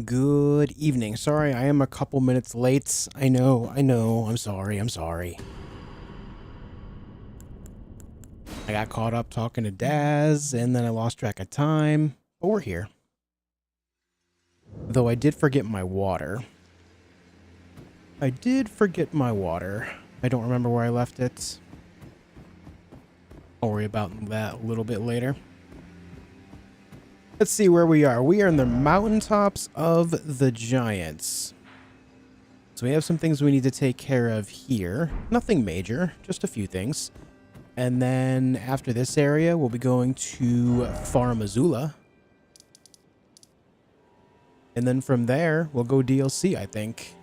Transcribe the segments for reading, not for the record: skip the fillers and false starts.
Good evening. Sorry, I am a couple minutes late. I know. I'm sorry. I got caught up talking to Daz, and then I lost track of time. But we're here. Though I did forget my water. I don't remember where I left it. I'll worry about that a little bit later. Let's see where we are. We are in the mountaintops of the Giants. So we have some things we need to take care of here. Nothing major, just a few things. And then after this area, we'll be going to Farum Azula. And then from there, we'll go DLC, I think.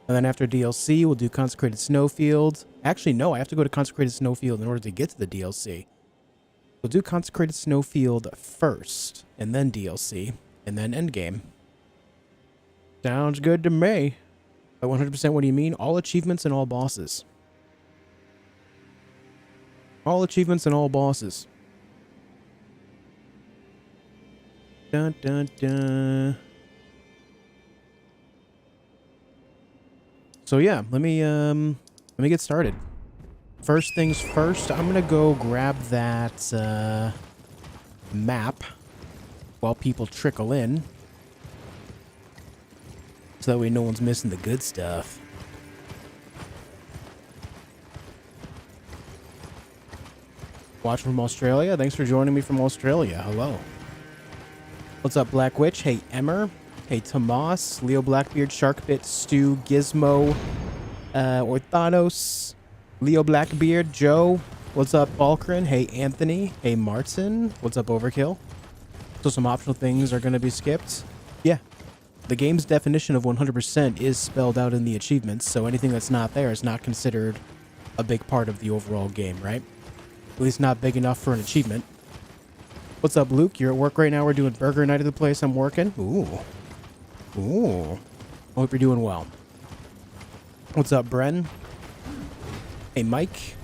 And then after DLC, we'll do Consecrated Snowfield. Actually, no, I have to go to Consecrated Snowfield in order to get to the DLC. We'll do Consecrated Snowfield first, and then DLC, and then Endgame. Sounds good to me. By 100%, what do you mean? All achievements and all bosses. All achievements and all bosses. Dun dun dun. So yeah, let me get started. First things first, I'm gonna go grab that map while people trickle in, so that way no one's missing the good stuff. Watching from Australia, thanks for joining me from Australia. Hello. What's up, Black Witch? Hey, Emmer. Hey, Tomas, Leo Blackbeard, Sharkbit, Stu, Gizmo, Orthanos, Leo Blackbeard, Joe. What's up, Balkrin? Hey, Anthony. Hey, Martin. What's up, Overkill? So some optional things are going to be skipped. Yeah. The game's definition of 100% is spelled out in the achievements, so anything that's not there is not considered a big part of the overall game, right? At least not big enough for an achievement. What's up, Luke? You're at work right now. We're doing burger night at the place I'm working. Ooh. I hope you're doing well. What's up, Bren? Hey, Mike.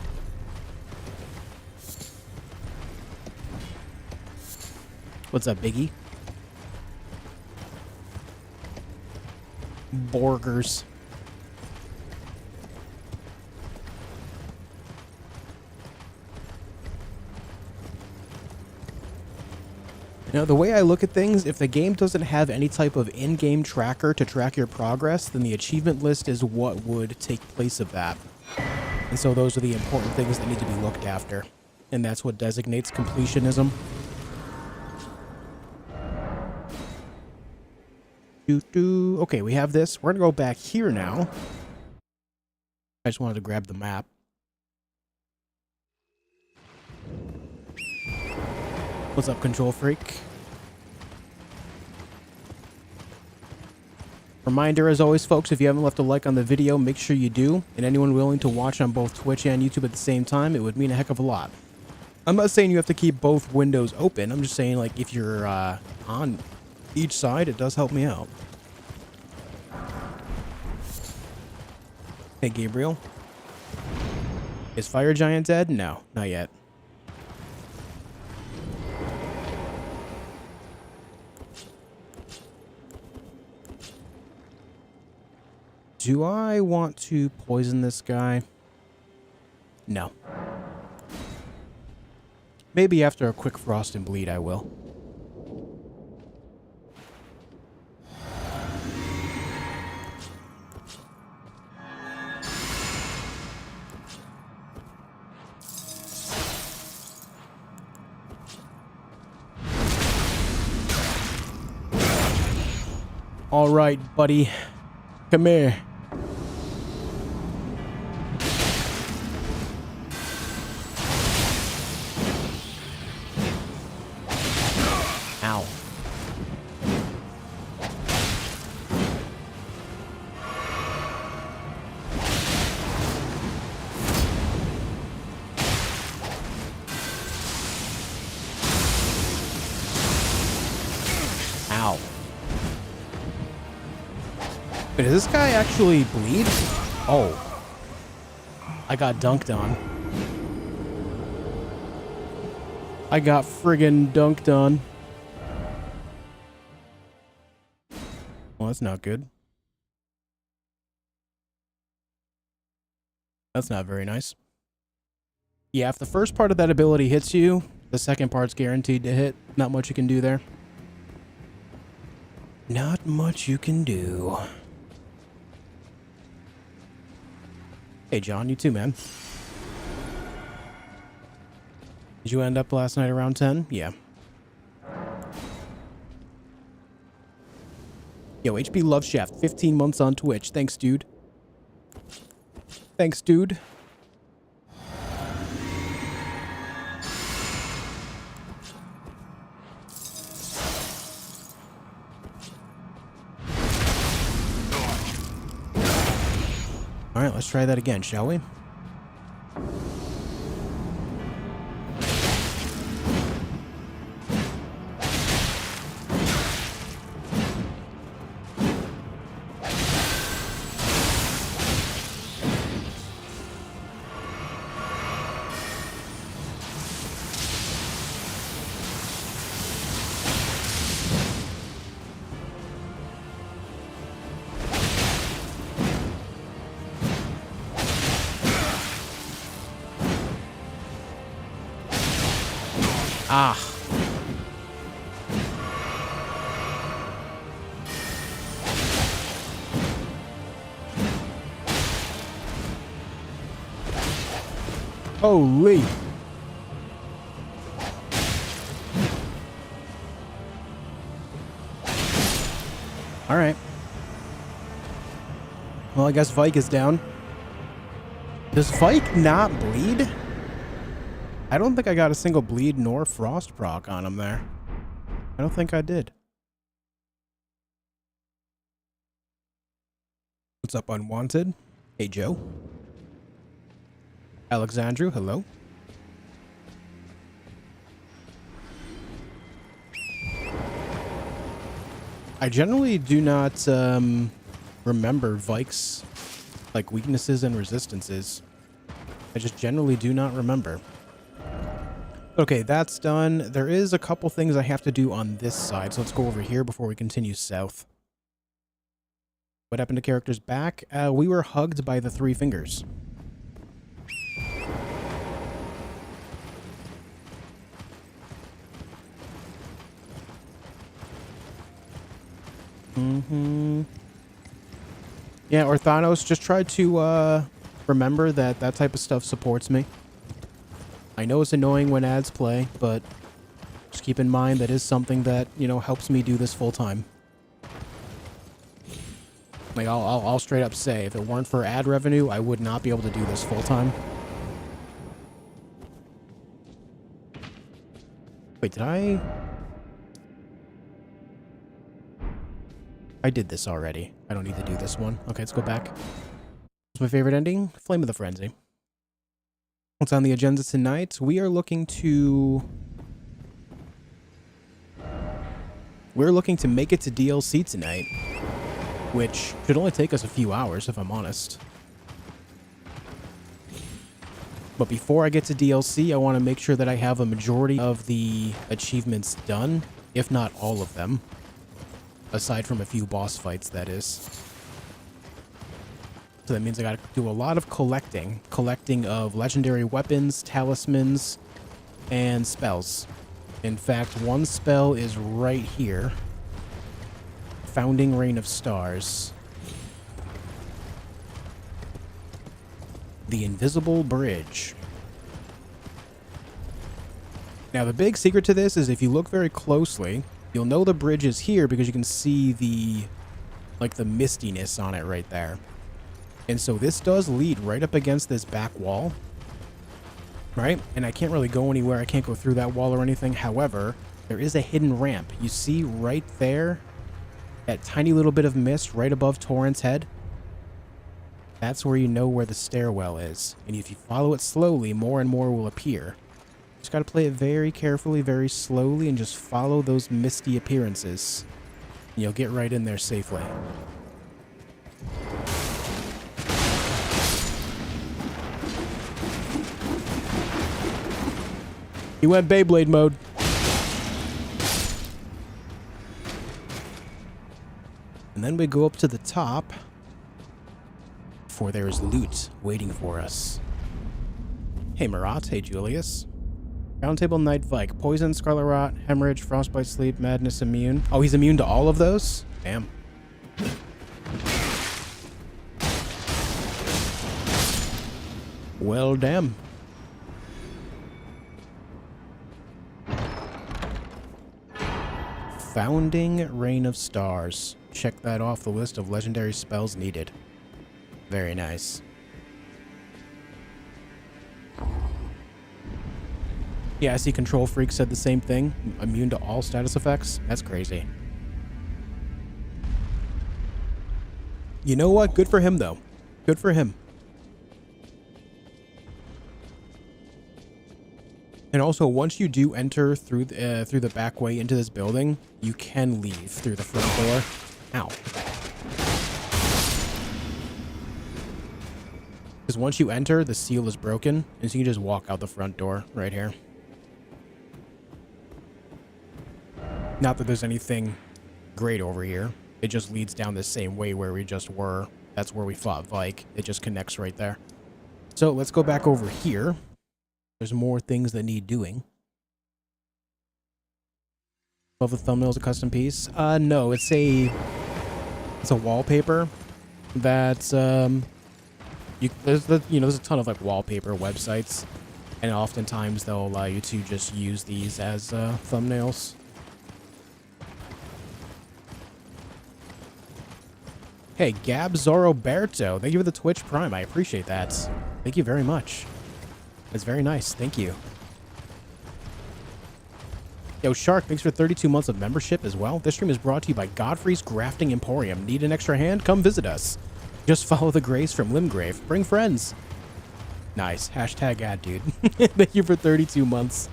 What's up, Biggie? Borgers. Now, the way I look at things, if the game doesn't have any type of in-game tracker to track your progress, then the achievement list is what would take place of that. And so those are the important things that need to be looked after. And that's what designates completionism. Okay, we have this. We're going to go back here now. I just wanted to grab the map. What's up, Control Freak? Reminder, as always, folks, if you haven't left a like on the video, make sure you do. And anyone willing to watch on both Twitch and YouTube at the same time, it would mean a heck of a lot. I'm not saying you have to keep both windows open. I'm just saying, like, if you're on each side, it does help me out. Hey, Gabriel. Is Fire Giant dead? No, not yet. Do I want to poison this guy? No. Maybe after a quick frost and bleed, I will. All right, buddy. Come here. Ow. Ow. Wait, does this guy actually bleed? Oh. I got dunked on. I got friggin' dunked on. that's not good. That's not very nice. Yeah, if the first part of that ability hits you, the second part's guaranteed to hit. Not much you can do there. Not much you can do. Hey, John, you too, man. Did you end up last night around 10? Yeah. Yo, HP Love Shaft, 15 months on Twitch. Thanks, dude. Thanks, dude. All right, let's try that again, shall we? Ah. Holy. All right. Well, I guess Vyke is down. Does Vyke not bleed? I don't think I got a single bleed nor frost proc on him there. I don't think I did. What's up, Unwanted? Hey, Joe. Alexandru, hello. I generally do not remember Vyke's like weaknesses and resistances. I just generally do not remember. Okay, that's done. There is a couple things I have to do on this side, so let's go over here before we continue south. What happened to characters back? We were hugged by the three fingers. Yeah, Orthanos, just try to remember that that type of stuff supports me. I know it's annoying when ads play, but just keep in mind that is something that, you know, helps me do this full time. Like, I'll straight up say, if it weren't for ad revenue, I would not be able to do this full time. Wait, did I did this already. I don't need to do this one. Okay, let's go back. What's my favorite ending? Flame of the Frenzy. What's on the agenda tonight? We are looking to... We're looking to make it to DLC tonight, which should only take us a few hours, if I'm honest. But before I get to DLC, I want to make sure that I have a majority of the achievements done, if not all of them. Aside from a few boss fights, that is. So that means I gotta do a lot of collecting. Collecting of legendary weapons, talismans, and spells. In fact, one spell is right here. Founding Rain of Stars. The Invisible Bridge. Now, the big secret to this is if you look very closely, you'll know the bridge is here because you can see the, like, the mistiness on it right there. And so this does lead right up against this back wall, right? And I can't really go anywhere. I can't go through that wall or anything. However, there is a hidden ramp. You see right there, that tiny little bit of mist right above Torrent's head? That's where you know where the stairwell is. And if you follow it slowly, more and more will appear. Just gotta play it very carefully, very slowly, and just follow those misty appearances. And you'll get right in there safely. He went Beyblade mode. And And then we go up to the top, for there is loot waiting for us. Hey Marat, hey Julius. Roundtable Knight Vyke. Poison, Scarlet Rot, Hemorrhage, Frostbite, Sleep, Madness, Immune. Oh, he's immune to all of those? Damn. Well, damn. Founding Rain of Stars. Check that off the list of legendary spells needed. Very nice. Yeah, I see Control Freak said the same thing. Immune to all status effects. That's crazy. You know what? Good for him, though. Good for him. And also, once you do enter through the back way into this building, you can leave through the front door. Ow. Because once you enter, the seal is broken, and so you can just walk out the front door right here. Not that there's anything great over here. It just leads down the same way where we just were. That's where we fought Vyke. It just connects right there. So let's go back over here. There's more things that need doing. Love the thumbnail's a custom piece. No, it's a wallpaper that's there's a ton of like wallpaper websites, and oftentimes they'll allow you to just use these as thumbnails. Hey, Gab Zoroberto, thank you for the Twitch Prime. I appreciate that. Thank you very much. That's very nice. Thank you. Yo, Shark, thanks for 32 months of membership as well. This stream is brought to you by Godfrey's Grafting Emporium. Need an extra hand? Come visit us. Just follow the grace from Limgrave. Bring friends. Nice. Hashtag ad, dude. Thank you for 32 months.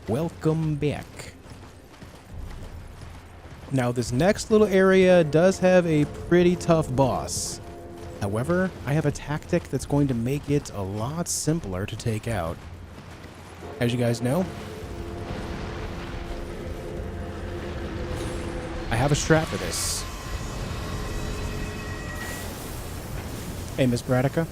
Welcome back. Now, this next little area does have a pretty tough boss. However, I have a tactic that's going to make it a lot simpler to take out. As you guys know, I have a strat for this. Hey, Miss Bradica.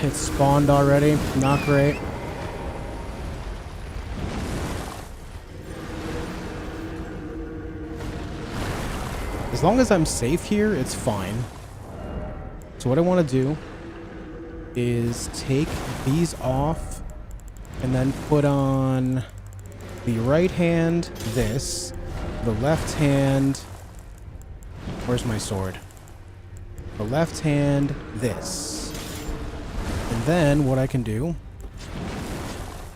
It's spawned already. Not great. As long as I'm safe here, it's fine. So what I want to do is take these off and then put on the right hand this, the left hand... Where's my sword? The left hand this. And then what I can do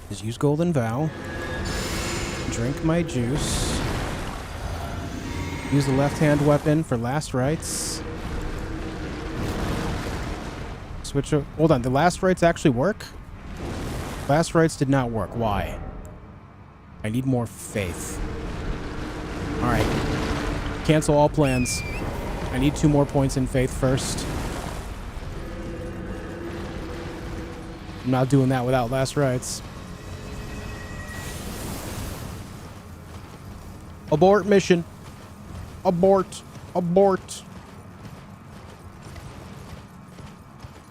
is use Golden Vow, drink my juice, use the left-hand weapon for last rites. Switch. Hold on, the last rites actually work? Last rites did not work. Why? I need more faith. Alright. Cancel all plans. I need 2 more points in faith first. I'm not doing that without last rites. Abort mission. Abort. Abort.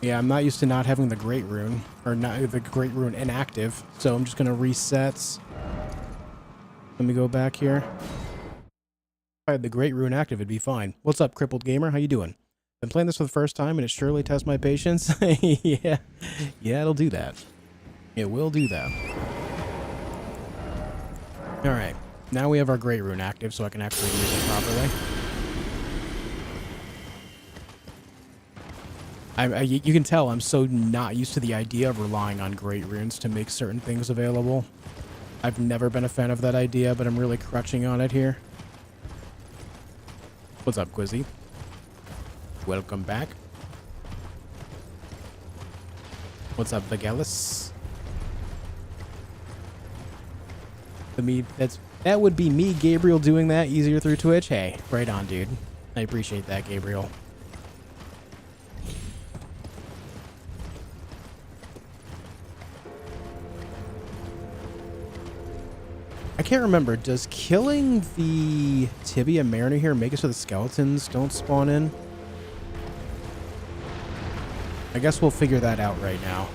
Yeah, I'm not used to not having the Great Rune. Or not the Great Rune inactive. So I'm just going to reset. Let me go back here. If I had the Great Rune active, it'd be fine. What's up, Crippled Gamer? How you doing? Been playing this for the first time, and it surely tests my patience. Yeah, it'll do that. It will do that. All right, now we have our Great Rune active, so I can actually use it properly. You can tell I'm so not used to the idea of relying on Great Runes to make certain things available. I've never been a fan of that idea, but I'm really crutching on it here. What's up, Quizzy? Welcome back. What's up, Vigelis? That would be me, Gabriel, doing that easier through Twitch. Hey, right on, dude. I appreciate that, Gabriel. I can't remember. Does killing the Tibia Mariner here make it so the skeletons don't spawn in? I guess we'll figure that out right now.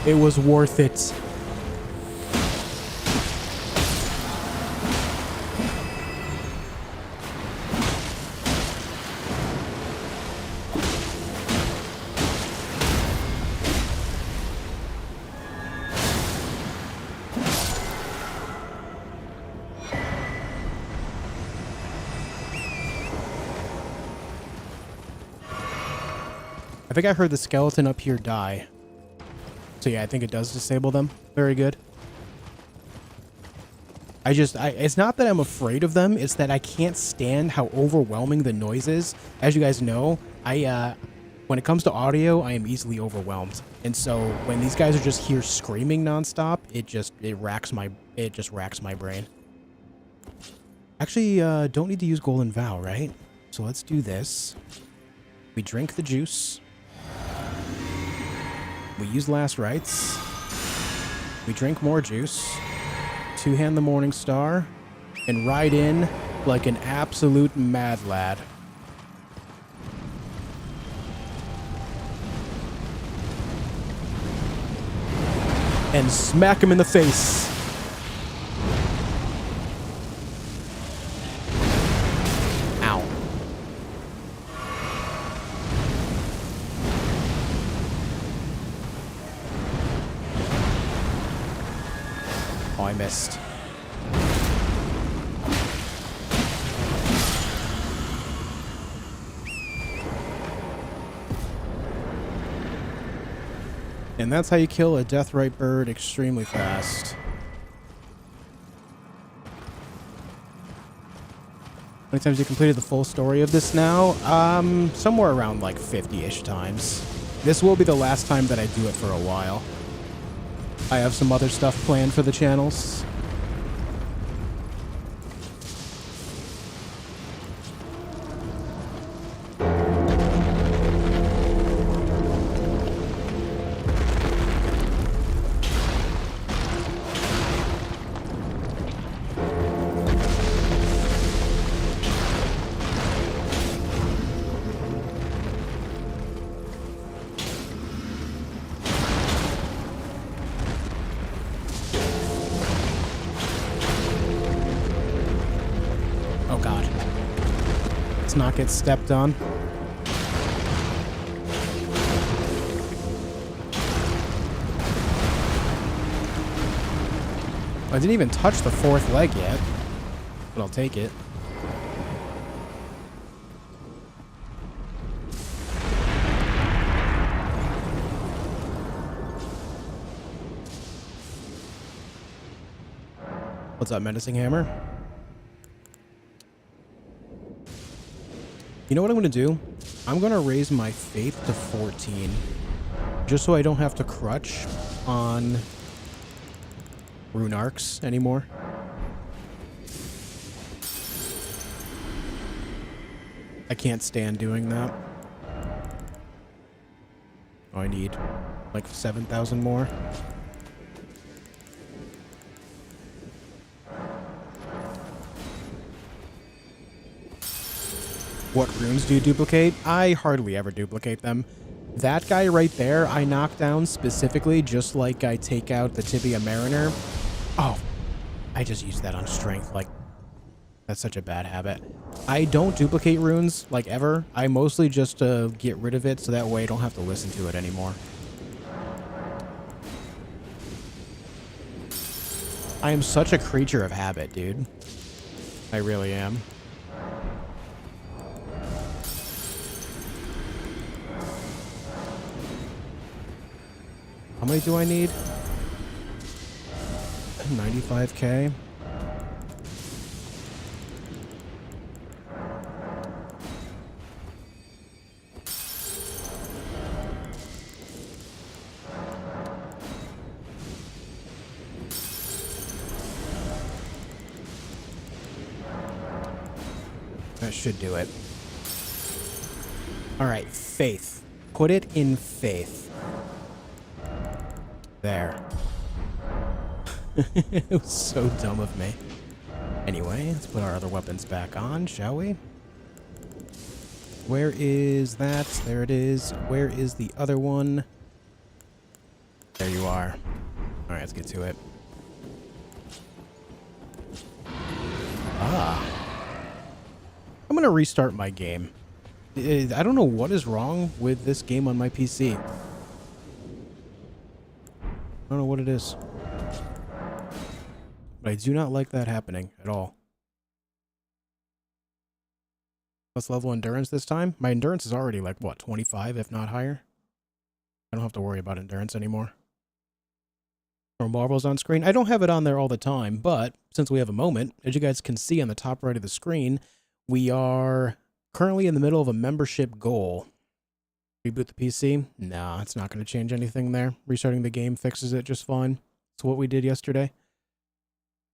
It was worth it. I think I heard the skeleton up here die. So yeah, I think it does disable them. Very good. It's not that I'm afraid of them, it's that I can't stand how overwhelming the noise is. As you guys know, when it comes to audio, I am easily overwhelmed. And so when these guys are just here screaming nonstop, it racks my brain. Actually, don't need to use Golden Vow, right? So let's do this. We drink the juice. We use last rites. We drink more juice. Two-hand the Morning Star. And ride in like an absolute mad lad. And smack him in the face. Ow. Oh, I missed. And that's how you kill a death Rite Bird extremely fast. How many times have you completed the full story of this now? Somewhere around like 50-ish times. This will be the last time that I do it for a while. I have some other stuff planned for the channels. Not get stepped on. I didn't even touch the fourth leg yet, but I'll take it. What's up, Menacing Hammer? You know what I'm going to do? I'm going to raise my faith to 14. Just so I don't have to crutch on rune arcs anymore. I can't stand doing that. Oh, I need like 7,000 more. What runes do you duplicate? I hardly ever duplicate them. That guy right there, I knock down specifically just like I take out the Tibia Mariner. Oh, I just used that on strength. Like, that's such a bad habit. I don't duplicate runes, like, ever. I mostly just get rid of it so that way I don't have to listen to it anymore. I am such a creature of habit, dude. I really am. How many do I need? 95k. That should do it. All right, faith. Put it in faith. There. It was so dumb of me. Anyway, let's put our other weapons back on, shall we? Where is that? There it is. Where is the other one? There you are. All right, let's get to it. Ah. I'm going to restart my game. I don't know what is wrong with this game on my PC. I don't know what it is. But I do not like that happening at all. Let's level endurance this time. My endurance is already like, what, 25, if not higher? I don't have to worry about endurance anymore. Or marbles on screen. I don't have it on there all the time, but since we have a moment, as you guys can see on the top right of the screen, we are currently in the middle of a membership goal. Reboot the PC? Nah, it's not going to change anything there. Restarting the game fixes it just fine. That's what we did yesterday.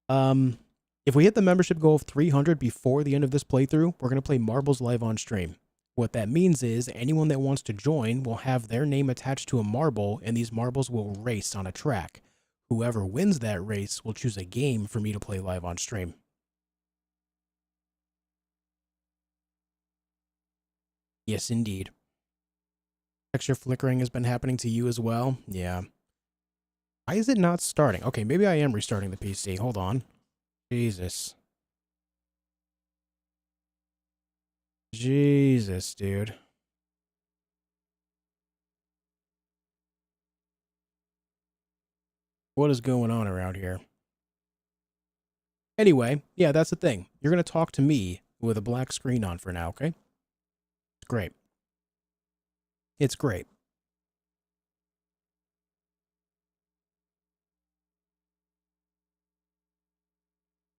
If we hit the membership goal of 300 before the end of this playthrough, we're going to play marbles live on stream. What that means is anyone that wants to join will have their name attached to a marble, and these marbles will race on a track. Whoever wins that race will choose a game for me to play live on stream. Yes, indeed. Texture flickering has been happening to you as well? Yeah. Why is it not starting? Okay, maybe I am restarting the PC. Hold on. Jesus. Jesus, dude. What is going on around here? Anyway, yeah, that's the thing. You're going to talk to me with a black screen on for now, okay? It's great. It's great.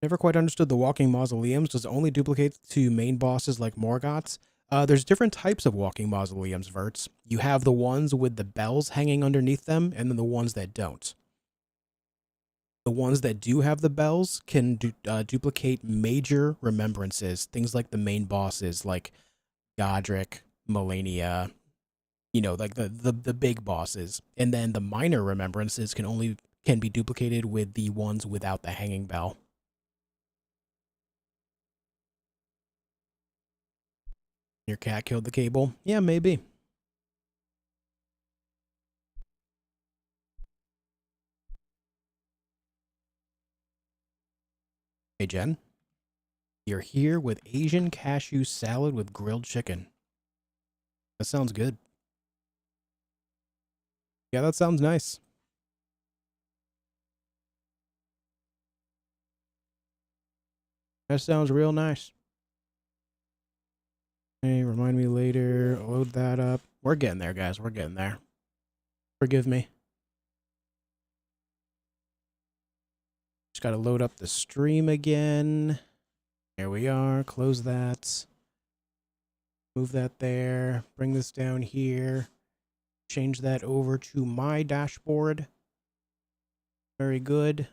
Never quite understood the walking mausoleums. Does it only duplicate to main bosses like Morgoth's? There's different types of walking mausoleums, Verts. You have the ones with the bells hanging underneath them, and then the ones that don't. The ones that do have the bells can duplicate major remembrances, things like the main bosses, like Godric, Malenia, you know, like the big bosses. And then the minor remembrances can be duplicated with the ones without the hanging bell. Your cat killed the cable? Yeah, maybe. Hey, Jen. You're here with Asian cashew salad with grilled chicken. That sounds good. Yeah, that sounds nice. That sounds real nice. Hey, remind me later. Load that up. We're getting there, guys. We're getting there. Forgive me. Just got to load up the stream again. There we are. Close that. Move that there. Bring this down here. Change that over to my dashboard. Very good.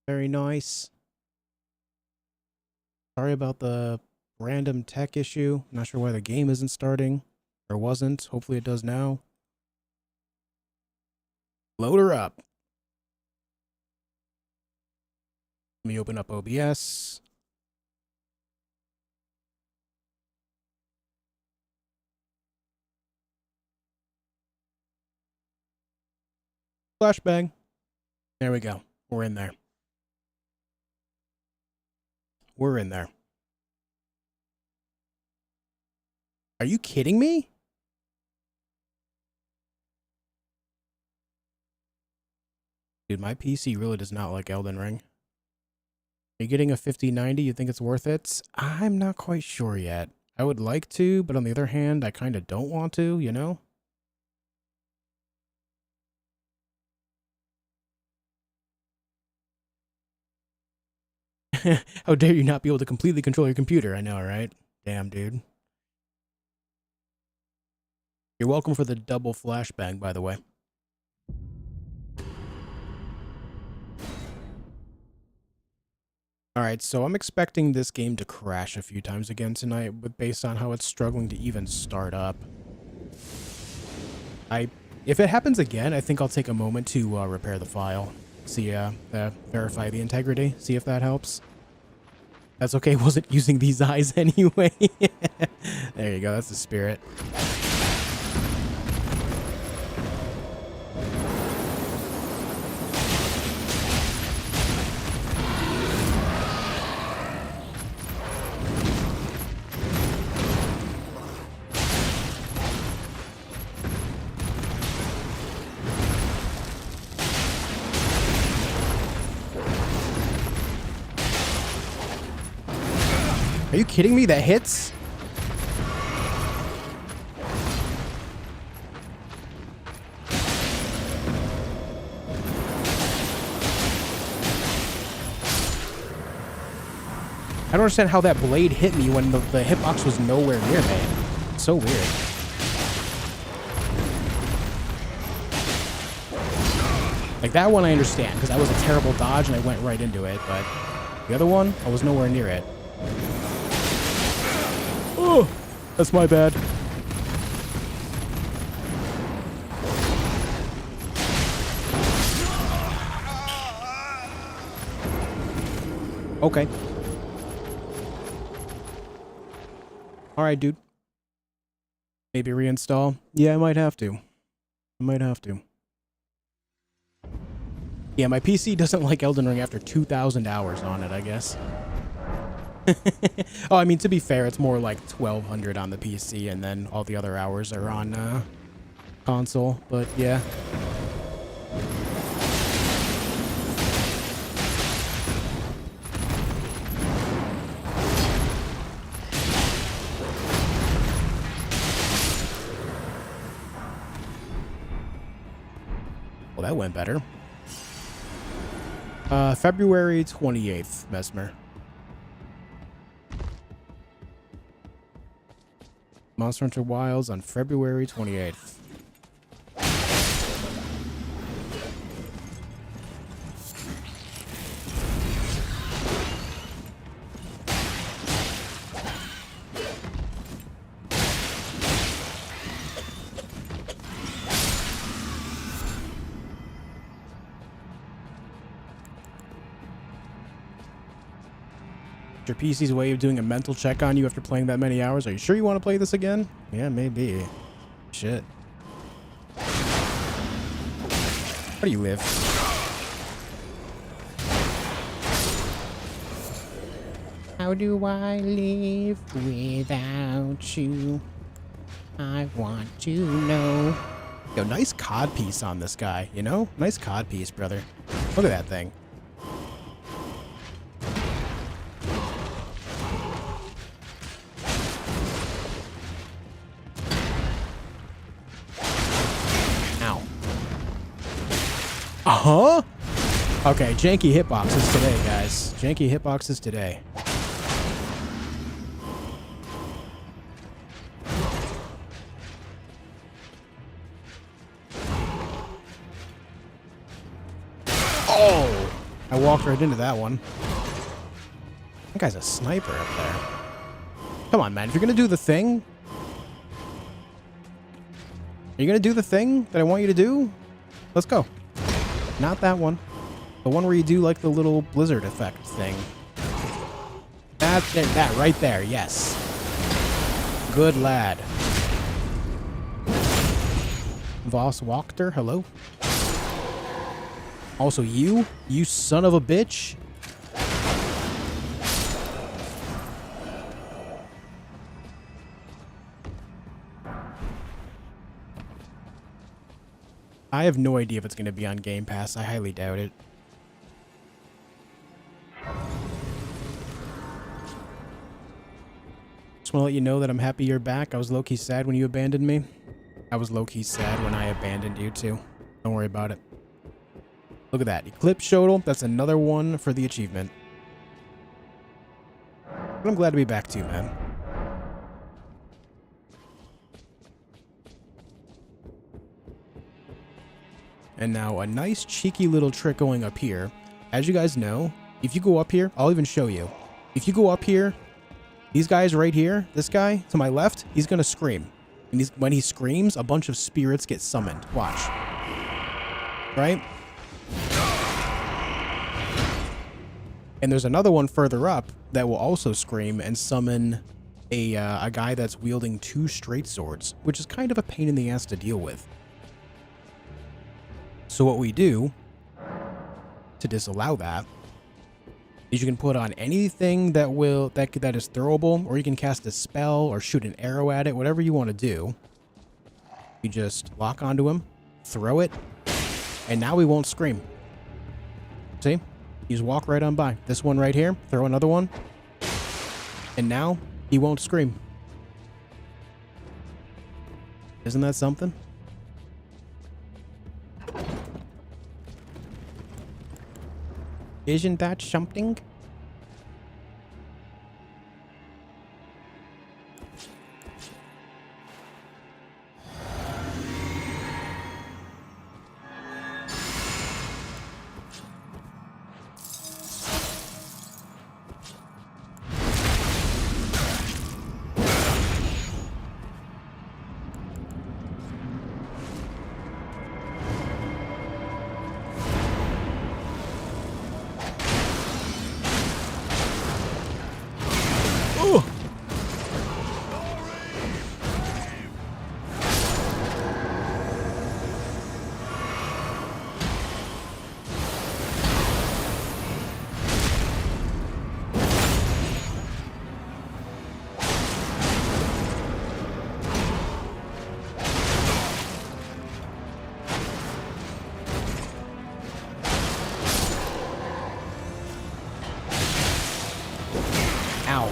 Very nice. Sorry about the random tech issue. Not sure why the game isn't starting. Or wasn't. Hopefully it does now. Load her up. Let me open up OBS. Flashbang. There we go. We're in there. We're in there. Are you kidding me? Dude, my PC really does not like Elden Ring. Are you getting a 5090? You think it's worth it? I'm not quite sure yet. I would like to, but on the other hand, I kind of don't want to, you know? How dare you not be able to completely control your computer? I know, right? Damn, dude. You're welcome for the double flashbang, by the way. All right, so I'm expecting this game to crash a few times again tonight, but based on how it's struggling to even start up. If it happens again, I think I'll take a moment to repair the file. See, verify the integrity, see if that helps. That's okay, wasn't using these eyes anyway. There you go, that's the spirit. Are you kidding me? That hits? I don't understand how that blade hit me when the hitbox was nowhere near me. It's so weird. Like, that one I understand, because that was a terrible dodge and I went right into it, but the other one, I was nowhere near it. Oh, that's my bad. Okay. All right, dude. Maybe reinstall? Yeah, I might have to. I might have to. Yeah, my PC doesn't like Elden Ring after 2,000 hours on it, I guess. Oh, I mean, to be fair, it's more like 1,200 on the PC, and then all the other hours are on console, but yeah. Well, that went better. February 28th, Mesmer. Monster Hunter Wilds on February 28th. Your PC's way of doing a mental check on you after playing that many hours. Are you sure you want to play this again? Yeah, maybe. Shit. Where do you live? How do I live without you? I want to know. Yo, nice cod piece on this guy, you know? Nice cod piece, brother. Look at that thing. Huh? Okay, janky hitboxes today, guys. Janky hitboxes today. Oh! I walked right into that one. That guy's a sniper up there. Come on, man. If you're gonna do the thing... Are you gonna do the thing that I want you to do? Let's go. Not that one. The one where you do like the little blizzard effect thing. That's it. That right there. Yes. Good lad. Voss Wachter, hello. Also you son of a bitch. I have no idea if it's going to be on Game Pass. I highly doubt it. Just want to let you know that I'm happy you're back. I was low-key sad when you abandoned me. I was low-key sad when I abandoned you too. Don't worry about it. Look at that. Eclipse Shodel. That's another one for the achievement. But I'm glad to be back too, man. And now a nice cheeky little trick going up here. As you guys know, If you go up here, I'll even show you. If you go up here, these guys right here, this guy to my left, he's going to scream. And when he screams, a bunch of spirits get summoned. Watch. Right? And there's another one further up that will also scream and summon a guy that's wielding 2 straight swords, which is kind of a pain in the ass to deal with. So what we do to disallow that is you can put on anything that is throwable, or you can cast a spell or shoot an arrow at it, whatever you want to do. You just lock onto him, throw it, and now he won't scream. See? You just walk right on by. This one right here, throw another one, and now he won't scream. Isn't that something? Isn't that something? Ow.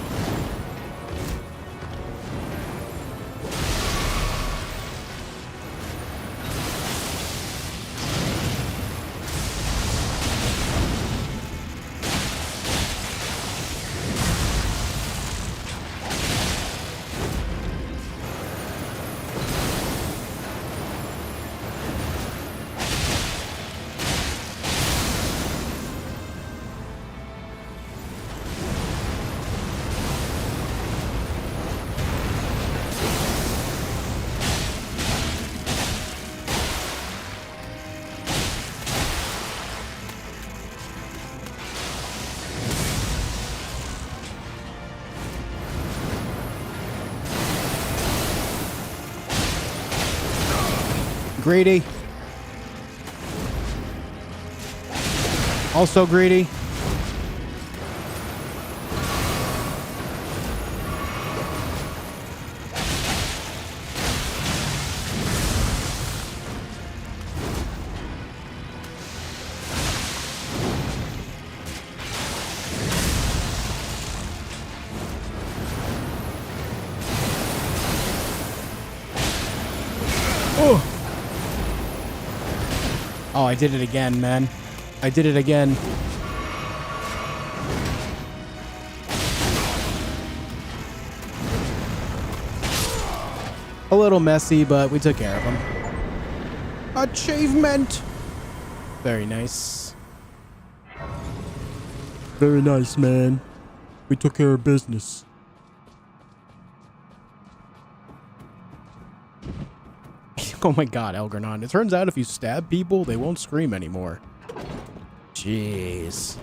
Greedy. Also greedy. Oh, I did it again, man. I did it again. A little messy, but we took care of him. Achievement! Very nice. Very nice, man. We took care of business. Oh my god, Elgarnon. It turns out if you stab people, they won't scream anymore. Jeez.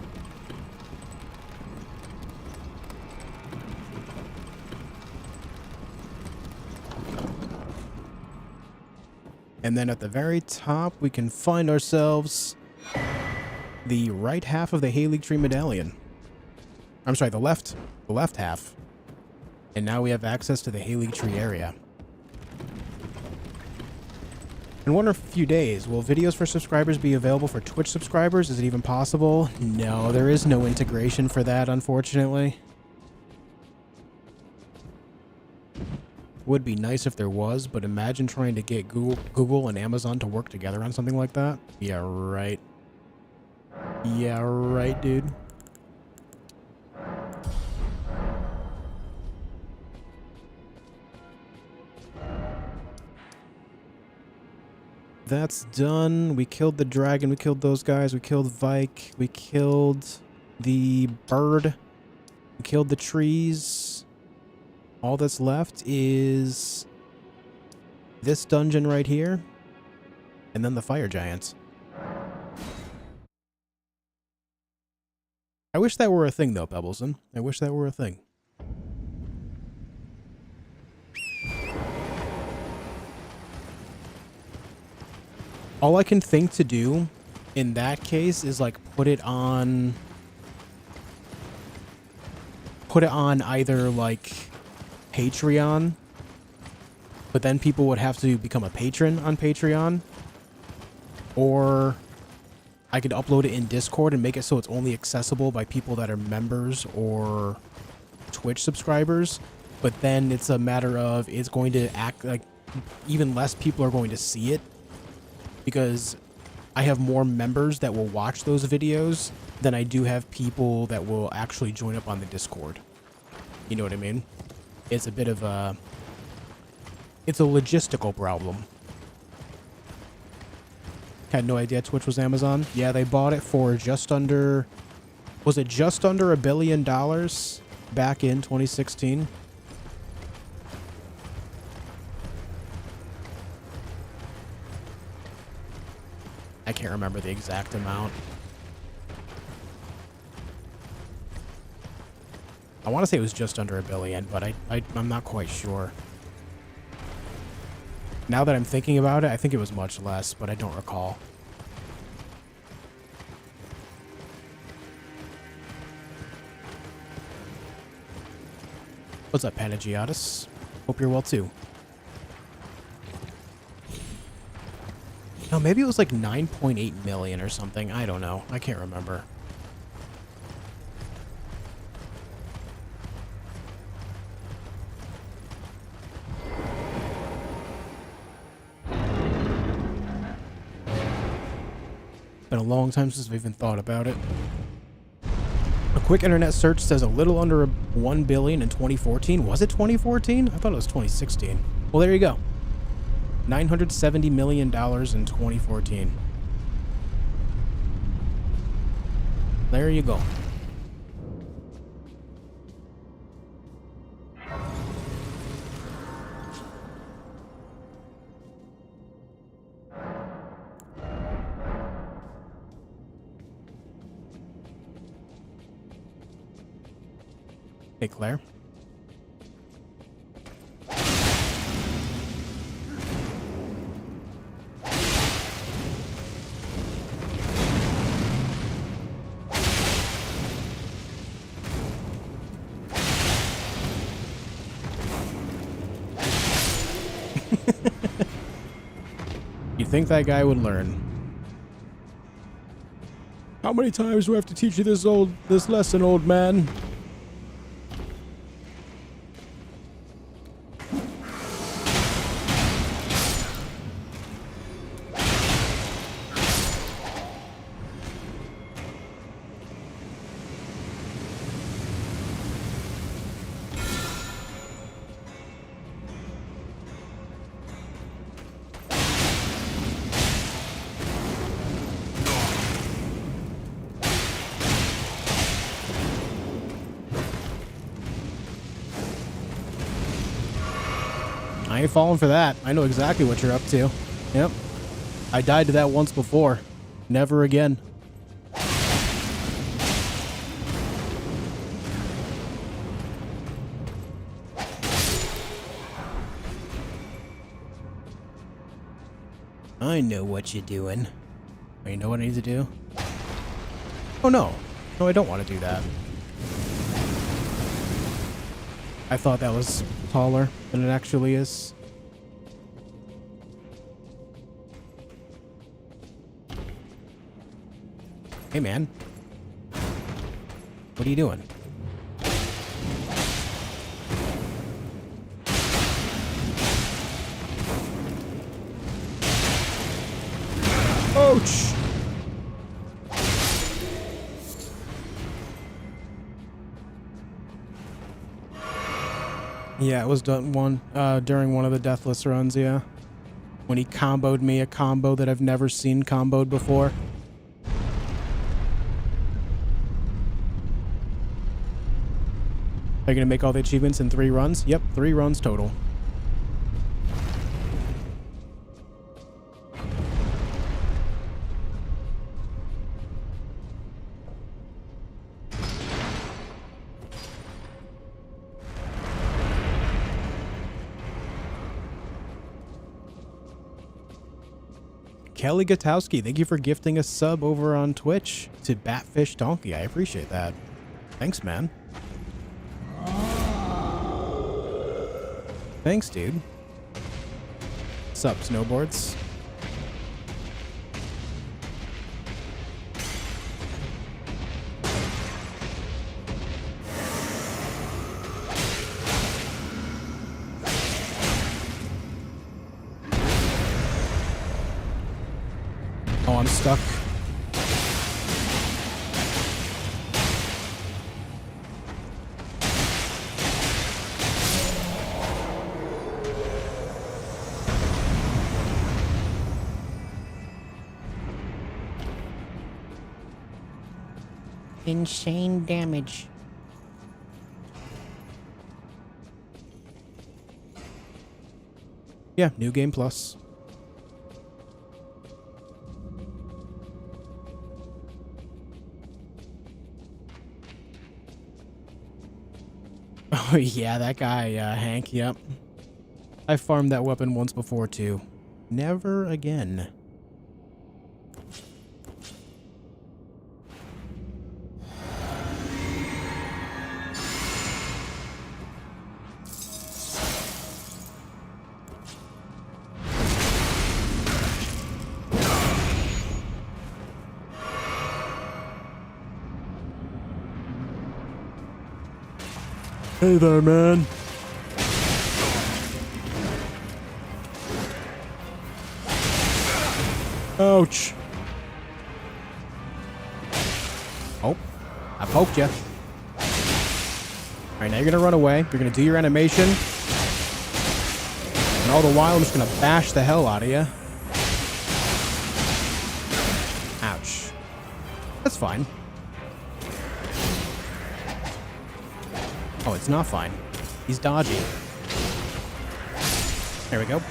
And then at the very top, we can find ourselves the right half of the Erdtree medallion. I'm sorry, the left half. And now we have access to the Erdtree area. In one or a few days, will videos for subscribers be available for Twitch subscribers? Is it even possible? No, there is no integration for that, unfortunately. Would be nice if there was, but imagine trying to get Google and Amazon to work together on something like that. Yeah, right. Yeah, right, dude. That's done. We killed the dragon. We killed those guys. We killed Vyke. We killed the bird. We killed the trees. All that's left is this dungeon right here. And then the fire giants. I wish that were a thing, though, Pebbleson. I wish that were a thing. All I can think to do in that case is, like, put it on either, like, Patreon, but then people would have to become a patron on Patreon, or I could upload it in Discord and make it so it's only accessible by people that are members or Twitch subscribers. But then it's a matter of it's going to act like even less people are going to see it because I have more members that will watch those videos than I do have people that will actually join up on the Discord. You know what I mean? It's a bit of a... It's a logistical problem. Had no idea Twitch was Amazon. Yeah, they bought it for just under... Was it just under $1 billion back in 2016? I can't remember the exact amount. I want to say it was just under $1 billion, but I'm not quite sure. Now that I'm thinking about it, I think it was much less, but I don't recall. What's up, Panagiotis? Hope you're well, too. No, maybe it was like 9.8 million or something. I don't know. I can't remember. Been a long time since I've even thought about it. A quick internet search says a little under 1 billion in 2014. Was it 2014? I thought it was 2016. Well, there you go. $970 million in 2014. There you go. Hey, Claire. You'd think that guy would learn. How many times do I have to teach you this lesson, old man? I ain't falling for that. I know exactly what you're up to. Yep. I died to that once before. Never again. I know what you're doing. Oh, you know what I need to do? Oh, no. No, I don't want to do that. I thought that was taller than it actually is. Hey, man. What are you doing? Ouch! Yeah, it was done during one of the Deathless runs, yeah. When he comboed me a combo that I've never seen comboed before. Are you going to make all the achievements in 3 runs? Yep, 3 runs total. Kelly Gutowski, thank you for gifting a sub over on Twitch to Batfish Donkey. I appreciate that. Thanks, man. Thanks, dude. Sup, snowboards? Oh, I'm stuck. Insane damage. Yeah, new game plus. Oh yeah, that guy, Hank, yep. I farmed that weapon once before too. Never again. Hey there, man. Ouch. Oh, I poked you. All right, now you're gonna run away. You're gonna do your animation. And all the while, I'm just gonna bash the hell out of you. Ouch. That's fine. Oh, it's not fine. He's dodgy. There we go.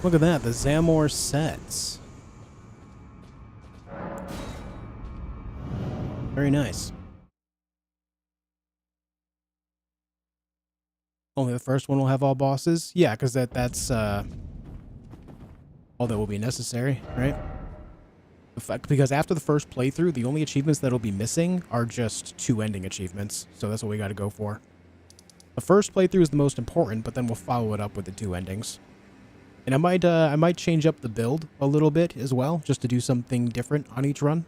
Look at that, the Zamor sets. Very nice. Only the first one will have all bosses? Yeah, because that's all that will be necessary, right? Because after the first playthrough, the only achievements that'll be missing are just 2 ending achievements. So that's what we got to go for. The first playthrough is the most important, but then we'll follow it up with the 2 endings. And I might change up the build a little bit as well, just to do something different on each run.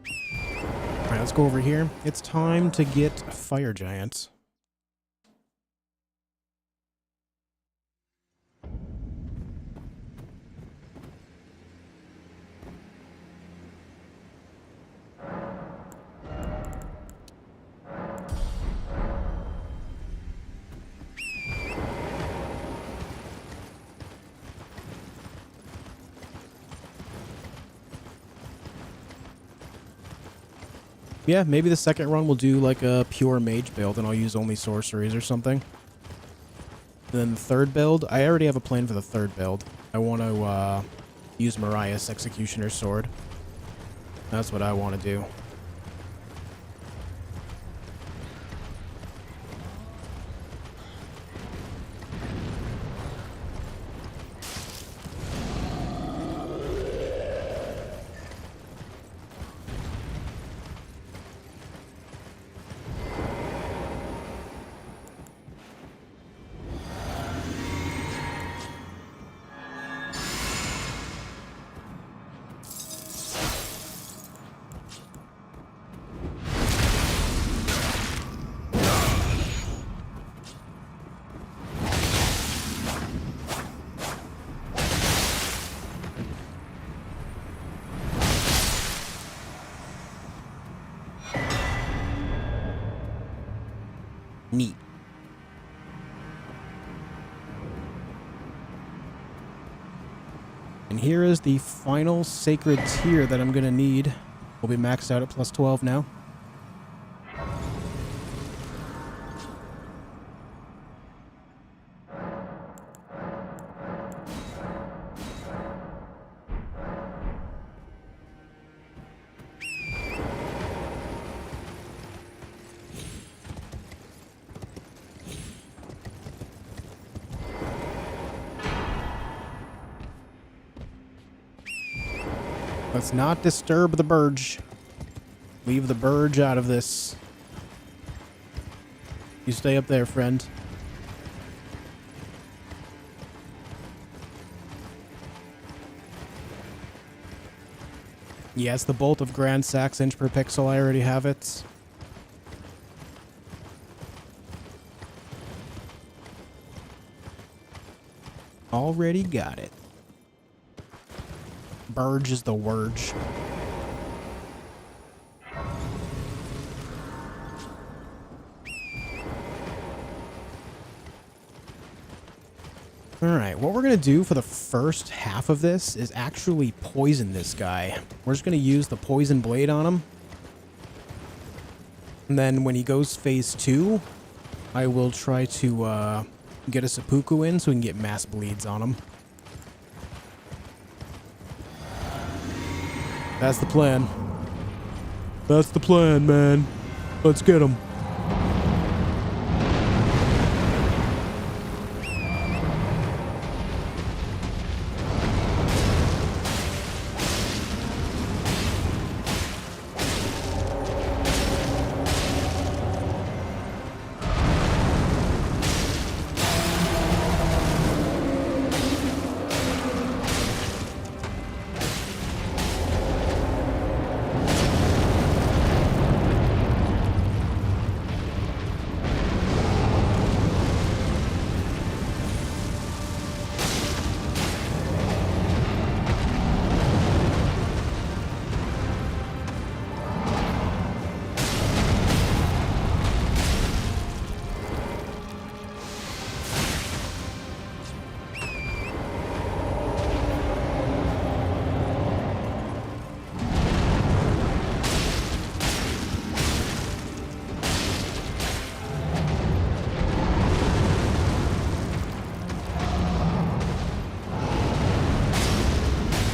All right, let's go over here. It's time to get Fire Giants. Yeah, maybe the second run we'll do like a pure mage build and I'll use only sorceries or something. And then the third build, I already have a plan for the third build. I want to use Mariah's Executioner's Sword. That's what I want to do. And here is the final sacred tier that I'm going to need. We'll be maxed out at plus 12 now. Let's not disturb the Burge. Leave the Burge out of this. You stay up there, friend. Yes, the Bolt of Grand Sax inch per pixel. I already have it. Already got it. Burge is the wurge. Alright, what we're going to do for the first half of this is actually poison this guy. We're just going to use the poison blade on him. And then when he goes phase 2, I will try to get a seppuku in so we can get mass bleeds on him. That's the plan. That's the plan, man. Let's get him.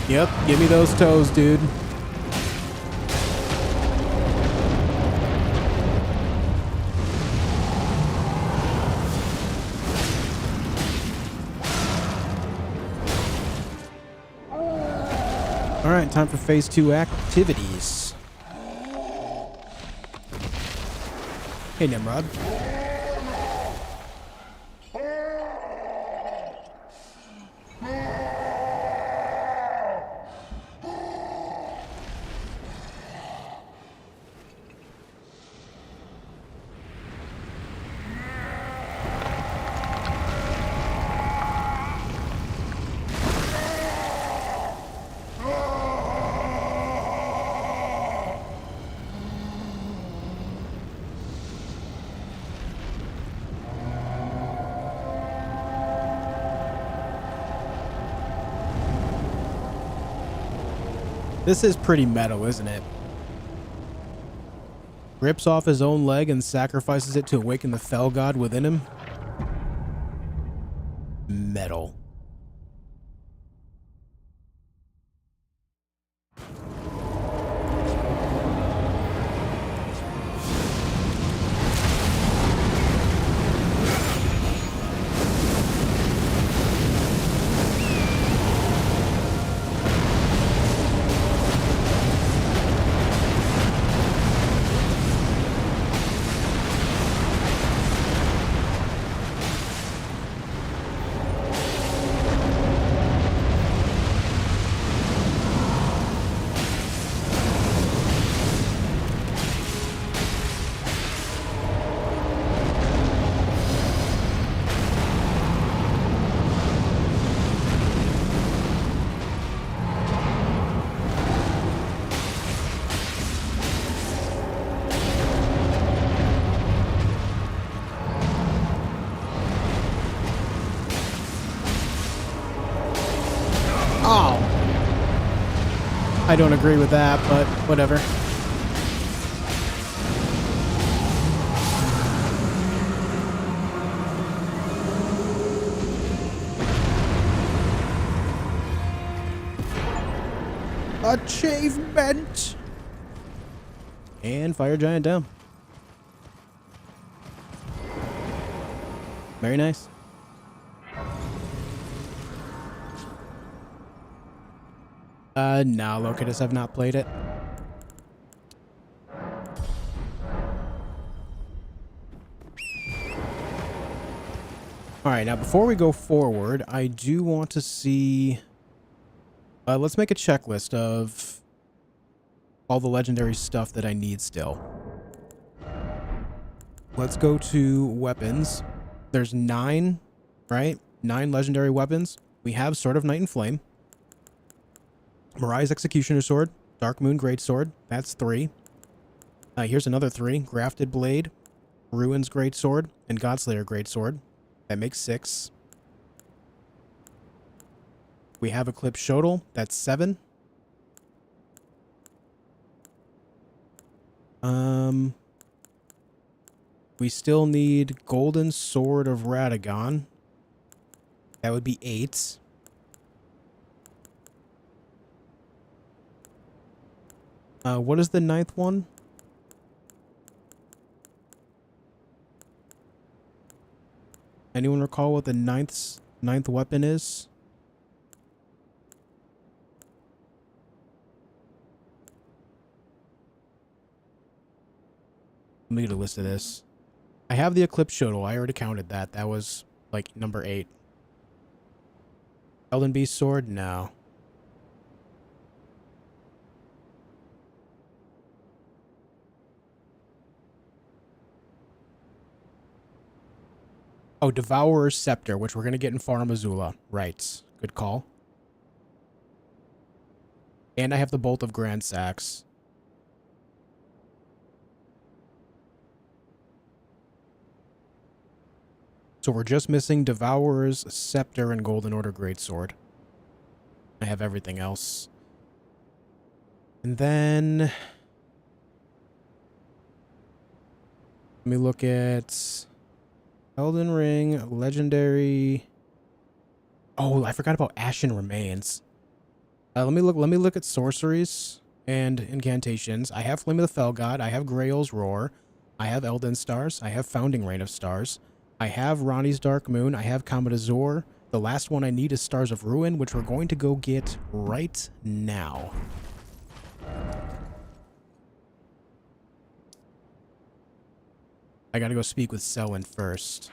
Yep, give me those toes, dude. Alright, time for phase 2 activities. Hey, Nimrod. This is pretty metal, isn't it? Rips off his own leg and sacrifices it to awaken the fell god within him. Metal. Oh. I don't agree with that, but whatever. Achievement! And fire giant down. Very nice. No, Locatus have not played it. Alright, now before we go forward, I do want to see... let's make a checklist of all the legendary stuff that I need still. Let's go to weapons. There's 9, right? 9 legendary weapons. We have Sword of Night and Flame. Mirai's Executioner Sword. Dark Moon Greatsword. That's 3. Here's another 3. Grafted Blade. Ruins Greatsword. And Godslayer Greatsword. That makes 6. We have Eclipse Shotel. That's 7. We still need Golden Sword of Radagon. That would be 8. What is the 9th one? Anyone recall what the ninth weapon is? Let me get a list of this. I have the Eclipse Shotel. I already counted that. That was like number 8. Elden Beast Sword? No. Oh, Devourer's Scepter, which we're going to get in Farum Azula. Right. Good call. And I have the Bolt of Grand Sax. So we're just missing Devourer's Scepter and Golden Order Greatsword. I have everything else. And then... let me look at... Elden Ring, Legendary... Oh, I forgot about Ashen Remains. Let me look at sorceries and incantations. I have Flame of the Fell God. I have Grail's Roar. I have Elden Stars. I have Founding Rain of Stars. I have Ronnie's Dark Moon. I have Comet Azure. The last one I need is Stars of Ruin, which we're going to go get right now. I gotta go speak with Selwyn first.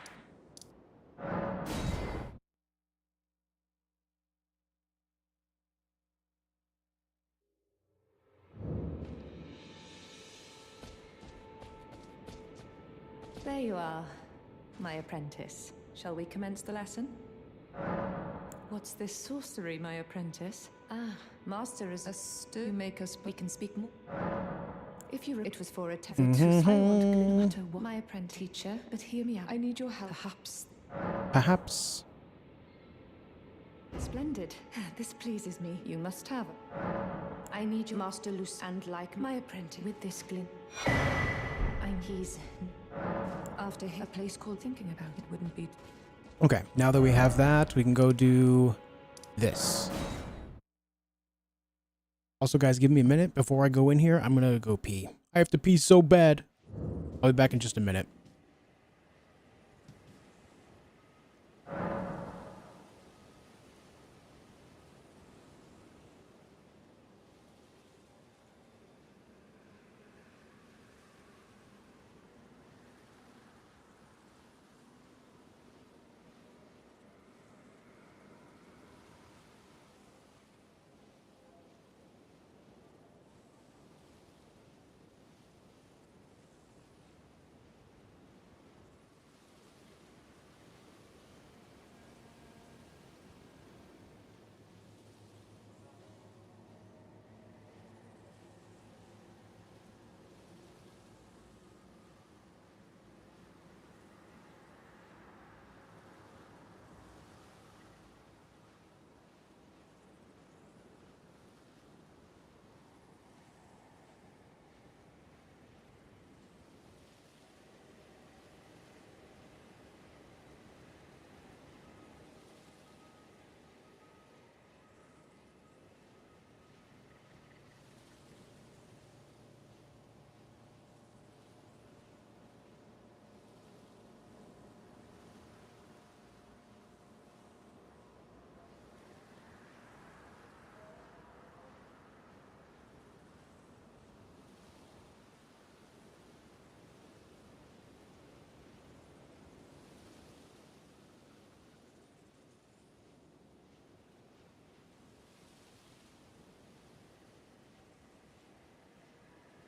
There you are, my apprentice. Shall we commence the lesson? What's this sorcery, my apprentice? Ah, master is a stew. You make us. We can speak more. If you. It was for a test. I want no matter what. My apprentice teacher, but hear me out. I need your help. Perhaps. Splendid. This pleases me. You must have. I need your master loose and like my apprentice with this glint. He's after a place called thinking about it wouldn't be. Okay, now that we have that, we can go do this. Also, guys, give me a minute before I go in here. I'm gonna go pee. I have to pee so bad. I'll be back in just a minute.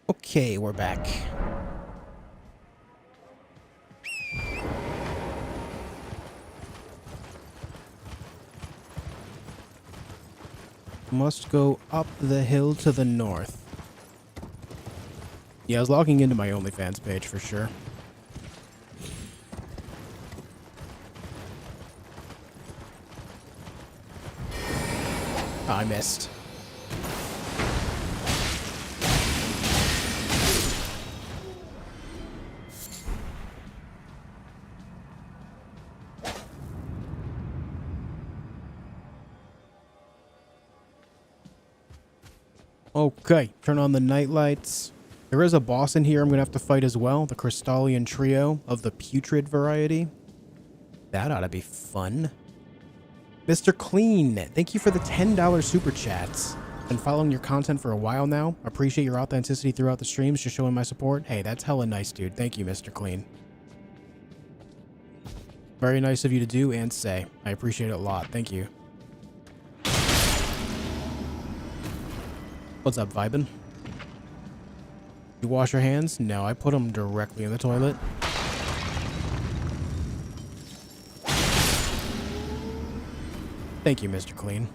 Okay, we're back. Must go up the hill to the north. Yeah, I was logging into my OnlyFans page for sure. Oh, I missed. Okay, turn on the night lights. There is a boss in here I'm going to have to fight as well. The Crystallian Trio of the Putrid variety. That ought to be fun. Mr. Clean, thank you for the $10 super chats. Been following your content for a while now. Appreciate your authenticity throughout the streams, just showing my support. Hey, that's hella nice, dude. Thank you, Mr. Clean. Very nice of you to do and say. I appreciate it a lot. Thank you. What's up, vibin'? You wash your hands? No, I put them directly in the toilet. Thank you, Mr. Clean.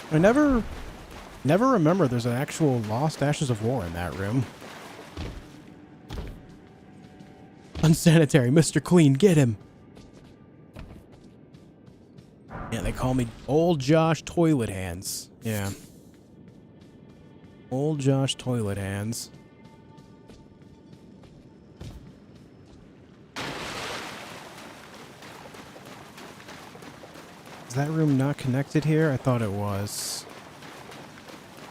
I never remember there's an actual Lost Ashes of War in that room. Unsanitary, Mr. Clean, get him. Yeah, they call me Old Josh Toilet Hands. Yeah. Old Josh Toilet Hands. Is that room not connected here? I thought it was.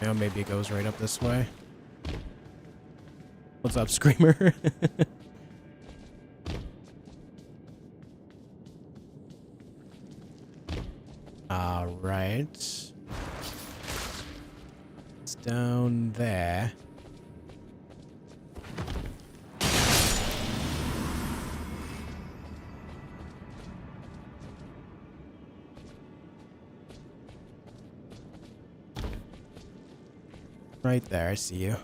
Yeah, maybe it goes right up this way. What's up, Screamer? Alright. It's down there. Right there, I see you.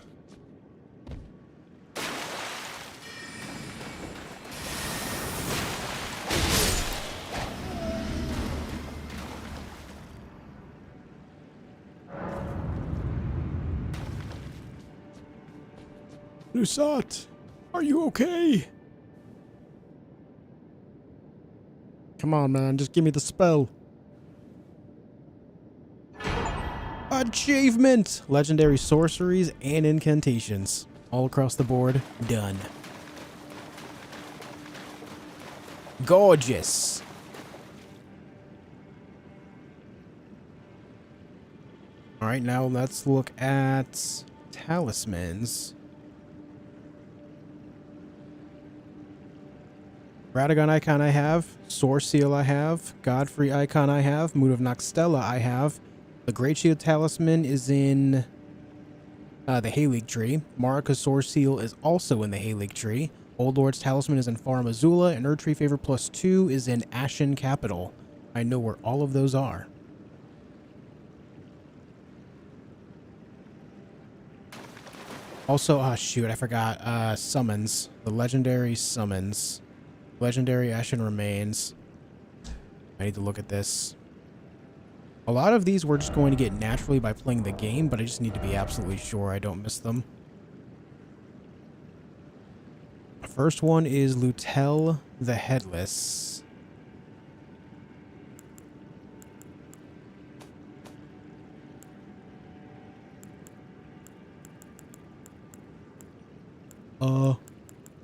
Lusat, are you okay? Come on, man, just give me the spell. Achievement! Legendary sorceries and incantations. All across the board. Done. Gorgeous. Alright, now let's look at talismans. Radagon icon I have. Source Seal I have. Godfrey icon I have. Mood of Noxtella I have. The Great Shield Talisman is in the Hayleague Tree. Marika's Source Seal is also in the Hayleague Tree. Old Lord's Talisman is in Farum Azula, and Erdtree Favor +2 is in Ashen Capital. I know where all of those are. Also, oh shoot, I forgot, summons. The legendary summons. Legendary Ashen Remains. I need to look at this. A lot of these we're just going to get naturally by playing the game, but I just need to be absolutely sure I don't miss them. First one is Lutel the Headless.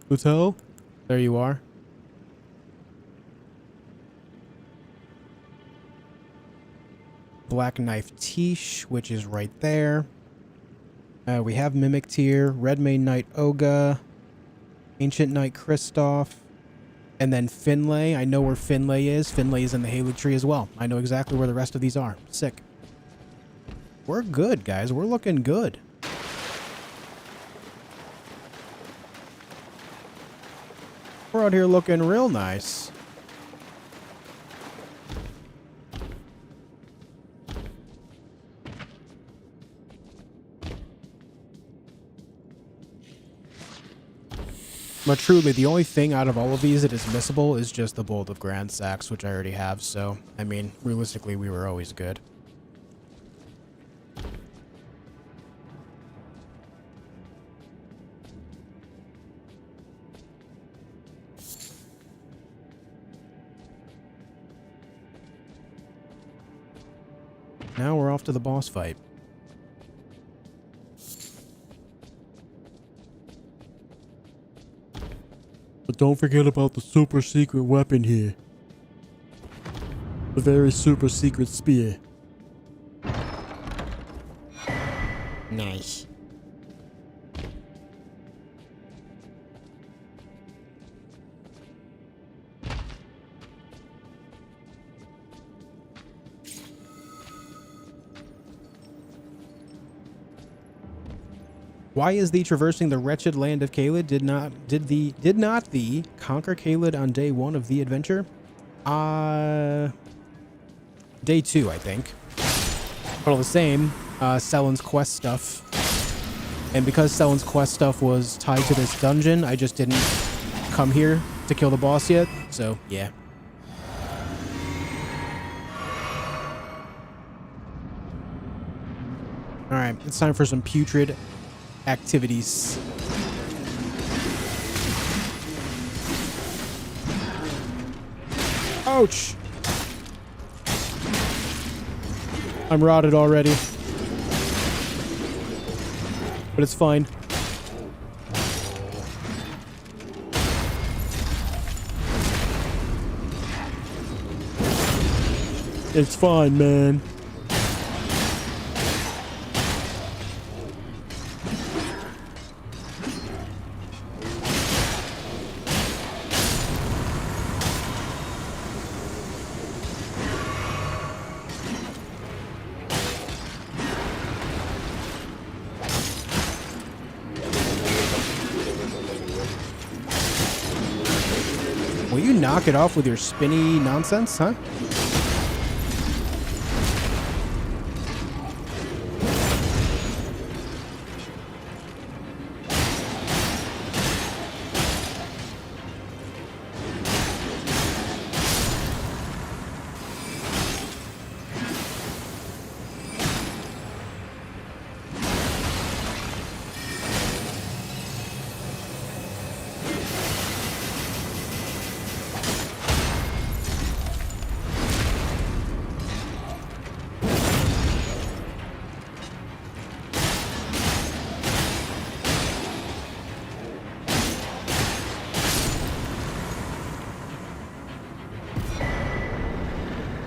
Lutel? There you are. Black Knife Tish, which is right there. We have Mimic Tier, Red Mane Knight Oga, Ancient Knight Kristoff, and then Finlay. I know where Finlay is. Finlay is in the Halo tree as well. I know exactly where the rest of these are. Sick. We're good, guys. We're looking good. We're out here looking real nice. But truly, the only thing out of all of these that is missable is just the Bolt of Grand Sax, which I already have, so, I mean, realistically, we were always good. Now we're off to the boss fight. But don't forget about the super secret weapon here. The very super secret spear. Nice. Why is the traversing the wretched land of Caelid did not the conquer Caelid on day 1 of the adventure? Day 2, I think. But all the same, Sellen's quest stuff. And because Sellen's quest stuff was tied to this dungeon, I just didn't come here to kill the boss yet. So, yeah. Alright, it's time for some putrid activities. Ouch! I'm rotted already. But it's fine. It's fine, man. Will you knock it off with your spinny nonsense, huh?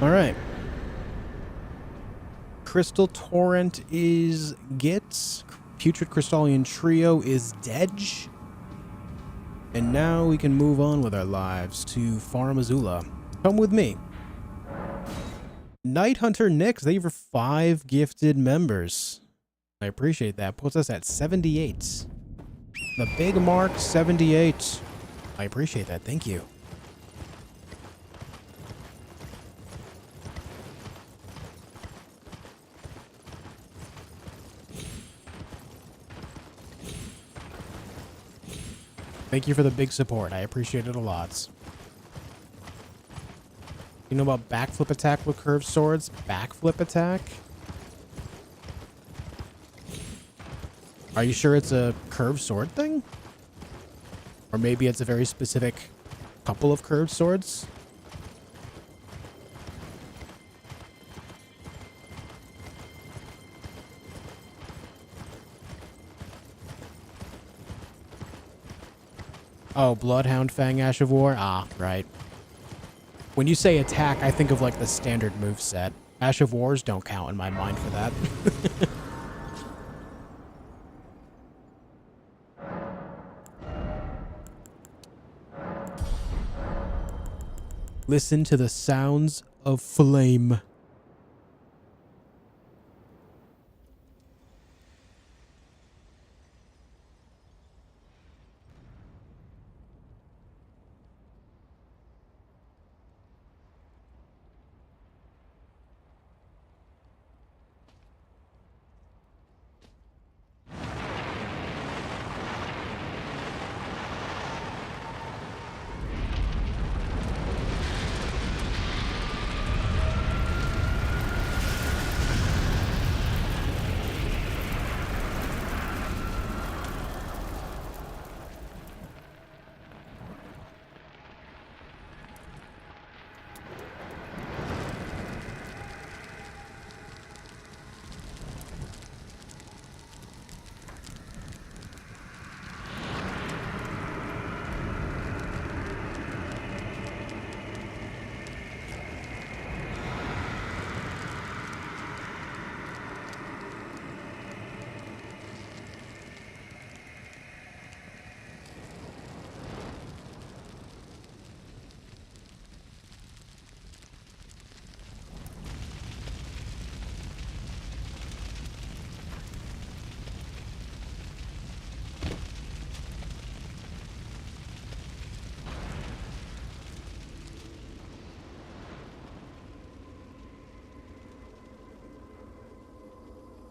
Alright. Crystal Torrent is Gits. Putrid Crystallian Trio is Dej. And now we can move on with our lives to Farum Azula. Come with me. Night Hunter Nix, thank you for 5 gifted members. I appreciate that. Puts us at 78. The big mark, 78. I appreciate that. Thank you. Thank you for the big support. I appreciate it a lot. You know about backflip attack with curved swords? Backflip attack? Are you sure it's a curved sword thing? Or maybe it's a very specific couple of curved swords? Oh, Bloodhound Fang Ash of War? Ah, right. When you say attack, I think of like the standard move set. Ash of Wars don't count in my mind for that. Listen to the sounds of flame.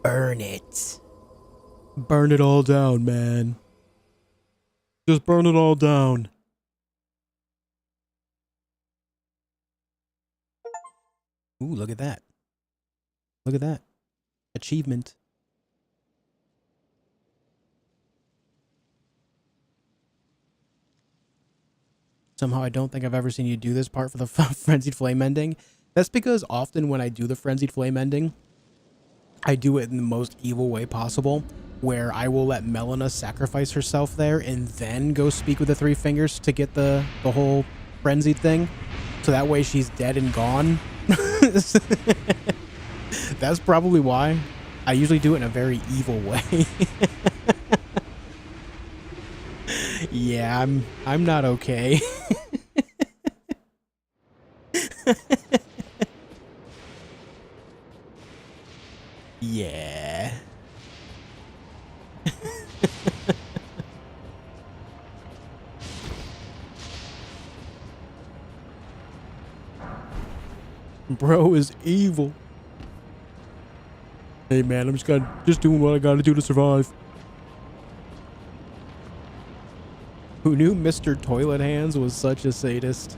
Burn it. Burn it all down, man. Just burn it all down. Ooh, look at that. Look at that. Achievement. Somehow I don't think I've ever seen you do this part for the Frenzied Flame ending. That's because often when I do the Frenzied Flame ending, I do it in the most evil way possible, where I will let Malenia sacrifice herself there and then go speak with the three fingers to get the whole frenzied thing. So that way she's dead and gone. That's probably why. I usually do it in a very evil way. Yeah, I'm not okay. Yeah. Bro is evil. Hey man, I'm just doing what I gotta do to survive. Who knew Mr. Toilet Hands was such a sadist?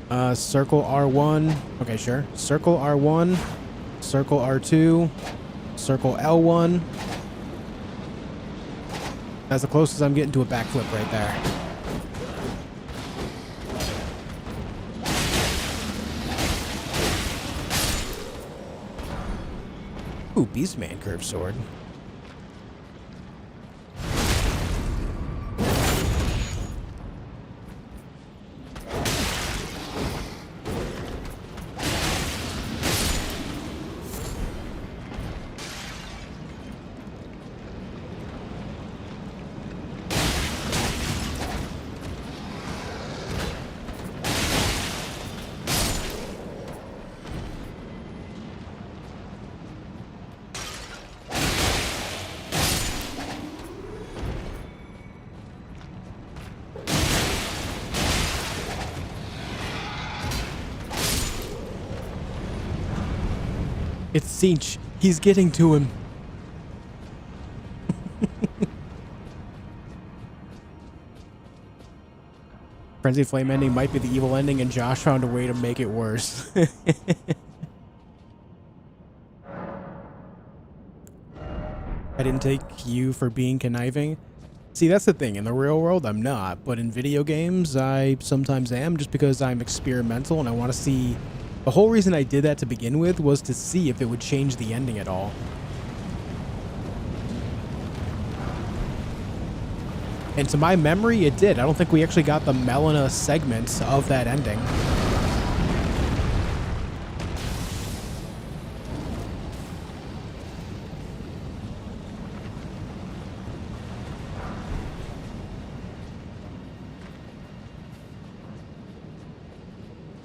Circle R1. Okay, sure. Circle R1. Circle R2. Circle L1. That's the closest I'm getting to a backflip right there. Ooh, Beastman curved sword. It's Cinch. He's getting to him. Frenzied Flame ending might be the evil ending, and Josh found a way to make it worse. I didn't take you for being conniving. See, that's the thing. In the real world, I'm not. But in video games, I sometimes am, just because I'm experimental and I want to see... The whole reason I did that to begin with was to see if it would change the ending at all. And to my memory, it did. I don't think we actually got the Malenia segment of that ending.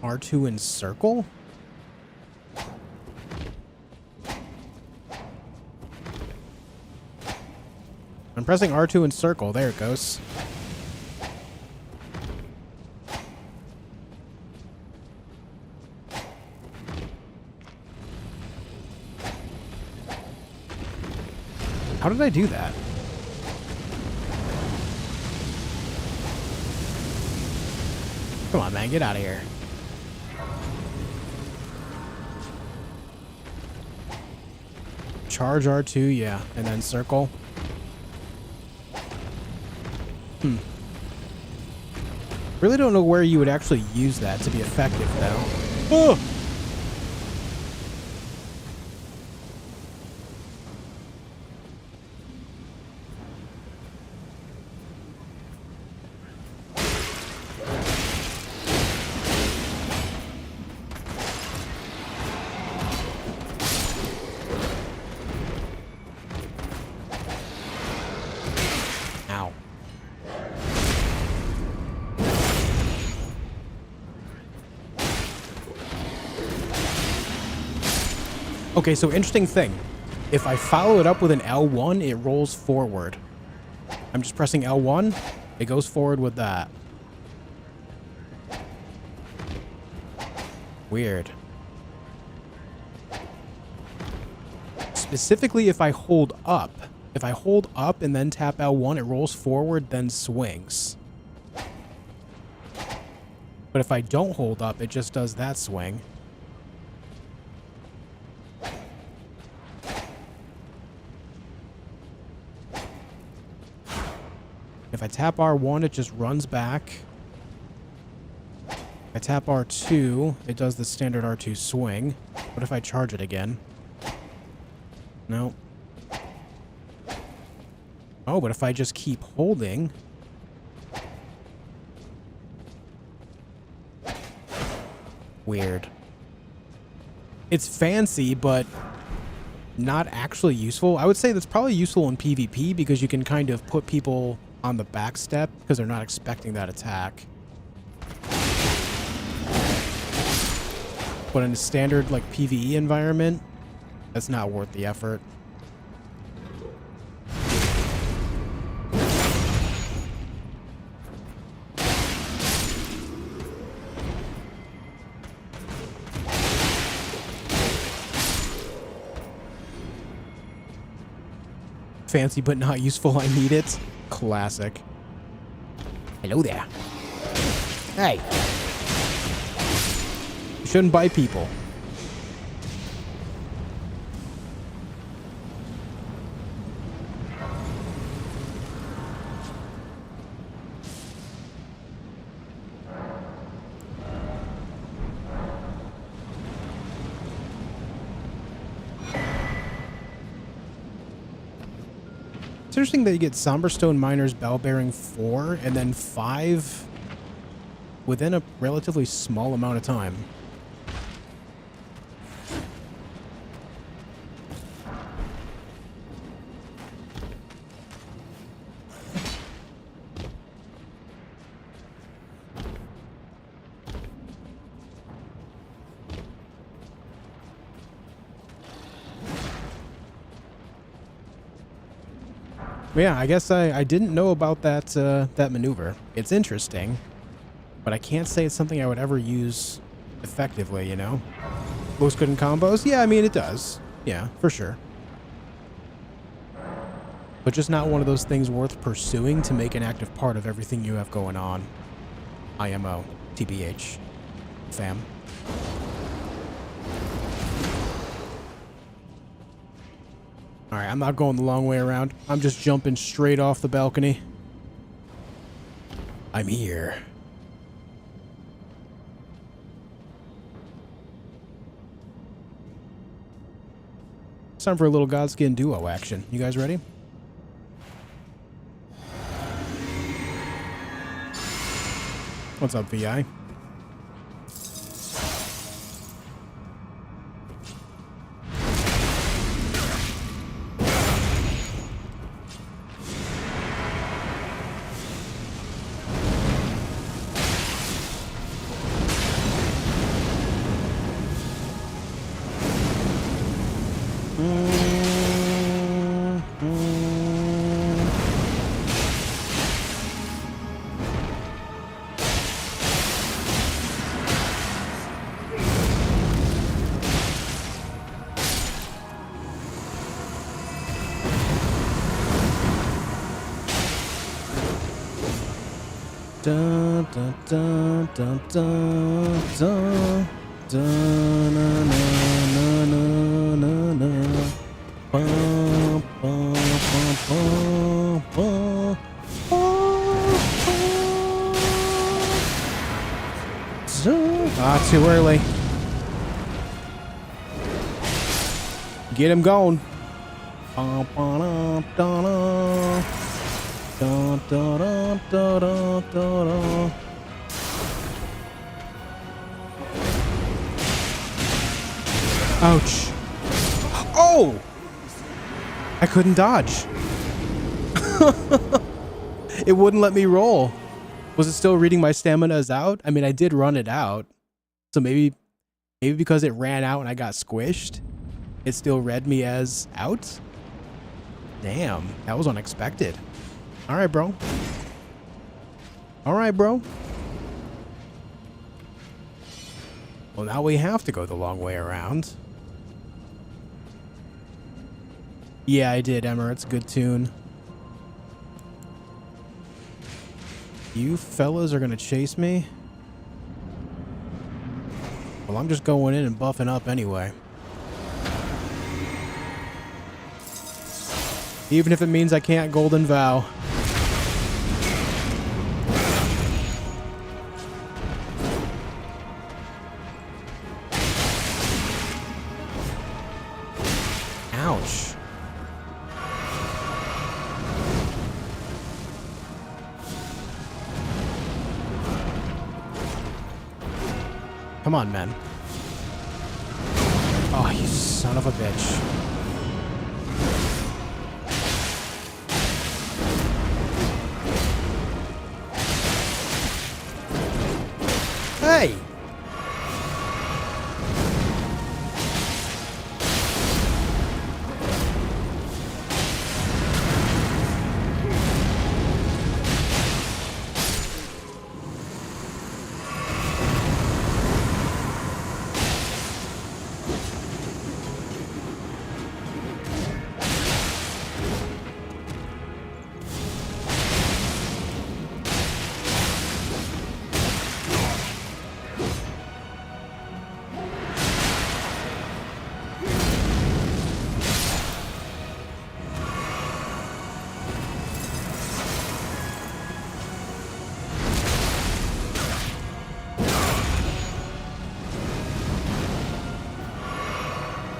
R2 and circle? I'm pressing R2 and circle. There it goes. How did I do that? Come on, man. Get out of here. Charge R2, yeah. And then circle. Really don't know where you would actually use that to be effective, though. Oh! Ow. Okay, so interesting thing. If I follow it up with an L1, it rolls forward. I'm just pressing L1, it goes forward with that. Weird. Specifically, if I hold up. If I hold up and then tap L1, it rolls forward, then swings. But if I don't hold up, it just does that swing. If I tap R1, it just runs back. If I tap R2, it does the standard R2 swing. What if I charge it again? No. Oh, but if I just keep holding... Weird. It's fancy, but not actually useful. I would say that's probably useful in PvP because you can kind of put people on the back step because they're not expecting that attack. But in a standard like PvE environment, that's not worth the effort. Fancy but not useful, I need it. Classic. Hello there. Hey. You shouldn't bite people. It's interesting that you get Somberstone Miner's Bell Bearing 4 and then 5 within a relatively small amount of time. Yeah, I guess I didn't know about that that maneuver. It's interesting, but I can't say it's something I would ever use effectively, you know? Most good in combos? Yeah, I mean, it does. Yeah, for sure. But just not one of those things worth pursuing to make an active part of everything you have going on. IMO. TBH. Fam. Alright, I'm not going the long way around. I'm just jumping straight off the balcony. I'm here. It's time for a little Godskin duo action. You guys ready? What's up, VI? Dun, dun, dun, dun, dun, dun, dun, na, na, na, na, na. Bum, bum, bum, bum, bum, bum. Ah, too early. Get him going. Bum, ba, dum, dum, dum. Dun, dun, dun, dun, dun, dun, dun. Ouch. Oh! I couldn't dodge. It wouldn't let me roll. Was it still reading my stamina as out? I mean, I did run it out. So maybe because it ran out and I got squished, it still read me as out? Damn, that was unexpected. All right, bro. All right, bro. Well, now we have to go the long way around. Yeah, I did, Emmer. It's a good tune. You fellas are gonna chase me? Well, I'm just going in and buffing up anyway. Even if it means I can't Golden Vow. Ouch. Come on, man. Oh, you son of a bitch. Hey!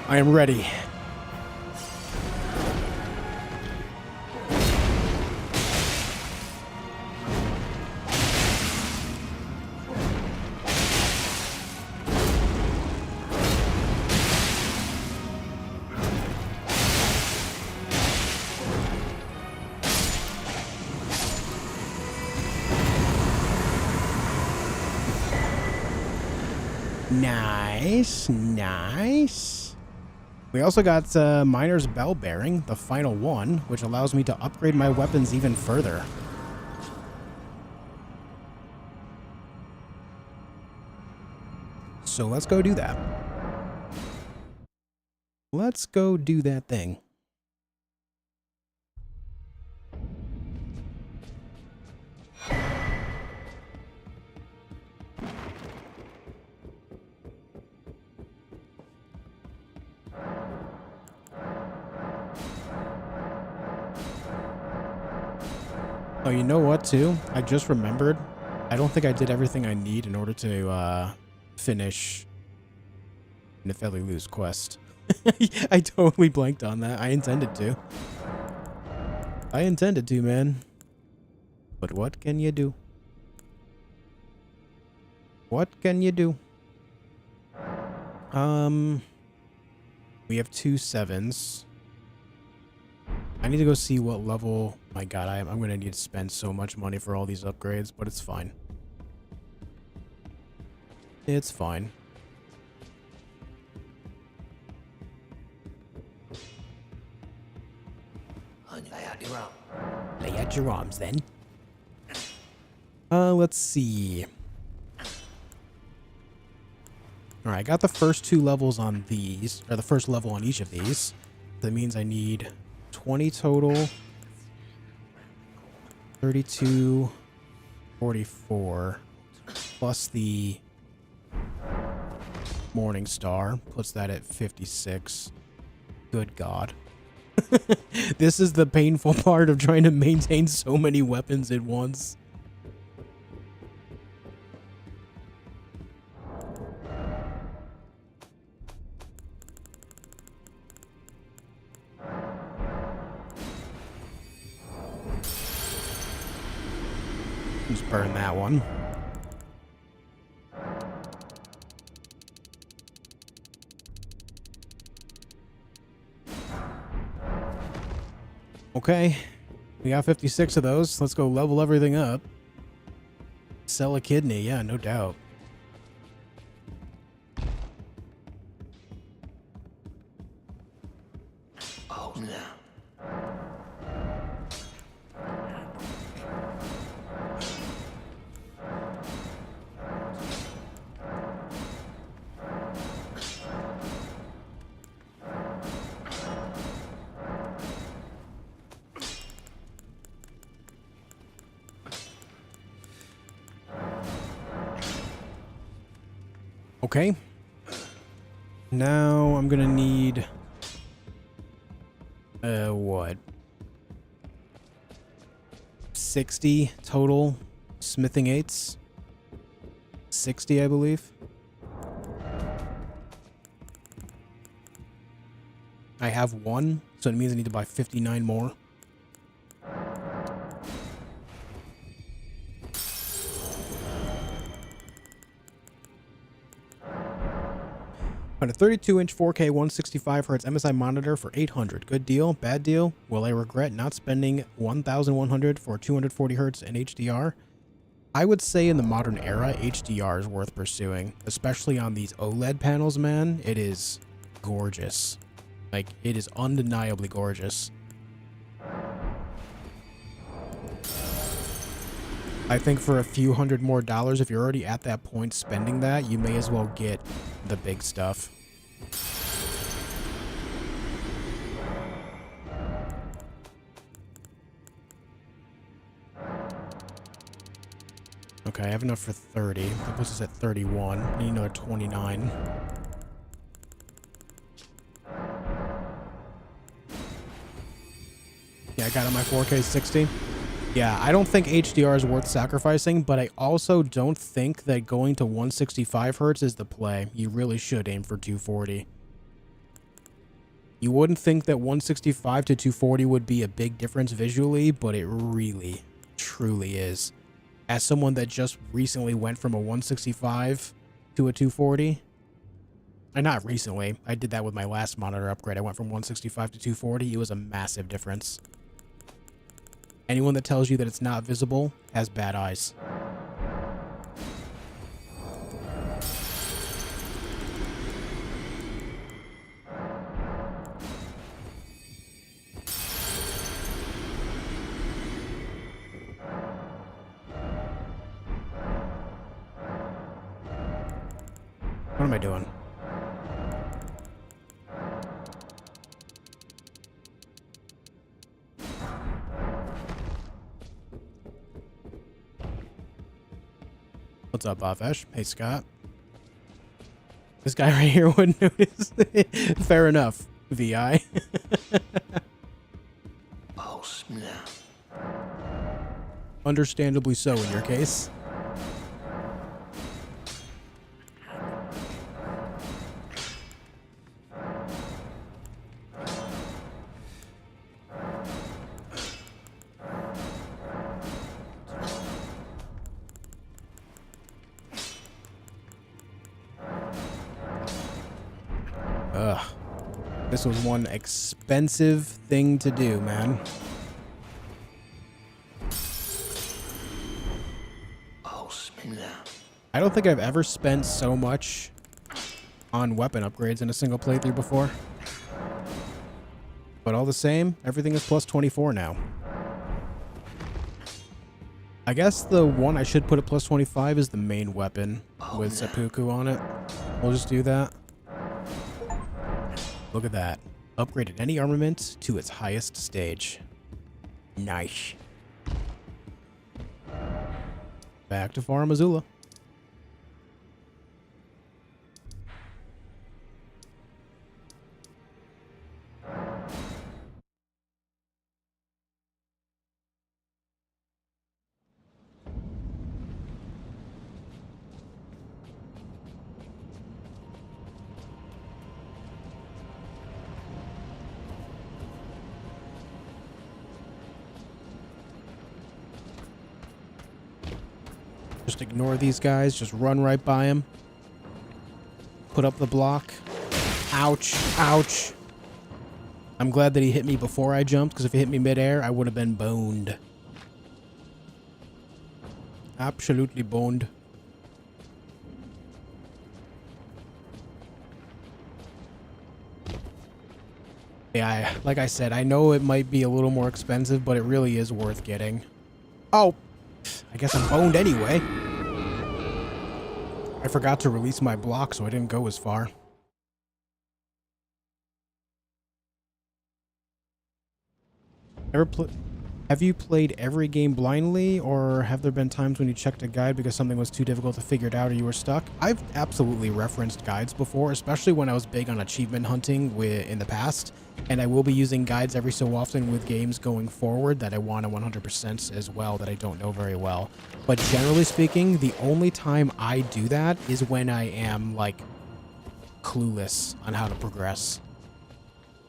I am ready. Nice, nice. We also got Miner's Bell Bearing, the final one, which allows me to upgrade my weapons even further. So let's go do that. Let's go do that thing. Oh, you know what, too? I just remembered. I don't think I did everything I need in order to finish Nefelilu's quest. I totally blanked on that. I intended to. I intended to, man. But what can you do? What can you do? We have 2 7s. I need to go see what level. My God, I'm going to need to spend so much money for all these upgrades, but it's fine. It's fine. Get your arms then. Let's see. Alright, I got the first 2 levels on these, or the first level on each of these. That means I need 20 total. 32, 44, plus the Morning Star, puts that at 56. Good God. This is the painful part of trying to maintain so many weapons at once. Just burn that one. Okay, we got 56 of those. Let's go level everything up. Sell a kidney, yeah, no doubt. Oh, no. Okay. Now I'm gonna need what? 60 total smithing 8s. 60, I believe. I have 1, so it means I need to buy 59 more. On a 32-inch 4K 165Hz MSI monitor for $800. Good deal? Bad deal? Will I regret not spending $1,100 for 240Hz and HDR? I would say in the modern era, HDR is worth pursuing, especially on these OLED panels, man. It is gorgeous. Like, it is undeniably gorgeous. I think for a few $100 more, if you're already at that point spending that, you may as well get the big stuff. Okay, I have enough for 30. That puts us at 31. I need another 29. Yeah, I got on my 4K 60. Yeah, I don't think HDR is worth sacrificing, but I also don't think that going to 165 Hz is the play. You really should aim for 240. You wouldn't think that 165 to 240 would be a big difference visually, but it really, truly is. As someone that just recently went from a 165 to a 240, and not recently, I did that with my last monitor upgrade. I went from 165 to 240. It was a massive difference. Anyone that tells you that it's not visible has bad eyes. What am I doing? What's up, Bofesh? Hey, Scott. This guy right here wouldn't notice. Fair enough, VI. Oh, snap. Understandably so in your case. Ugh. This was one expensive thing to do, man. Oh, snap. I don't think I've ever spent so much on weapon upgrades in a single playthrough before. But all the same, everything is plus 24 now. I guess the one I should put at plus 25 is the main weapon with seppuku on it. We'll just do that. Look at that. Upgraded any armament to its highest stage. Nice. Back to Farum Azula. Just ignore these guys. Just run right by him. Put up the block. Ouch. Ouch. I'm glad that he hit me before I jumped, because if he hit me midair, I would have been boned. Absolutely boned. Yeah, like I said, I know it might be a little more expensive, but it really is worth getting. Oh, I guess I'm boned anyway. I forgot to release my block, so I didn't go as far. Have you played every game blindly, or have there been times when you checked a guide because something was too difficult to figure it out or you were stuck? I've absolutely referenced guides before, especially when I was big on achievement hunting in the past, and I will be using guides every so often with games going forward that I want to 100% as well that I don't know very well. But generally speaking, the only time I do that is when I am, like, clueless on how to progress.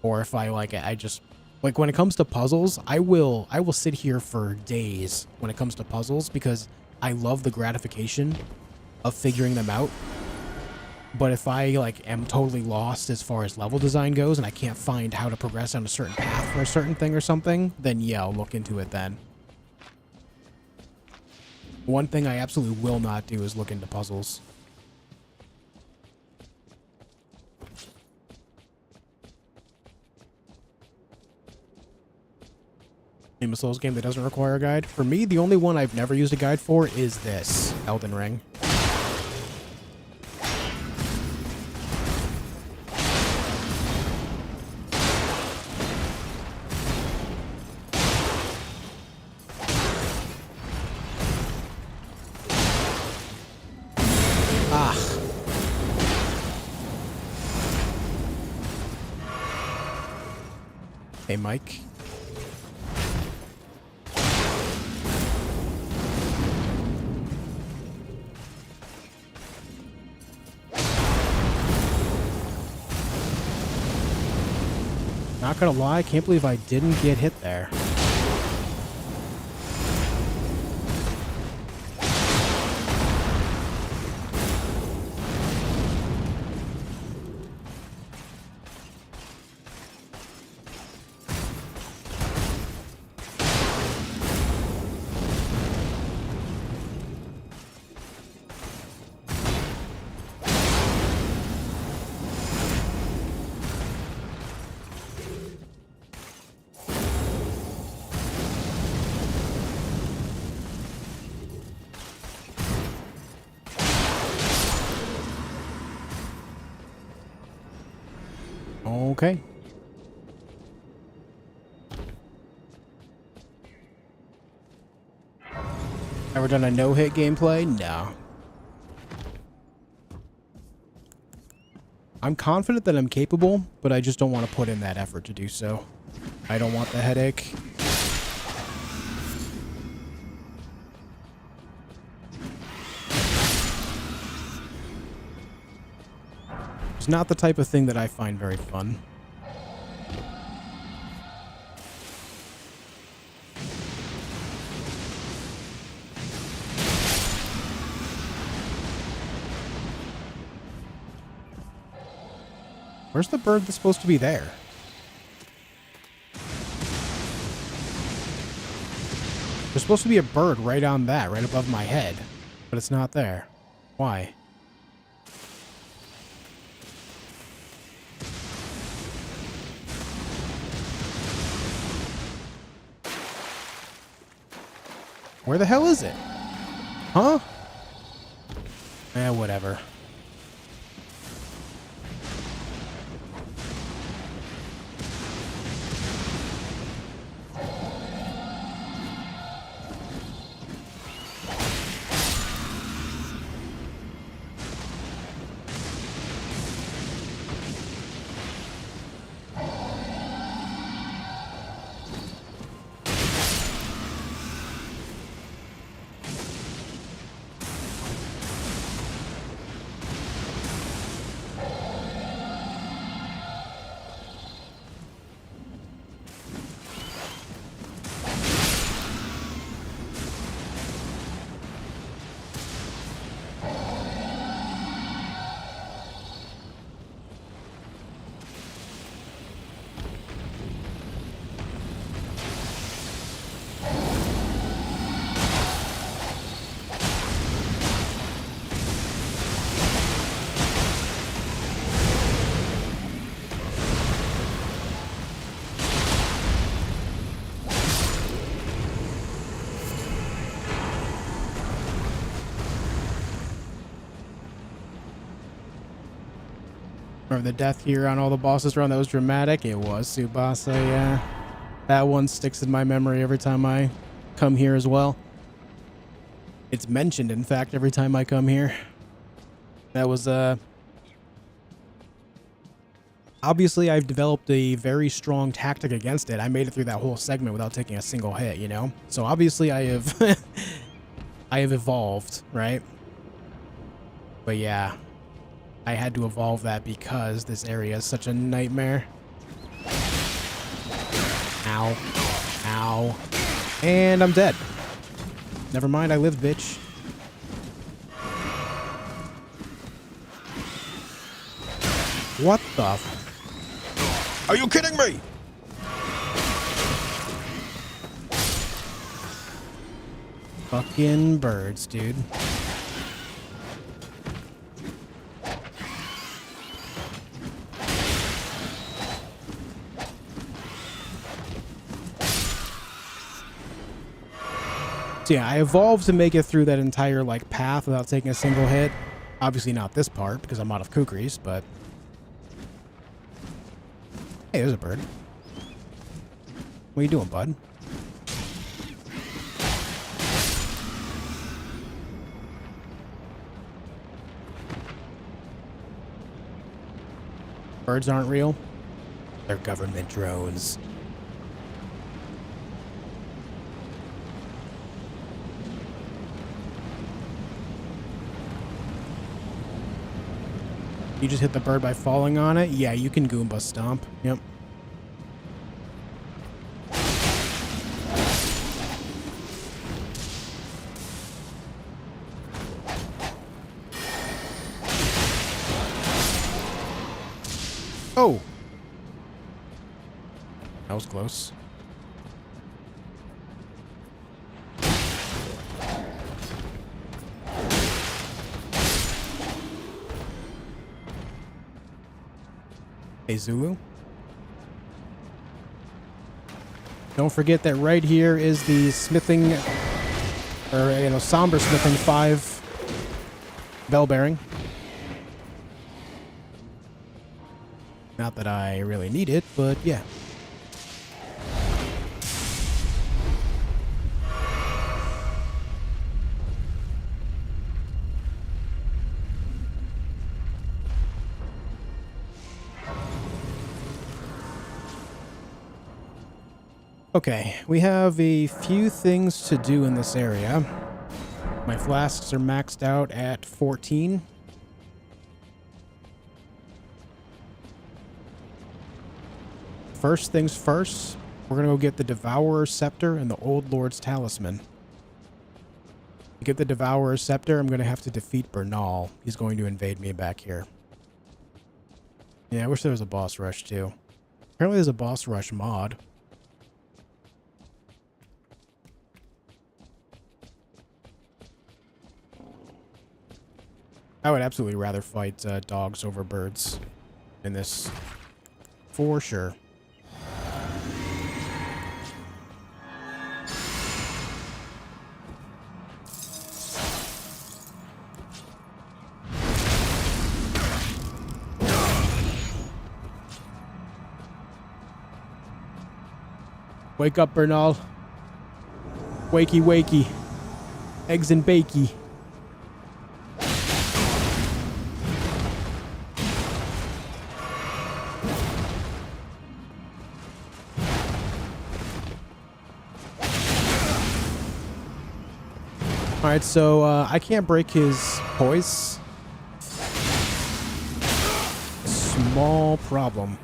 Or if I just... Like, when it comes to puzzles, I will sit here for days when it comes to puzzles because I love the gratification of figuring them out. But if I, like, am totally lost as far as level design goes and I can't find how to progress on a certain path for a certain thing or something, then yeah, I'll look into it then. One thing I absolutely will not do is look into puzzles. Name a Souls game that doesn't require a guide. For me, the only one I've never used a guide for is this, Elden Ring. Ah. Hey, Mike. Not gonna lie, I can't believe I didn't get hit there. Okay. Ever done a no-hit gameplay? No. I'm confident that I'm capable, but I just don't want to put in that effort to do so. I don't want the headache. It's not the type of thing that I find very fun. Where's the bird that's supposed to be there? There's supposed to be a bird right on that, right above my head. But it's not there. Why? Where the hell is it? Huh? Eh, whatever. Remember the death here on all the bosses run? That was dramatic. It was Tsubasa, yeah. That one sticks in my memory every time I come here as well. It's mentioned, in fact, every time I come here. That was, obviously, I've developed a very strong tactic against it. I made it through that whole segment without taking a single hit, you know? So obviously I have... I have evolved, right? But yeah. I had to evolve that because this area is such a nightmare. Ow. Ow. And I'm dead. Never mind, I lived, bitch. What the f... Are you kidding me? Fucking birds, dude. So yeah, I evolved to make it through that entire, like, path without taking a single hit. Obviously not this part, because I'm out of kukris, but... Hey, there's a bird. What are you doing, bud? Birds aren't real. They're government drones. You just hit the bird by falling on it? Yeah, you can Goomba stomp. Yep. Oh! That was close. Hey, Zulu. Don't forget that right here is the smithing, or, you know, somber smithing 5 bell bearing. Not that I really need it, but yeah. Okay, we have a few things to do in this area. My flasks are maxed out at 14. First things first, we're going to go get the Devourer's Scepter and the Old Lord's Talisman. To get the Devourer's Scepter, I'm going to have to defeat Bernal. He's going to invade me back here. Yeah, I wish there was a boss rush too. Apparently there's a boss rush mod. I would absolutely rather fight dogs over birds in this, for sure. Wake up, Bernal. Wakey, wakey. Eggs and bakey. Alright, so I can't break his poise. Small problem.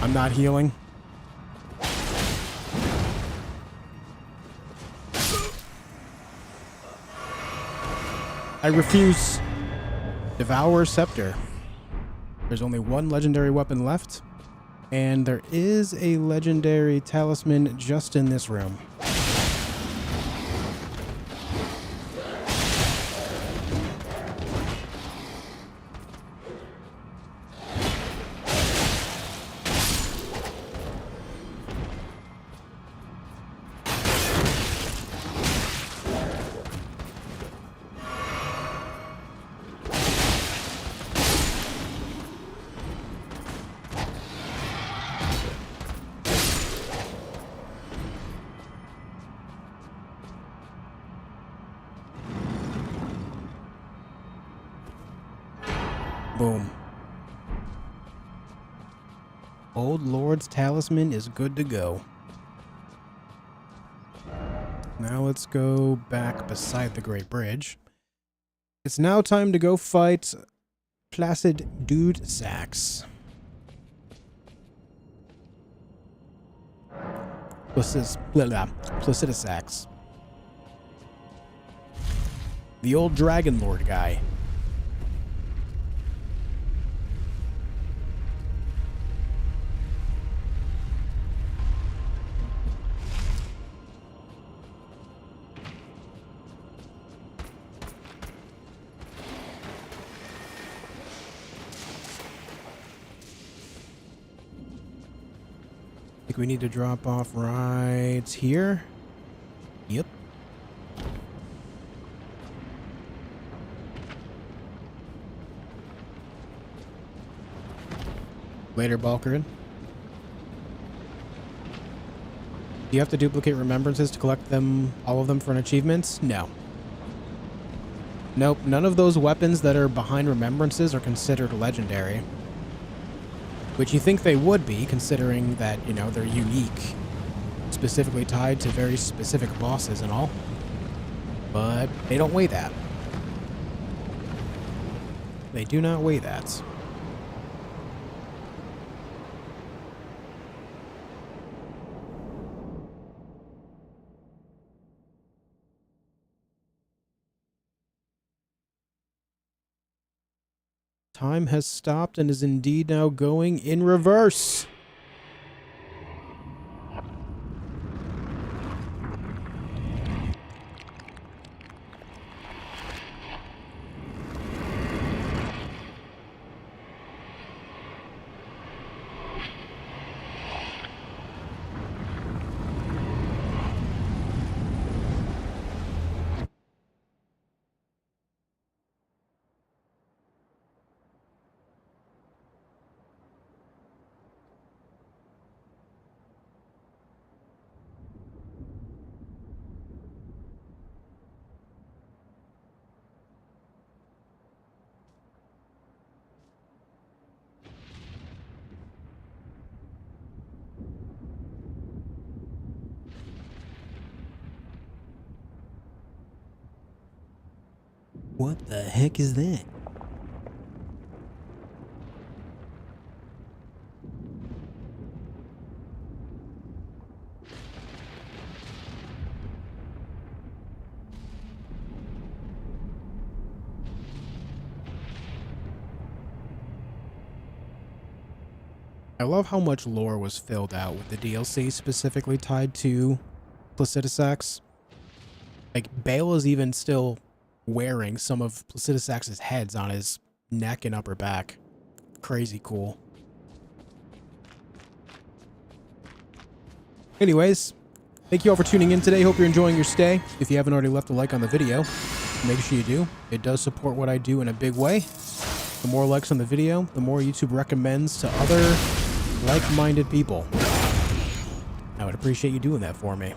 I'm not healing. I refuse. Devour Scepter. There's only one legendary weapon left, and there is a legendary talisman just in this room. Boom. Old Lord's talisman is good to go. Now let's go back beside the Great Bridge. It's now time to go fight Placid Dude Sax. Placidusax. The old Dragonlord guy. We need to drop off right here. Yep. Later, Balkarin. Do you have to duplicate remembrances to collect them, all of them, for an achievement? No. Nope, none of those weapons that are behind remembrances are considered legendary. Which you think they would be, considering that, you know, they're unique. Specifically tied to very specific bosses and all. But they don't weigh that. They do not weigh that. Time has stopped and is indeed now going in reverse. What the heck is that? I love how much lore was filled out with the DLC specifically tied to Placidusax. Like, Bale is even still wearing some of Placidusax's heads on his neck and upper back. Crazy cool. Anyways, thank you all for tuning in today. Hope you're enjoying your stay. If you haven't already left a like on the video, make sure you do. It does support what I do in a big way. The more likes on the video, the more YouTube recommends to other like-minded people. I would appreciate you doing that for me.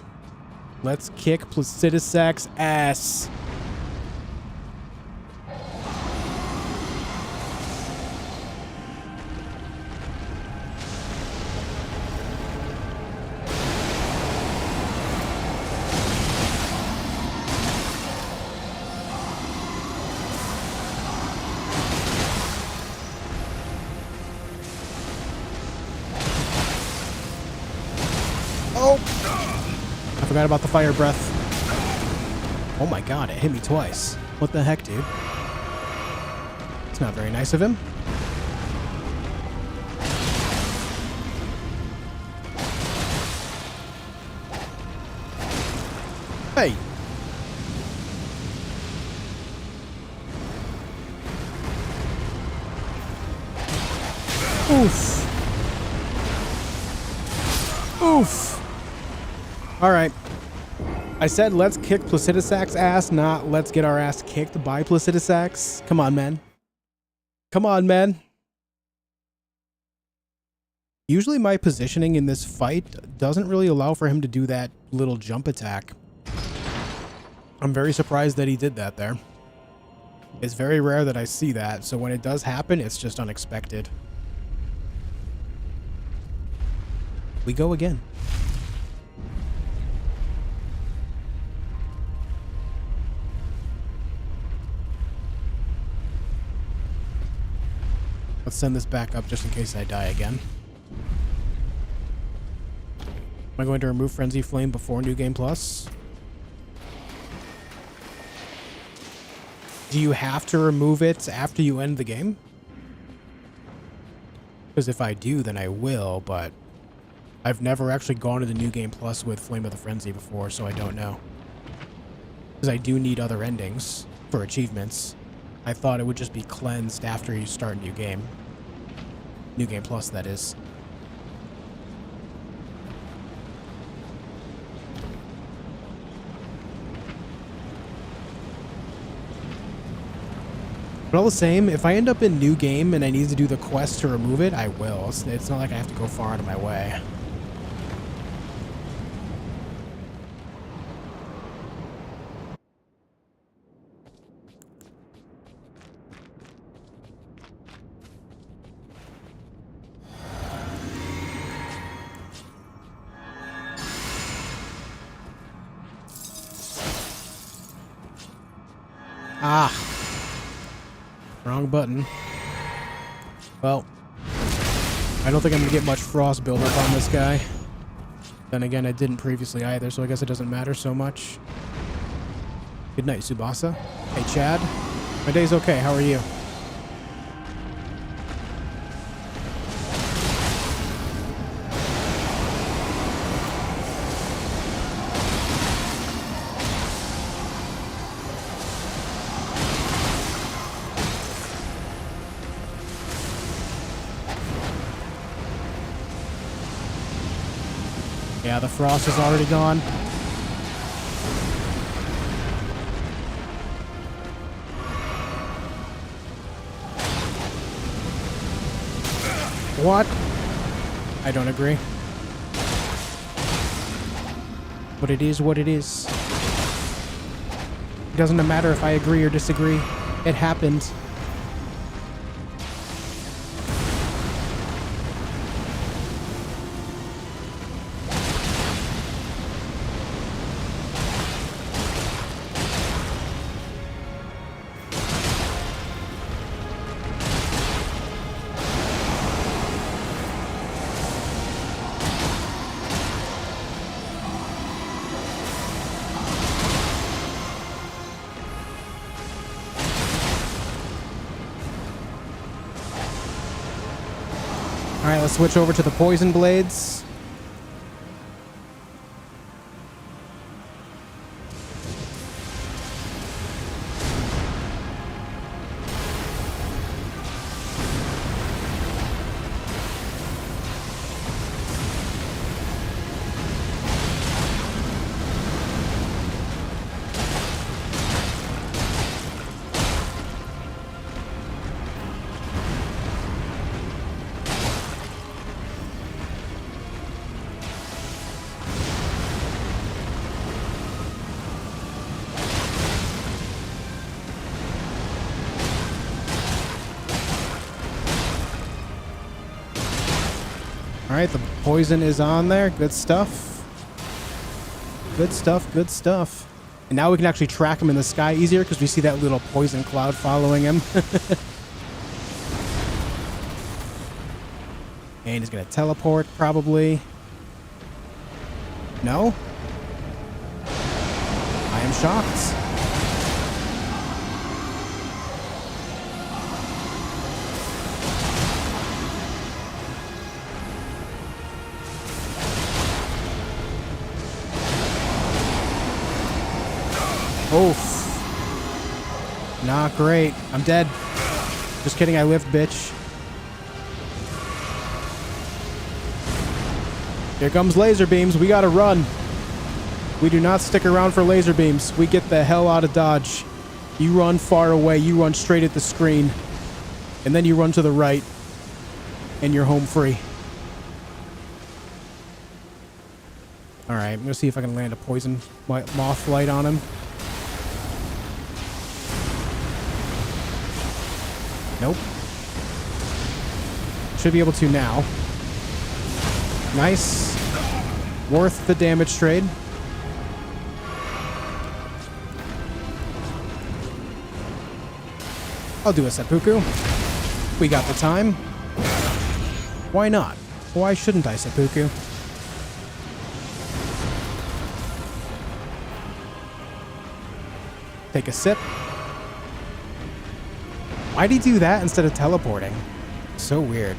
Let's kick Placidusax's ass. I forgot about the fire breath. Oh my god, it hit me twice. What the heck, dude? It's not very nice of him. Hey! Oof. Oof. Alright. I said let's kick Placidusax's ass, not let's get our ass kicked by Placidusax. Come on, man. Come on, man. Usually my positioning in this fight doesn't really allow for him to do that little jump attack. I'm very surprised that he did that there. It's very rare that I see that, so when it does happen, it's just unexpected. We go again. Let's send this back up just in case I die again. Am I going to remove Frenzy Flame before New Game Plus? Do you have to remove it after you end the game? Because if I do, then I will, but I've never actually gone to the New Game Plus with Flame of the Frenzy before, so I don't know. Because I do need other endings for achievements. I thought it would just be cleansed after you start a new game. New Game Plus, that is. But all the same, if I end up in New Game and I need to do the quest to remove it, I will. It's not like I have to go far out of my way. Ah. Wrong button. Well, I don't think I'm going to get much frost buildup on this guy. Then again, I didn't previously either, so I guess it doesn't matter so much. Good night, Tsubasa. Hey, Chad. My day's okay. How are you? Yeah, the frost is already gone. What? I don't agree. But it is what it is. It doesn't matter if I agree or disagree. It happened. Alright, let's switch over to the poison blades. All right, the poison is on there. Good stuff. Good stuff, good stuff. And now we can actually track him in the sky easier because we see that little poison cloud following him. And he's going to teleport, probably. No? I am shocked. Oof. Not great. I'm dead. Just kidding, I lived, bitch. Here comes laser beams. We gotta run. We do not stick around for laser beams. We get the hell out of Dodge. You run far away. You run straight at the screen. And then you run to the right. And you're home free. Alright, I'm gonna see if I can land a poison moth flight on him. Nope. Should be able to now. Nice. Worth the damage trade. I'll do a seppuku. We got the time. Why not? Why shouldn't I seppuku? Take a sip. Why'd he do that instead of teleporting? So weird.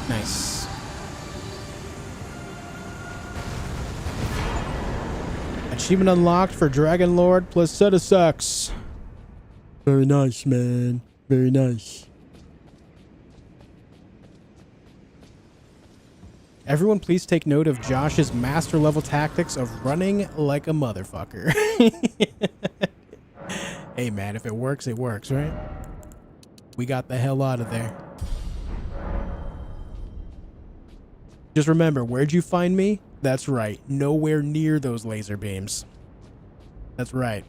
Nice. Achievement unlocked for Dragonlord plus set of sex. Very nice, man. Very nice. Everyone please take note of Josh's master level tactics of running like a motherfucker. Hey man, if it works, right? We got the hell out of there. Just remember, where'd you find me? That's right. Nowhere near those laser beams. That's right.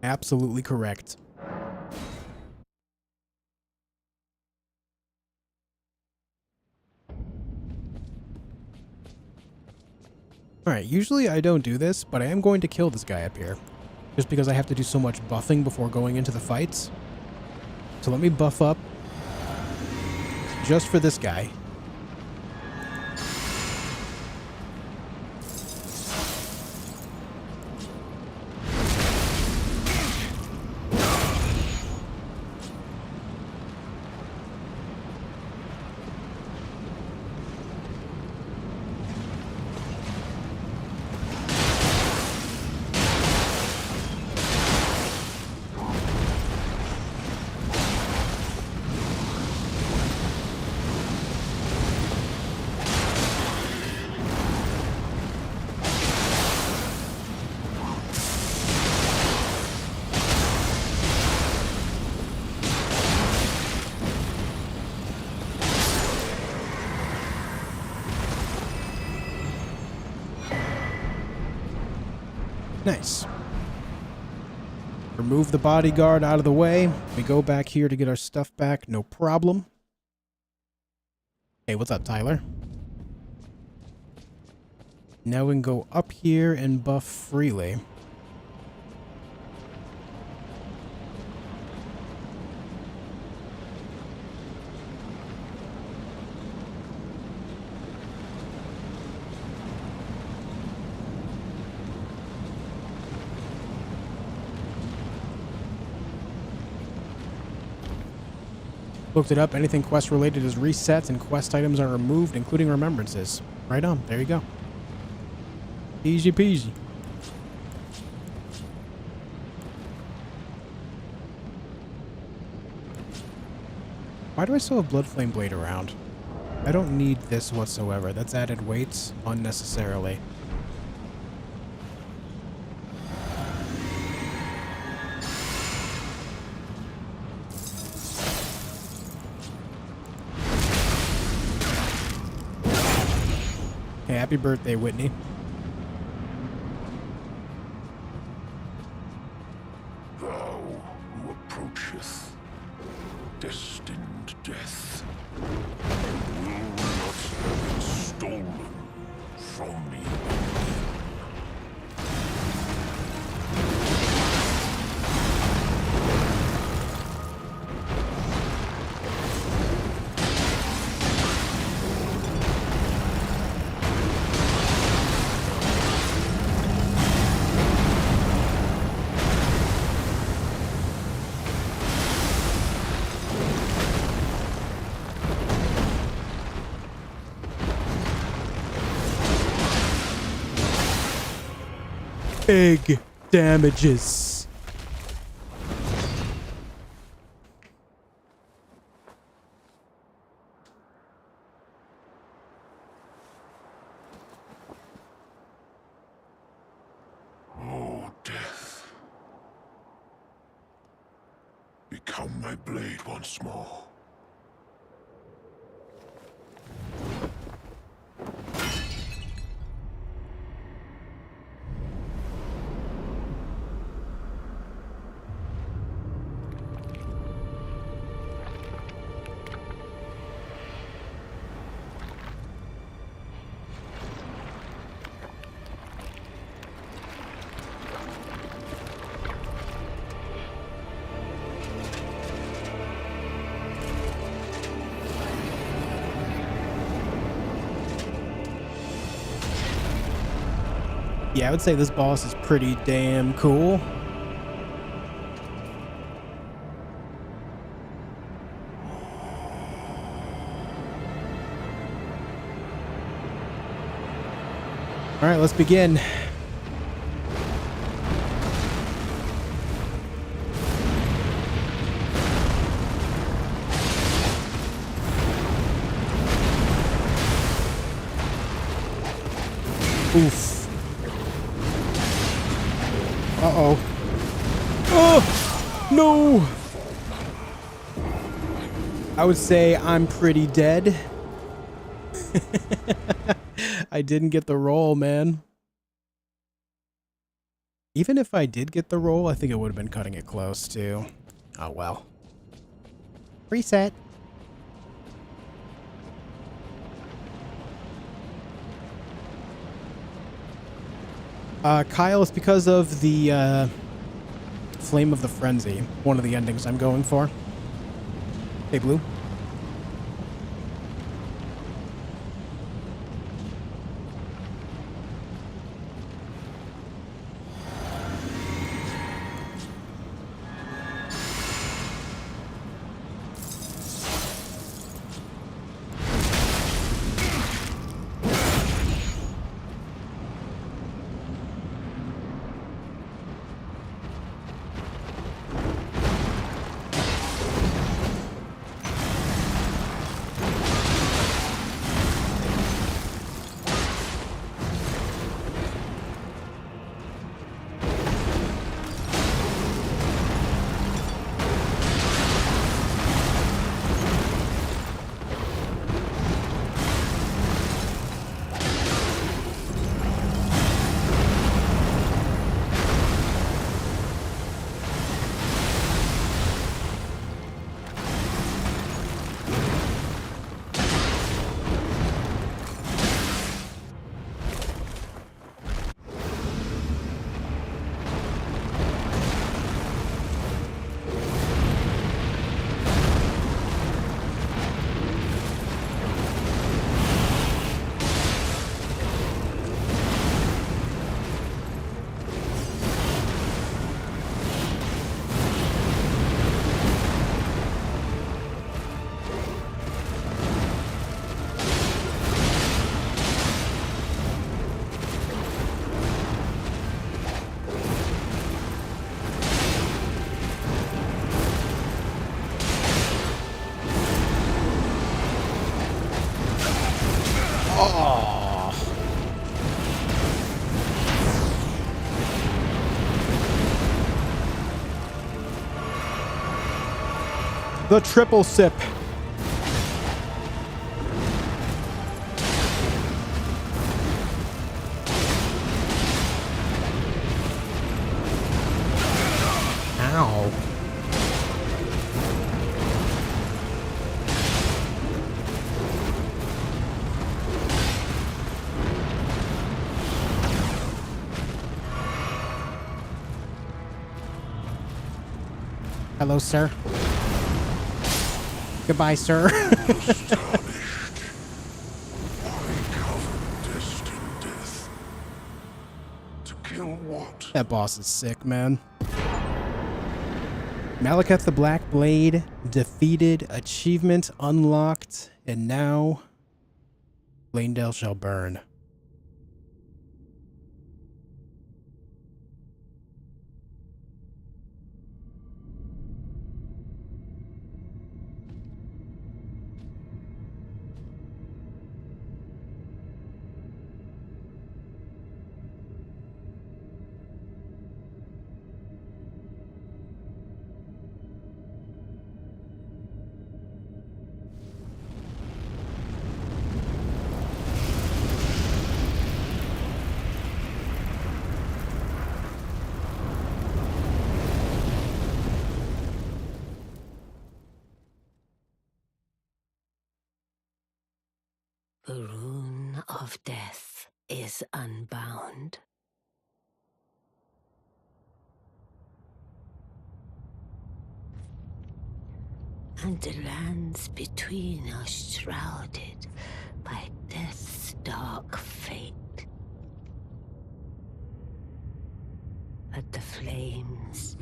Absolutely correct. Alright, usually I don't do this, but I am going to kill this guy up here. Just because I have to do so much buffing before going into the fights. So let me buff up. Just for this guy. Nice. Remove the bodyguard out of the way. We go back here to get our stuff back. No problem. Hey, what's up, Tyler? Now we can go up here and buff freely. Looked it up. Anything quest related is reset and quest items are removed, including remembrances. Right on. There you go. Easy peasy. Why do I still have Bloodflame Blade around? I don't need this whatsoever. That's added weights unnecessarily. Happy birthday, Whitney. Thou who approacheth destined death will not have it stolen from me. Big damages. O death, become my blade once more. Yeah, I would say this boss is pretty damn cool. All right, let's begin. Oof. Uh-oh. Oh! No! I would say I'm pretty dead. I didn't get the roll, man. Even if I did get the roll, I think it would have been cutting it close, too. Oh, well. Reset. Kyle, it's because of the Flame of the Frenzy, one of the endings I'm going for. Hey, Blue. The triple sip. Hello, sir. Goodbye, sir. Tarnished. Why cover destined death? To kill what? That boss is sick, man. Maliketh the Black Blade defeated, achievement unlocked, and now Lanedale shall burn. The rune of death is unbound. And the lands between are shrouded by death's dark fate. But the flames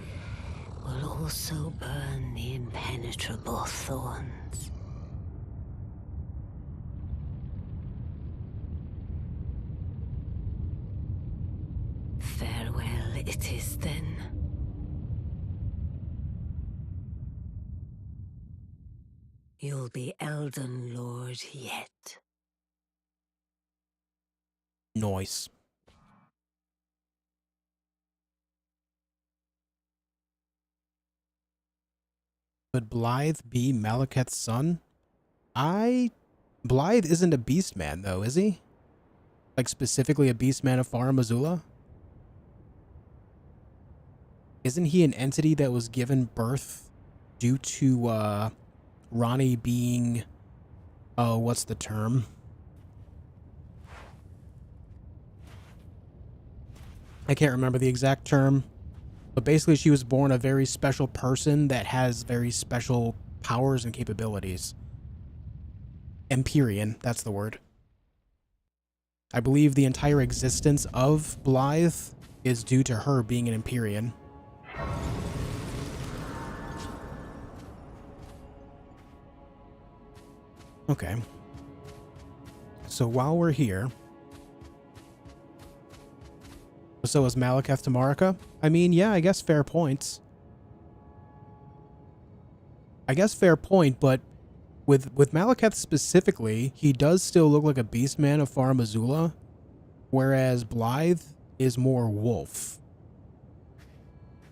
will also burn the impenetrable thorns. Farewell it is then. You'll be Elden Lord yet. Nice. Could Blythe be Maliketh's son? Blythe isn't a beast man, though, is he? Like, specifically a beast man of Farum Azula? Isn't he an entity that was given birth due to, Ronnie being... Oh, what's the term? I can't remember the exact term. But basically, she was born a very special person that has very special powers and capabilities. Empyrean, that's the word. I believe the entire existence of Blythe is due to her being an Empyrean. Okay. So while we're here... So is Maliketh to Marika? I mean, yeah, I guess fair points. I guess fair point, but with Maliketh specifically, he does still look like a beast man of Farum Azula, whereas Blythe is more wolf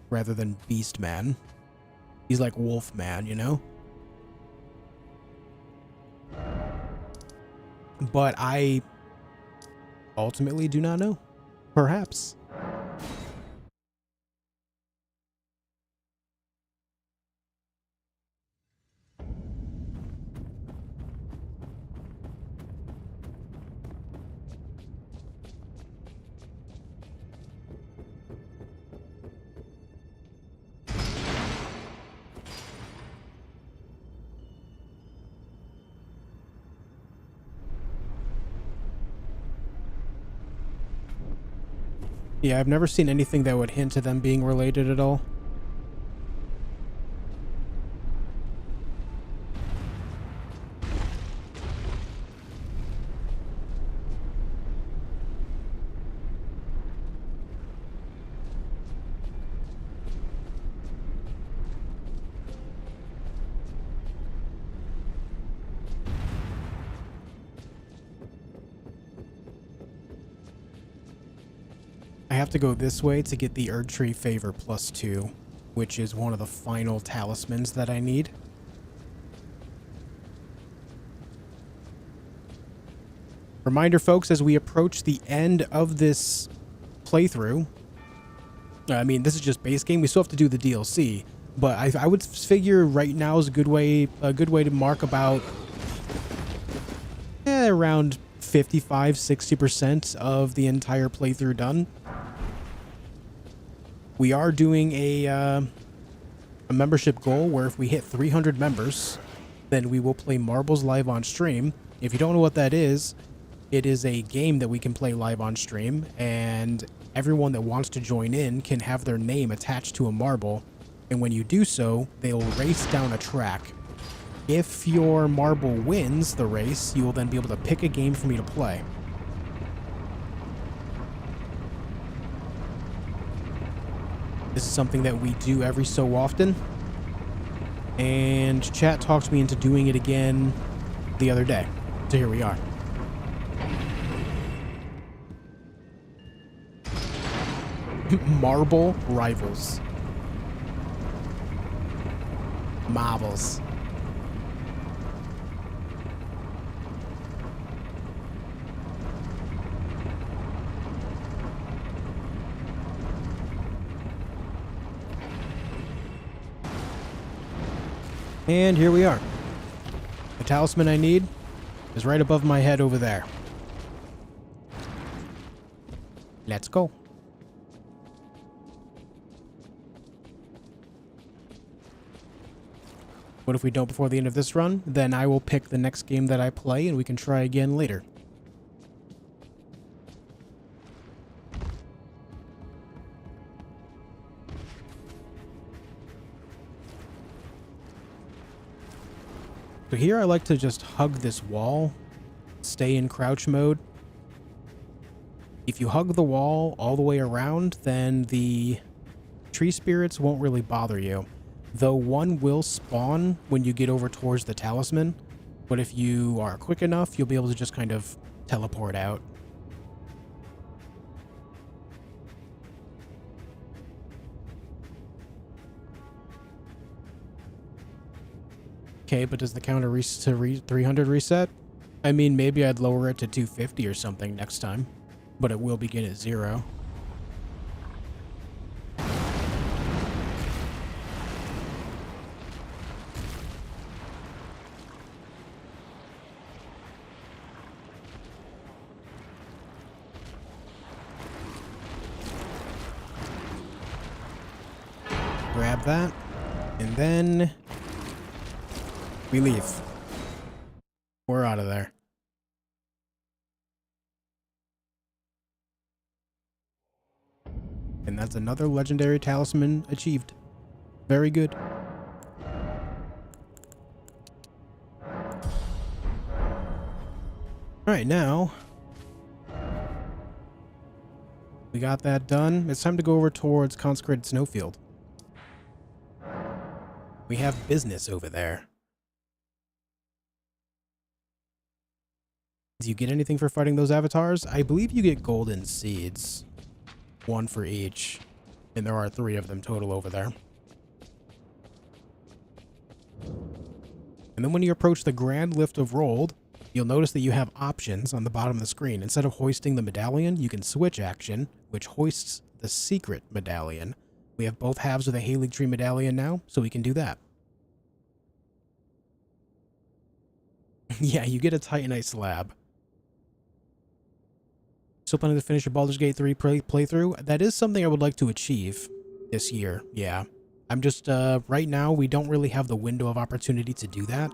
rather than beast man. He's like wolf man, you know? But I ultimately do not know. Perhaps. Yeah, I've never seen anything that would hint to them being related at all. I have to go this way to get the Erdtree favor +2, which is one of the final talismans that I need. Reminder, folks, as we approach the end of this playthrough, I mean, this is just base game. We still have to do the DLC, but I would figure right now is a good way to mark about around 55-60% of the entire playthrough done. We are doing a a membership goal where if we hit 300 members, then we will play marbles live on stream. If you don't know what that is, it is a game that we can play live on stream, and everyone that wants to join in can have their name attached to a marble, and when you do so, they'll race down a track. If your marble wins the race, you will then be able to pick a game for me to play. This is something that we do every so often, and chat talked me into doing it again the other day, so here we are. Marble rivals. Marbles. And here we are. The talisman I need is right above my head over there. Let's go. What if we don't before the end of this run? Then I will pick the next game that I play and we can try again later. So here I like to just hug this wall, stay in crouch mode. If you hug the wall all the way around, then the tree spirits won't really bother you. Though one will spawn when you get over towards the talisman, but if you are quick enough, you'll be able to just kind of teleport out. Okay, but does the counter to 300 reset? I mean, maybe I'd lower it to 250 or something next time, but it will begin at 0. Grab that, and then we leave. We're out of there. And that's another legendary talisman achieved. Very good. Alright, now we got that done. It's time to go over towards Consecrated Snowfield. We have business over there. Do you get anything for fighting those avatars? I believe you get golden seeds. 1 for each. And there are 3 of them total over there. And then when you approach the Grand Lift of Rold, you'll notice that you have options on the bottom of the screen. Instead of hoisting the medallion, you can switch action, which hoists the secret medallion. We have both halves of the Erdtree medallion now, so we can do that. Yeah, you get a Titanite slab. Still planning to finish a Baldur's Gate 3 playthrough? That is something I would like to achieve this year, yeah. I'm just, right now, we don't really have the window of opportunity to do that.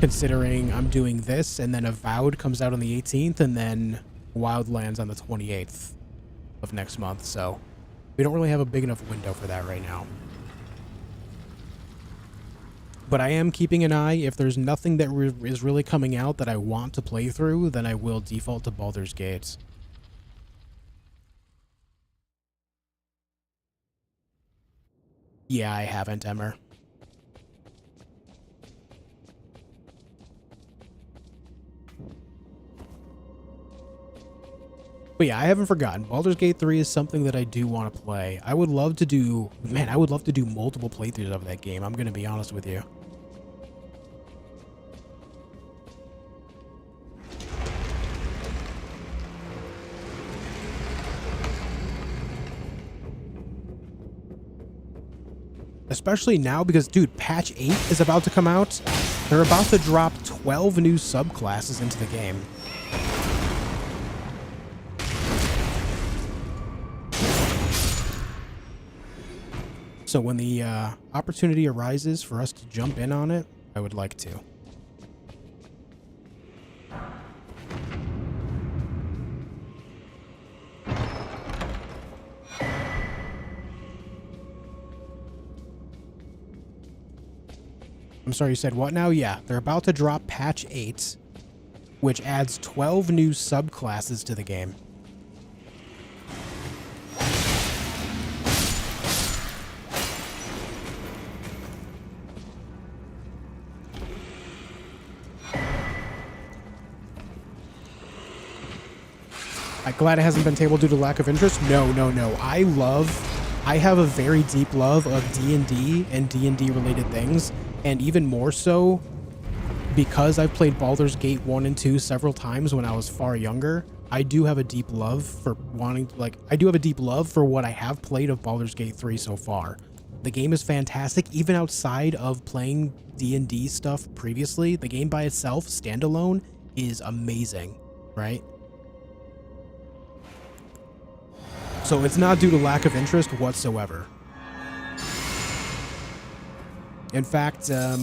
Considering I'm doing this, and then Avowed comes out on the 18th, and then Wildlands on the 28th of next month, so we don't really have a big enough window for that right now. But I am keeping an eye. If there's nothing that is really coming out that I want to play through, then I will default to Baldur's Gate. Yeah, I haven't, Emmer. But yeah, I haven't forgotten. Baldur's Gate 3 is something that I do want to play. I would love to do... Man, I would love to do multiple playthroughs of that game. I'm going to be honest with you. Especially now because, dude, patch 8 is about to come out. They're about to drop 12 new subclasses into the game. So when the opportunity arises for us to jump in on it, I would like to. I'm sorry, you said what now? Yeah, they're about to drop patch 8, which adds 12 new subclasses to the game. I'm glad it hasn't been tabled due to lack of interest. No. I have a very deep love of D&D and D&D related things, and even more so because I've played Baldur's Gate 1 and 2 several times when I was far younger. I do have a deep love for what I have played of Baldur's Gate 3 so far. The game is fantastic, even outside of playing D&D stuff previously. The game by itself, standalone, is amazing, right? So it's not due to lack of interest whatsoever. In fact, I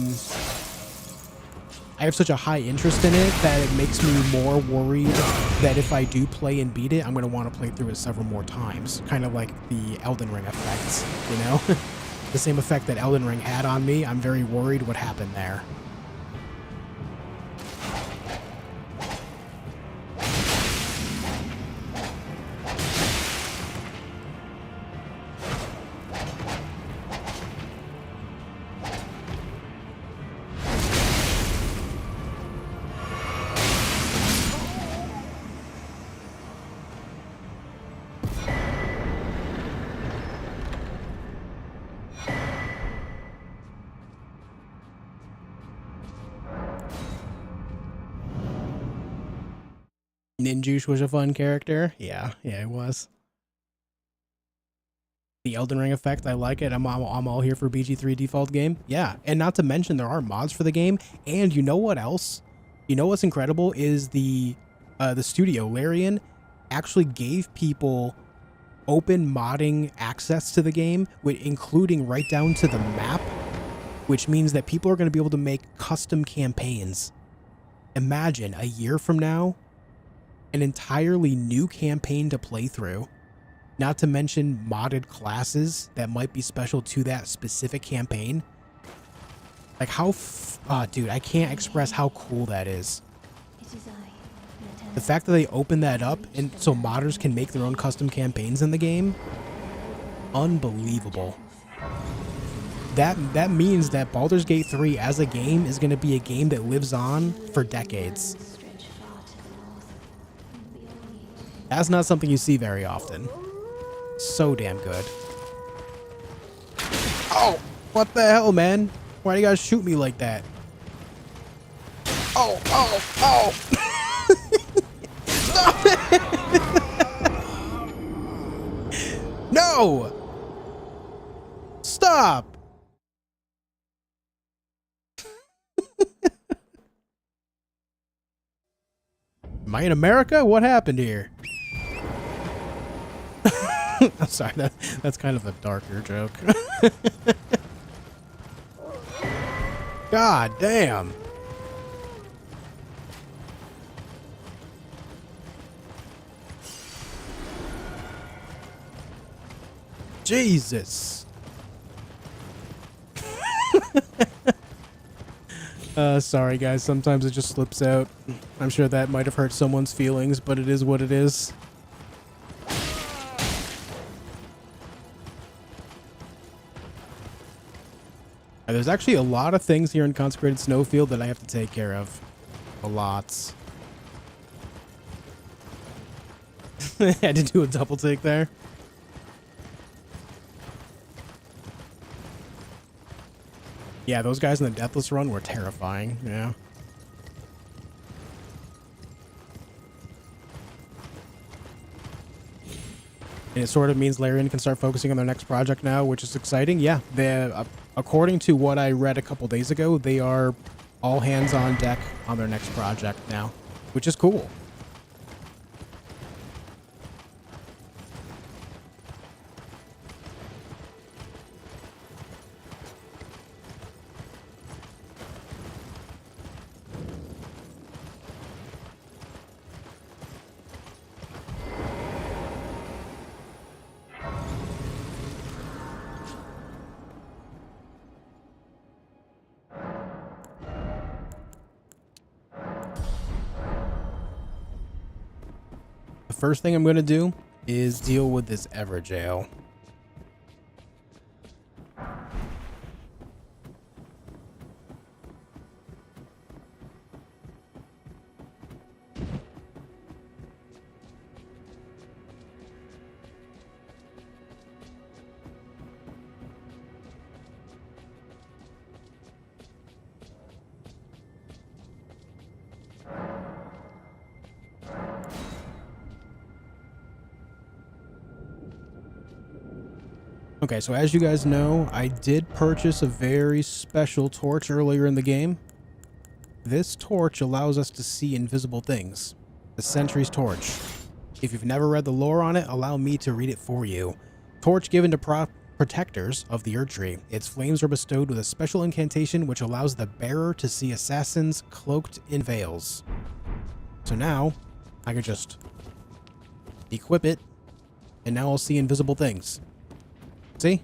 have such a high interest in it that it makes me more worried that if I do play and beat it, I'm going to want to play through it several more times. Kind of like the Elden Ring effect, you know? The same effect that Elden Ring had on me. I'm very worried what happened there. Ninjush was a fun character. Yeah, it was. The Elden Ring effect, I like it. I'm all here for BG3 default game. Yeah, and not to mention there are mods for the game. And you know what else? You know what's incredible is the studio, Larian, actually gave people open modding access to the game, including right down to the map, which means that people are going to be able to make custom campaigns. Imagine a year from now, an entirely new campaign to play through, not to mention modded classes that might be special to that specific campaign. Like how, dude, I can't express how cool that is. The fact that they opened that up and so modders can make their own custom campaigns in the game, unbelievable. That means that Baldur's Gate 3 as a game is going to be a game that lives on for decades. That's not something you see very often. So damn good. Oh, what the hell, man? Why do you guys shoot me like that? Oh. Stop it! No! Stop! Am I in America? What happened here? I'm sorry, that's kind of a darker joke. God damn. Jesus. Sorry guys, sometimes it just slips out. I'm sure that might have hurt someone's feelings, but it is what it is. There's actually a lot of things here in Consecrated Snowfield that I have to take care of. A lot. I had to do a double take there. Yeah, those guys in the Deathless Run were terrifying, yeah. And it sort of means Larian can start focusing on their next project now, which is exciting. Yeah, according to what I read a couple days ago, they are all hands on deck on their next project now, which is cool. first thing I'm going to do is deal with this Everjail. Okay, so as you guys know, I did purchase a very special torch earlier in the game. This torch allows us to see invisible things. The Sentry's Torch. If you've never read the lore on it, allow me to read it for you. Torch given to protectors of the Erdtree. Its flames are bestowed with a special incantation which allows the bearer to see assassins cloaked in veils. So now, I could just equip it, and now I'll see invisible things. See?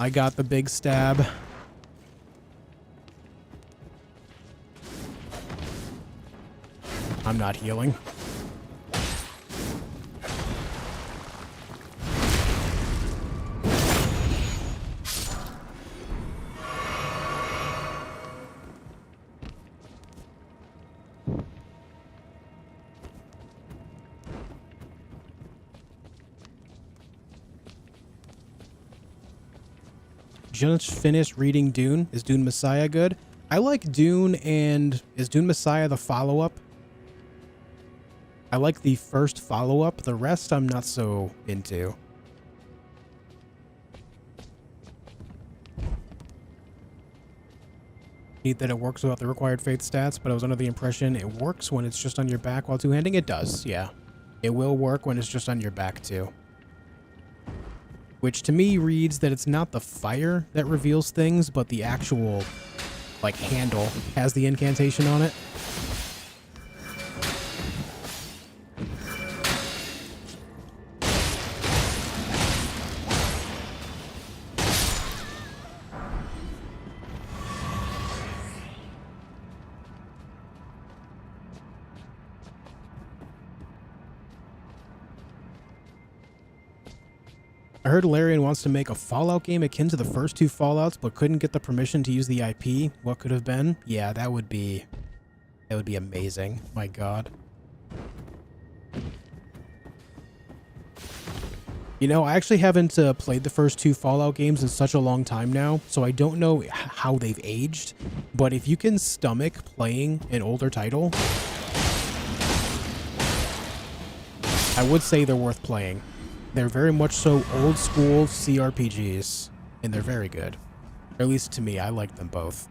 I got the big stab. I'm not healing. Just finished reading Dune. Is Dune Messiah good? I like Dune, and is Dune Messiah the follow-up? I like the first follow-up. The rest I'm not so into. Neat that it works without the required faith stats, but I was under the impression it works when it's just on your back while two-handing. It does, yeah. It will work when it's just on your back, too. Which to me reads that it's not the fire that reveals things, but the actual, like, handle has the incantation on it. I heard Larian wants to make a Fallout game akin to the first two Fallouts, but couldn't get the permission to use the IP. What could have been? Yeah, that would be amazing. My God. You know, I actually haven't played the first two Fallout games in such a long time now, so I don't know how they've aged. But if you can stomach playing an older title, I would say they're worth playing. They're very much so old school CRPGs, and they're very good. Or at least to me, I like them both.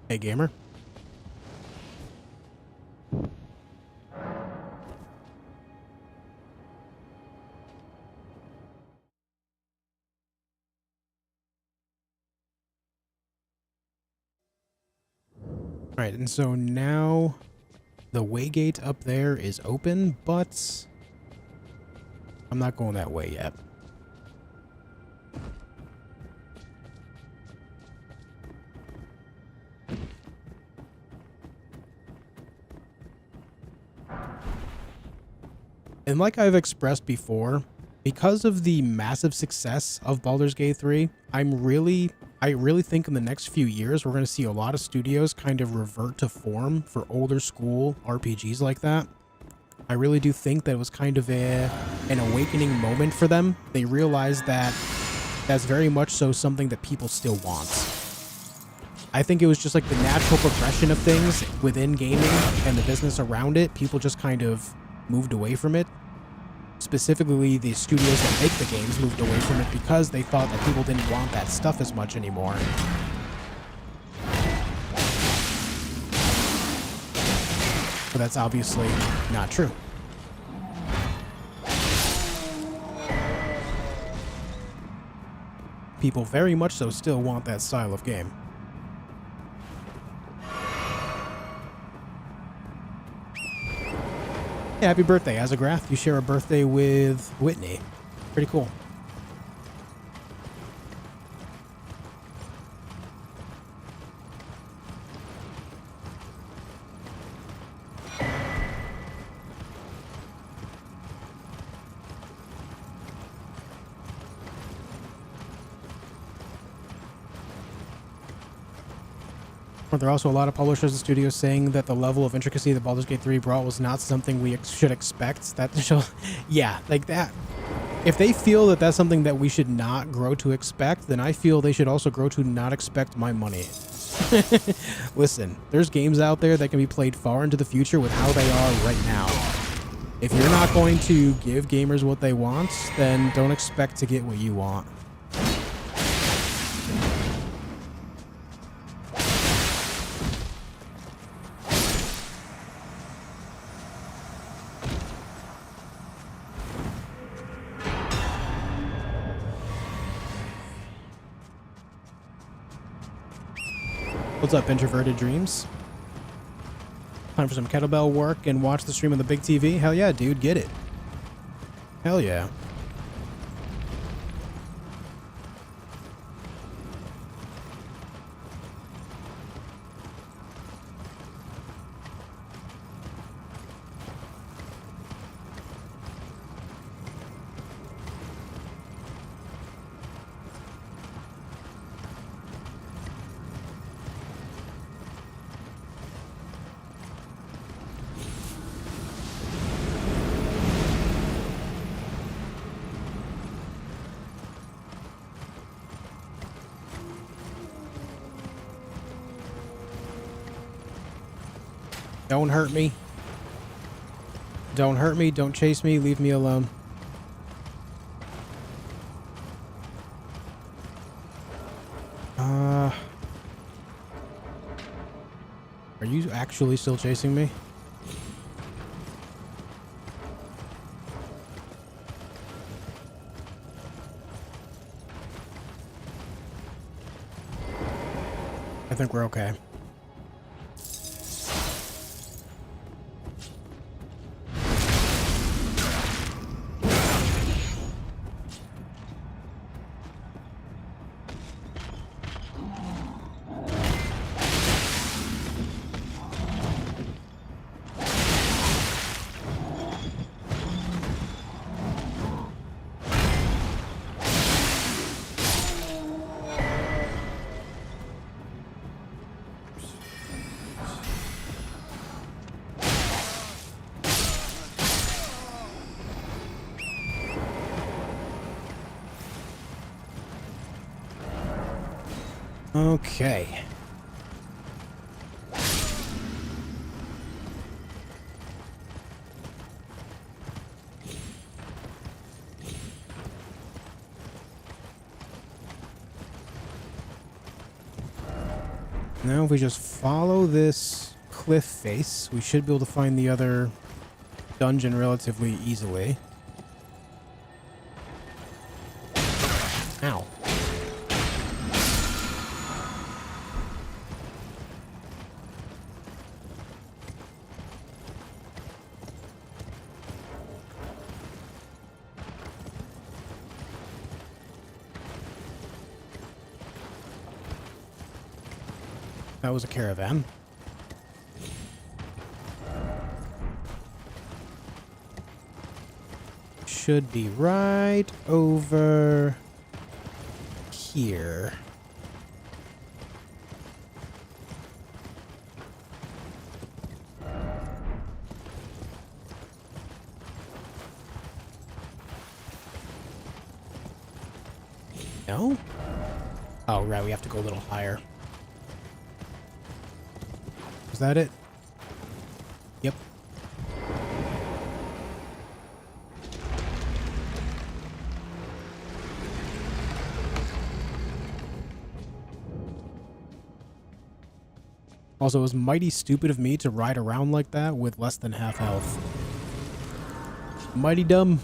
Hey, gamer. All right, and so now the waygate up there is open, but I'm not going that way yet. And like I've expressed before, because of the massive success of Baldur's Gate 3, I really think in the next few years we're going to see a lot of studios kind of revert to form for older school RPGs like that. I really do think that it was kind of an awakening moment for them. They realized that that's very much so something that people still want. I think it was just like the natural progression of things within gaming and the business around it. People just kind of moved away from it. Specifically, the studios that make the games moved away from it because they thought that people didn't want that stuff as much anymore. But that's obviously not true. People very much so still want that style of game. Yeah, happy birthday, Azagrath. You share a birthday with Whitney. Pretty cool. There are also a lot of publishers and studios saying that the level of intricacy that Baldur's Gate 3 brought was not something we should expect. That show, yeah, like that. If they feel that that's something that we should not grow to expect, then I feel they should also grow to not expect my money. Listen, there's games out there that can be played far into the future with how they are right now. If you're not going to give gamers what they want, then don't expect to get what you want. What's up, Introverted Dreams? Time for some kettlebell work and watch the stream on the big TV? Hell yeah, dude, get it. Hell yeah. Don't hurt me. Don't hurt me. Don't chase me. Leave me alone. Are you actually still chasing me? I think we're okay. Okay. Now if we just follow this cliff face, we should be able to find the other dungeon relatively easily. Ow. That was a caravan. Should be right over here. No? Oh, right. We have to go a little higher. Is that it? Yep. Also, it was mighty stupid of me to ride around like that with less than half health. Mighty dumb.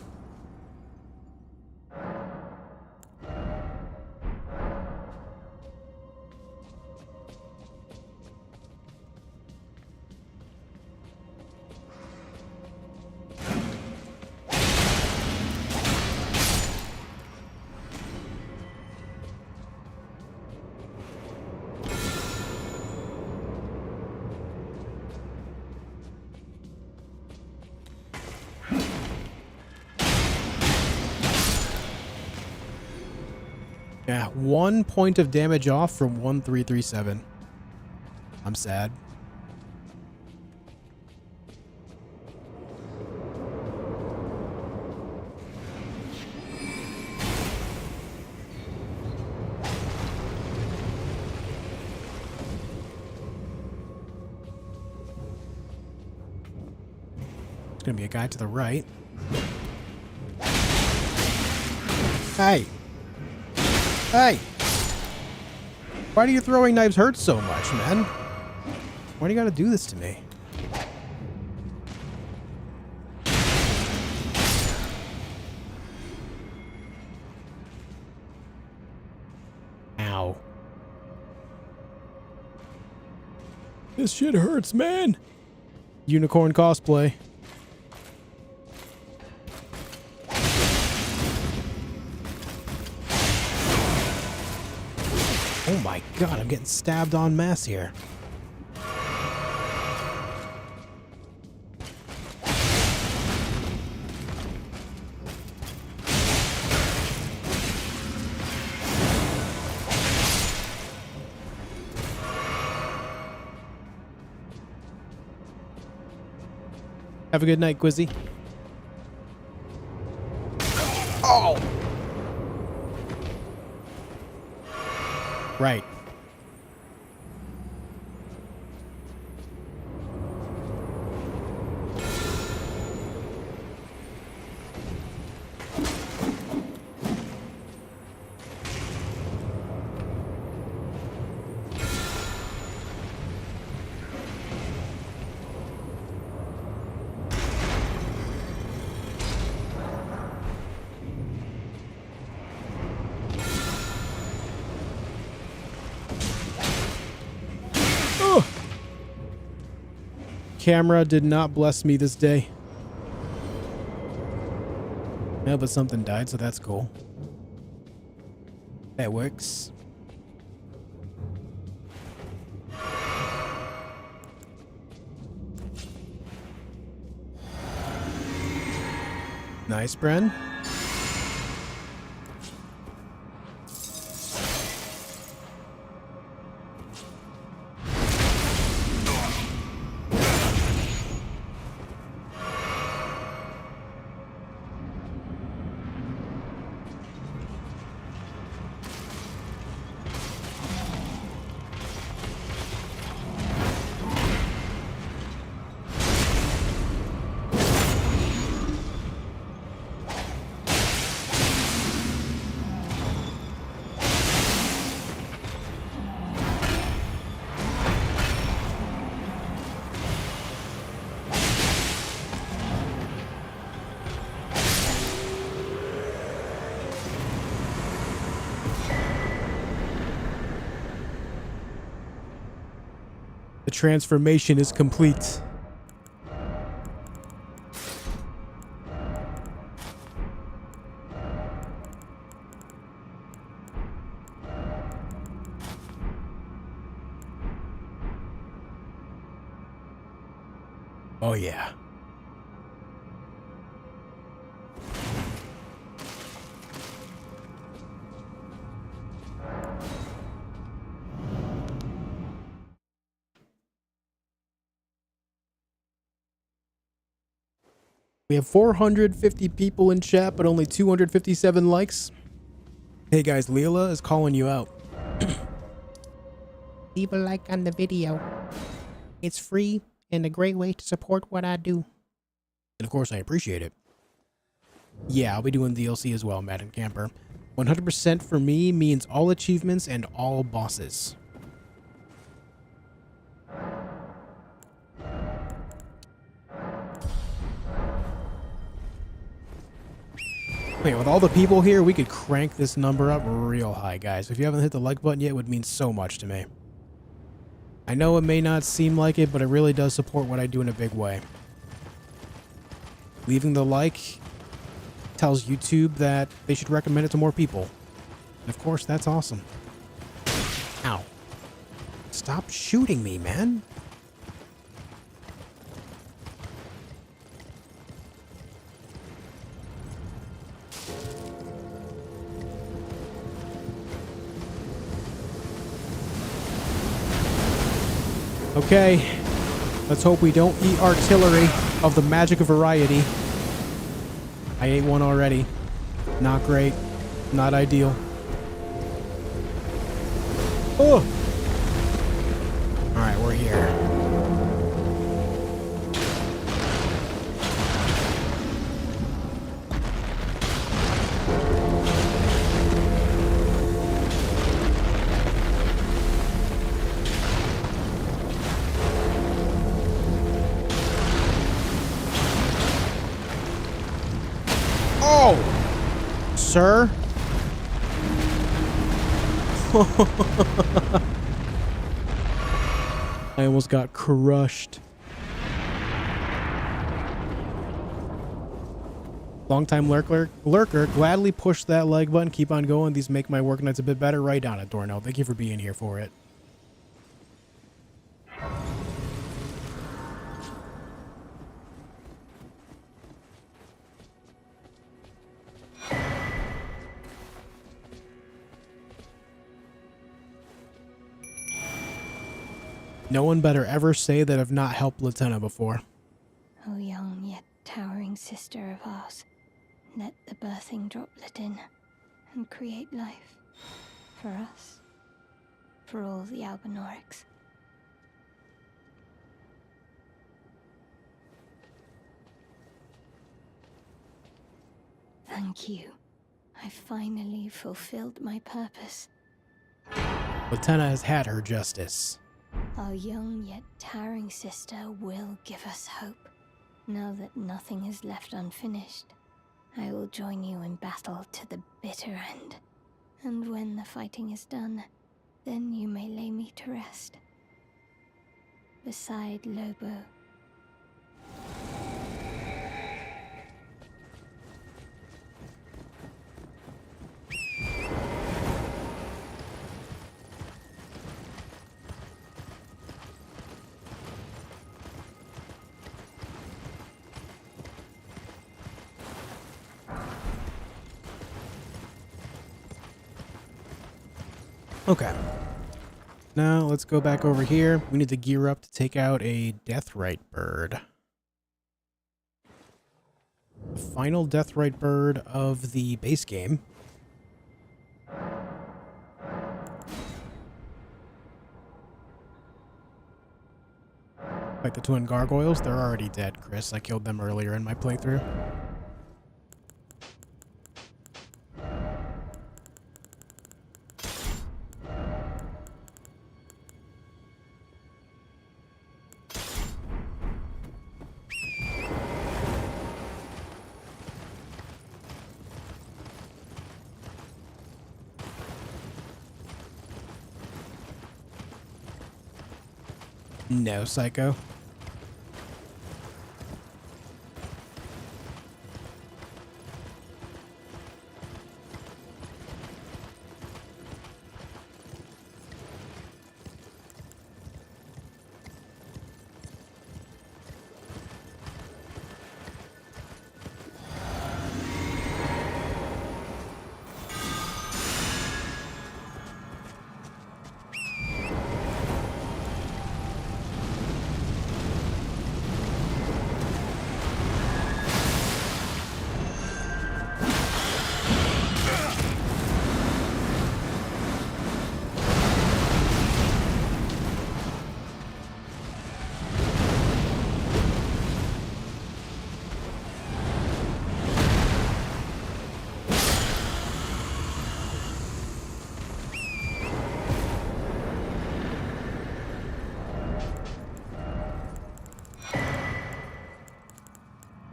Yeah, 1 point of damage off from 1337. I'm sad. There's gonna be a guy to the right. Hey! Hey! Why do your throwing knives hurt so much, man? Why do you gotta do this to me? Ow. This shit hurts, man! Unicorn cosplay. Oh my god, I'm getting stabbed en masse here. Have a good night, Quizzy. Oh! Right. Camera did not bless me this day. No, but something died, so that's cool. That works. Nice, Bren. The transformation is complete. Oh yeah. We have 450 people in chat, but only 257 likes. Hey guys, Leela is calling you out. Leave a like on the video. It's free and a great way to support what I do. And of course, I appreciate it. Yeah, I'll be doing DLC as well, Madden Camper. 100% for me means all achievements and all bosses. Wait, with all the people here, we could crank this number up real high, guys. If you haven't hit the like button yet, it would mean so much to me. I know it may not seem like it, but it really does support what I do in a big way. Leaving the like tells YouTube that they should recommend it to more people. And of course, that's awesome. Ow. Stop shooting me, man. Okay, let's hope we don't eat artillery of the magic variety. I ate one already. Not great. Not ideal. Oh! Alright, we're here. Oh! Sir? I almost got crushed. Longtime lurker, gladly push that like button. Keep on going. These make my work nights a bit better. Right on it, Dorno. Thank you for being here for it. No one better ever say that I've not helped Lieutenant before. O young yet towering sister of ours, let the birthing droplet in and create life. For us. For all the Albinorics. Thank you. I finally fulfilled my purpose. Lieutenant has had her justice. Our young yet towering sister will give us hope. Now that nothing is left unfinished, I will join you in battle to the bitter end. And when the fighting is done, then you may lay me to rest. Beside Lobo. Okay. Now let's go back over here. We need to gear up to take out a death Rite Bird. The final death Rite Bird of the base game. Like the twin gargoyles, they're already dead, Chris. I killed them earlier in my playthrough. No, Psycho.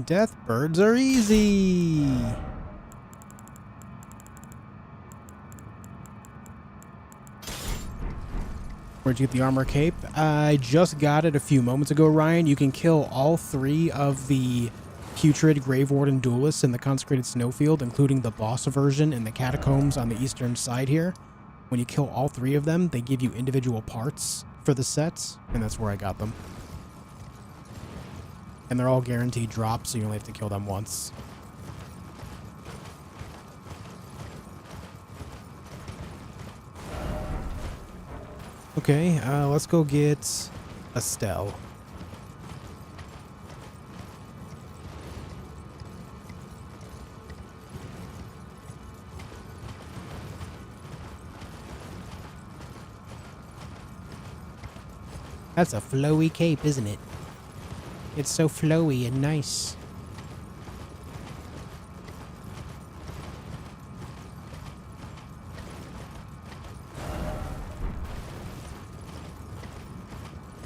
Death birds are easy. Where'd you get the armor cape? I just got it a few moments ago, Ryan. You can kill all 3 of the putrid Grave Warden duelists in the consecrated Snowfield, including the boss version in the catacombs on the eastern side here. When you kill all 3 of them, they give you individual parts for the sets, and that's where I got them. And they're all guaranteed drops, so you only have to kill them once. Okay, let's go get Estelle. That's a flowy cape, isn't it? It's so flowy and nice.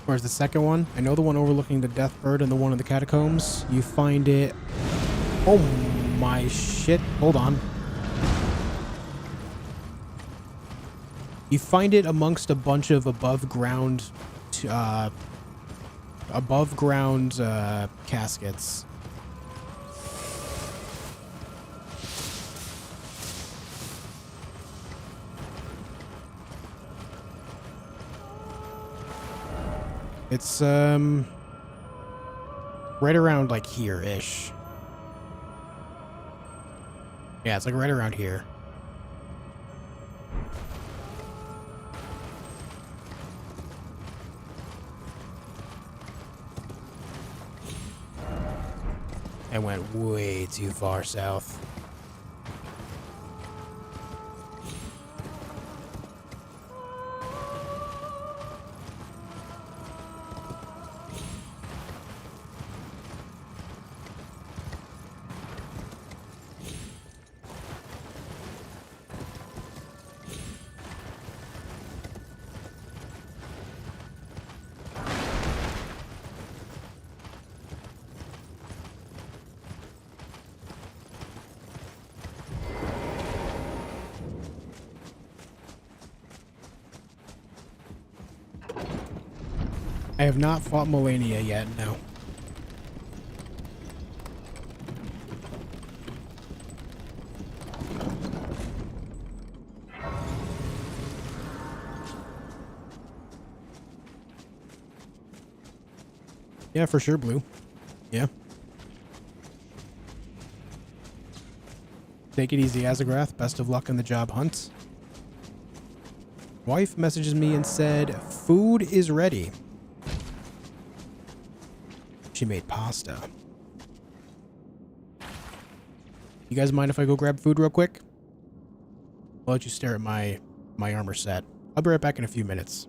Where's the second one? I know the one overlooking the Death Bird and the one in the catacombs. You find it... Oh my shit. Hold on. You find it amongst a bunch of above ground caskets. It's right around like here-ish. Yeah, it's like right around here. I went way too far south. I have not fought Malenia yet, no. Yeah, for sure, Blue. Yeah. Take it easy, Azagrath. Best of luck in the job hunt. Wife messages me and said, food is ready. She made pasta. You guys mind if I go grab food real quick? I'll let you stare at my armor set. I'll be right back in a few minutes.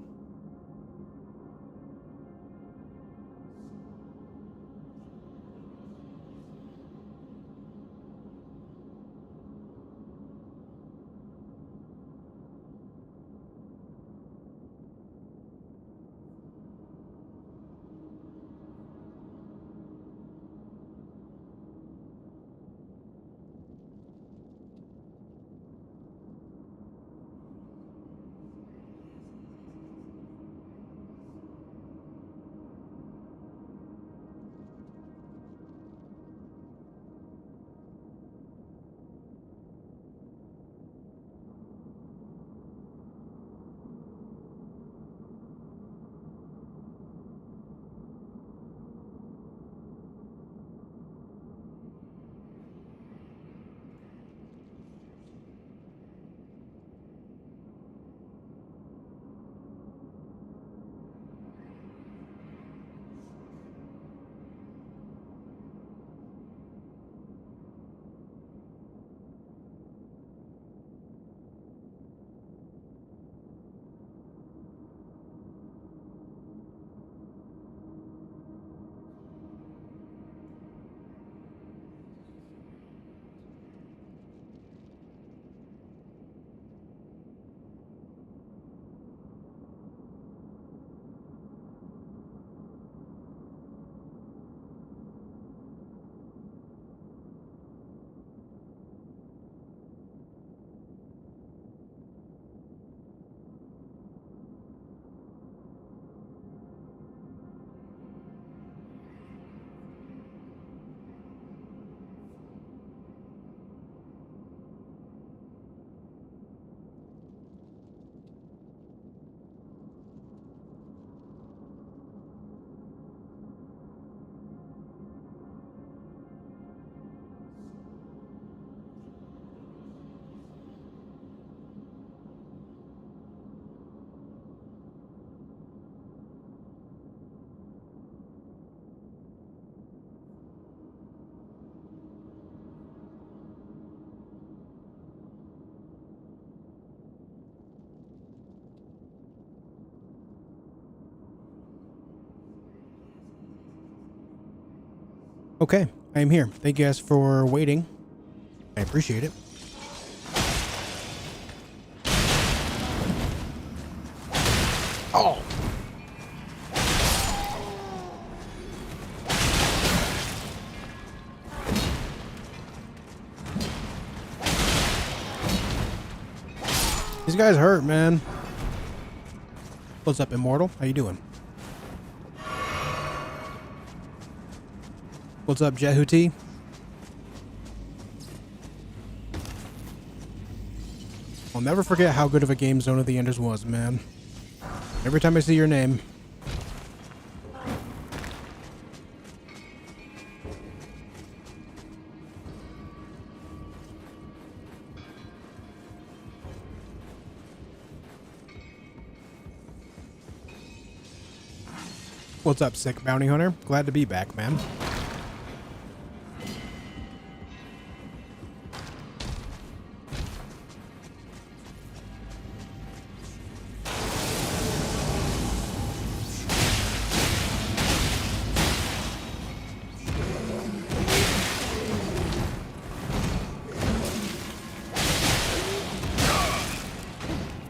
Okay, I am here. Thank you guys for waiting. I appreciate it. Oh! These guys hurt, man. What's up, Immortal? How you doing? What's up, Jehuti? I'll never forget how good of a game Zone of the Enders was, man. Every time I see your name. What's up, Sick Bounty Hunter? Glad to be back, man.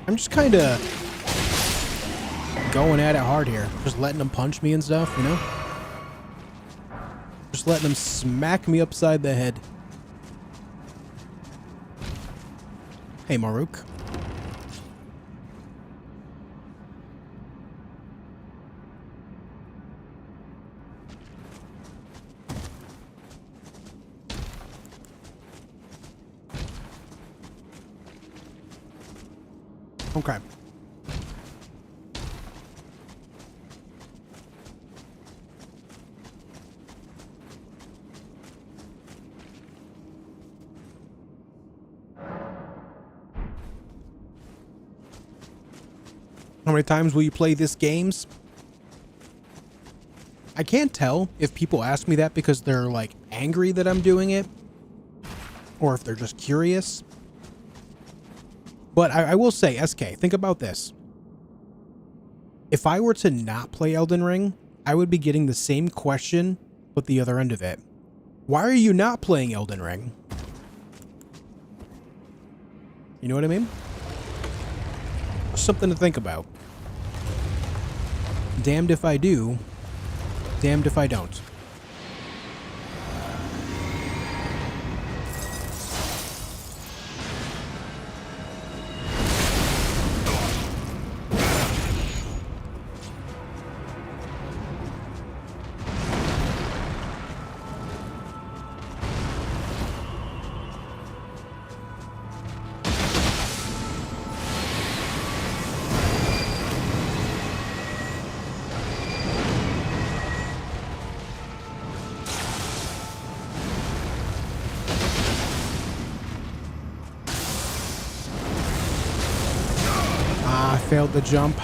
I'm just kind of going at it hard here. Just letting them punch me and stuff, you know? Just letting them smack me upside the head. Hey, Maruk. Okay. How many times will you play this games? I can't tell if people ask me that because they're like angry that I'm doing it or if they're just curious. But I will say, SK, think about this. If I were to not play Elden Ring, I would be getting the same question with the other end of it. Why are you not playing Elden Ring? You know what I mean? Something to think about. Damned if I do, damned if I don't. Failed the jump.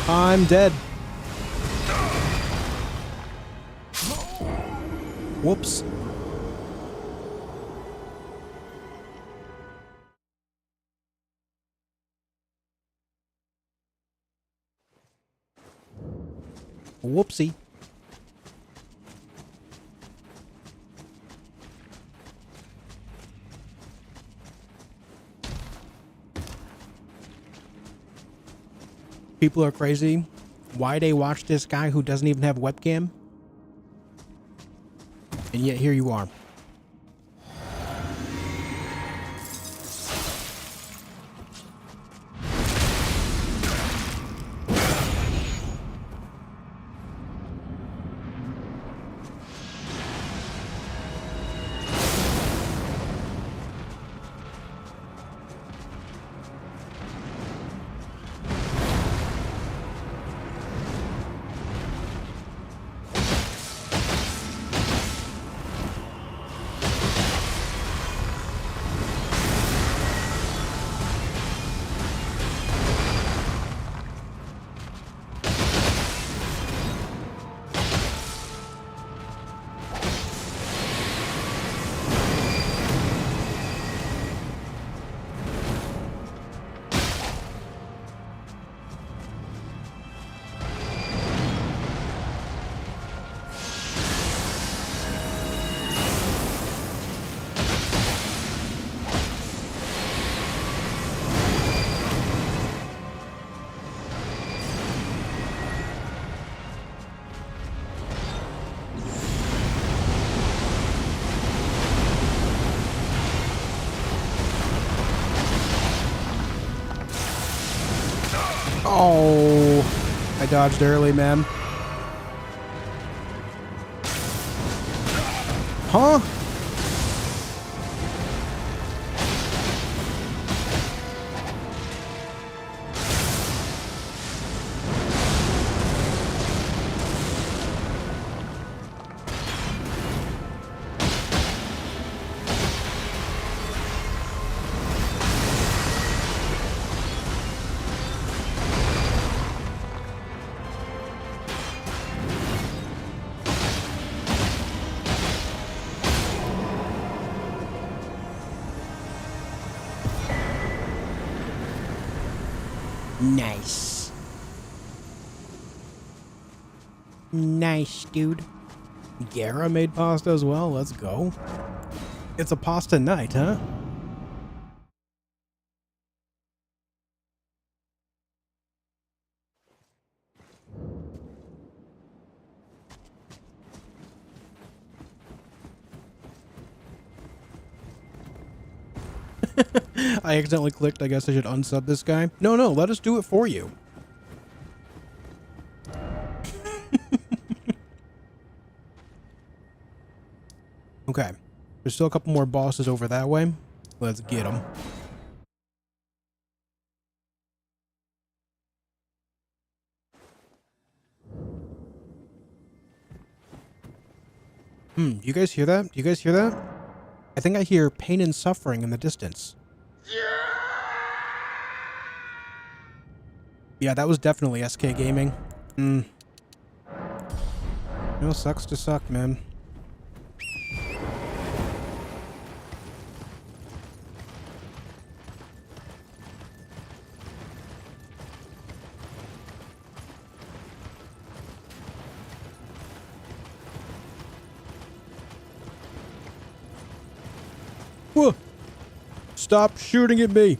I'm dead. Whoops. Whoopsie. People are crazy. Why they watch this guy who doesn't even have webcam? And yet here you are. Oh, I dodged early, man. Huh? Nice. Nice, dude. Gara made pasta as well. Let's go. It's a pasta night, huh? I accidentally clicked. I guess I should unsub this guy. No, let us do it for you. Okay. There's still a couple more bosses over that way. Let's get them. Do you guys hear that? Do you guys hear that? I think I hear pain and suffering in the distance. Yeah, that was definitely SK Gaming. No, sucks to suck, man. Whoa! Stop shooting at me!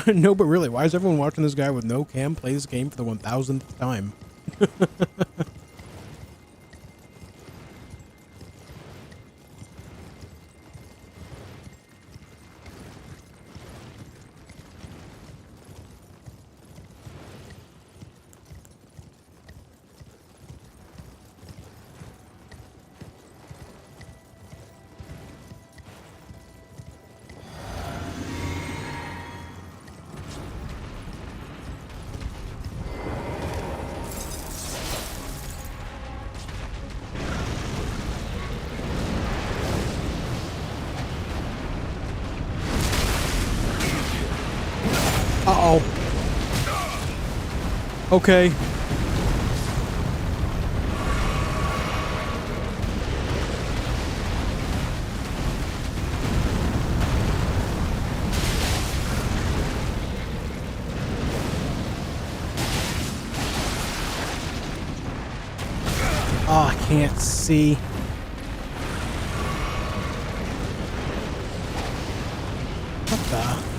No, but really, why is everyone watching this guy with no cam play this game for the 1000th time? Uh-oh. Okay. Oh, I can't see. What the?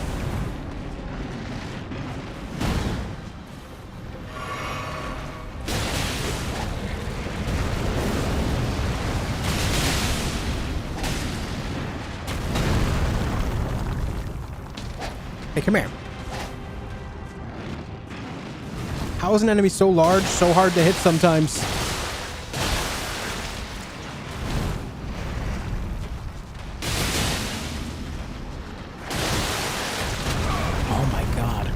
Hey, come here. How is an enemy so large, so hard to hit sometimes? Oh my god.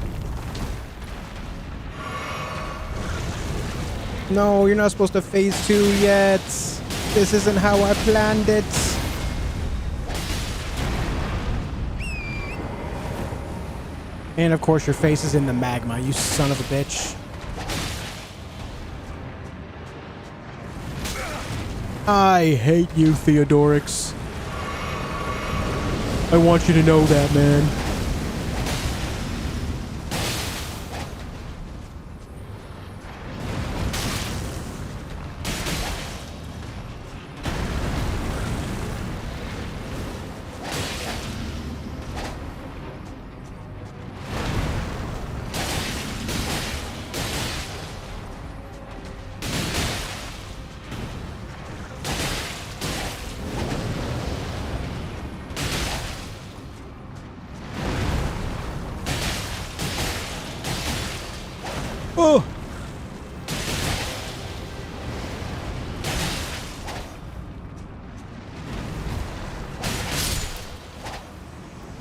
No, you're not supposed to phase 2 yet. This isn't how I planned it. And of course your face is in the magma, you son of a bitch. I hate you, Theodorix. I want you to know that, man.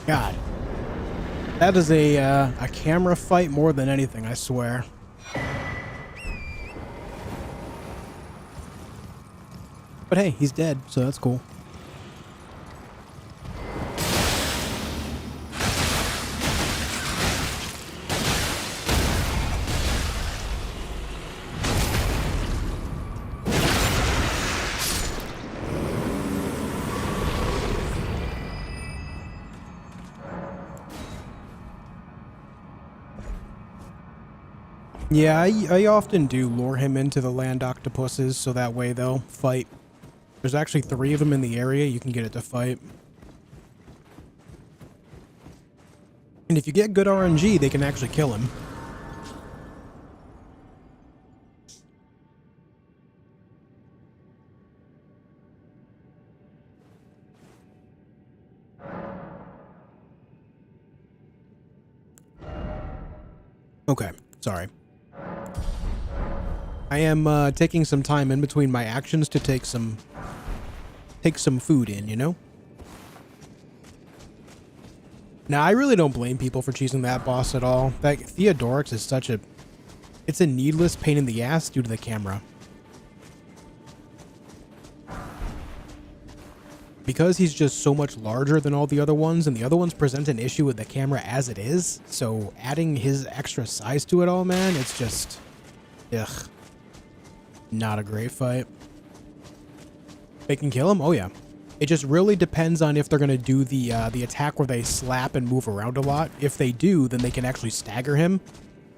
God. That is a camera fight more than anything, I swear. But hey, he's dead, so that's cool. Yeah, I often do lure him into the land octopuses so that way they'll fight. There's actually 3 of them in the area. You can get it to fight. And if you get good RNG, they can actually kill him. Okay, sorry. I am taking some time in between my actions to take some food in, you know? Now, I really don't blame people for choosing that boss at all. That Theodorix is such a... It's a needless pain in the ass due to the camera. Because he's just so much larger than all the other ones, and the other ones present an issue with the camera as it is, so adding his extra size to it all, man, it's just... Ugh. Not a great fight. They can kill him? Oh yeah. It just really depends on if they're going to do the attack where they slap and move around a lot. If they do, then they can actually stagger him.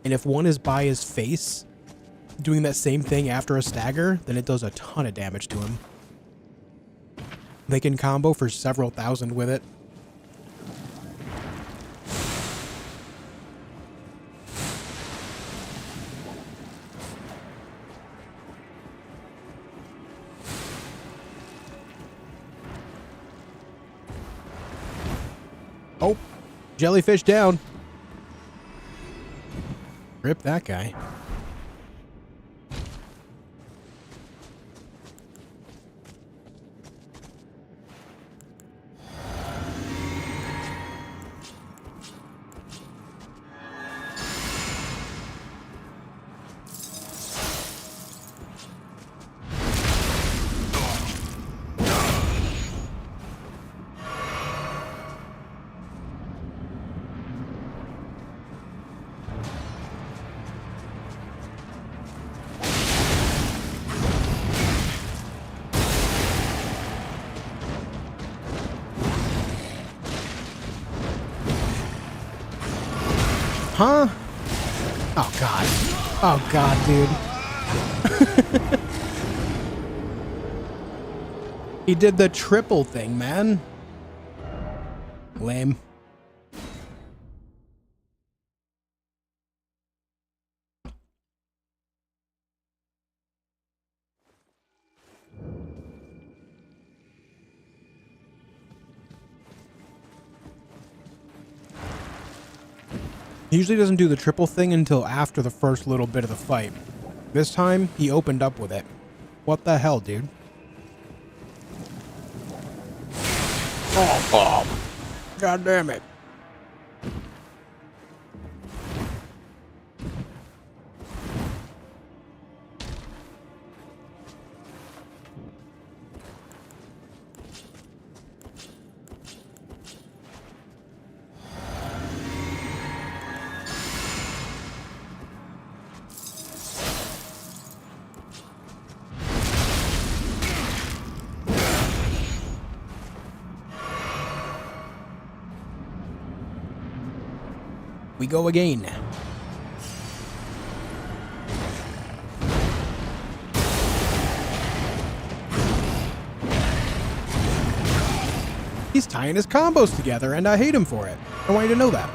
And if one is by his face, doing that same thing after a stagger, then it does a ton of damage to him. They can combo for several thousand with it. Oh, jellyfish down. Rip that guy. Huh? Oh, God. Oh, God, dude. He did the triple thing, man. Lame. He usually doesn't do the triple thing until after the first little bit of the fight. This time, he opened up with it. What the hell, dude? Oh. God damn it. We go again. He's tying his combos together, and I hate him for it. I want you to know that.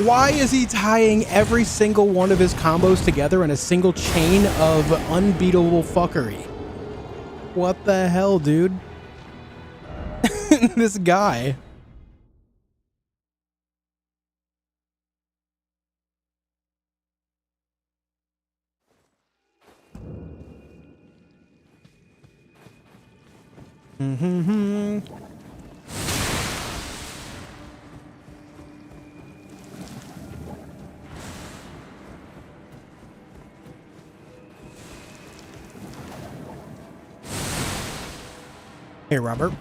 Why is he tying every single one of his combos together in a single chain of unbeatable fuckery? What the hell, dude? This guy. Hey, Robert.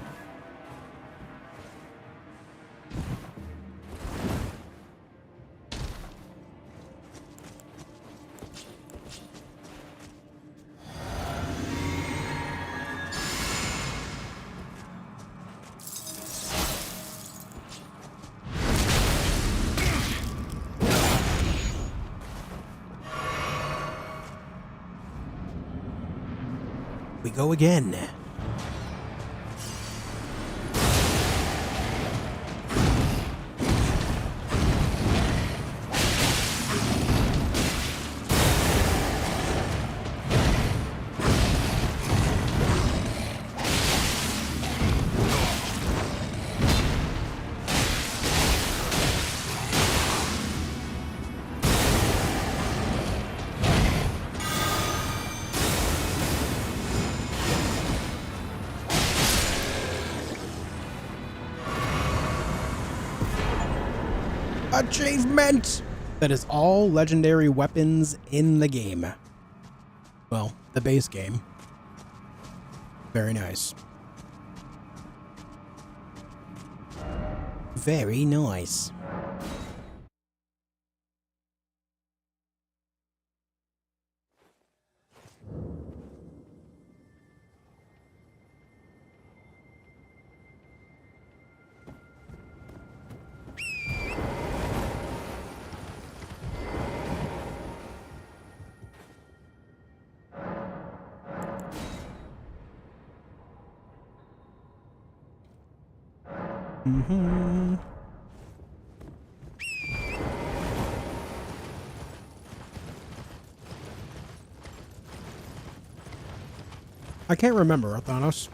We go again. Achievement! That is all legendary weapons in the game. Well, the base game. Very nice. Very nice. I can't remember, Thanos.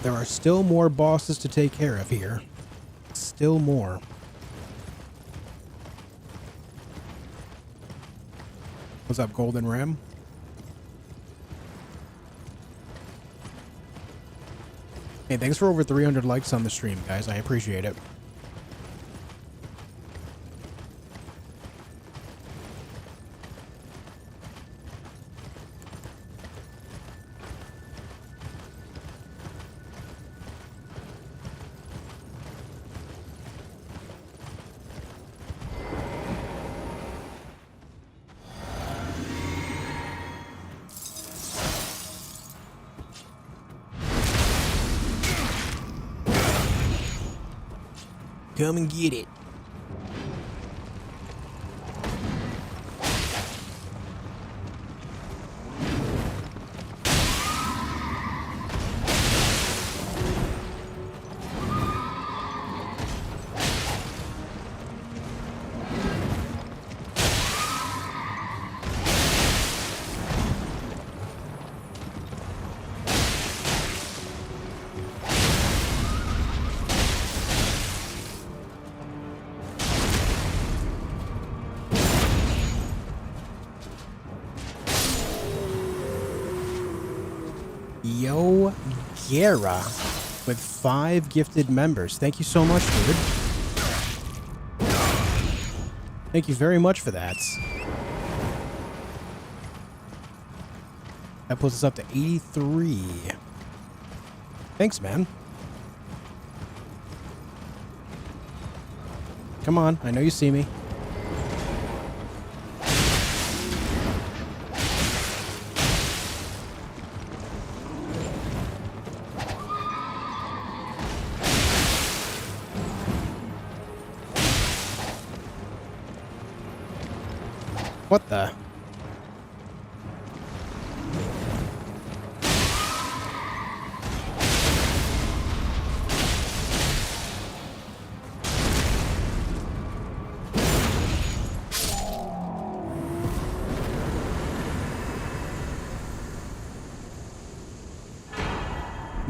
There are still more bosses to take care of here. Still more. What's up, Golden Ram? Hey, thanks for over 300 likes on the stream, guys. I appreciate it. Come and get it. Yo Guerra with 5 gifted members. Thank you so much, dude. Thank you very much for that. That puts us up to 83. Thanks, man. Come on, I know you see me. What the?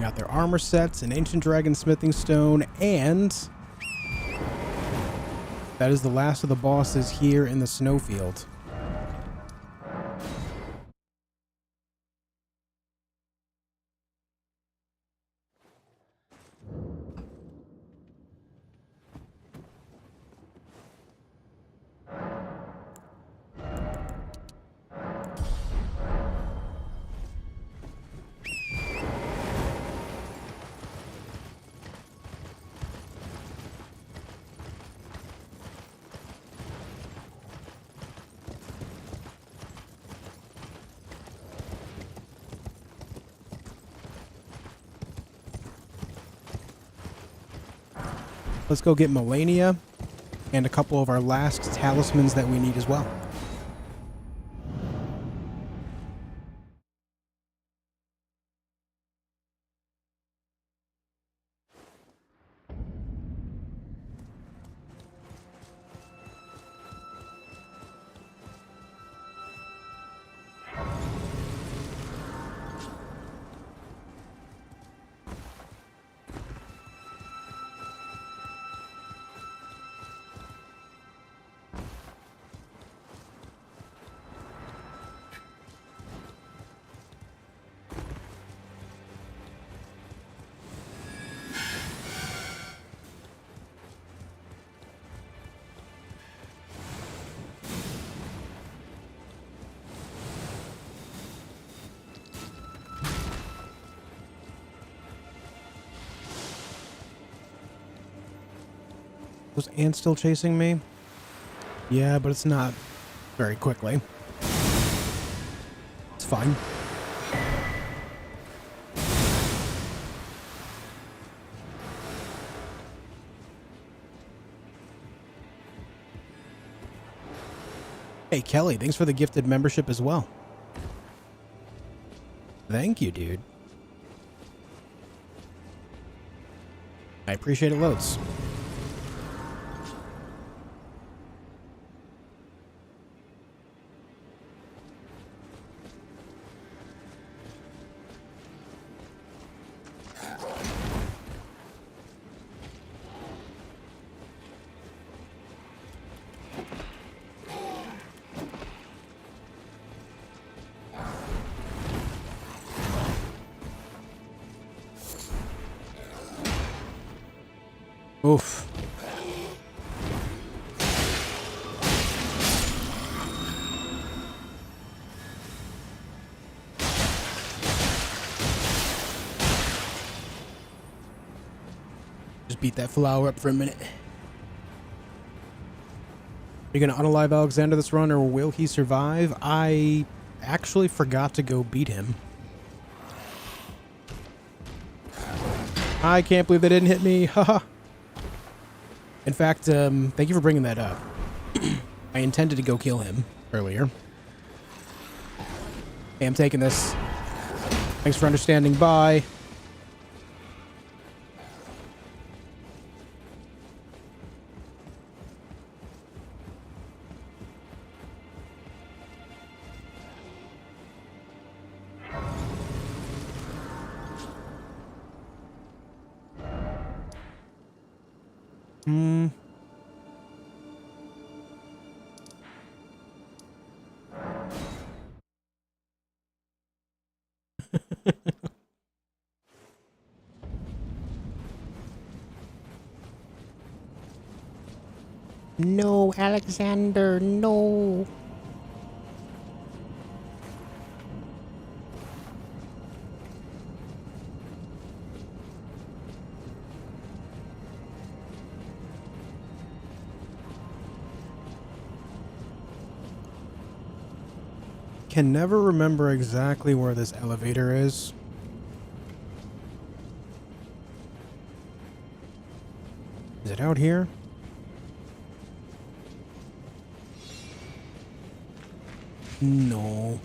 got their armor sets, an ancient dragon smithing stone, and that is the last of the bosses here in the Snowfield. Let's go get Malenia and a couple of our last talismans that we need as well. Was ant still chasing me? Yeah, but it's not very quickly. It's fine. Hey, Kelly, thanks for the gifted membership as well. Thank you, dude. I appreciate it loads. Oof. Just beat that flower up for a minute. Are you going to unalive Alexander this run, or will he survive? I actually forgot to go beat him. I can't believe they didn't hit me. Haha. In fact, thank you for bringing that up. I intended to go kill him earlier. Hey, I'm taking this. Thanks for understanding. Bye. No, Alexander, no. Can never remember exactly where this elevator is. Is it out here? No.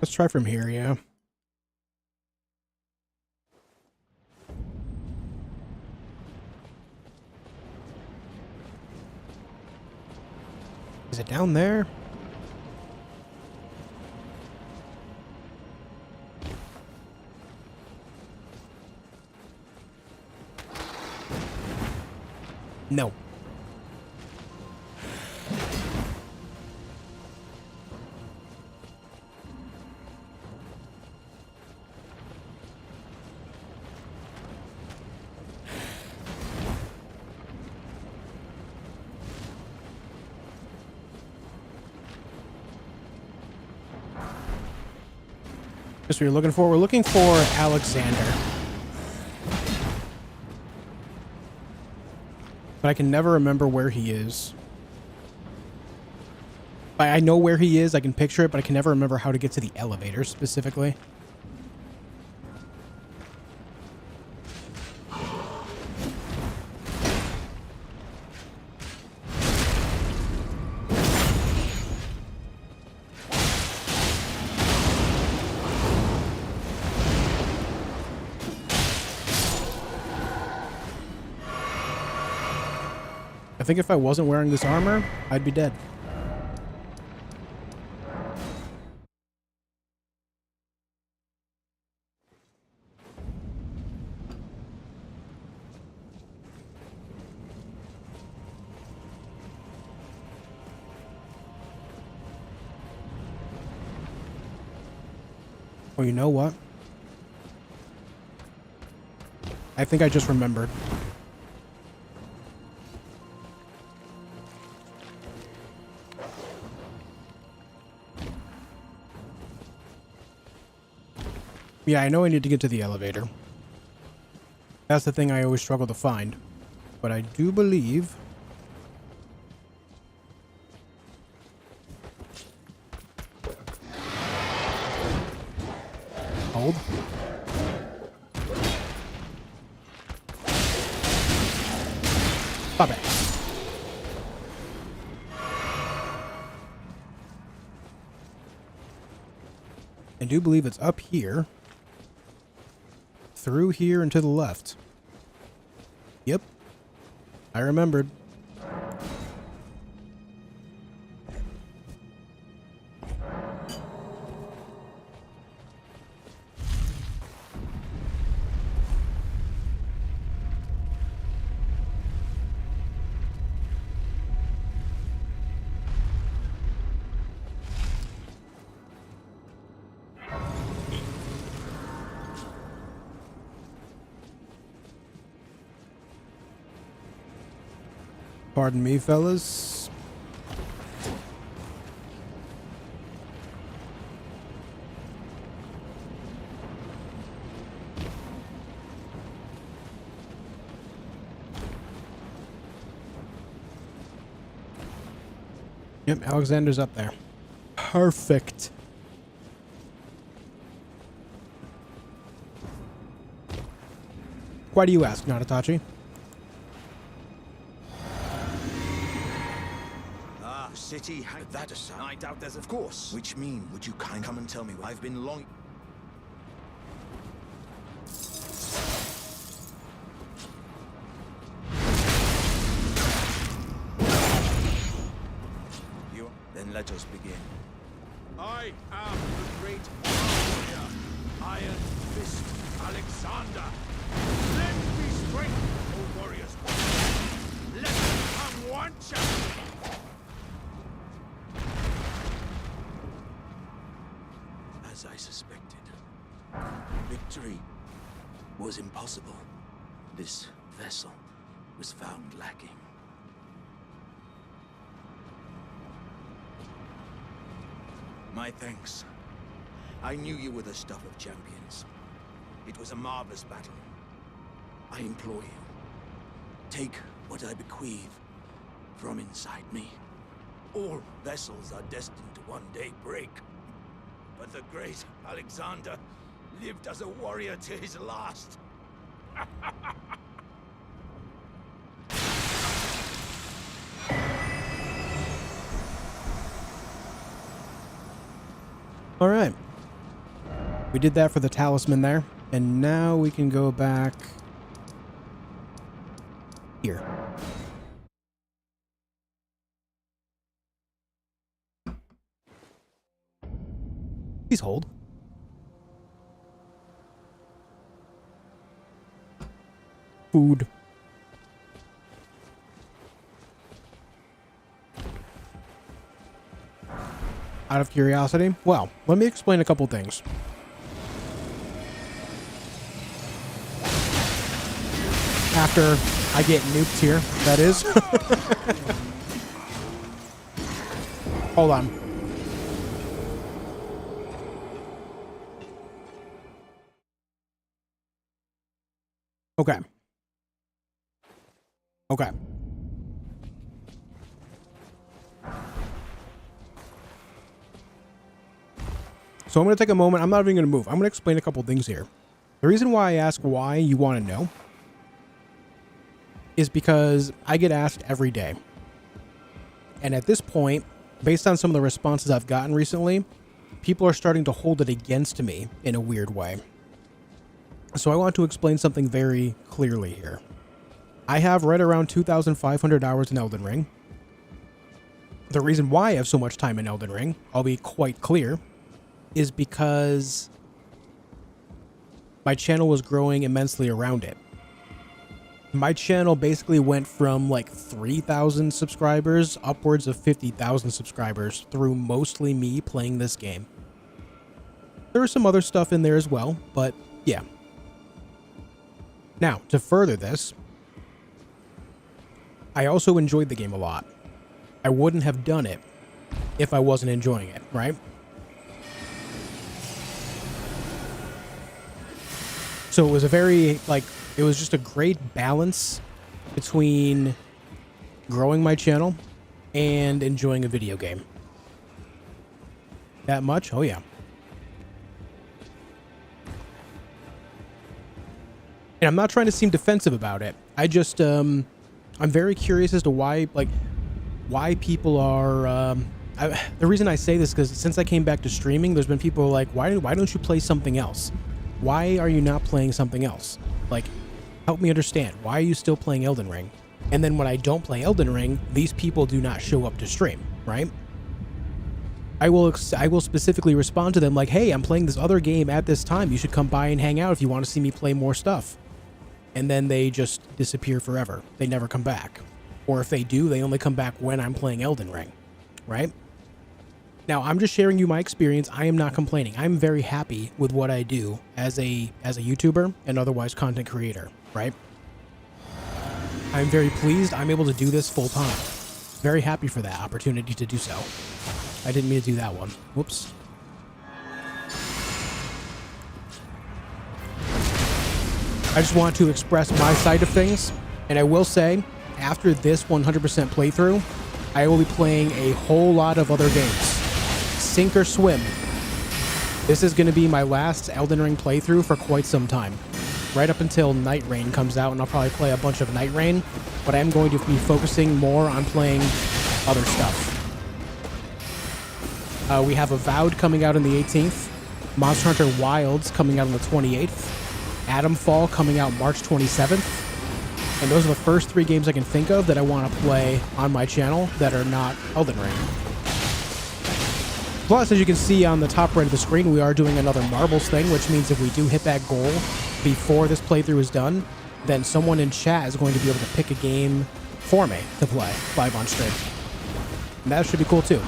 Let's try from here, yeah. Is it down there? No. Guess what you're looking for? We're looking for Alexander. But I can never remember where he is. I know where he is, I can picture it, but I can never remember how to get to the elevator specifically. I think if I wasn't wearing this armor, I'd be dead. Oh, you know what? I think I just remembered. Yeah, I know I need to get to the elevator. That's the thing I always struggle to find. But I do believe... Hold. Stop it. I do believe it's up here. Through here and to the left. Yep. I remembered. Pardon me, fellas. Yep, Alexander's up there. Perfect. Why do you ask, Natatachi? City, that aside. I doubt there's of course. Which mean, would you come and tell me? I've been long. You then let us begin. I am the great warrior, Iron Fist Alexander. Let me strength, O warriors. Let us become one champion. As I suspected, victory was impossible. This vessel was found lacking. My thanks. I knew you were the stuff of champions. It was a marvelous battle. I implore you, take what I bequeath from inside me. All vessels are destined to one day break. But the great Alexander lived as a warrior to his last. All right. We did that for the talisman there. And now we can go back here. Please hold. Food. Out of curiosity? Well, let me explain a couple things. After I get nuked here, that is. Hold on. Okay. Okay. So I'm going to take a moment. I'm not even going to move. I'm going to explain a couple things here. The reason why I ask why you want to know is because I get asked every day. And at this point, based on some of the responses I've gotten recently, people are starting to hold it against me in a weird way. So I want to explain something very clearly here. I have right around 2,500 hours in Elden Ring. The reason why I have so much time in Elden Ring, I'll be quite clear, is because my channel was growing immensely around it. My channel basically went from like 3,000 subscribers upwards of 50,000 subscribers through mostly me playing this game. There was some other stuff in there as well, but yeah. Now, to further this, I also enjoyed the game a lot. I wouldn't have done it if I wasn't enjoying it, right? So it was a very, it was just a great balance between growing my channel and enjoying a video game. That much? Oh, yeah. And I'm not trying to seem defensive about it. I just, I'm very curious as to why people are, the reason I say this is because since I came back to streaming, there's been people like, why don't you play something else? Why are you not playing something else? Like, help me understand. Why are you still playing Elden Ring? And then when I don't play Elden Ring, these people do not show up to stream, right? I will specifically respond to them like, hey, I'm playing this other game at this time. You should come by and hang out if you want to see me play more stuff. And then they just disappear forever. They never come back. Or if they do, they only come back when I'm playing Elden Ring, right? Now, I'm just sharing you my experience. I am not complaining. I'm very happy with what I do as a YouTuber and otherwise content creator, right? I'm very pleased I'm able to do this full time. Very happy for that opportunity to do so. I didn't mean to do that one. Whoops. I just want to express my side of things. And I will say, after this 100% playthrough, I will be playing a whole lot of other games. Sink or swim. This is going to be my last Elden Ring playthrough for quite some time. Right up until Night Rain comes out, and I'll probably play a bunch of Night Rain. But I am going to be focusing more on playing other stuff. We have Avowed coming out on the 18th. Monster Hunter Wilds coming out on the 28th. Adamfall coming out March 27th. And those are the first 3 games I can think of that I want to play on my channel that are not Elden Ring. Plus, as you can see on the top right of the screen, we are doing another marbles thing, which means if we do hit that goal before this playthrough is done, then someone in chat is going to be able to pick a game for me to play live on stream. And that should be cool too.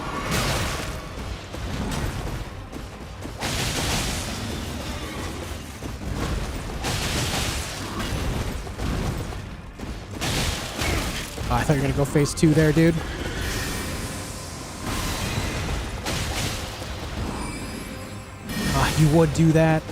Oh, I thought you were going to go phase 2 there, dude. You would do that.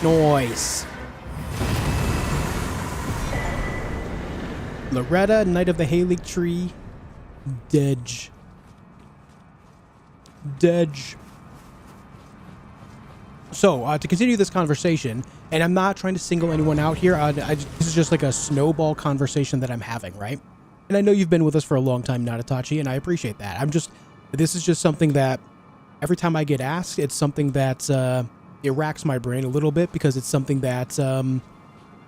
Noise. Loretta, Knight of the Erdtree, Dej. So, to continue this conversation, and I'm not trying to single anyone out here, this is just like a snowball conversation that I'm having, right? And I know you've been with us for a long time, Natatachi, and I appreciate that. This is just something that every time I get asked, it's something that it racks my brain a little bit, because it's something that,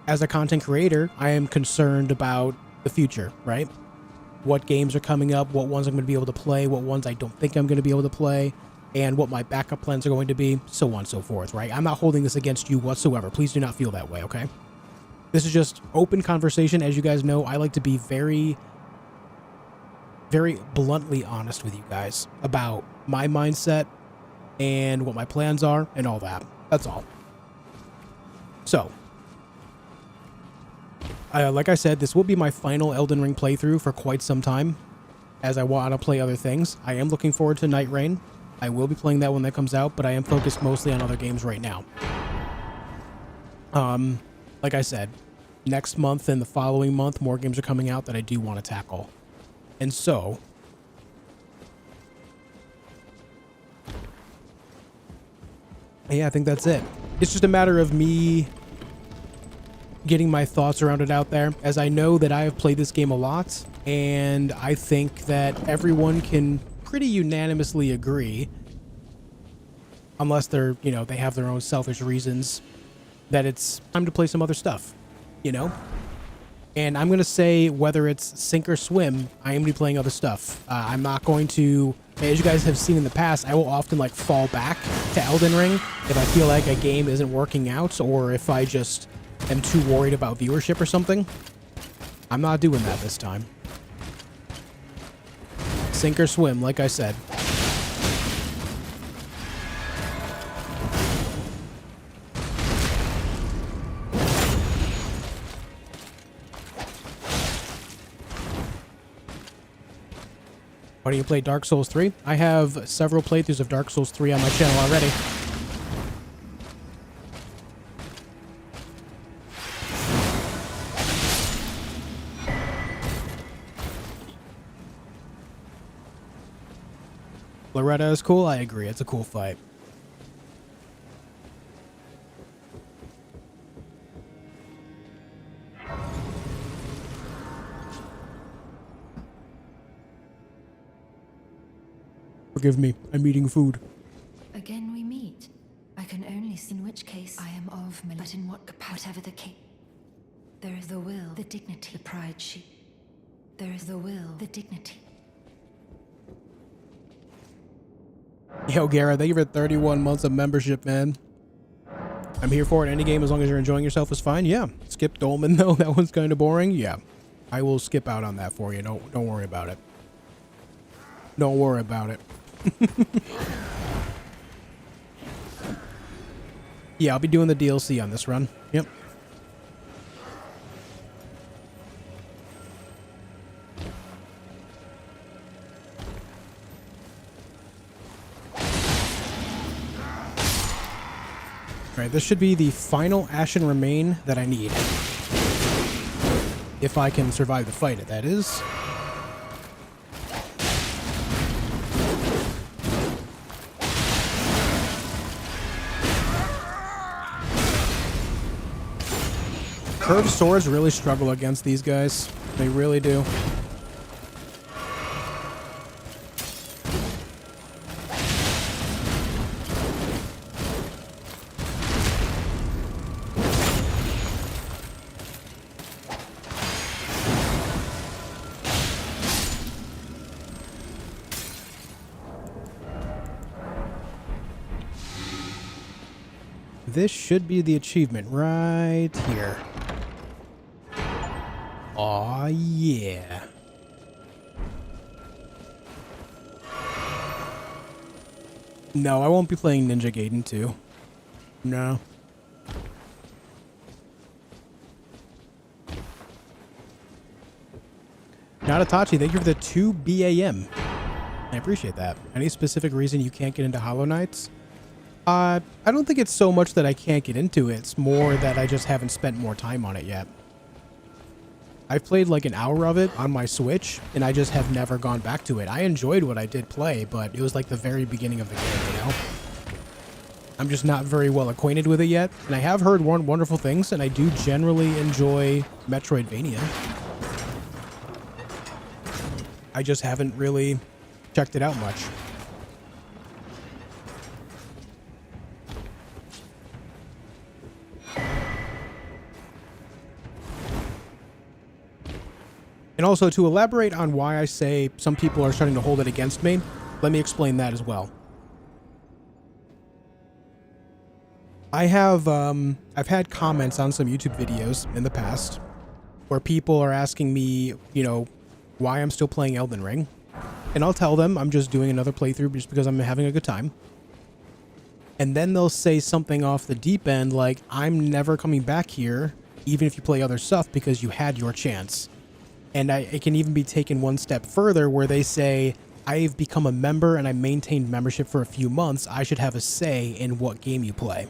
as a content creator, I am concerned about the future, right? What games are coming up, what ones I'm going to be able to play, what ones I don't think I'm going to be able to play, and what my backup plans are going to be, so on and so forth, right? I'm not holding this against you whatsoever. Please do not feel that way, okay? This is just open conversation. As you guys know, I like to be very, very bluntly honest with you guys about my mindset and what my plans are and all that. That's all. So, like I said, this will be my final Elden Ring playthrough for quite some time, as I want to play other things. I am looking forward to Night Rain. I will be playing that when that comes out, but I am focused mostly on other games right now. Like I said, next month and the following month, more games are coming out that I do want to tackle. And so, yeah, I think that's it. It's just a matter of me getting my thoughts around it out there, as I know that I have played this game a lot, and I think that everyone can pretty unanimously agree, unless they're, you know, they have their own selfish reasons, that it's time to play some other stuff, you know? And I'm going to say, whether it's sink or swim, I am going to be playing other stuff. I'm not going to, as you guys have seen in the past, I will often like fall back to Elden Ring if I feel like a game isn't working out, or if I just am too worried about viewership or something. I'm not doing that this time. Sink or swim, like I said. Why don't you play Dark Souls 3? I have several playthroughs of Dark Souls 3 on my channel already. Loretta is cool? I agree. It's a cool fight. Forgive me. I'm eating food. Again we meet. I can only see in which case I am of Malenia, but in what capacity, whatever the case. There is the will, the dignity, the pride she. There is the will, the dignity. Yo, Gara, thank you for 31 months of membership, man. I'm here for it. Any game, as long as you're enjoying yourself, is fine. Yeah. Skip Dolmen, though. That one's kind of boring. Yeah. I will skip out on that for you. Don't worry about it. Don't worry about it. Yeah, I'll be doing the DLC on this run. Yep. Alright, this should be the final Ashen Remain that I need. If I can survive the fight, that is. Curved swords really struggle against these guys. They really do. This should be the achievement right here. Aw, yeah. No, I won't be playing Ninja Gaiden 2. No. Natatachi, thank you for the 2 BAM. I appreciate that. Any specific reason you can't get into Hollow Knights? I don't think it's so much that I can't get into it. It's more that I just haven't spent more time on it yet. I've played like an hour of it on my Switch, and I just have never gone back to it. I enjoyed what I did play, but it was like the very beginning of the game, you know? I'm just not very well acquainted with it yet. And I have heard wonderful things, and I do generally enjoy Metroidvania. I just haven't really checked it out much. And also, to elaborate on why I say some people are starting to hold it against me, let me explain that as well. I've had comments on some YouTube videos in the past where people are asking me, you know, why I'm still playing Elden Ring. And I'll tell them I'm just doing another playthrough just because I'm having a good time. And then they'll say something off the deep end like, I'm never coming back here, even if you play other stuff, because you had your chance. And it can even be taken one step further where they say, I've become a member and I maintained membership for a few months. I should have a say in what game you play.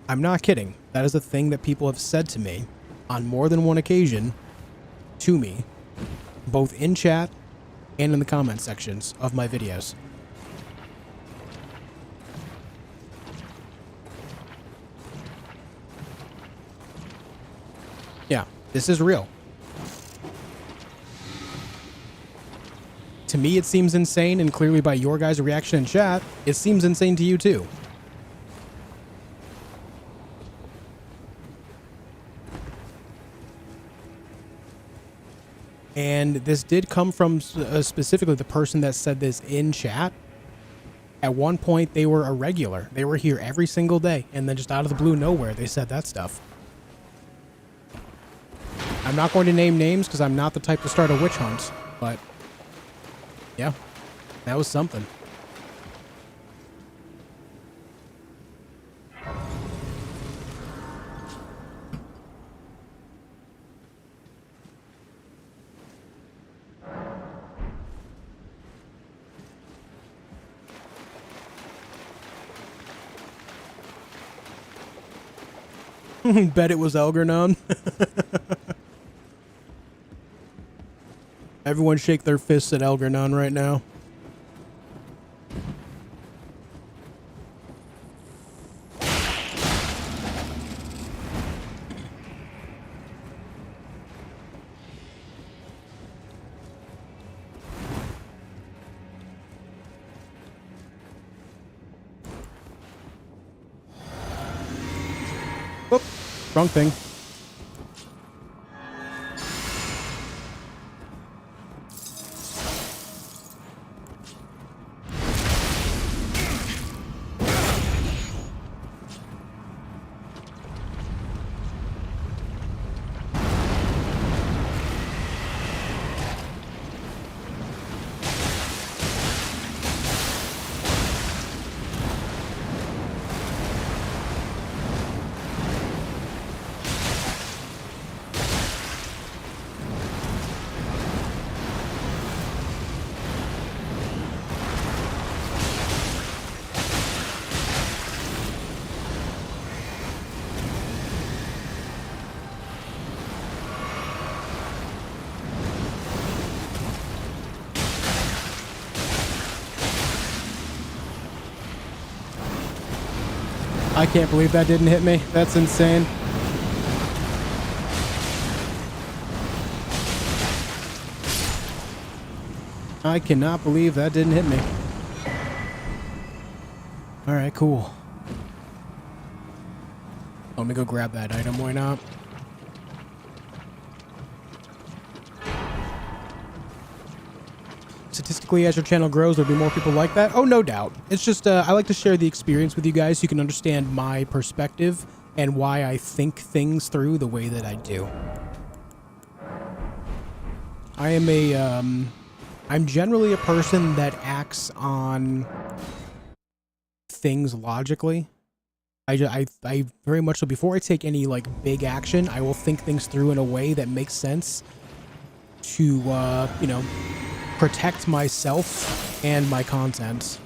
I'm not kidding. That is a thing that people have said to me on more than one occasion to me, both in chat and in the comment sections of my videos. Yeah, this is real. To me, it seems insane, and clearly by your guys' reaction in chat, it seems insane to you too. And this did come from specifically the person that said this in chat. At one point, they were a regular. They were here every single day, and then just out of the blue nowhere, they said that stuff. I'm not going to name names because I'm not the type to start a witch hunt, but yeah, that was something. Bet it was Elgernon. Everyone shake their fists at Elgernon right now. Oop, wrong thing. I can't believe that didn't hit me. That's insane. I cannot believe that didn't hit me. Alright, cool. Let me go grab that item, why not? Statistically, as your channel grows, there'll be more people like that. Oh, no doubt. It's just, I like to share the experience with you guys so you can understand my perspective and why I think things through the way that I do. I am I'm generally a person that acts on things logically. I very much so, before I take any, like, big action, I will think things through in a way that makes sense to, you know, protect myself and my content.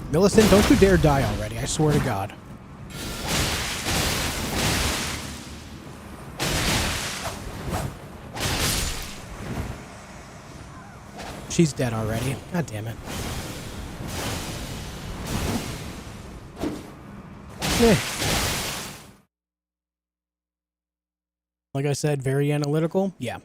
Millicent, don't you dare die already, I swear to God. She's dead already. God damn it. Eh. Like I said, very analytical. Yeah.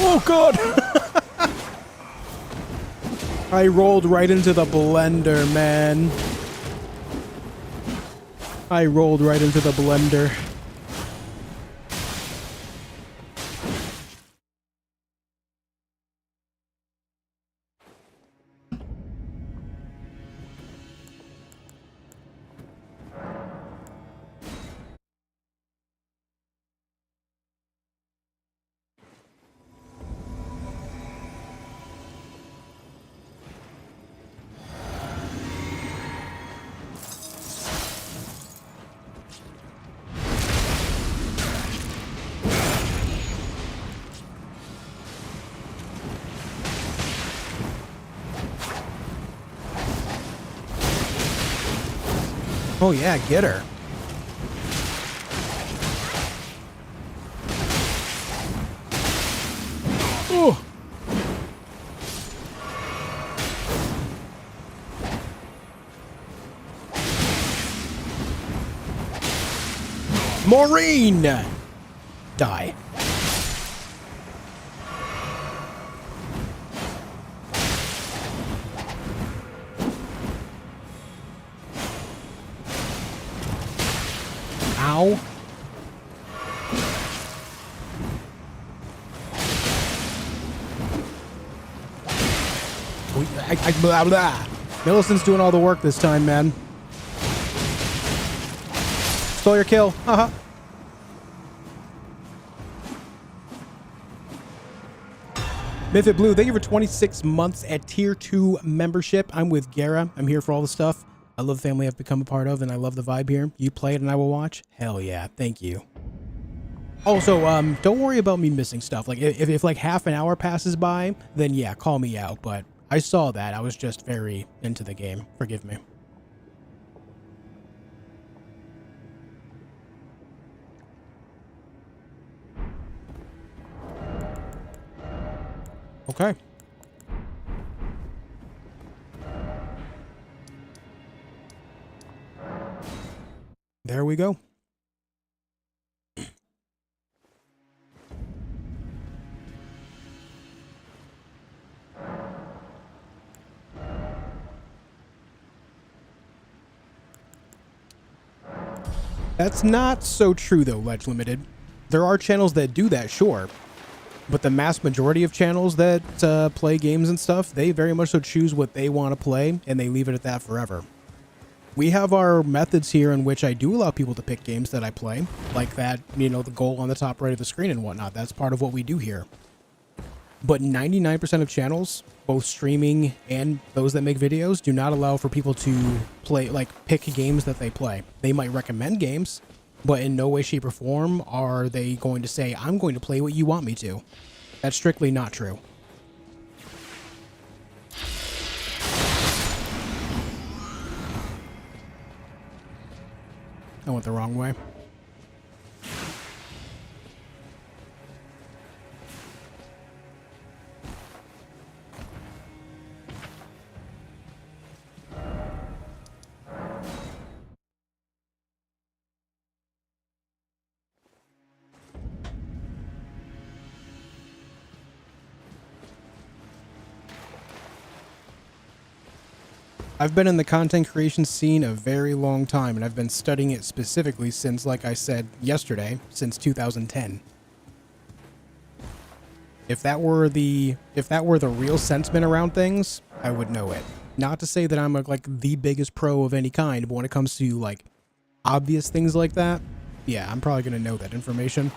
Oh god! I rolled right into the blender, man. I rolled right into the blender. Oh yeah, get her. Oh. Maureen! Die. Ow. Blah, blah. Millicent's doing all the work this time, man. Stole your kill. Haha. Mythic Blue, thank you for 26 months at Tier 2 membership. I'm with Gara. I'm here for all the stuff. I love the family I've become a part of, and I love the vibe here. You play it and I will watch? Hell yeah, thank you. Also, don't worry about me missing stuff. Like, if like half an hour passes by, then yeah, call me out. But I saw that. I was just very into the game. Forgive me. Okay. There we go. That's not so true though, Ledge Limited. There are channels that do that, sure. But the mass majority of channels that play games and stuff, they very much so choose what they want to play, and they leave it at that forever. We have our methods here in which I do allow people to pick games that I play, like that, you know, the goal on the top right of the screen and whatnot. That's part of what we do here. But 99% of channels, both streaming and those that make videos, do not allow for people to play, like, pick games that they play. They might recommend games, but in no way, shape, or form are they going to say, I'm going to play what you want me to. That's strictly not true. I went the wrong way. I've been in the content creation scene a very long time, and I've been studying it specifically since, like I said yesterday, since 2010. If that were the real sentiment around things, I would know it. Not to say that I'm like the biggest pro of any kind, but when it comes to like obvious things like that, yeah, I'm probably gonna know that information.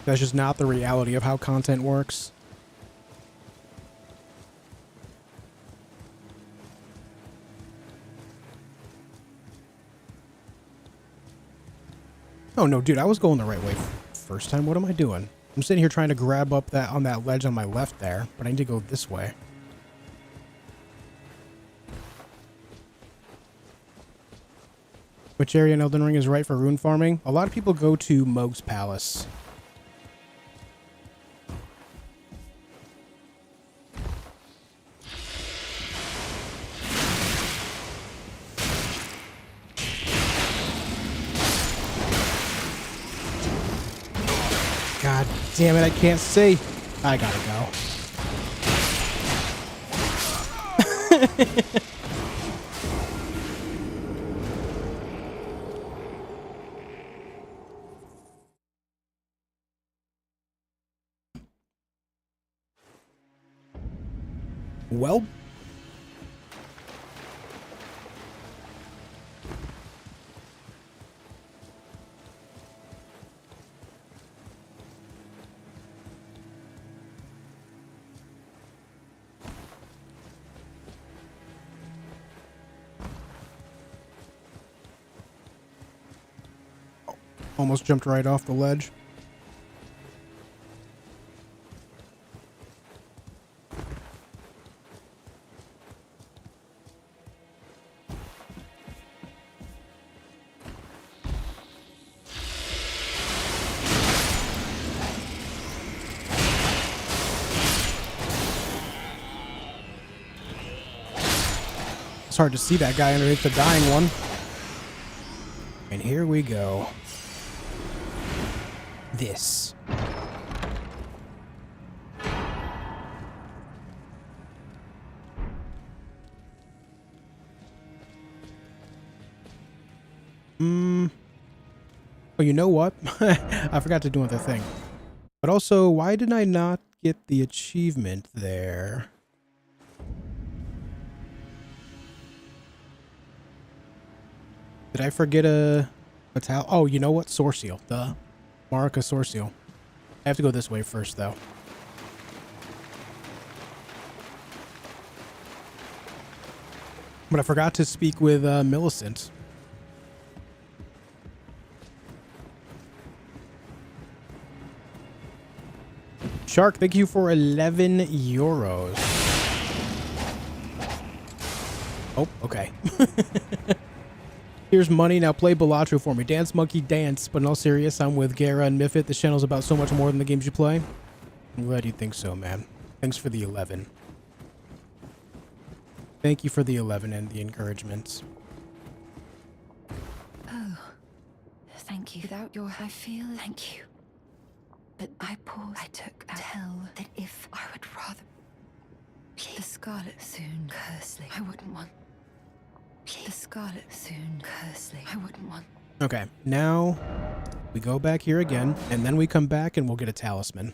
That's just not the reality of how content works. Oh, no, dude, I was going the right way first time. What am I doing? I'm sitting here trying to grab up that on that ledge on my left there, but I need to go this way. Which area in Elden Ring is right for rune farming? A lot of people go to Mogh's Palace. God damn it, I can't see. I gotta go. Well, almost jumped right off the ledge. It's hard to see that guy underneath the dying one. And here we go. This. Oh, you know what? I forgot to do another thing. But also, why did I not get the achievement there? Did I forget a towel? Oh, you know what? Source seal. Duh. Mark a source seal. I have to go this way first, though. But I forgot to speak with Millicent. Shark, thank you for 11 euros. Oh, okay. Here's money. Now play Balatro for me. Dance, monkey, dance. But in all serious, I'm with Gara and Mifit. This channel's about so much more than the games you play. I'm glad you think so, man. Thanks for the 11. Thank you for the 11 and the encouragement. Oh, thank you. Without your, I feel thank you. But I paused. I took a tell that if I would rather. Please. The Scarlet soon, Cursley. I wouldn't want. Please. The Scarlet soon, Cursley. I wouldn't want. Okay, now we go back here again, and then we come back and we'll get a talisman.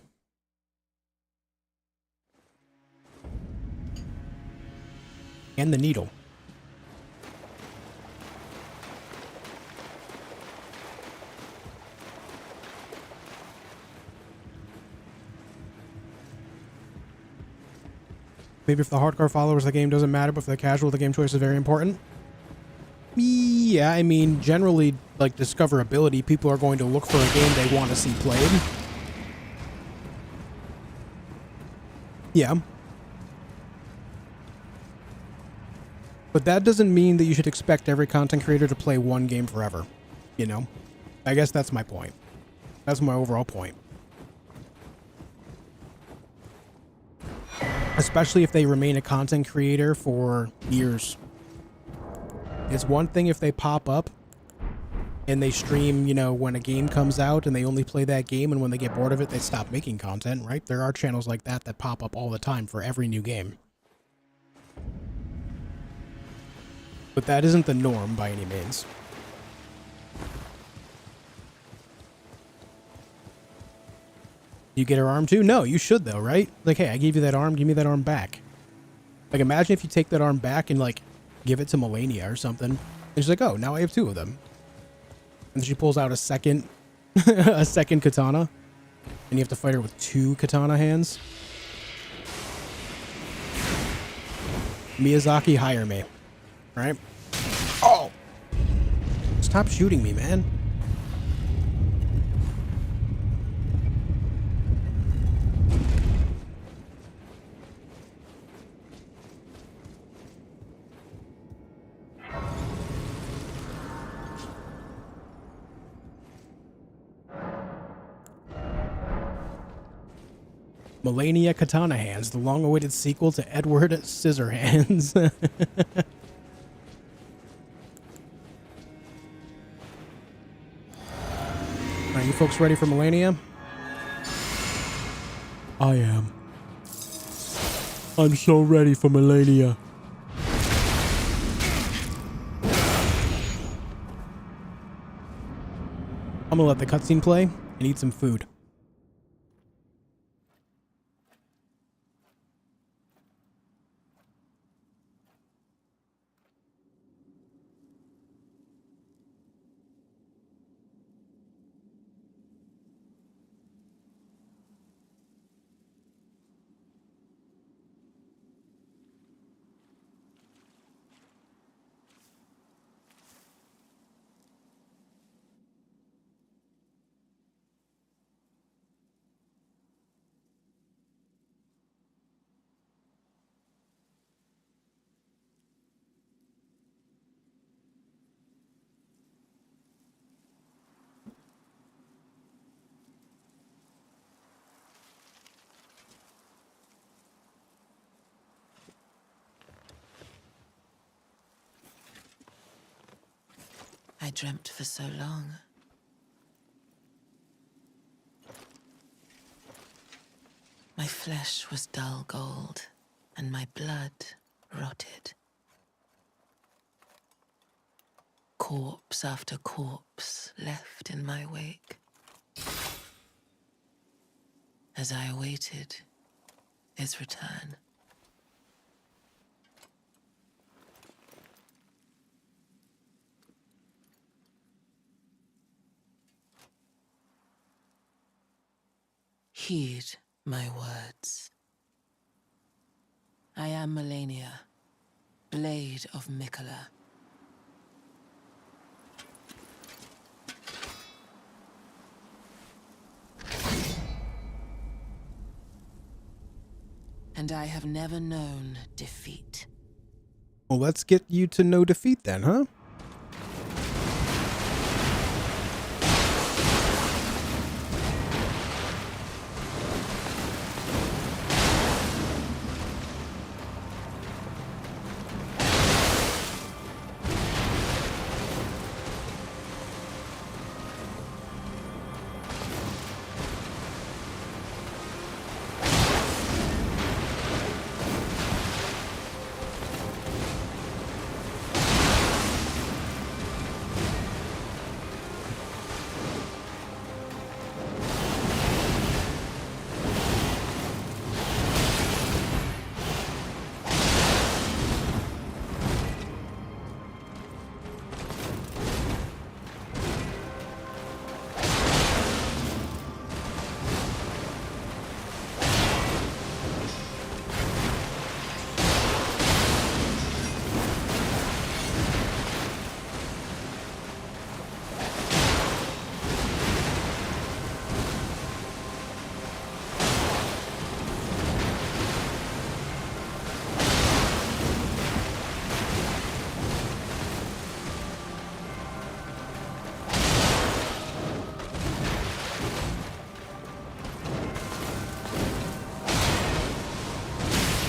And the needle. Maybe if the hardcore followers, the game doesn't matter, but for the casual, the game choice is very important. Yeah, I mean, generally, like, discoverability, people are going to look for a game they want to see played. Yeah. But that doesn't mean that you should expect every content creator to play one game forever. You know? I guess that's my point. That's my overall point. Especially if they remain a content creator for years. It's one thing if they pop up and they stream, you know, when a game comes out and they only play that game, and when they get bored of it, they stop making content, right? There are channels like that that pop up all the time for every new game. But that isn't the norm by any means. You get her arm too? No, you should though, right? Like, hey, I gave you that arm, give me that arm back. Like, imagine if you take that arm back and, like, give it to Malenia or something. And she's like, oh, now I have two of them. And she pulls out a second, a second katana. And you have to fight her with two katana hands. Miyazaki, hire me. Right? Oh! Stop shooting me, man. Malenia Katana Hands, the long-awaited sequel to Edward Scissorhands. Are you folks ready for Malenia? I am. I'm so ready for Malenia. I'm gonna let the cutscene play and eat some food. I dreamt for so long. My flesh was dull gold, and my blood rotted. Corpse after corpse left in my wake. As I awaited his return. Heed my words. I am Malenia, Blade of Mikola. And I have never known defeat. Well, let's get you to no defeat then, huh?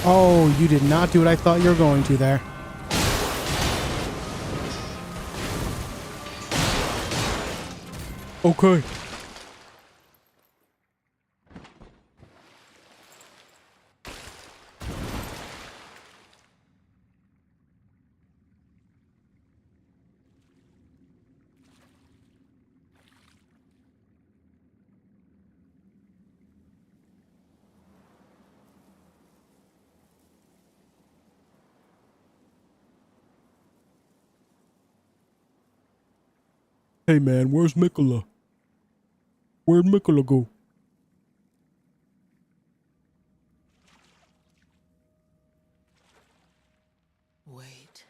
Oh, you did not do what I thought you were going to there. Okay. Hey man, where's Mikola? Where'd Mikola go? Wait.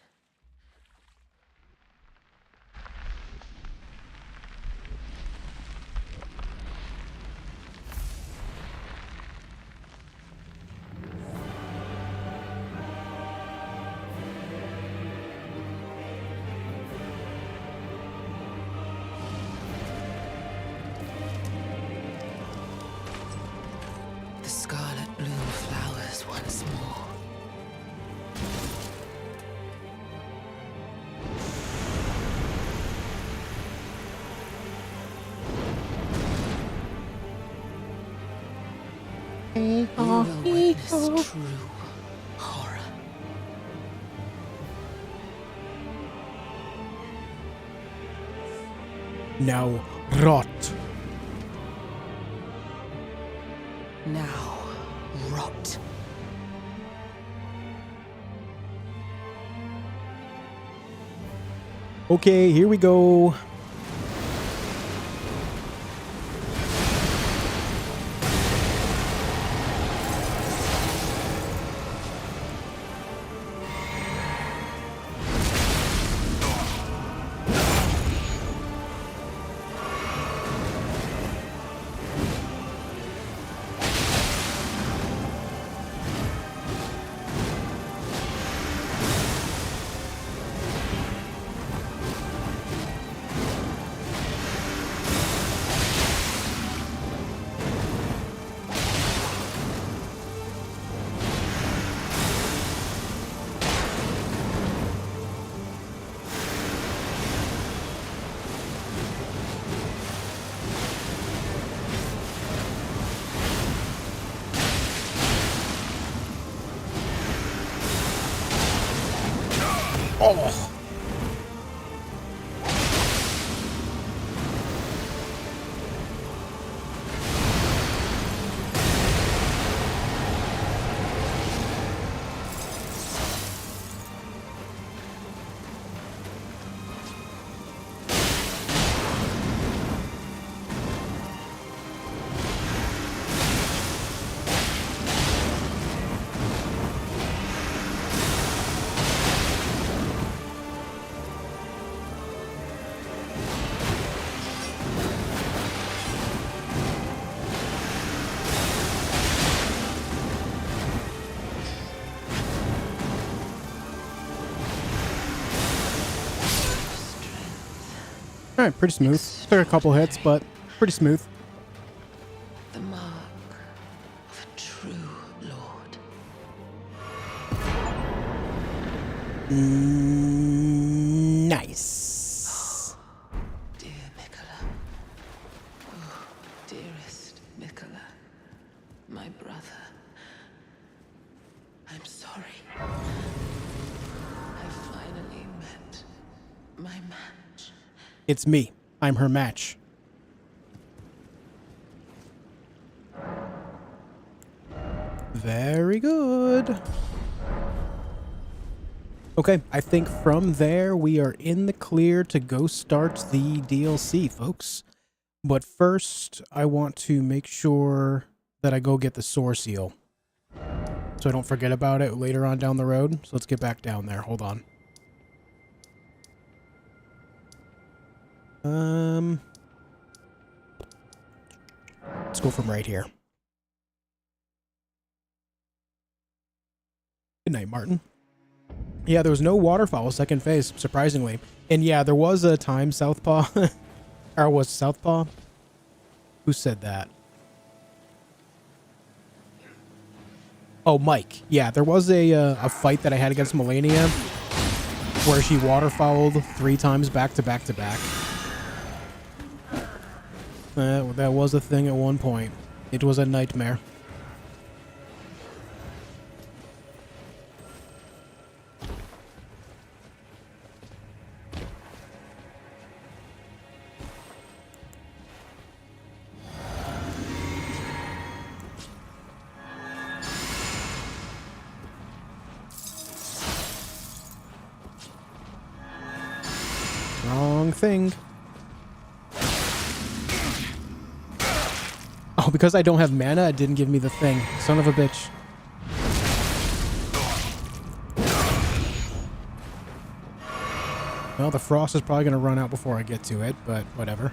You will witness true horror. Now, rot. Now, rot. Okay, here we go. Oh. All right, pretty smooth. Took a couple hits, but pretty smooth. The mark of a true lord. Nice. Dear Mikola. Oh, dearest Mikola. My brother. I'm sorry. I finally met my match. It's me. I'm her match. Very good. Okay, I think from there we are in the clear to go start the DLC, folks. But first, I want to make sure that I go get the Soar Seal, so I don't forget about it later on down the road. So let's get back down there. Hold on. Let's go from right here. Good night, Martin. Yeah, there was no waterfowl second phase, surprisingly. And yeah, there was a time Southpaw, or was Southpaw? Who said that? Oh, Mike. Yeah, there was a fight that I had against Malenia where she waterfouled 3 times back to back to back. That was a thing at one point. It was a nightmare. Wrong thing. Oh, because I don't have mana, it didn't give me the thing. Son of a bitch. Well, the frost is probably going to run out before I get to it, but whatever.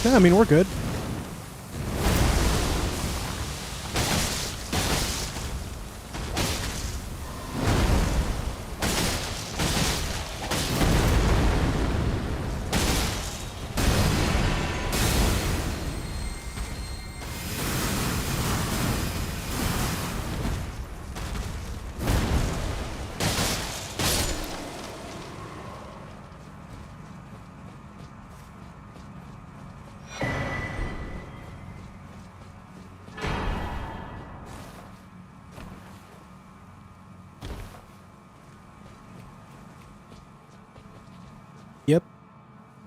Yeah, I mean, we're good.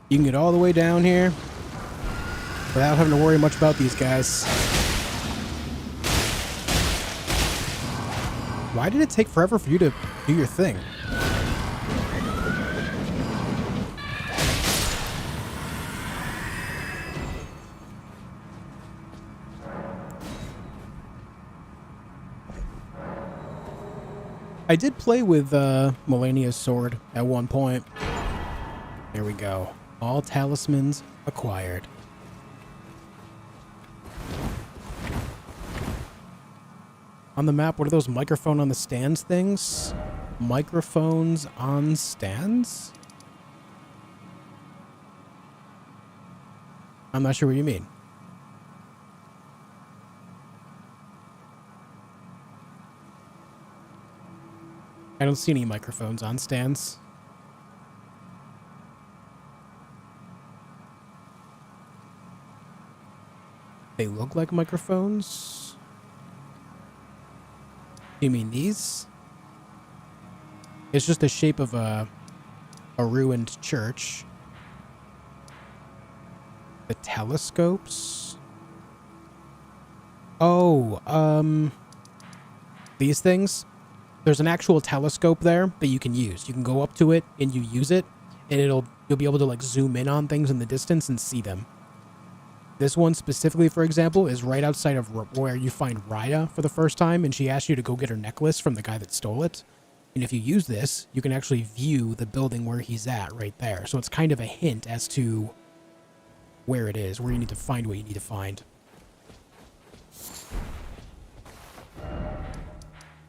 You can get all the way down here without having to worry much about these guys. Why did it take forever for you to do your thing? I did play with Malenia's sword at one point. There we go. All talismans acquired. On the map, what are those microphone on the stands things? Microphones on stands? I'm not sure what you mean. I don't see any microphones on stands. They look like microphones? You mean these? It's just the shape of a ruined church. The telescopes? Oh, these things? There's an actual telescope there that you can use. You can go up to it and you use it, and you'll be able to like zoom in on things in the distance and see them. This one specifically, for example, is right outside of where you find Raya for the first time, and she asked you to go get her necklace from the guy that stole it. And if you use this, you can actually view the building where he's at right there. So it's kind of a hint as to where it is, where you need to find what you need to find.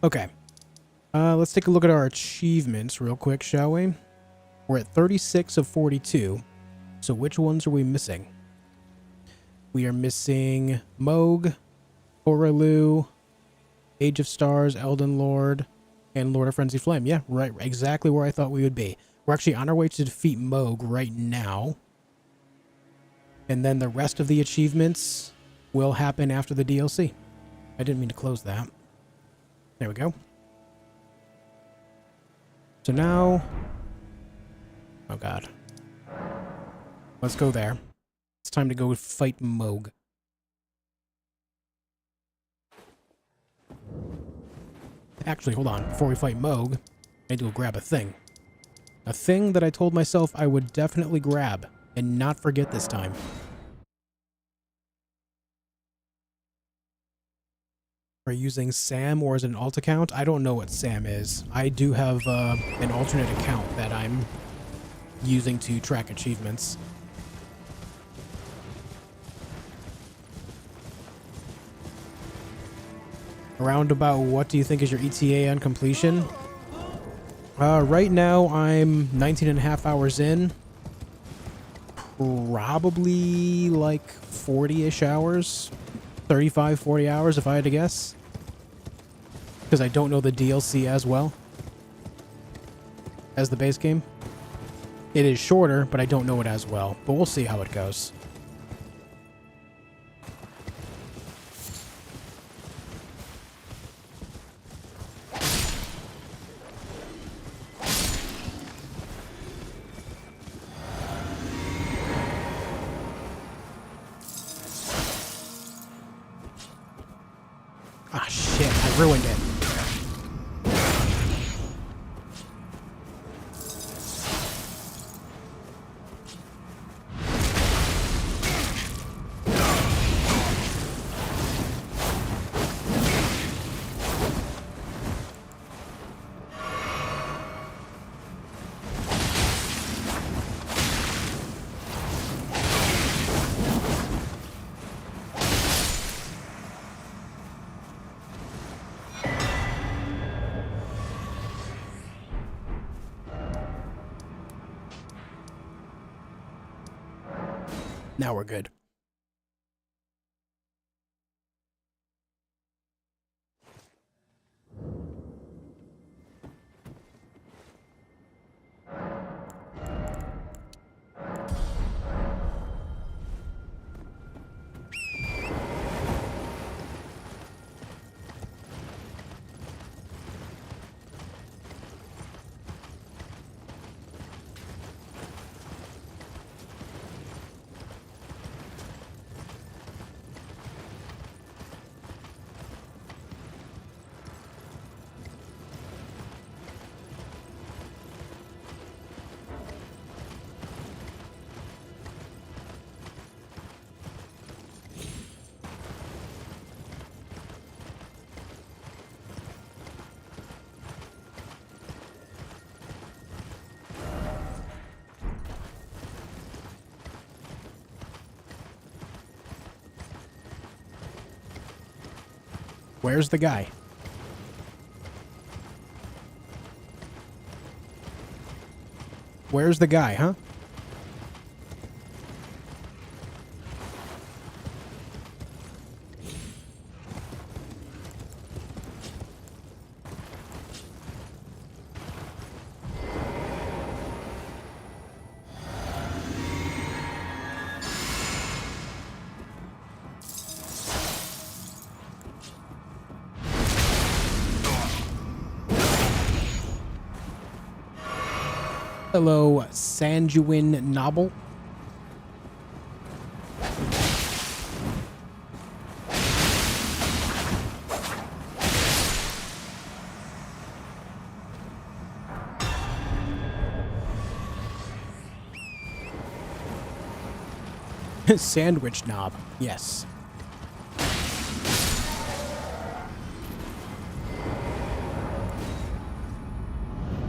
Okay. Let's take a look at our achievements real quick, shall we? We're at 36 of 42. So which ones are we missing? We are missing Mogh, Oralu, Age of Stars, Elden Lord, and Lord of Frenzy Flame. Yeah, right, exactly where I thought we would be. We're actually on our way to defeat Mogh right now. And then the rest of the achievements will happen after the DLC. I didn't mean to close that. There we go. So now... Oh god. Let's go there. It's time to go fight Mogh. Actually, hold on. Before we fight Mogh, I need to go grab a thing. A thing that I told myself I would definitely grab and not forget this time. Are you using Sam or as an alt account? I don't know what Sam is. I do have an alternate account that I'm using to track achievements. Around about what do you think is your ETA on completion? Right now I'm 19 and a half hours in. Probably like 40-ish hours. 35, 40 hours if I had to guess. Because I don't know the DLC as well as the base game. It is shorter, but I don't know it as well. But we'll see how it goes. Ah, shit. I ruined it. Now we're good. Where's the guy? Where's the guy, huh? Hello, Sanjuin Nobble. Sandwich knob, yes.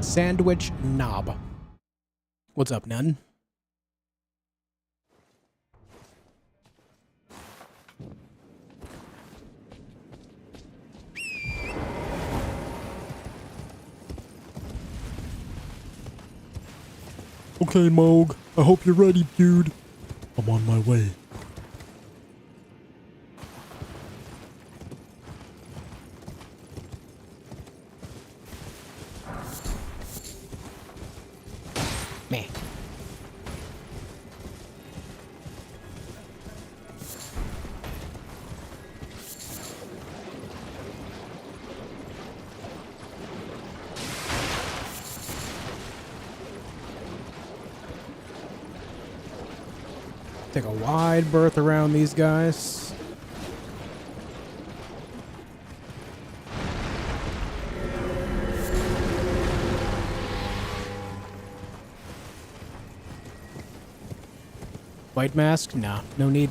Sandwich knob. What's up, Nun? Okay, Mogh. I hope you're ready, dude. I'm on my way. Meh. Take a wide berth around these guys. White mask? Nah, no need.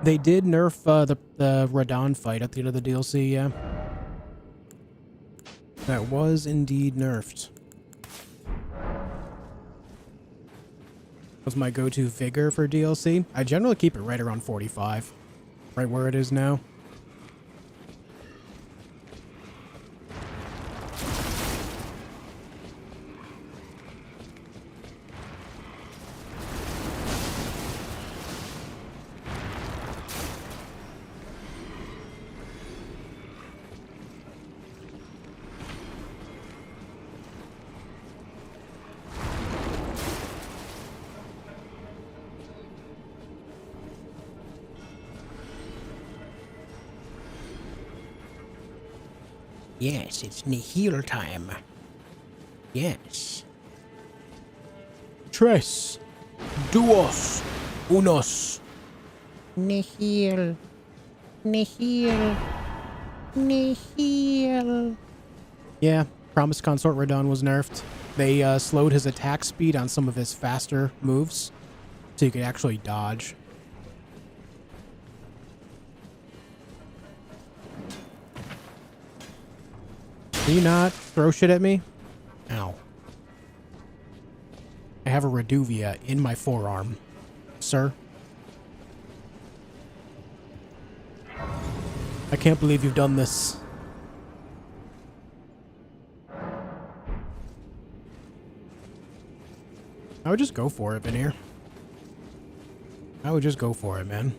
They did nerf the Radon fight at the end of the DLC, yeah. That was indeed nerfed. Was my go-to vigor for DLC. I generally keep it right around 45. Right where it is now. Yes, it's Nihil time. Yes. Tres. Duos. Unos. Nihil. Nihil. Nihil. Yeah, Promised Consort Radon was nerfed. They slowed his attack speed on some of his faster moves, so you could actually dodge. Can you not throw shit at me? Ow. I have a Reduvia in my forearm, sir. I can't believe you've done this. I would just go for it, Veneer. I would just go for it, man.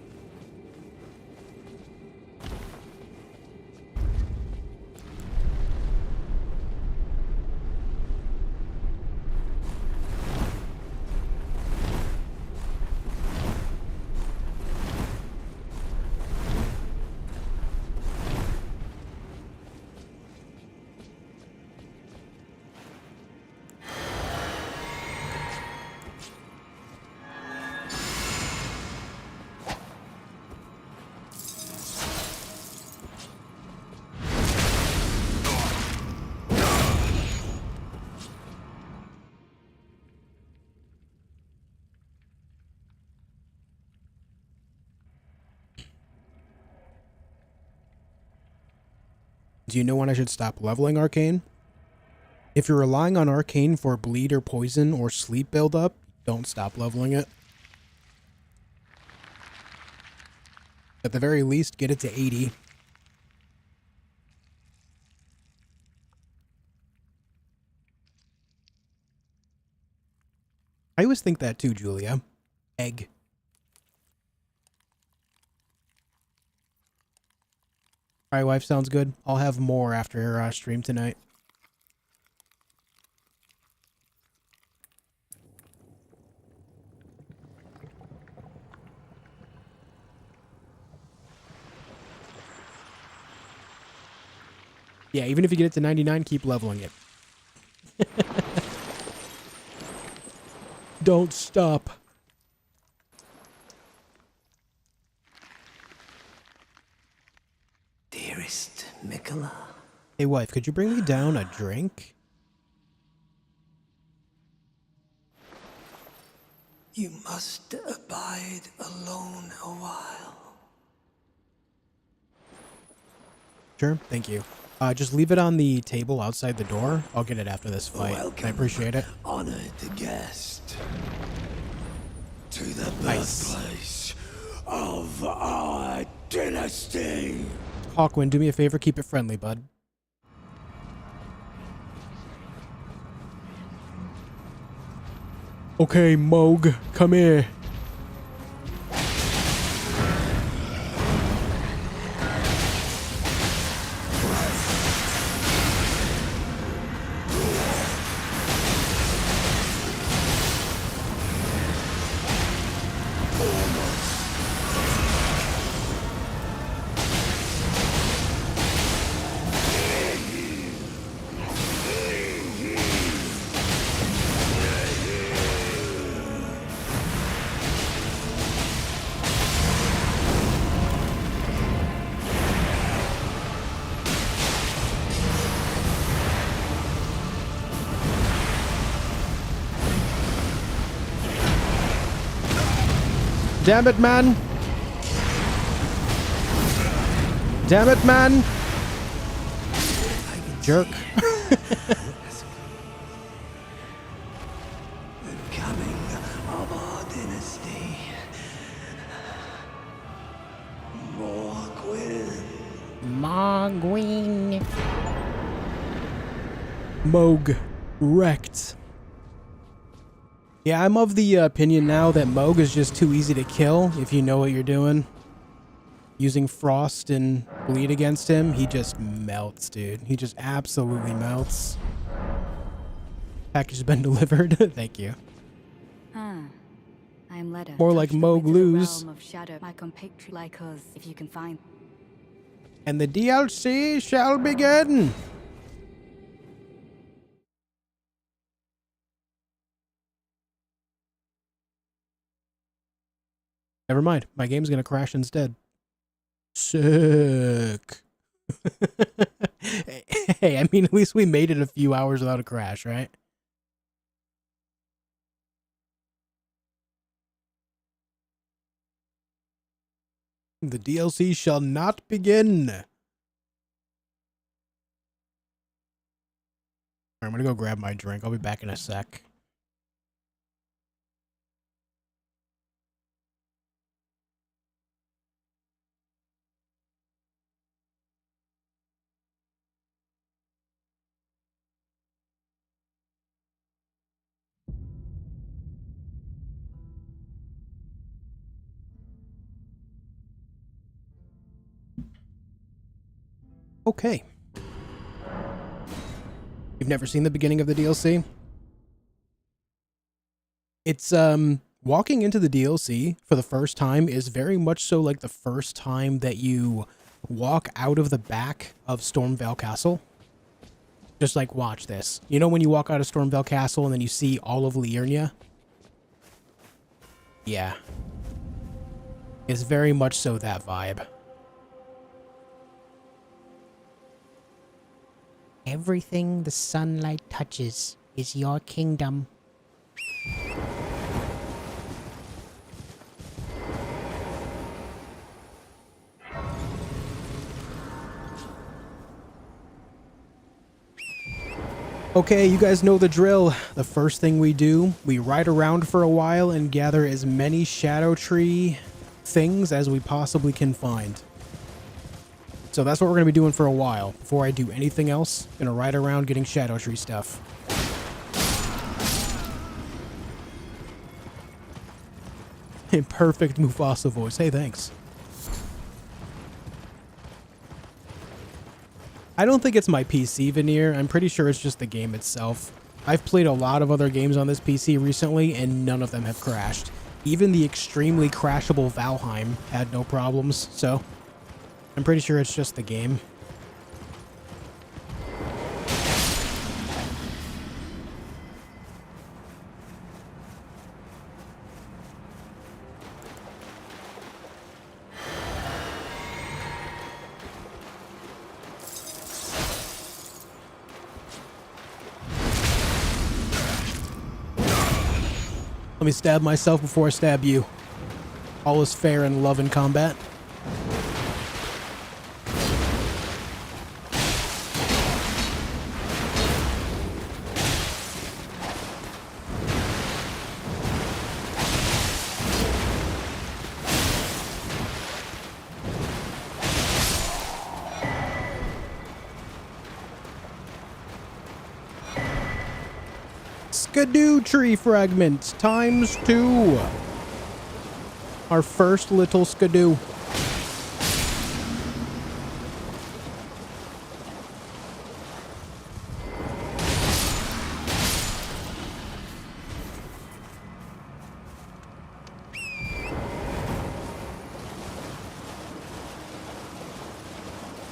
Do you know when I should stop leveling Arcane? If you're relying on Arcane for bleed or poison or sleep buildup, don't stop leveling it. At the very least, get it to 80. I always think that too, Julia. Egg. Alright, wife, sounds good. I'll have more after stream tonight. Yeah, even if you get it to 99, keep leveling it. Don't stop. Dearest Mikola. Hey, wife, could you bring me down a drink? You must abide alone a while. Sure, thank you. Just leave it on the table outside the door. I'll get it after this fight. Welcome, I appreciate it. Honored guest to the Nice. birthplace of our dynasty. Hawkwind, do me a favor, keep it friendly, bud. Okay, Mogh, come here. Damn it, man. Damn it, man. Jerk. The coming of our dynasty. Mogh. Mogh wrecked. Yeah, I'm of the opinion now that Mogh is just too easy to kill if you know what you're doing. Using Frost and Bleed against him, he just melts, dude. He just absolutely melts. Package has been delivered. Thank you. I'm Loretta. More like Mogh lose. Of shadow, my compatriot like us, if you can find. And the DLC shall begin. Never mind. My game's gonna crash instead. Sick. Hey, I mean, at least we made it a few hours without a crash, right? The DLC shall not begin. I'm gonna go grab my drink. I'll be back in a sec. Okay. You've never seen the beginning of the DLC? It's, walking into the DLC for the first time is very much so like the first time that you walk out of the back of Stormveil Castle. Just like, watch this. You know when you walk out of Stormveil Castle and then you see all of Liurnia? Yeah. It's very much so that vibe. Everything the sunlight touches is your kingdom. Okay, you guys know the drill. The first thing we do, we ride around for a while and gather as many Shadow Tree things as we possibly can find. So that's what we're going to be doing for a while. Before I do anything else, I'm going to ride around getting Shadow Tree stuff. In perfect Mufasa voice. Hey, thanks. I don't think it's my PC veneer. I'm pretty sure it's just the game itself. I've played a lot of other games on this PC recently, and none of them have crashed. Even the extremely crashable Valheim had no problems, so I'm pretty sure it's just the game. Let me stab myself before I stab you. All is fair in love and combat. Skidoo tree fragment times 2. Our first little skidoo.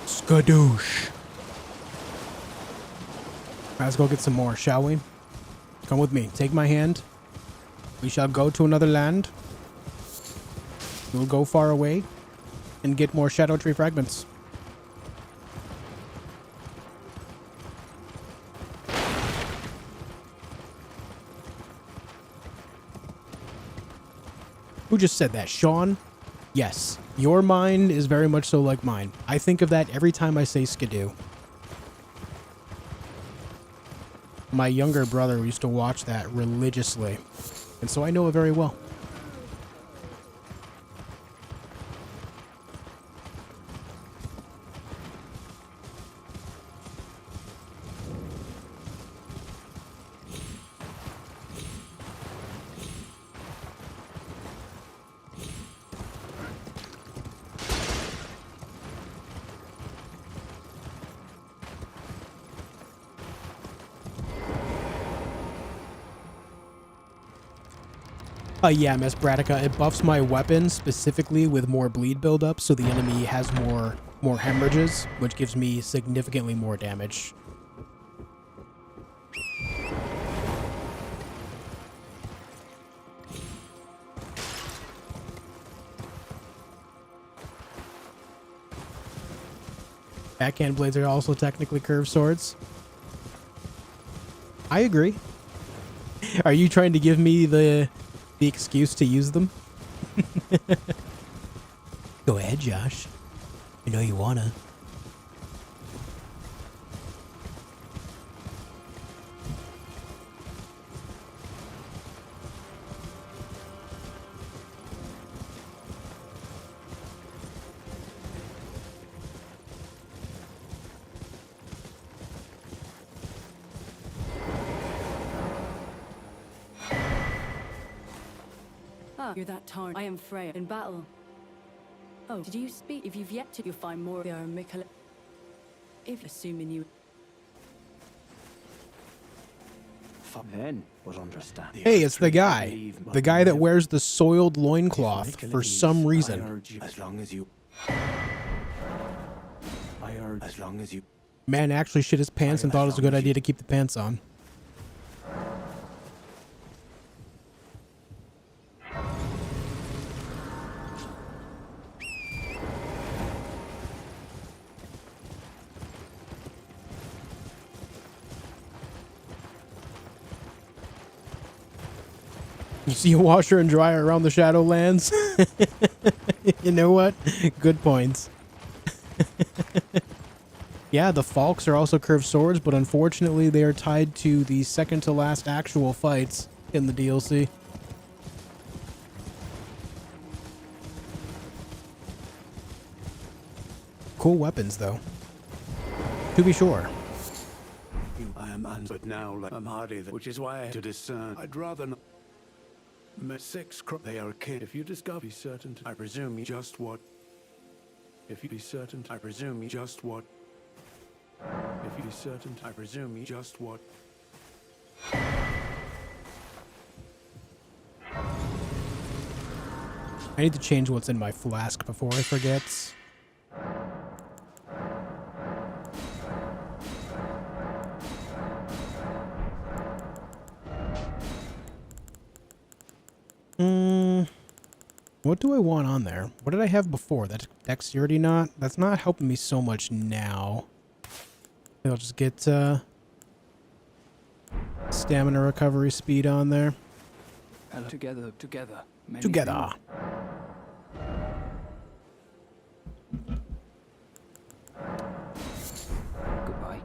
Skadoosh. Let's go get some more, shall we? Come with me. Take my hand. We shall go to another land. We'll go far away and get more Shadow Tree fragments. Who just said that? Sean? Yes. Your mind is very much so like mine. I think of that every time I say skidoo. My younger brother used to watch that religiously, and so I know it very well. Yeah, Miss Bradica, it buffs my weapon specifically with more bleed buildup, so the enemy has more hemorrhages, which gives me significantly more damage. Backhand blades are also technically curved swords. I agree. Are you trying to give me the excuse to use them? Go ahead, Josh. I know you wanna. You're that Tarn. I am Freya in battle. Oh, did you speak? If you've yet to, you'll find more. They are Mikkel. If assuming you. Then was understand. Hey, it's the guy. The guy that wears the soiled loincloth for some reason. As long as you. As long as you. Man actually shit his pants and thought it was a good idea to keep the pants on. You see a washer and dryer around the Shadowlands? You know what? Good points. Yeah, the Falks are also curved swords, but unfortunately they are tied to the second to last actual fights in the DLC. Cool weapons, though. To be sure. I am but now I'm hardy, which is why I had to discern. I'd rather not. They are kin. If you discover, be certain. I presume you just what. If you be certain, I presume you just what. If you be certain, I presume you just what. I need to change what's in my flask before I forget. What do I want on there? What did I have before? That dexterity knot? That's not helping me so much now. I'll just get stamina recovery speed on there. Together. Together. Goodbye.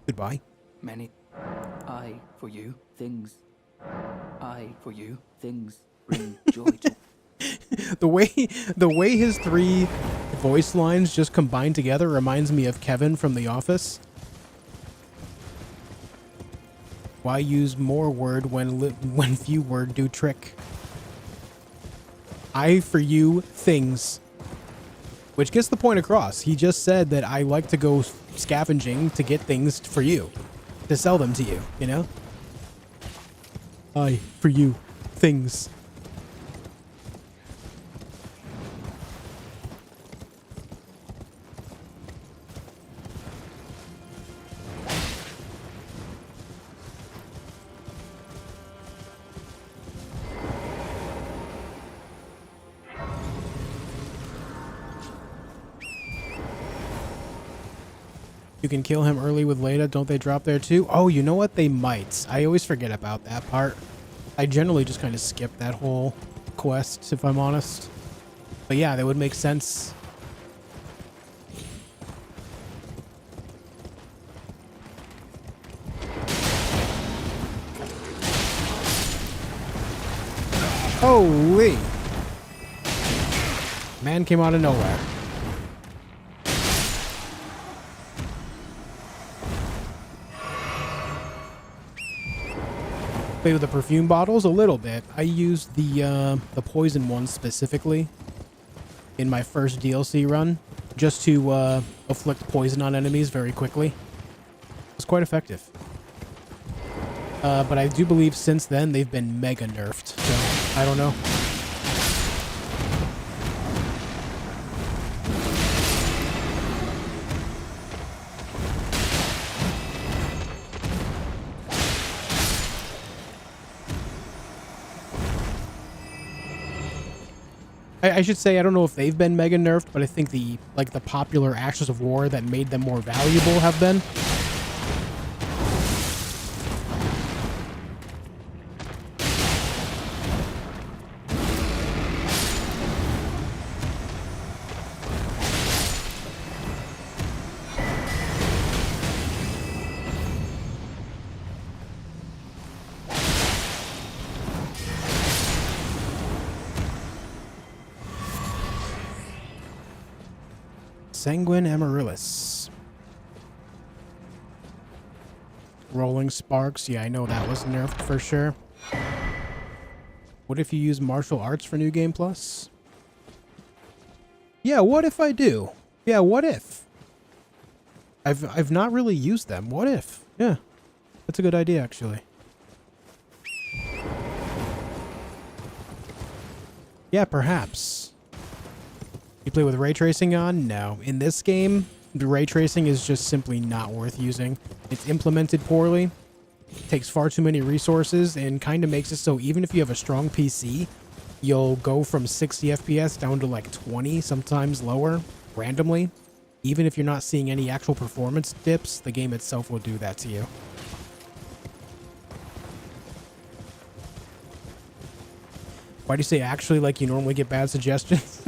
Goodbye. Many. I for you things. I for you things bring joy to. The way his three voice lines just combined together reminds me of Kevin from The Office. Why use more word when few word do trick? I for you things. Which gets the point across. He just said that I like to go scavenging to get things for you. To sell them to you, you know? I for you things. You can kill him early with Loretta. Don't they drop there too? Oh, you know what? They might. I always forget about that part. I generally just kind of skip that whole quest, if I'm honest. But yeah, that would make sense. Holy! Man came out of nowhere. Play with the perfume bottles a little bit. I used the poison ones specifically in my first DLC run, just to afflict poison on enemies very quickly. It was quite effective. But I do believe since then they've been mega nerfed, so I don't know. I should say, I don't know if they've been mega nerfed, but I think the popular Ashes of War that made them more valuable have been. Sanguine Amaryllis. Rolling Sparks. Yeah, I know that was nerfed for sure. What if you use martial arts for New Game Plus? Yeah, what if I do? Yeah, what if? I've not really used them. What if? Yeah. That's a good idea, actually. Yeah, perhaps. You play with ray tracing on? No. In this game, the ray tracing is just simply not worth using. It's implemented poorly, takes far too many resources, and kind of makes it so even if you have a strong PC, you'll go from 60 FPS down to like 20, sometimes lower, randomly. Even if you're not seeing any actual performance dips, the game itself will do that to you. Why do you say actually like you normally get bad suggestions?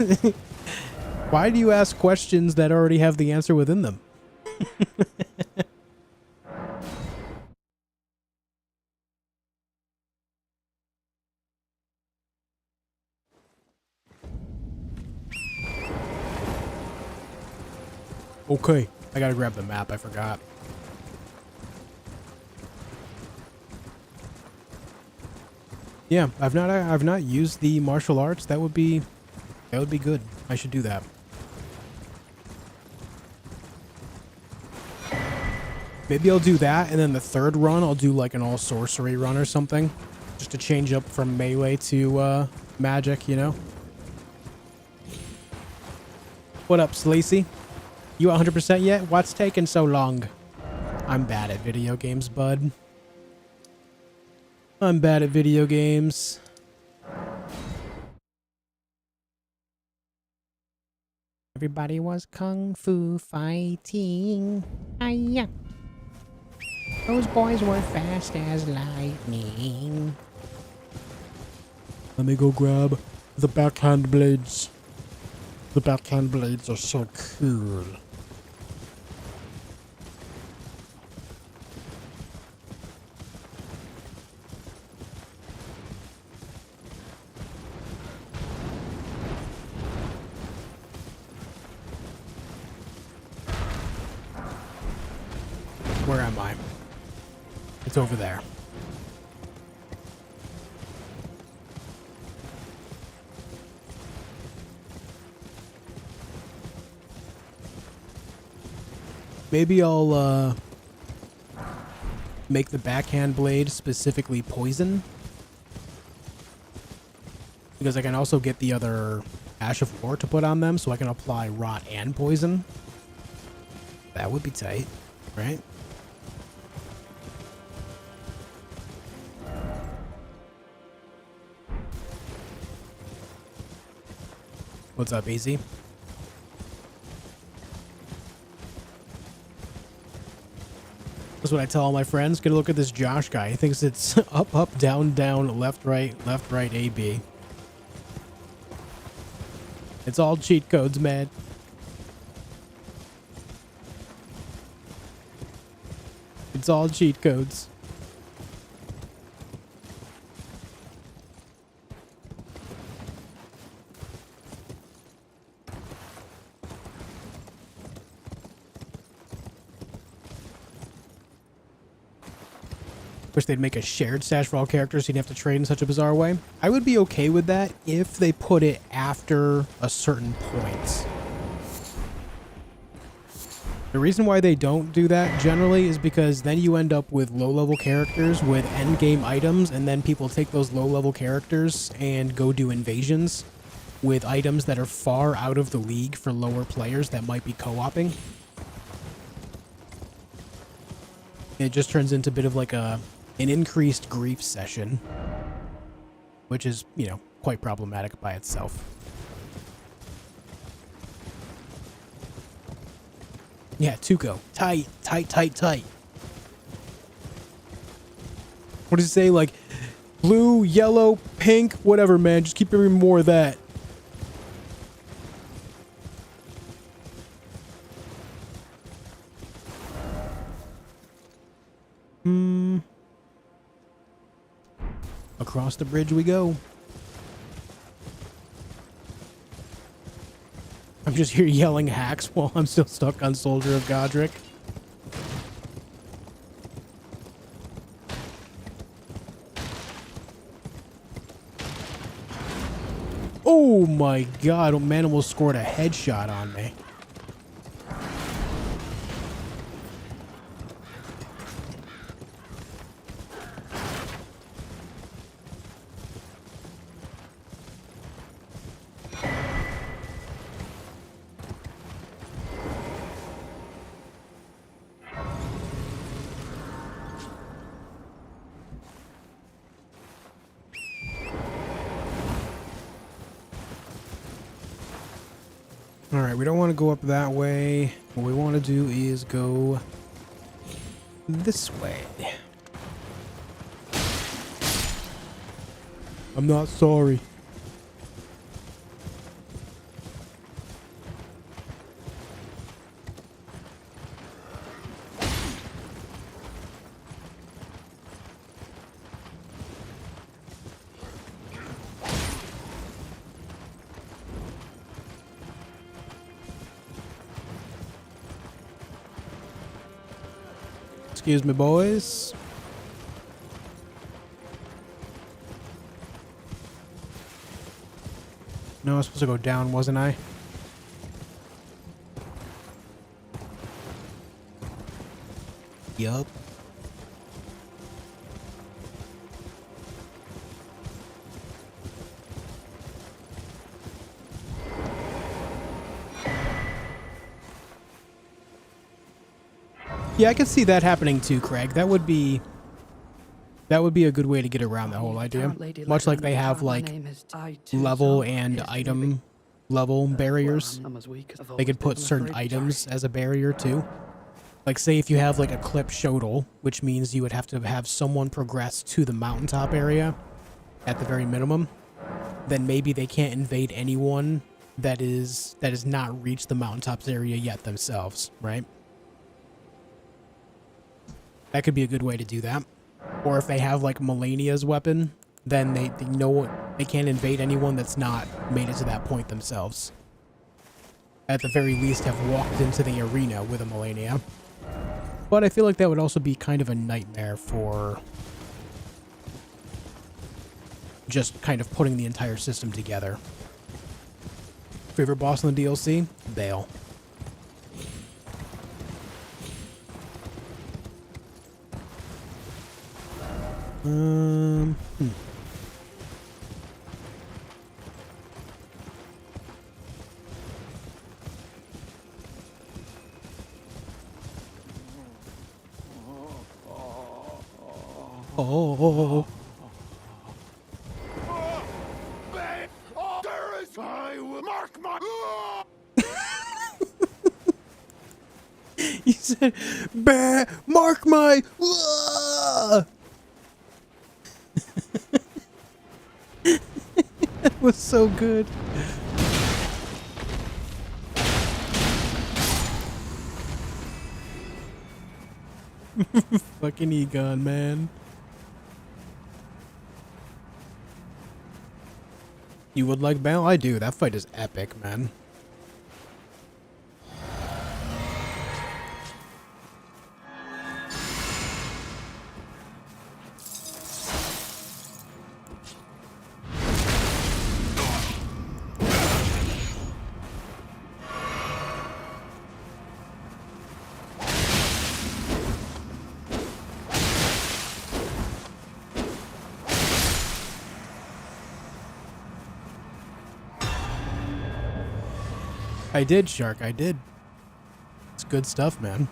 Why do you ask questions that already have the answer within them? Okay, I gotta grab the map. I forgot. Yeah, I've not used the martial arts. That would be good. I should do that. Maybe I'll do that, and then the third run I'll do like an all sorcery run or something, just to change up from melee to magic. You know. What up, Slacy? You 100% yet? What's taking so long? I'm bad at video games, bud. I'm bad at video games. Everybody was kung fu fighting. Hiya. Those boys were fast as lightning. Let me go grab the backhand blades. The backhand blades are so cool. Where am I? It's over there. Maybe I'll make the backhand blade specifically poison, because I can also get the other Ash of War to put on them, so I can apply rot and poison. That would be tight, right? What's up, Easy? That's what I tell all my friends. Get a look at this Josh guy. He thinks it's up, up, down, down, left, right, A, B. It's all cheat codes, man. It's all cheat codes. Wish they'd make a shared stash for all characters so you'd have to trade in such a bizarre way. I would be okay with that if they put it after a certain point. The reason why they don't do that generally is because then you end up with low-level characters with endgame items, and then people take those low-level characters and go do invasions with items that are far out of the league for lower players that might be co-oping. It just turns into a bit of like an increased grief session, which is, you know, quite problematic by itself. Yeah, Tuco. Tight, tight, tight, tight. What does it say? Like, blue, yellow, pink, whatever, man. Just keep bringing more of that. Across the bridge we go. I'm just here yelling hacks while I'm still stuck on Soldier of Godric. Oh my god, man almost scored a headshot on me. Alright, we don't want to go up that way. What we want to do is go this way. I'm not sorry. Excuse me, boys. No, I was supposed to go down, wasn't I? Yup. Yeah, I could see that happening too, Craig. That would be a good way to get around that whole idea. Much like they have like level and item level barriers. They could put certain items as a barrier too. Like say if you have like a clip shodel, which means you would have to have someone progress to the mountaintop area at the very minimum, then maybe they can't invade anyone that is not reached the mountaintops area yet themselves, right? That could be a good way to do that. Or if they have like Malenia's weapon, then they know they can't invade anyone that's not made it to that point themselves. At the very least have walked into the arena with a Malenia. But I feel like that would also be kind of a nightmare for just kind of putting the entire system together. Favorite boss in the DLC? Bale. Oh. I will mark my. You said, "Bah, mark my." That was so good. Fucking Egon, man. You would like Bale? I do. That fight is epic, man. I did, Shark. I did. It's good stuff, man.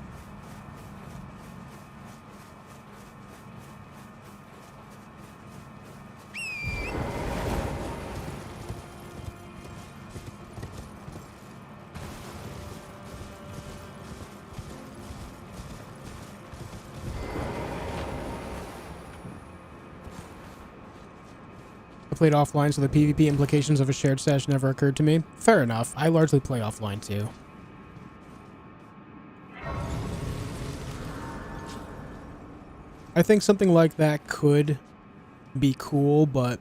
Played offline, so the PvP implications of a shared stash never occurred to me. Fair enough. I largely play offline too. I think something like that could be cool, but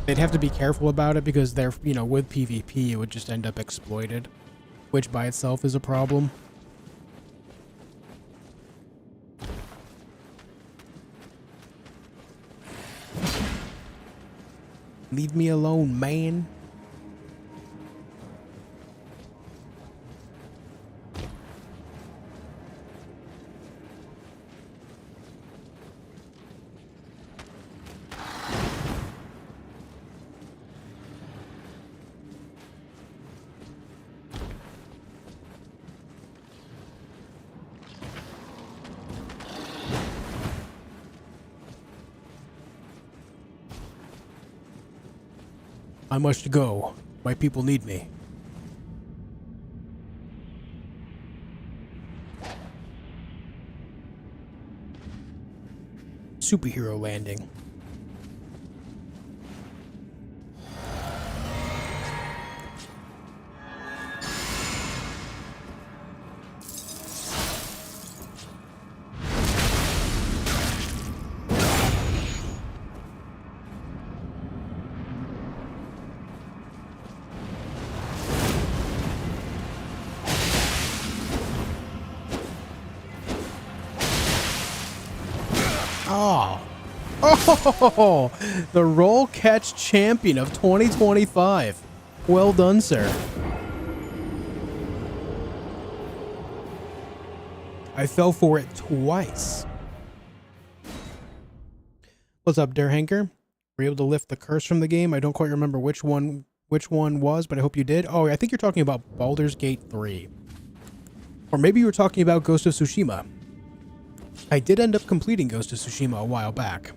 they'd have to be careful about it because they're, you know, with PvP it would just end up exploited, which by itself is a problem. Leave me alone, man. I must go. My people need me. Superhero landing. Oh. Oh, the roll catch champion of 2025. Well done, sir. I fell for it twice. What's up, Derhanker? Were you able to lift the curse from the game? I don't quite remember which one was, but I hope you did. Oh, I think you're talking about Baldur's Gate 3. Or maybe you were talking about Ghost of Tsushima. I did end up completing Ghost of Tsushima a while back.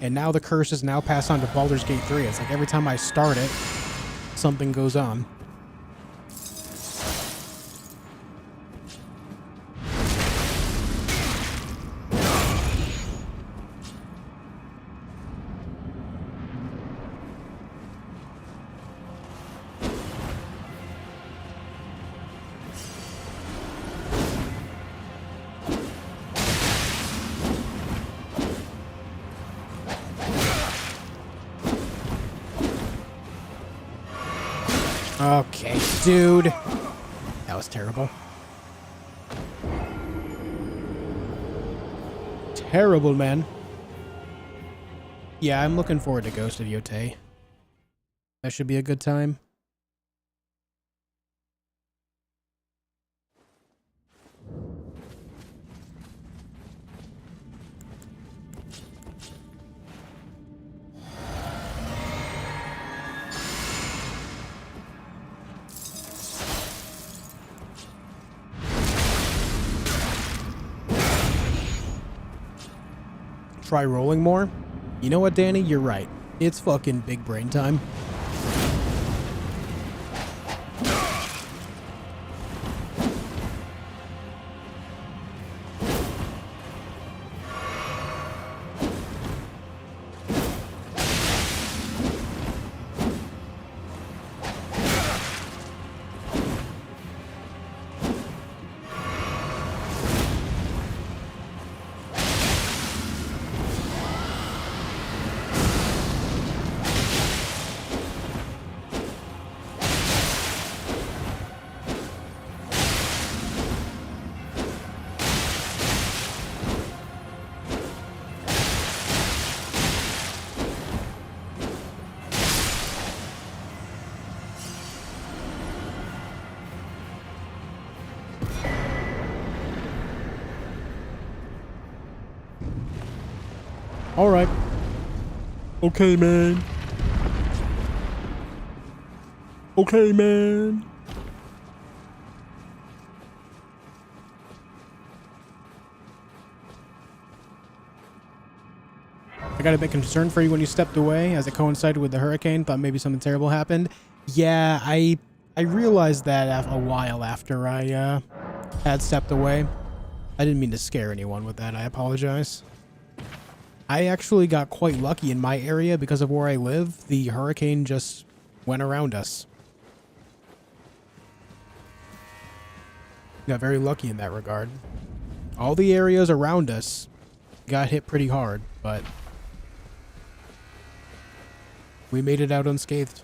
And now the curse is now passed on to Baldur's Gate 3. It's like every time I start it, something goes on. Okay, dude. That was terrible. Terrible, man. Yeah, I'm looking forward to Ghost of Yotei. That should be a good time. Try rolling more? You know what, Danny? You're right. It's fucking big brain time. All right. Okay, man. Okay, man. I got a bit concerned for you when you stepped away as it coincided with the hurricane. Thought maybe something terrible happened. Yeah, I realized that a while after I had stepped away. I didn't mean to scare anyone with that. I apologize. I actually got quite lucky in my area because of where I live. The hurricane just went around us. Got very lucky in that regard. All the areas around us got hit pretty hard, but we made it out unscathed.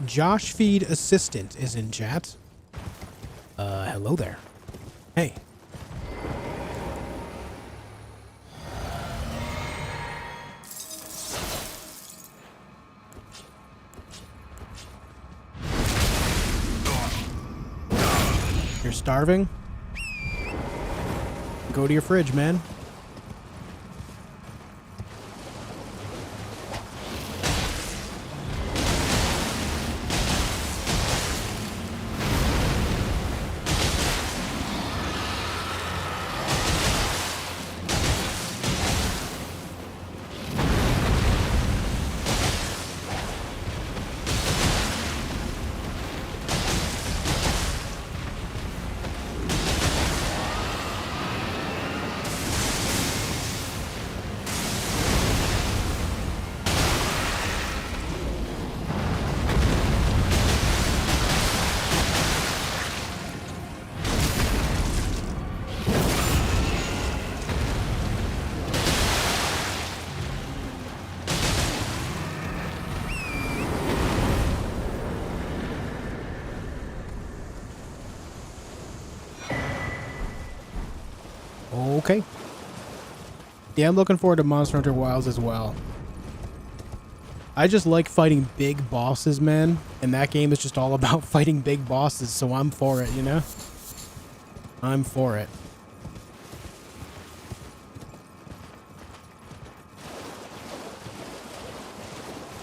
JOSHfeed assistant is in chat. Hello there. Hey. You're starving? Go to your fridge, man. Okay. Yeah, I'm looking forward to Monster Hunter Wilds as well. I just like fighting big bosses, man. And that game is just all about fighting big bosses, so I'm for it, you know? I'm for it.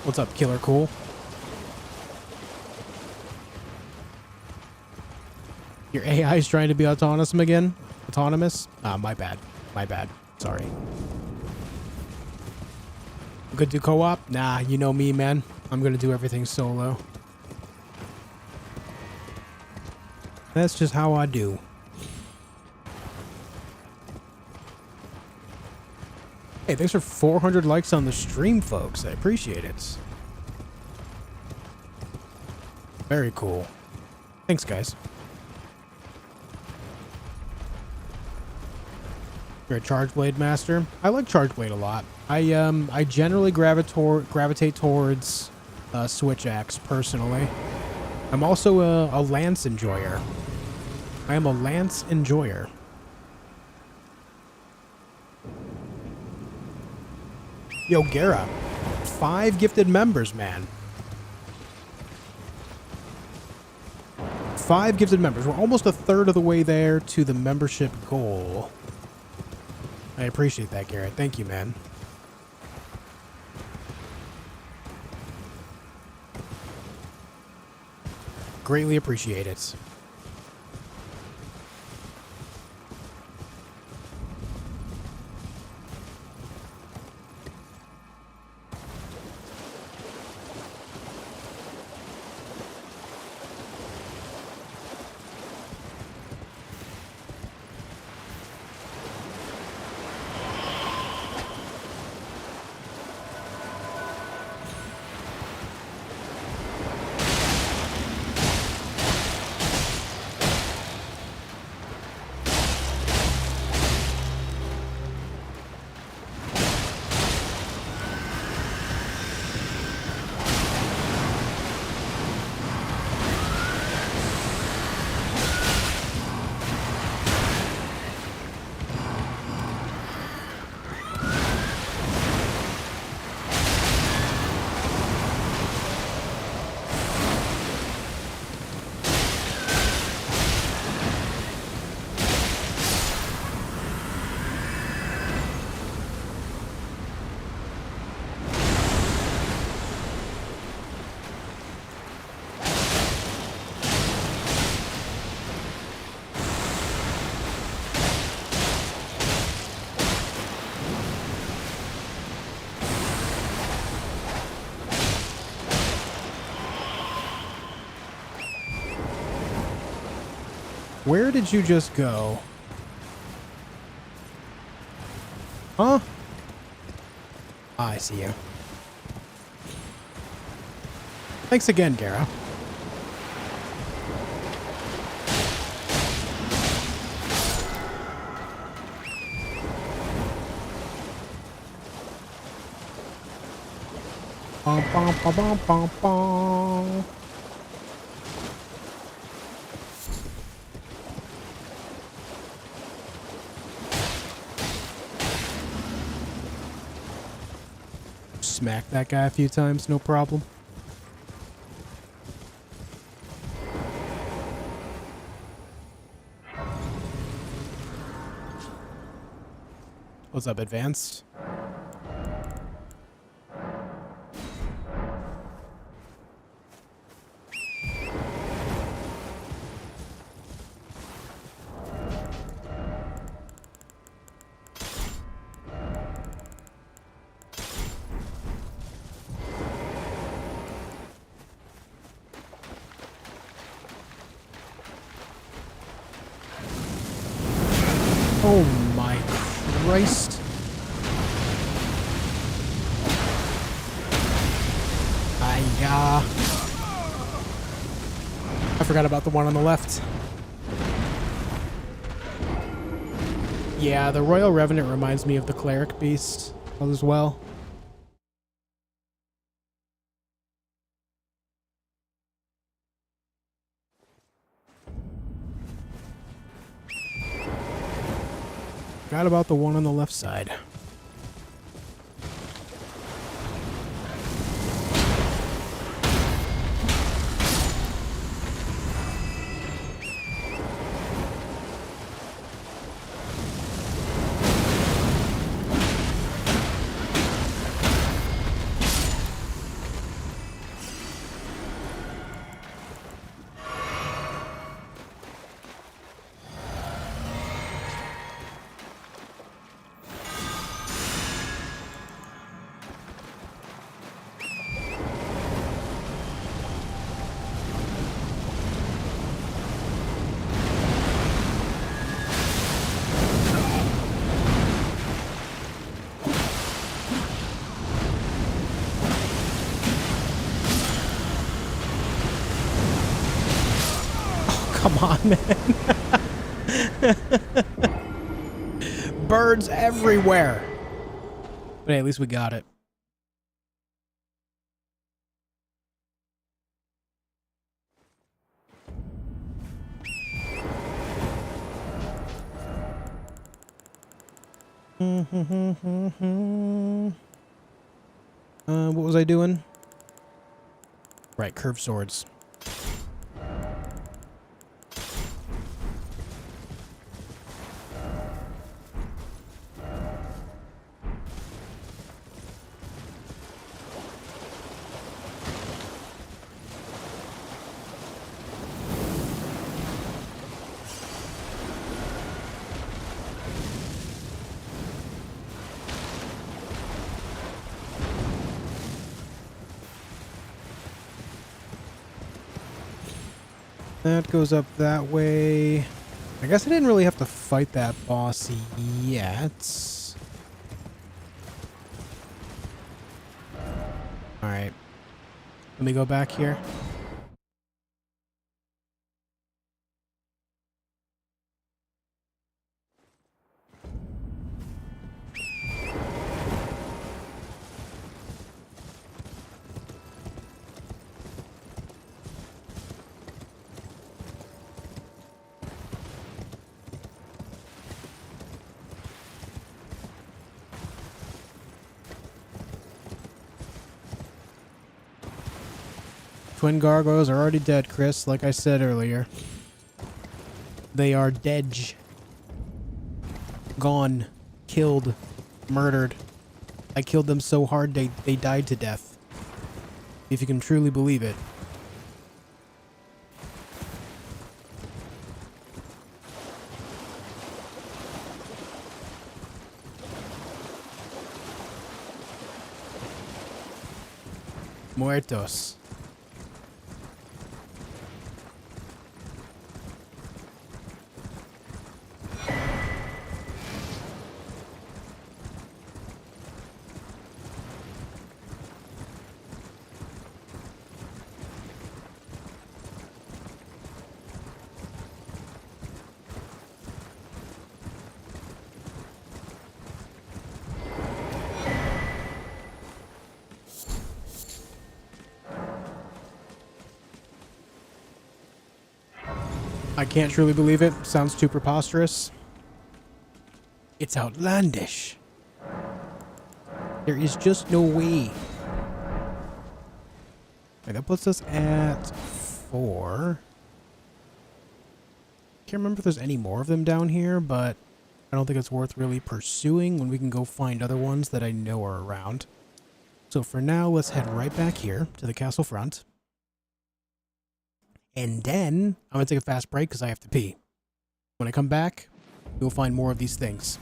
What's up, Killer Cool? Your AI is trying to be autonomous again? Autonomous? Ah, my bad. My bad. Sorry. Good to co-op? Nah, you know me, man. I'm gonna do everything solo. That's just how I do. Hey, thanks for 400 likes on the stream, folks. I appreciate it. Very cool. Thanks, guys. You're a Charge Blade master? I like Charge Blade a lot. I generally gravitate towards Switch Axe, personally. I'm also a Lance enjoyer. I am a Lance enjoyer. Yo, Gara. 5 gifted members, man. 5 gifted members. We're almost a third of the way there to the membership goal. I appreciate that, Garrett. Thank you, man. Greatly appreciate it. Where did you just go? Huh? Ah, I see you. Thanks again, Gara. Bum, bum, bum, bum, bum, bum. Smack that guy a few times, no problem. What's up, Advanced? Oh my Christ. I forgot about the one on the left. Yeah, the Royal Revenant reminds me of the Cleric Beast as well. Forgot about the one on the left side. Come on, man. Birds everywhere. But hey, at least we got it. What was I doing? Right, curved swords. That goes up that way. I guess I didn't really have to fight that boss yet. Alright. Let me go back here. Twin gargoyles are already dead, Chris, like I said earlier. They are dead. Gone. Killed. Murdered. I killed them so hard they died to death. If you can truly believe it. Muertos. I can't truly believe it. Sounds too preposterous. It's outlandish. There is just no way. Okay, that puts us at 4. Can't remember if there's any more of them down here, but I don't think it's worth really pursuing when we can go find other ones that I know are around. So for now, let's head right back here to the castle front. And then I'm going to take a fast break because I have to pee. When I come back, we'll find more of these things.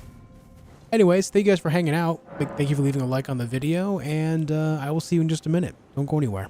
Anyways, thank you guys for hanging out. Thank you for leaving a like on the video, and I will see you in just a minute. Don't go anywhere.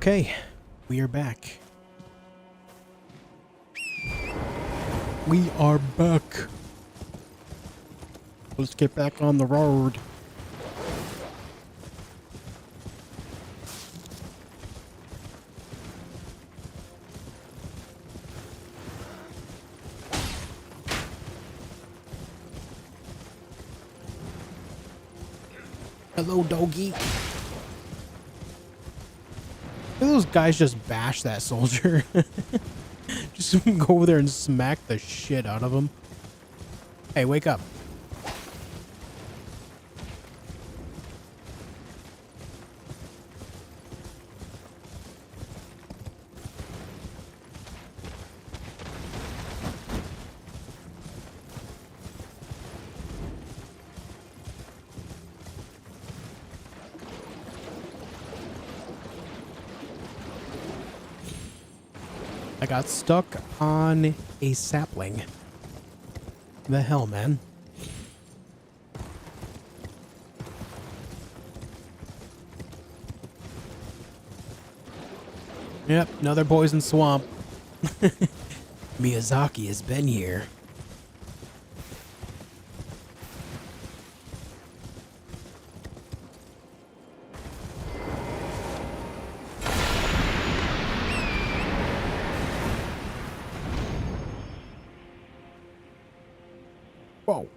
Okay, we are back. We are back. Let's get back on the road. Hello, doggy. Those guys just bash that soldier. Just go over there and smack the shit out of him. Hey, wake up. I got stuck on a sapling. The hell, man? Yep, another poison swamp. Miyazaki has been here. Whoa.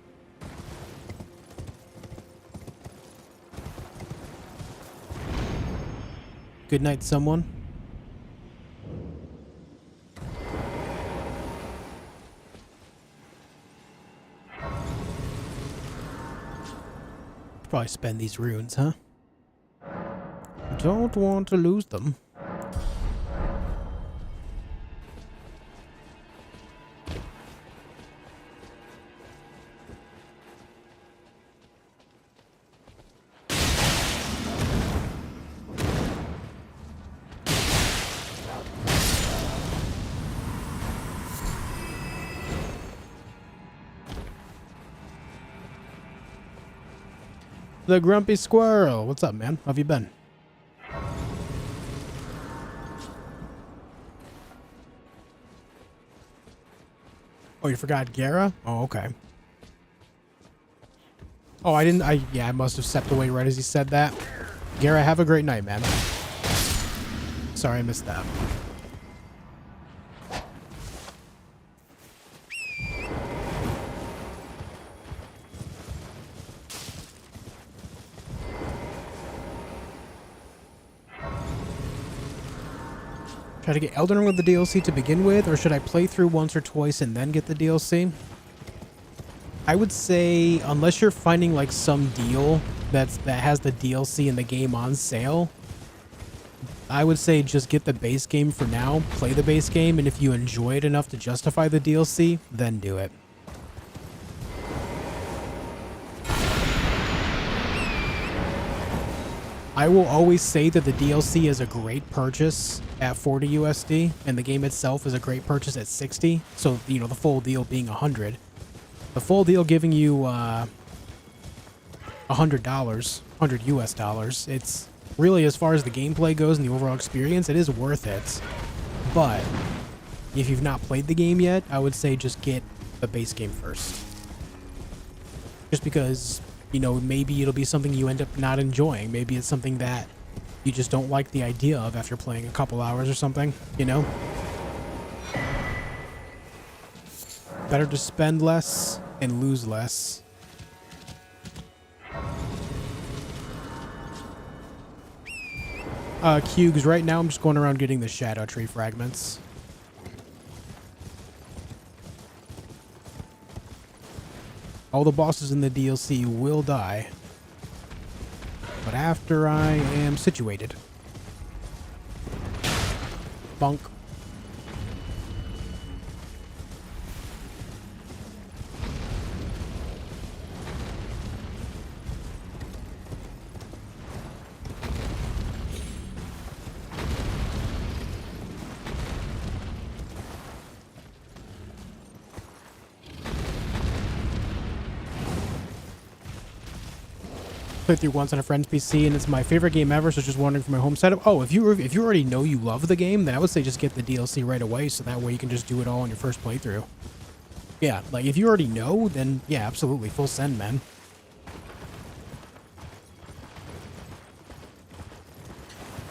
Good night, someone. Probably spend these runes, huh? Don't want to lose them. The Grumpy Squirrel. What's up, man? How have you been? Oh, you forgot Gara? Oh, okay. Oh, I didn't. Yeah, I must have stepped away right as he said that. Gara, have a great night, man. Sorry I missed that. Try to get Elden Ring with the DLC to begin with, or should I play through once or twice and then get the DLC? I would say, unless you're finding like some deal that has the DLC and the game on sale, I would say just get the base game for now, play the base game, and if you enjoy it enough to justify the DLC, then do it. I will always say that the DLC is a great purchase at 40 USD, and the game itself is a great purchase at 60. So, you know, the full deal being 100. The full deal giving you $100, 100 US dollars. It's really, as far as the gameplay goes and the overall experience, it is worth it. But if you've not played the game yet, I would say just get the base game first. Just because, you know, maybe it'll be something you end up not enjoying. Maybe it's something that you just don't like the idea of after playing a couple hours or something, you know? Better to spend less and lose less. Cugs, right now I'm just going around getting the Shadow Tree fragments. All the bosses in the DLC will die, but after I am situated. Bonk. played through once on a friend's PC, and it's my favorite game ever, so just wondering for my home setup. Oh, if you already know you love the game, then I would say just get the DLC right away, so that way you can just do it all on your first playthrough. Yeah, like if you already know, then yeah, absolutely. Full send, man.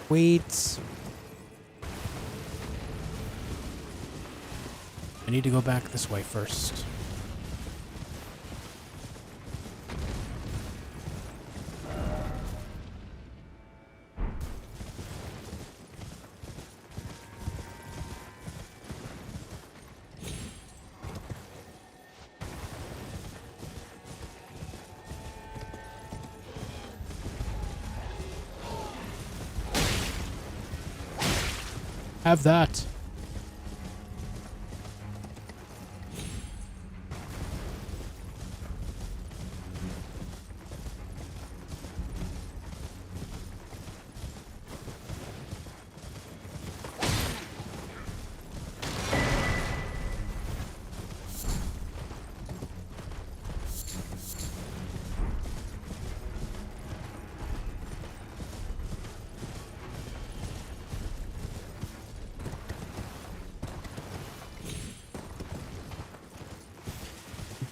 Wait. I need to go back this way first. Have that.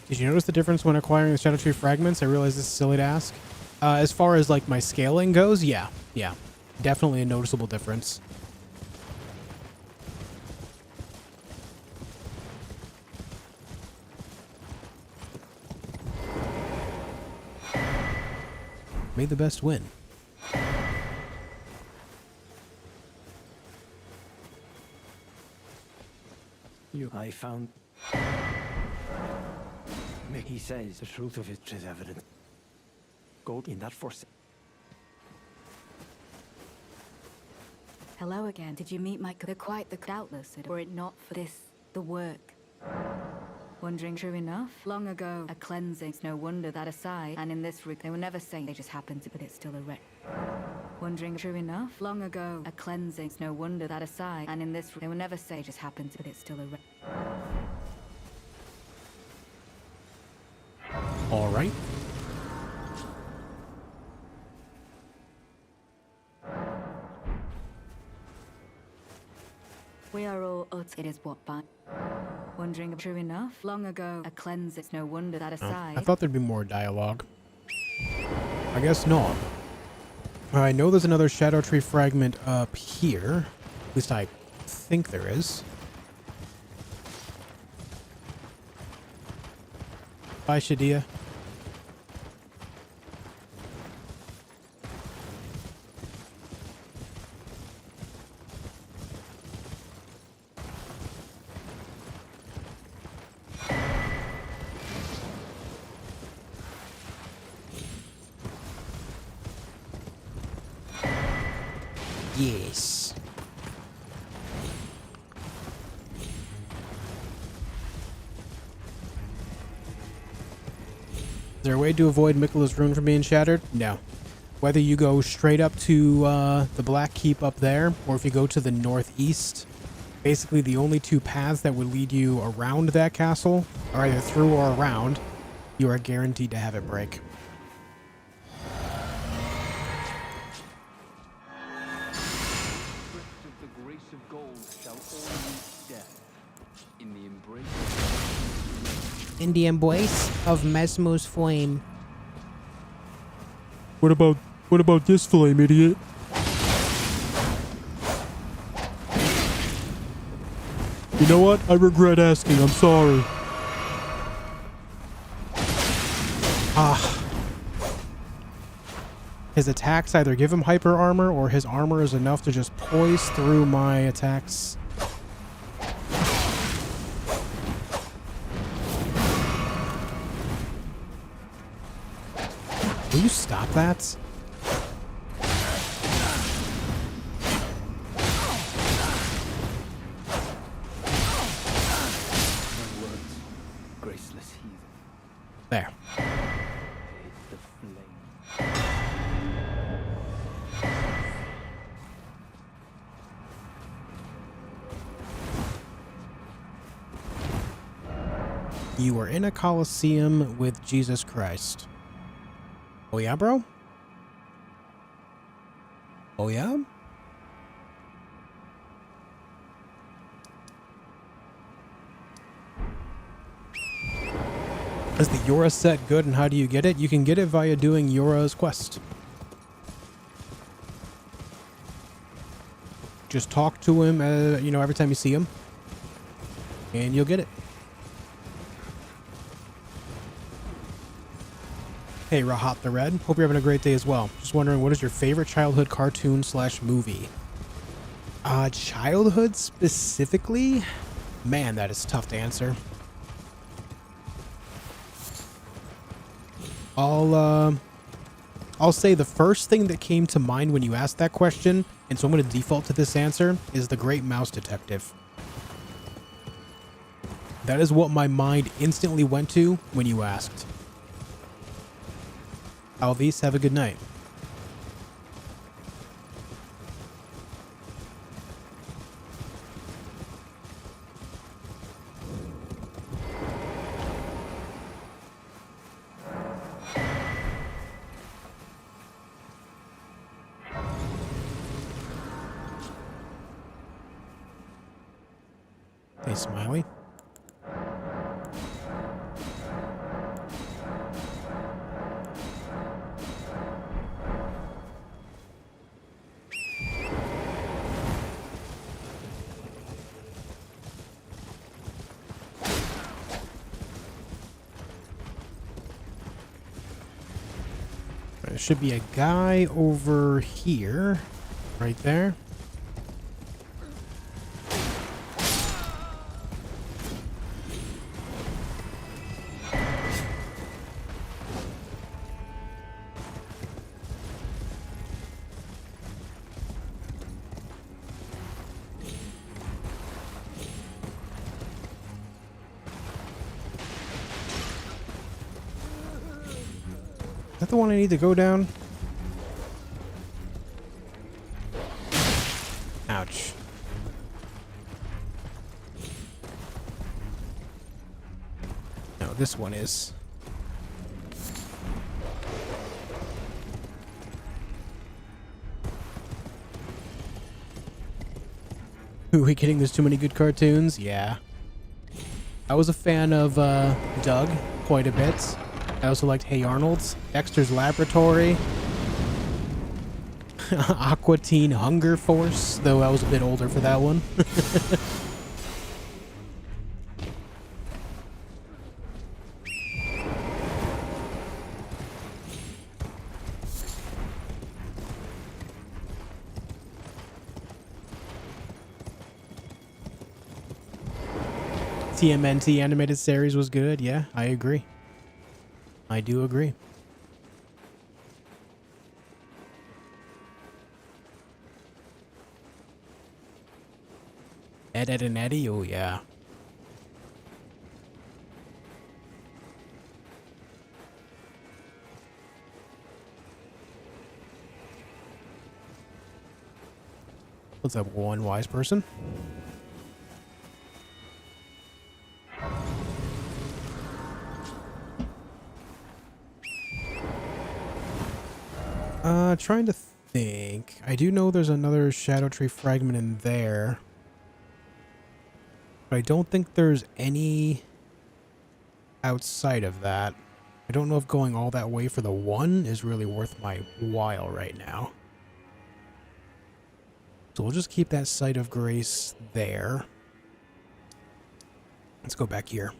Did you notice the difference when acquiring the Shadow Tree fragments? I realize this is silly to ask. As far as like my scaling goes, yeah. Definitely a noticeable difference. May the best win. I found... He says the truth of it is evident. Go in that force. Hello again. Did you meet my... They're quite the doubtless, were it not for this, the work. Wondering, true enough, long ago, a cleansing's no wonder that aside, and in this room, they will never say they just happen to, but it's still a wreck. Wondering, true enough, long ago, a cleansing's no wonder that aside, and in this room, they will never say just happen to, but it's still a wreck. All right. We are all ut. It is what by. Wondering, true enough, long ago, a cleanse. It's no wonder that aside. I thought there'd be more dialogue. I guess not. I know there's another Shadow Tree fragment up here. At least I think there is. Bye, Shadia. Yes. Is there a way to avoid Miquella's rune from being shattered? No. Whether you go straight up to the Black Keep up there, or if you go to the northeast, basically the only two paths that would lead you around that castle are either through or around. You are guaranteed to have it break. In the embrace of Mesmer's flame. What about this flame, idiot? You know what? I regret asking. I'm sorry. His attacks either give him hyper armor or his armor is enough to just poise through my attacks. Will you stop that? Graceless heathen. There. The flame. You are in a Colosseum with Jesus Christ. Oh yeah, bro? Oh, yeah? Is the Yora set good, and how do you get it? You can get it via doing Yora's quest. Just talk to him, every time you see him, and you'll get it. Hey, Rahat the Red. Hope you're having a great day as well. Just wondering, what is your favorite childhood cartoon / movie? Childhood specifically? Man, that is tough to answer. I'll say the first thing that came to mind when you asked that question, and so I'm going to default to this answer, is The Great Mouse Detective. That is what my mind instantly went to when you asked. Alvis, have a good night. Hey, Smiley. There should be a guy over here, right there. Is that the one I need to go down? Ouch. No, this one is. Are we kidding? There's too many good cartoons? Yeah. I was a fan of Doug quite a bit. I also liked Hey Arnold's, Dexter's Laboratory, Aqua Teen Hunger Force, though I was a bit older for that one. TMNT animated series was good. Yeah, I agree. I do agree. Ed, Ed, and Eddie? Oh, yeah. What's up, one wise person? Trying to think. I do know there's another Shadow Tree fragment in there. But I don't think there's any outside of that. I don't know if going all that way for the one is really worth my while right now. So we'll just keep that Site of Grace there. Let's go back here.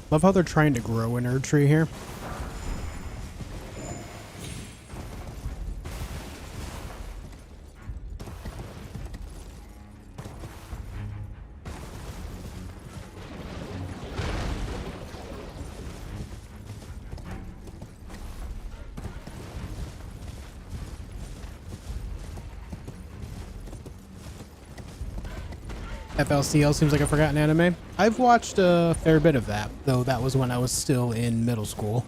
Love how they're trying to grow an Erdtree here. FLCL seems like a forgotten anime. I've watched a fair bit of that, though that was when I was still in middle school.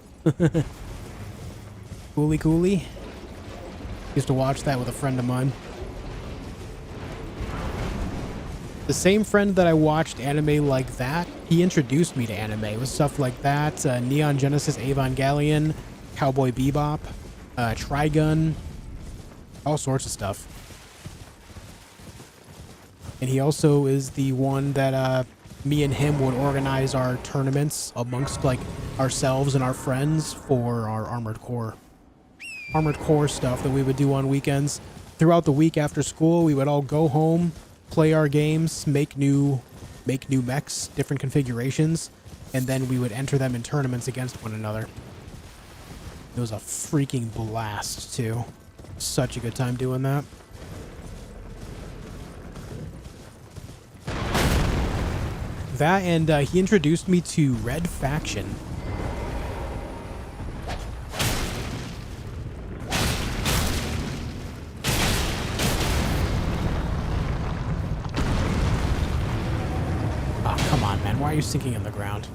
Coolie. Used to watch that with a friend of mine. The same friend that I watched anime like that, he introduced me to anime with stuff like that. Neon Genesis Evangelion, Cowboy Bebop, Trigun, all sorts of stuff. And he also is the one that me and him would organize our tournaments amongst like ourselves and our friends for our Armored Core stuff that we would do on weekends. Throughout the week after school, we would all go home, play our games, make new mechs, different configurations, and then we would enter them in tournaments against one another. It was a freaking blast too. Such a good time doing that. That and he introduced me to Red Faction. Oh, come on, man. Why are you sinking in the ground?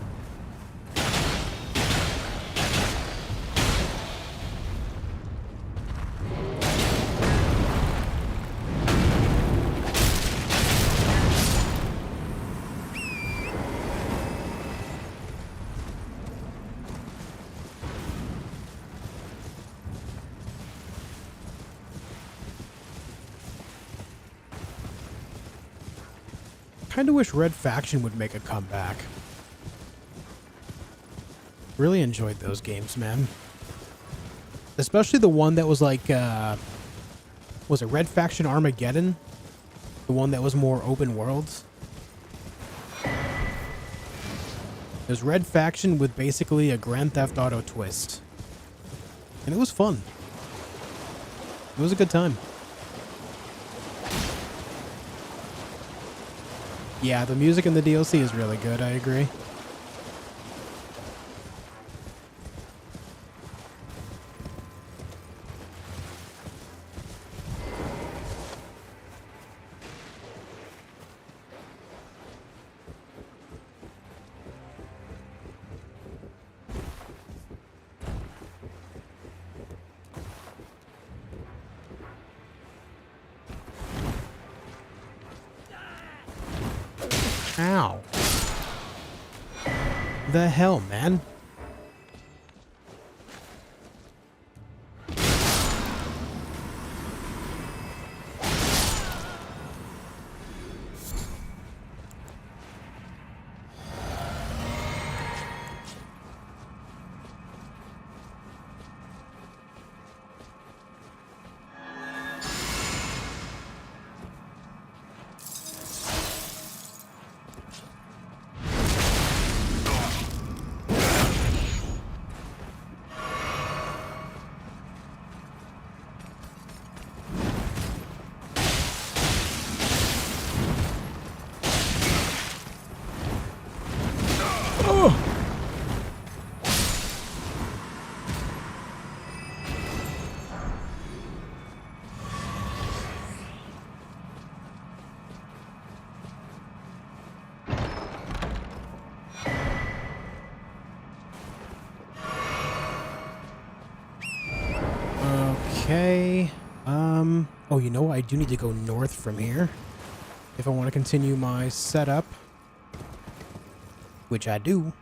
Kind of wish Red Faction would make a comeback. Really enjoyed those games, man. Especially the one that was like, was it Red Faction Armageddon? The one that was more open worlds? It was Red Faction with basically a Grand Theft Auto twist. And it was fun. It was a good time. Yeah, the music in the DLC is really good, I agree. Ow. The hell, man? Okay. Oh, you know what? I do need to go north from here if I want to continue my setup. Which I do.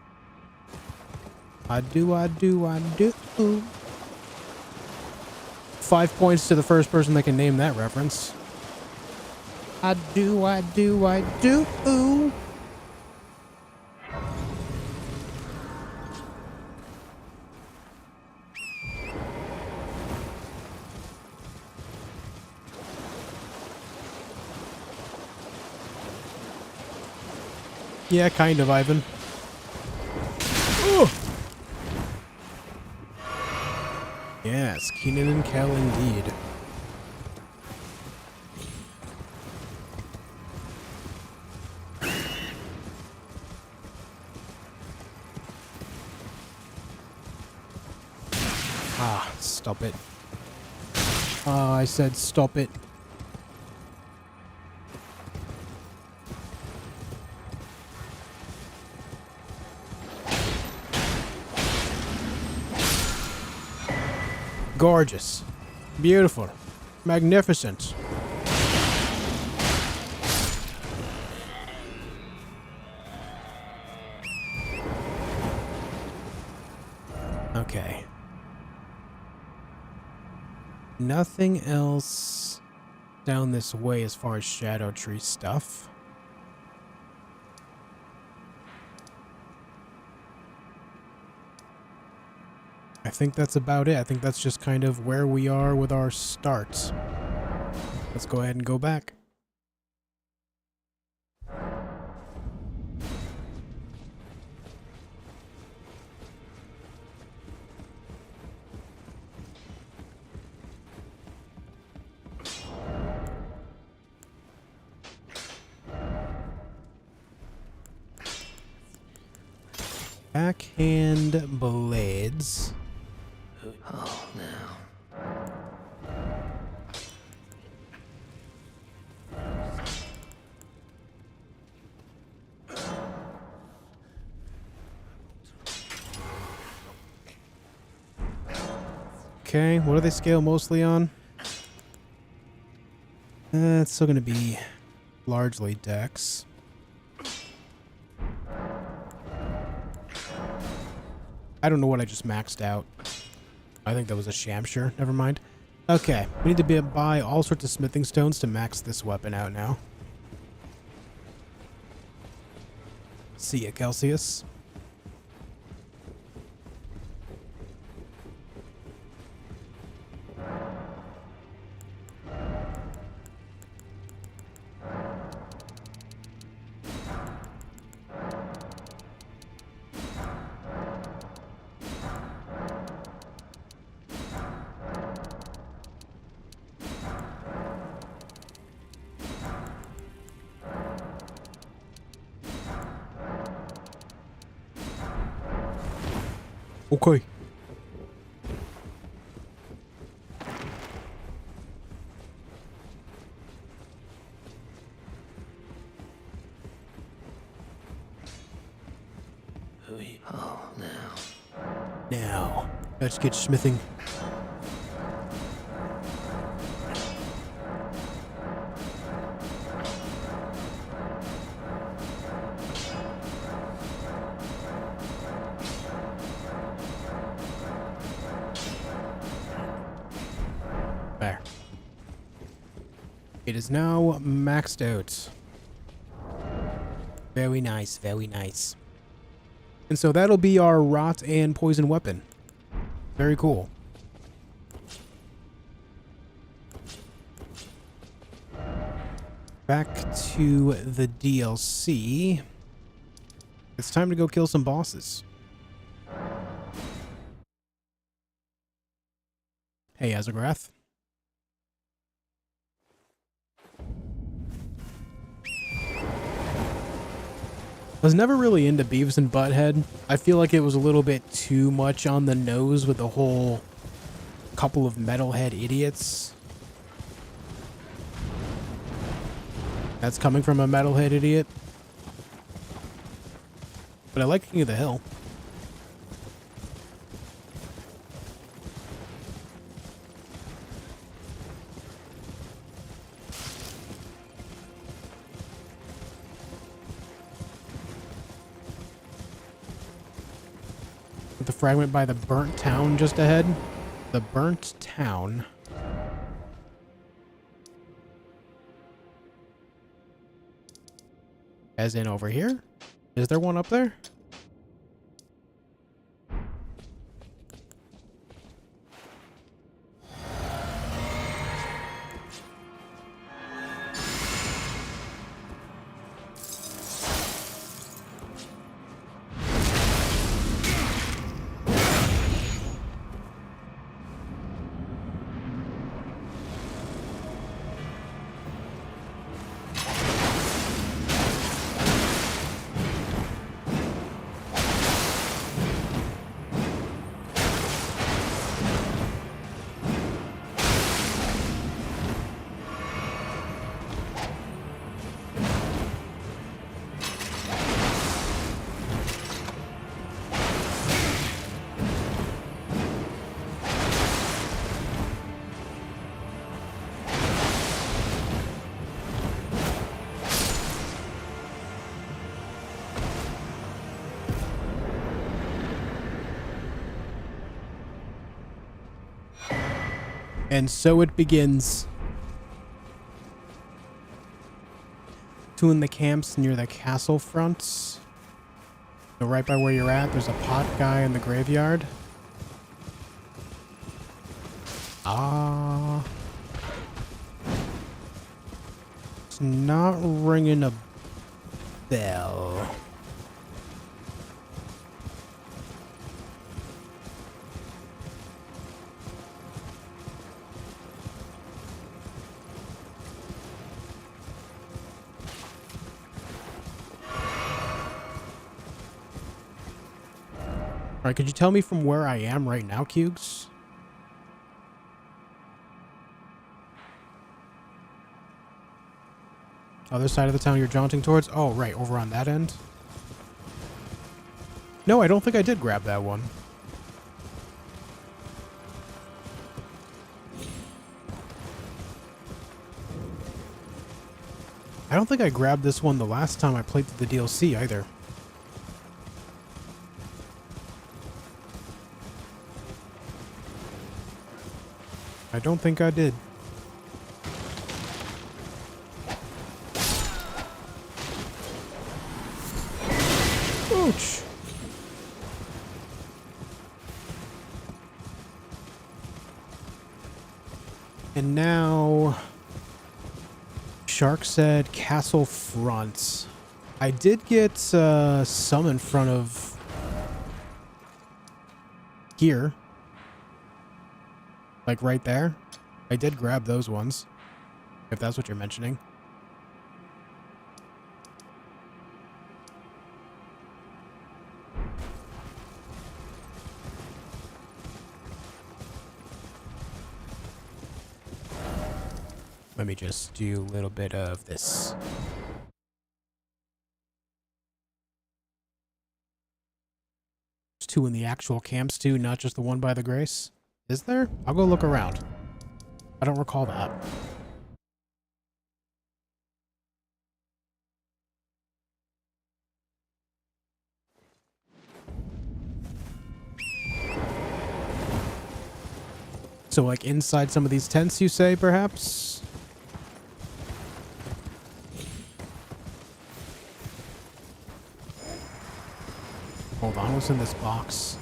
I do. 5 points to the first person that can name that reference. I do. Yeah, kind of, Ivan. Ooh. Yes, Keenan and Kel indeed. Ah, stop it. I said stop it. Gorgeous. Beautiful. Magnificent. Okay. Nothing else down this way as far as Shadow Tree stuff. I think that's about it. I think that's just kind of where we are with our starts. Let's go ahead and go back. Backhand blades. Oh, now. Okay, what do they scale mostly on? It's still going to be largely dex. I don't know what I just maxed out. I think that was a Shamshire. Never mind. Okay, we need to buy all sorts of smithing stones to max this weapon out now. See ya, Celsius. Okay. Oh, Now, let's get smithing. There. It is now maxed out. Very nice, very nice. And so that'll be our rot and poison weapon. Very cool. Back to the DLC. It's time to go kill some bosses. Hey, Azagrath. I was never really into Beavis and Butthead. I feel like it was a little bit too much on the nose with the whole couple of metalhead idiots. That's coming from a metalhead idiot. But I like King of the Hill. The fragment by the burnt town just ahead. The burnt town. As in over here? Is there one up there? And so it begins. Two in the camps near the castle fronts. So right by where you're at, there's a pot guy in the graveyard. It's not ringing a bell. Alright, could you tell me from where I am right now, Cukes? Other side of the town you're jaunting towards? Oh, right, over on that end? No, I don't think I did grab that one. I don't think I grabbed this one the last time I played through the DLC either. I don't think I did. Ouch. And now Shark said castle front. I did get some in front of here. Like right there. I did grab those ones. If that's what you're mentioning. Let me just do a little bit of this. There's two in the actual camps too, not just the one by the Grace. Is there? I'll go look around. I don't recall that. So like inside some of these tents, you say, perhaps? Hold on, what's in this box?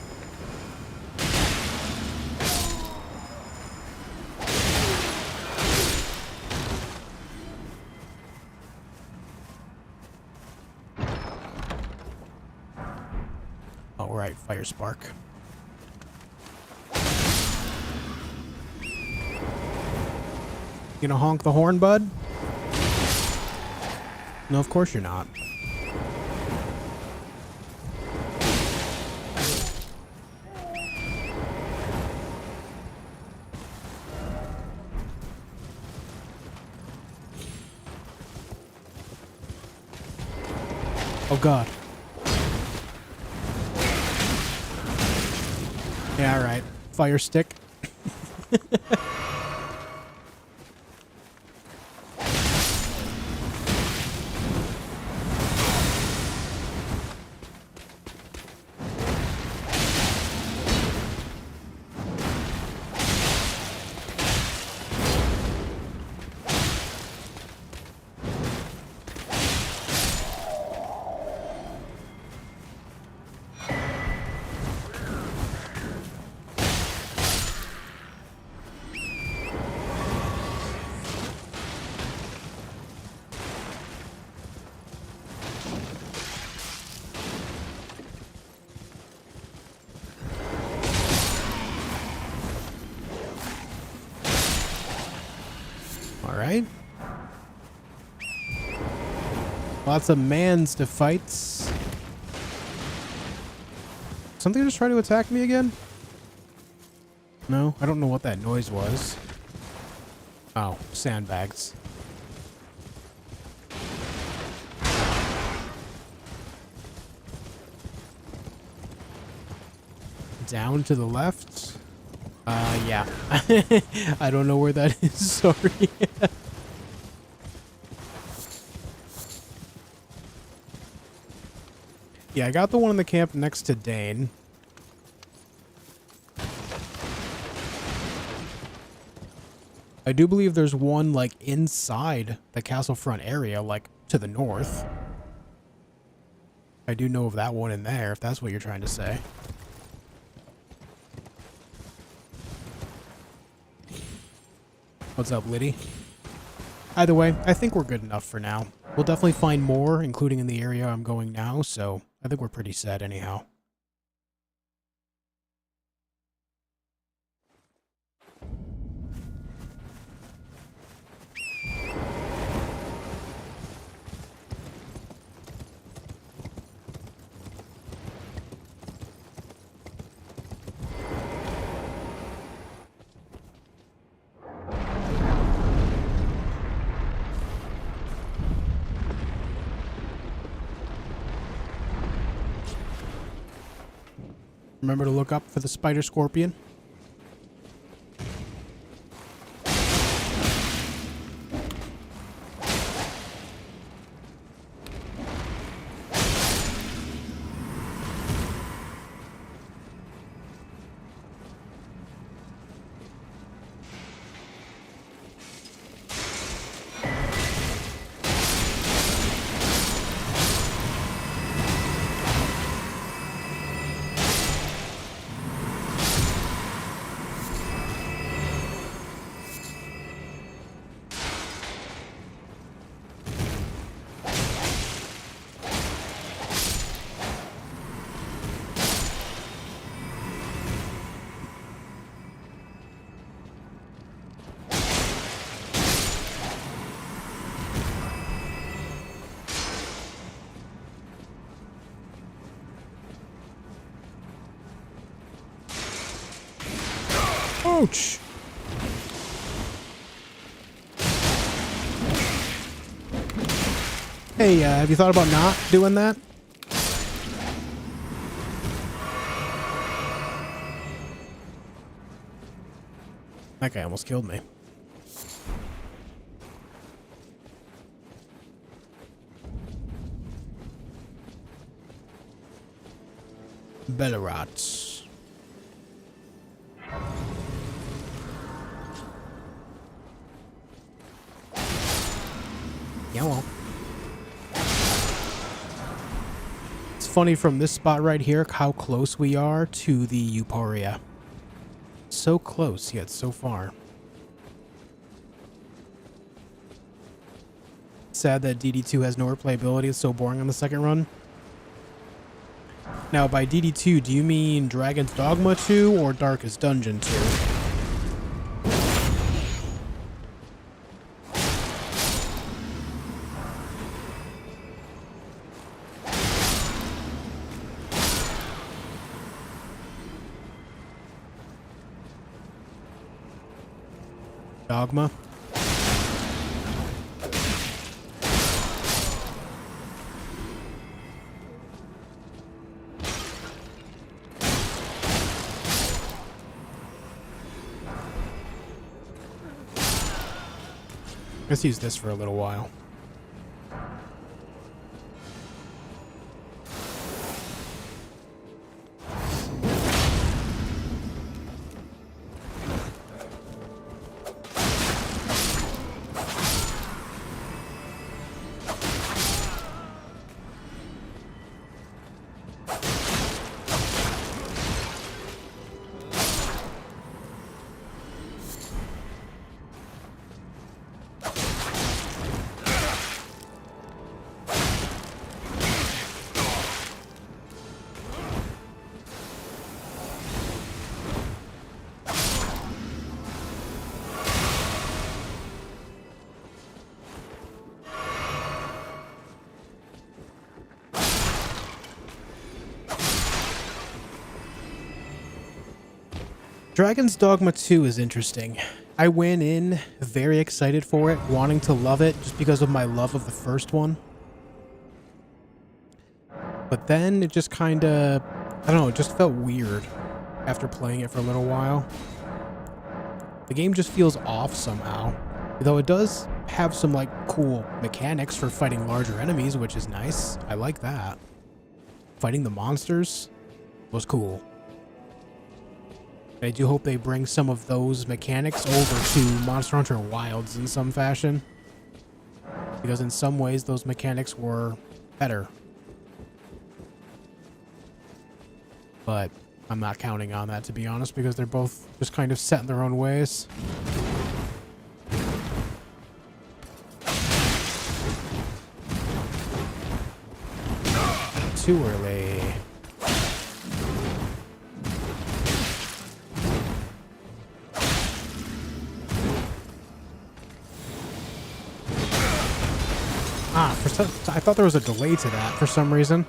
All right, fire spark. You gonna honk the horn, bud? No, of course you're not. Oh god. Yeah, alright. Fire stick. Alright. Lots of mans to fight. Something just try to attack me again? No, I don't know what that noise was. Oh, sandbags. Down to the left? Yeah. I don't know where that is, sorry. Yeah, I got the one in the camp next to Dane. I do believe there's one, like, inside the castle front area, like, to the north. I do know of that one in there, if that's what you're trying to say. What's up, Liddy? Either way, I think we're good enough for now. We'll definitely find more, including in the area I'm going now, so I think we're pretty set anyhow. Remember to look up for the spider scorpion. Ouch! Hey, have you thought about not doing that? That guy almost killed me. Bellerots. Yellow. It's funny from this spot right here how close we are to the Euphoria. So close, yet so far. Sad that DD2 has no replayability. It's so boring on the second run. Now, by DD2, do you mean Dragon's Dogma 2 or Darkest Dungeon 2? Dogma. Let's use this for a little while. Dragon's Dogma 2 is interesting. I went in very excited for it, wanting to love it just because of my love of the first one. But then it just kind of, I don't know, it just felt weird after playing it for a little while. The game just feels off somehow. Though it does have some like cool mechanics for fighting larger enemies, which is nice. I like that. Fighting the monsters was cool. I do hope they bring some of those mechanics over to Monster Hunter Wilds in some fashion. Because in some ways, those mechanics were better. But I'm not counting on that, to be honest, because they're both just kind of set in their own ways. Too early. I thought there was a delay to that for some reason.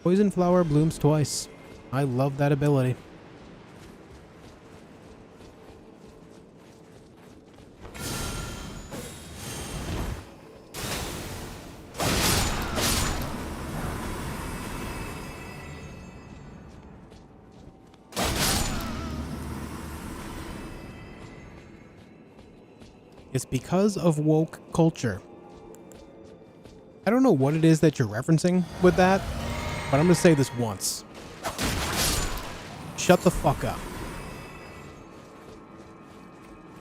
Poison flower blooms twice. I love that ability. It's because of woke culture. I don't know what it is that you're referencing with that, but I'm going to say this once. Shut the fuck up.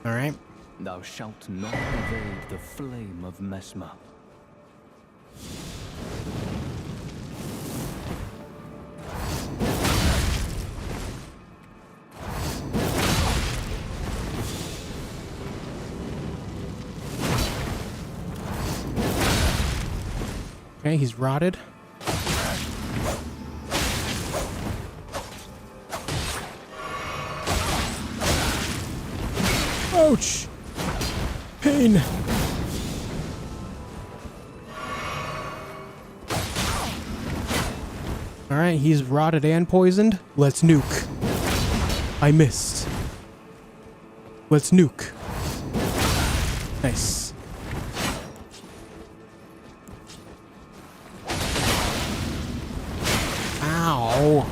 Alright? Thou shalt not evade the flame of Mesmer. Okay, he's rotted. Ouch! Pain! Alright, he's rotted and poisoned. Let's nuke. I missed. Let's nuke. Nice. Ow.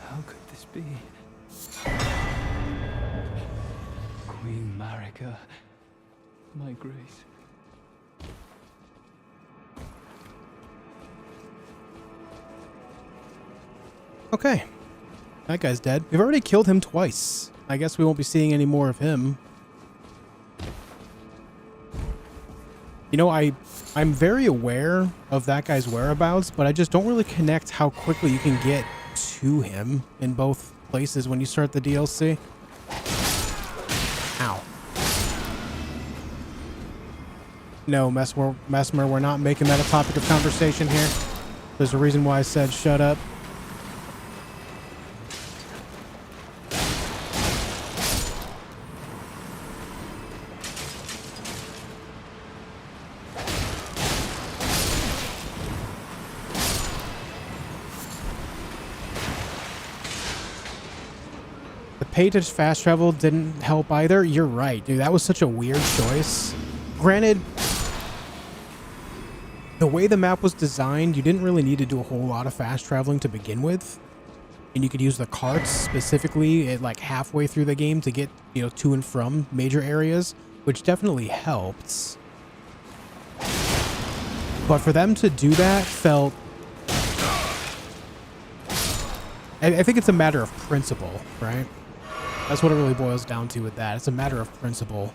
How could this be? Queen Marika, my grace. Okay. That guy's dead. We've already killed him twice. I guess we won't be seeing any more of him. You know, I'm very aware of that guy's whereabouts, but I just don't really connect how quickly you can get to him in both places when you start the DLC. Ow. No, Mesmer, we're not making that a topic of conversation here. There's a reason why I said shut up. Pay to fast travel didn't help either. You're right, dude. That was such a weird choice. Granted, the way the map was designed, you didn't really need to do a whole lot of fast traveling to begin with. And you could use the carts specifically at like halfway through the game to get, you know, to and from major areas, which definitely helped. But for them to do that felt... I think it's a matter of principle, right? That's what it really boils down to with that. It's a matter of principle.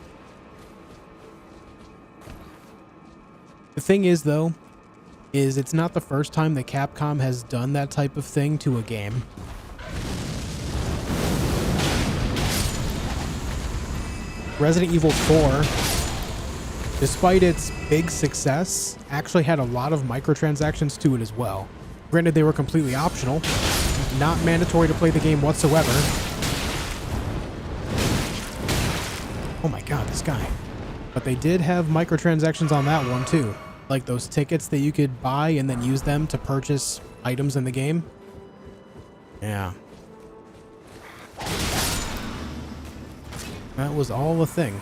The thing is, though, is it's not the first time that Capcom has done that type of thing to a game. Resident Evil 4, despite its big success, actually had a lot of microtransactions to it as well. Granted, they were completely optional, not mandatory to play the game whatsoever. Oh my god, this guy. But they did have microtransactions on that one too. Like those tickets that you could buy and then use them to purchase items in the game. Yeah. That was all a thing.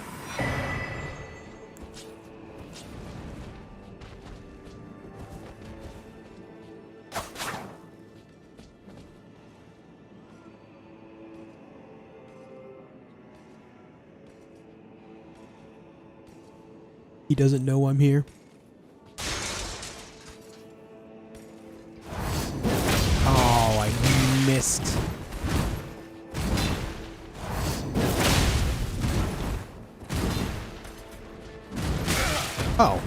He doesn't know I'm here. Oh, I missed. Oh.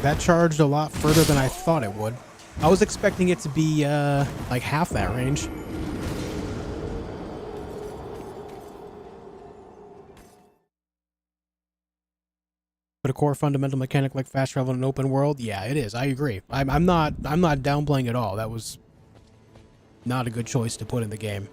That charged a lot further than I thought it would. I was expecting it to be, like half that range. But a core fundamental mechanic like fast travel in an open world, yeah, it is. I agree. I'm not downplaying at all. That was not a good choice to put in the game.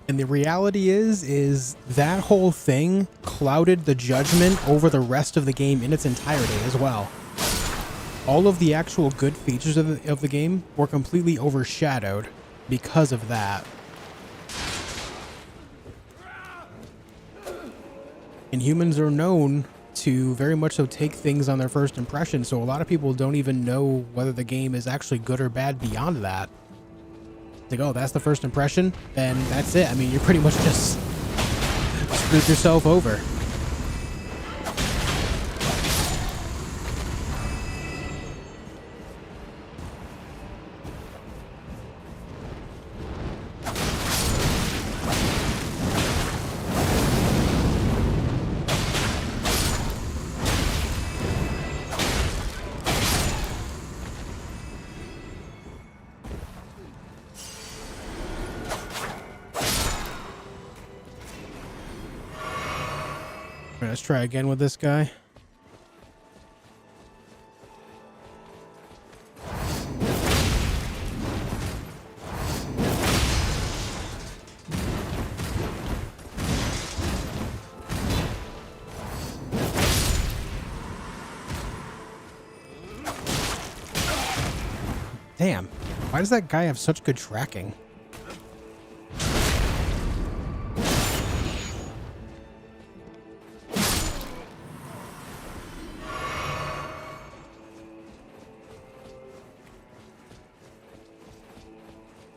And the reality is that whole thing clouded the judgment over the rest of the game in its entirety as well. All of the actual good features of the game were completely overshadowed because of that. And humans are known to very much so take things on their first impression, so a lot of people don't even know whether the game is actually good or bad beyond that. Like, oh, that's the first impression, then that's it. I mean, you're pretty much just screwed yourself over. Let's try again with this guy. Damn, why does that guy have such good tracking?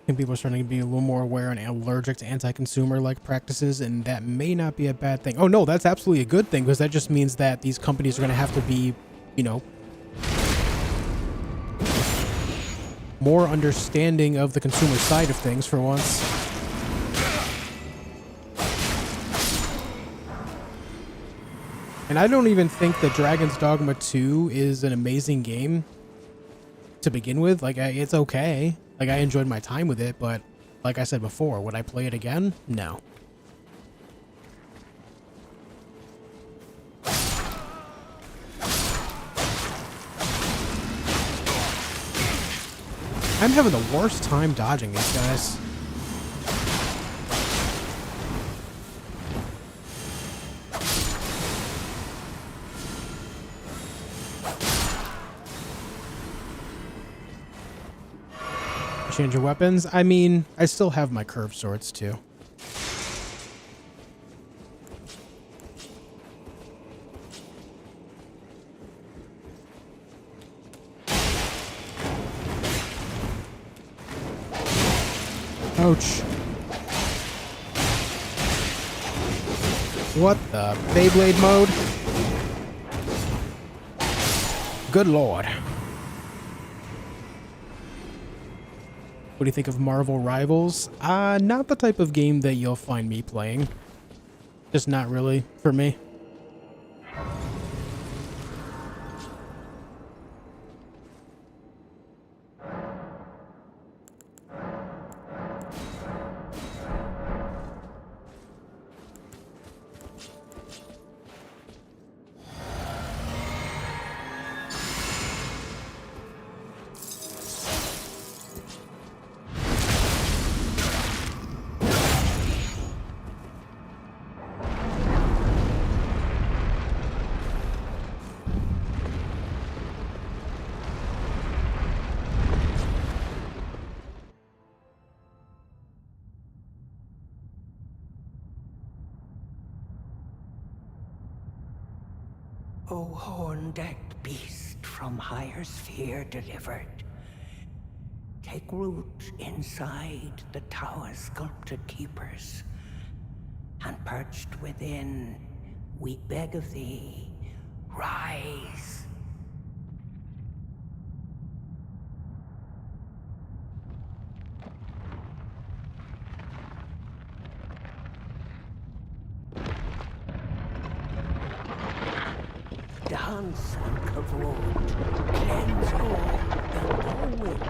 And people are starting to be a little more aware and allergic to anti-consumer like practices, and that may not be a bad thing. Oh no, that's absolutely a good thing, because that just means that these companies are going to have to be, you know, more understanding of the consumer side of things for once. And I don't even think that Dragon's Dogma 2 is an amazing game to begin with. Like, it's okay. Like, I enjoyed my time with it, but like I said before, would I play it again? No. I'm having the worst time dodging these guys. Change your weapons? I mean, I still have my curved swords too. Ouch. What the? Beyblade mode? Good lord. What do you think of Marvel Rivals? Not the type of game that you'll find me playing. Just not really for me. O horn-decked beast from higher sphere delivered, take root inside the tower's sculpted keepers, and perched within, we beg of thee, rise. Dance and kavod, cleanse all and all wilt.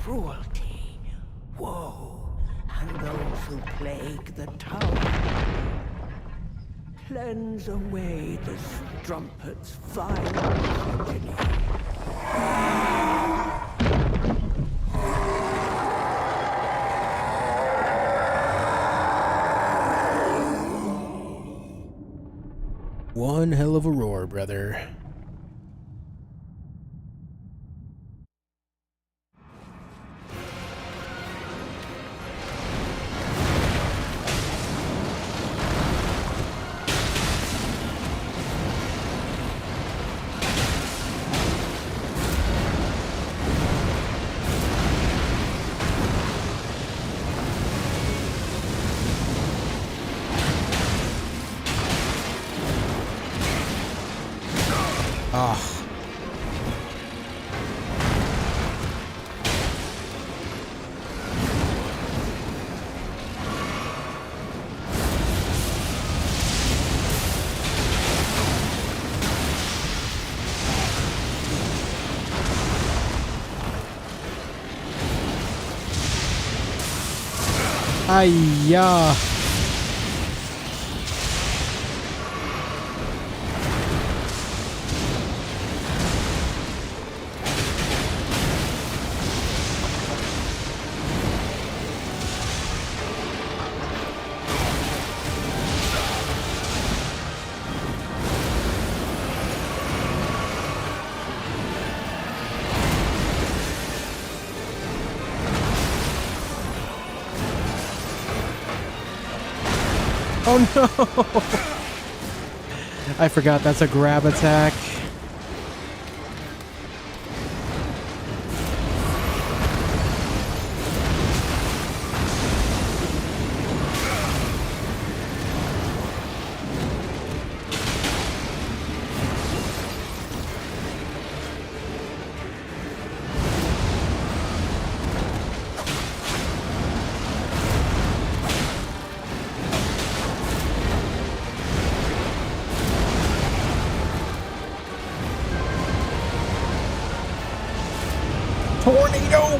Cruelty, woe, and those who plague the tower. Cleanse away the strumpet's vile progeny. One hell of a roar, brother. Ay-ya. Oh no! I forgot that's a grab attack. Tornado!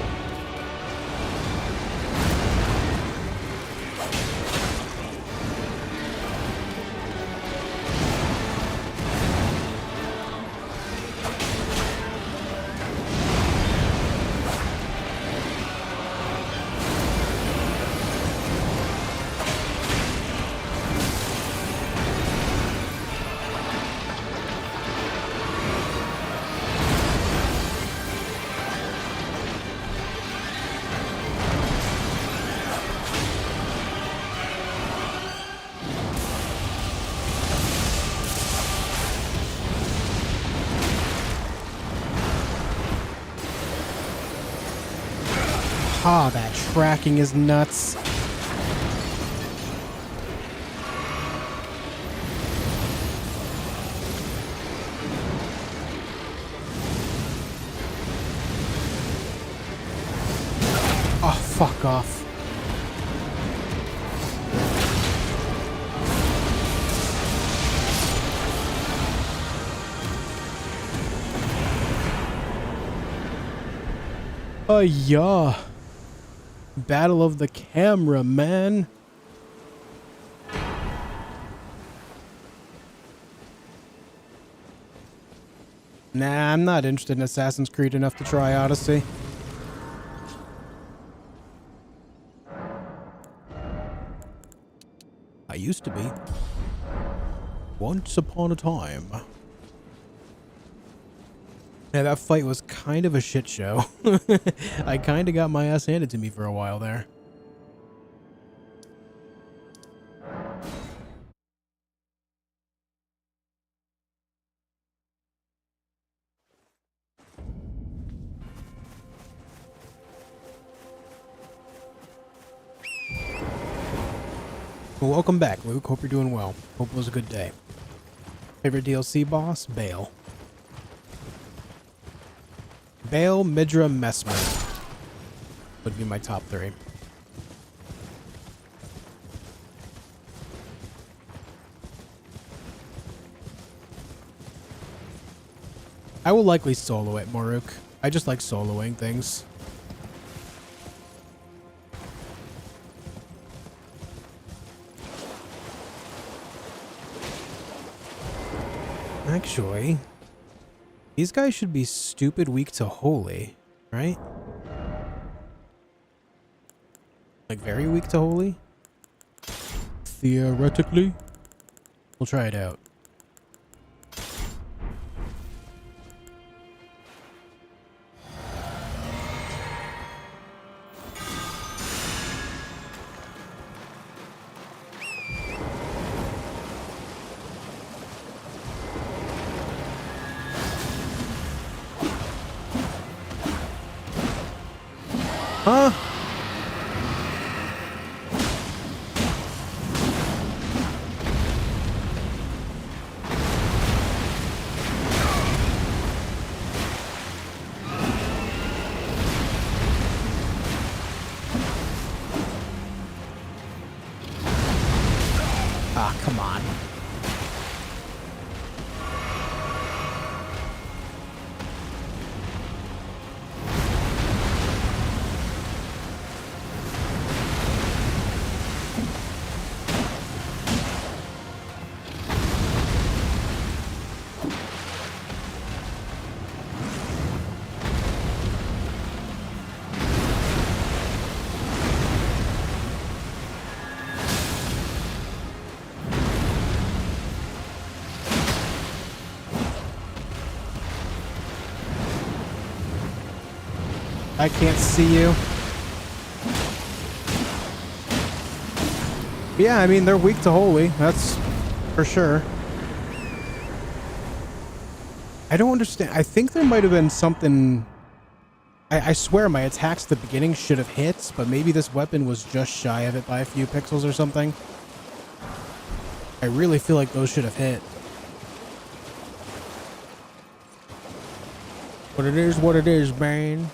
Ah, that tracking is nuts. Oh, fuck off. Oh, yeah. Battle of the camera, man. Nah, I'm not interested in Assassin's Creed enough to try Odyssey. I used to be. Once upon a time. Yeah, that fight was kind of a shit show. I kind of got my ass handed to me for a while there. Well, welcome back, Luke. Hope you're doing well. Hope it was a good day. Favorite DLC boss? Bale. Bale, Midra, Messmer would be my top 3. I will likely solo it, Moruk. I just like soloing things. Actually, these guys should be stupid weak to holy, right? Like very weak to holy? Theoretically. We'll try it out. Huh? Ah, come on. I can't see you. Yeah, I mean, they're weak to holy. That's for sure. I don't understand. I think there might have been something... I swear my attacks at the beginning should have hit, but maybe this weapon was just shy of it by a few pixels or something. I really feel like those should have hit. But it is what it is, man.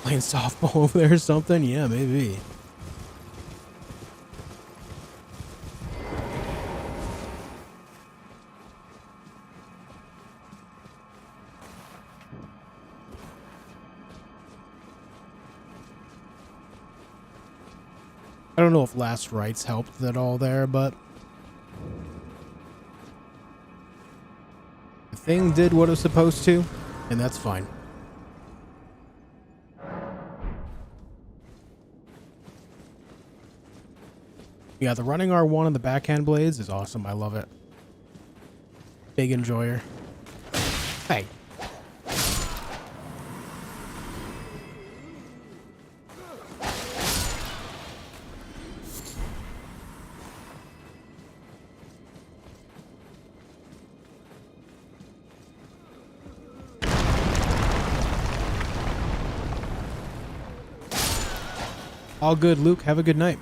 Playing softball over there or something? Yeah, maybe. I don't know if last rites helped at all there, but the thing did what it was supposed to, and that's fine. Yeah, the running R1 and the backhand blades is awesome. I love it. Big enjoyer. Hey. All good, Luke. Have a good night.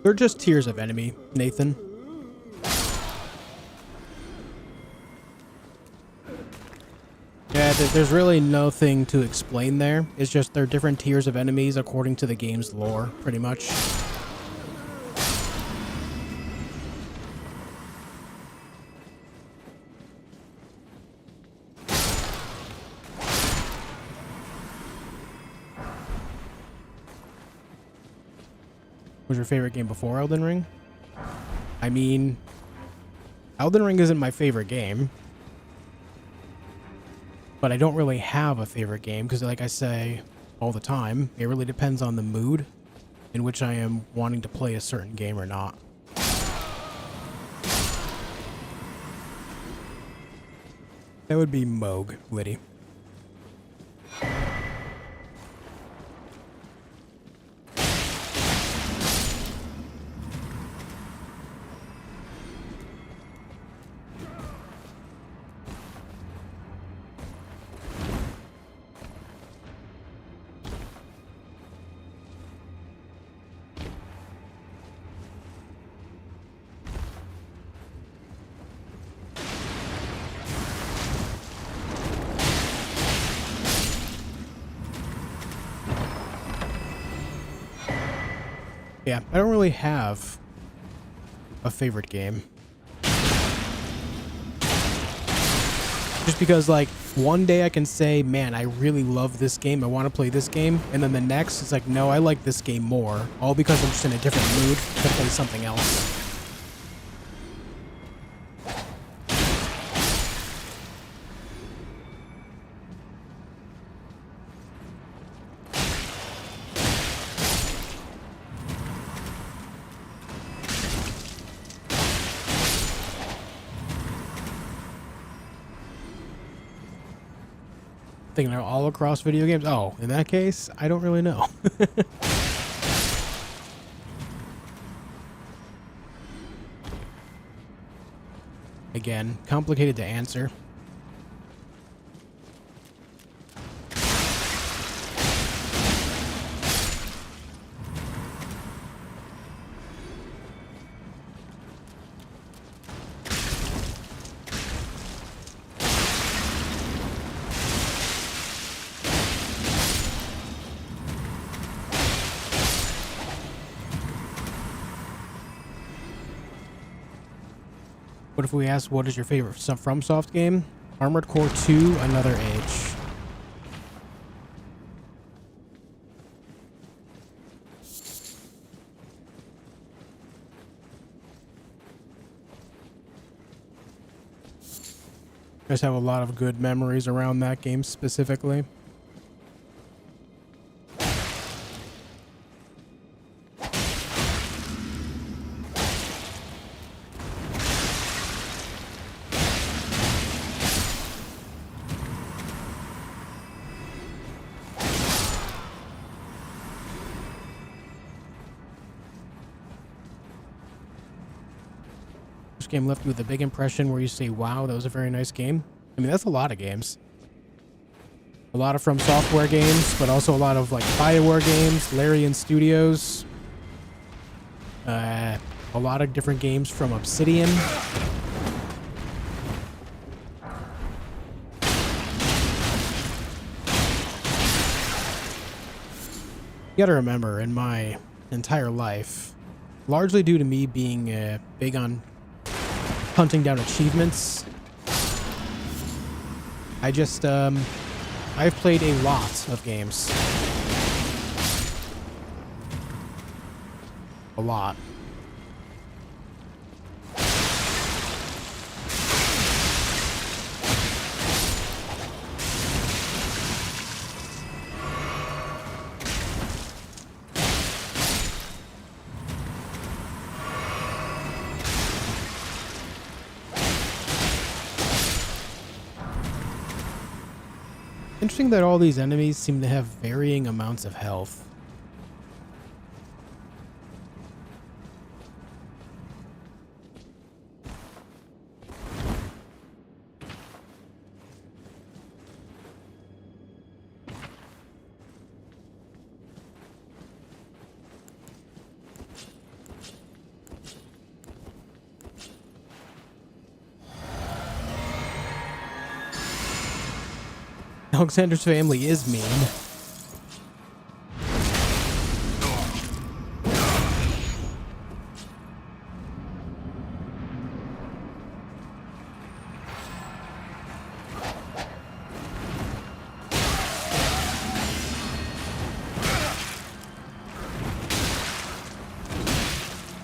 They're just tiers of enemy, Nathan. Yeah, there's really nothing to explain there. It's just they're different tiers of enemies according to the game's lore, pretty much. Was your favorite game before Elden Ring? I mean, Elden Ring isn't my favorite game. But I don't really have a favorite game because, like I say all the time, it really depends on the mood in which I am wanting to play a certain game or not. That would be Mogh, Liddy. Yeah, I don't really have a favorite game. Just because, like, one day I can say, man, I really love this game, I want to play this game, and then the next, it's like, no, I like this game more, all because I'm just in a different mood to play something else. Thinking they're all across video games? Oh, in that case, I don't really know. Again, complicated to answer. What if we ask, what is your favorite FromSoft game? Armored Core 2, Another Age. I just have a lot of good memories around that game specifically. Game left you with a big impression where you say, wow, that was a very nice game? I mean, that's a lot of games. A lot of From Software games, but also a lot of, like, BioWare games, Larian Studios. A lot of different games from Obsidian. You gotta remember, in my entire life, largely due to me being big on hunting down achievements, I've played a lot of games. A lot. Interesting that all these enemies seem to have varying amounts of health. Alexander's family is mean.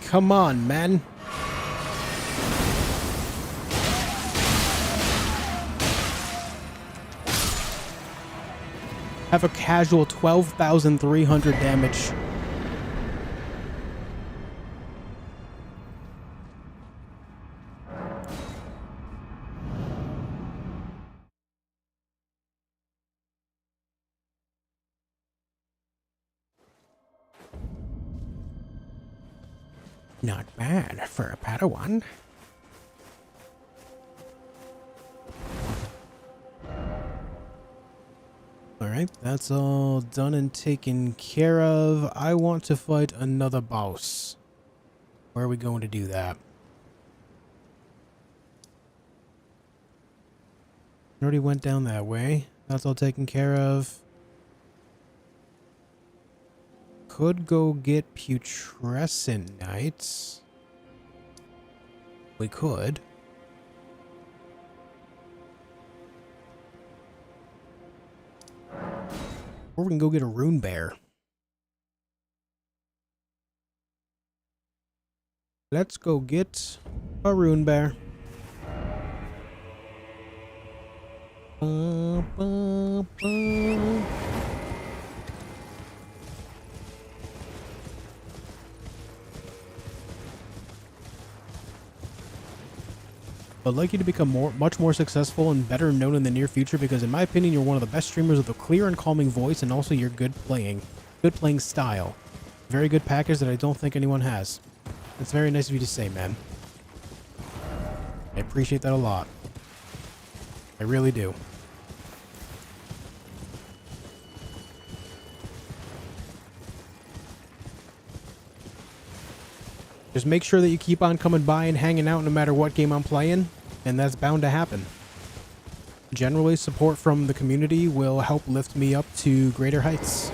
Come on, man. Have a casual 12,300 damage. Not bad for a Padawan. Alright, that's all done and taken care of. I want to fight another boss. Where are we going to do that? Already went down that way. That's all taken care of. Could go get Putrescent Knights. We could. Or we can go get a Rune Bear. Let's go get a Rune Bear. Ba, ba, ba. I'd like you to become much more successful and better known in the near future because in my opinion you're one of the best streamers with a clear and calming voice and also your good playing style. Very good package that I don't think anyone has. It's very nice of you to say, man. I appreciate that a lot. I really do. Just make sure that you keep on coming by and hanging out no matter what game I'm playing, and that's bound to happen. Generally, support from the community will help lift me up to greater heights.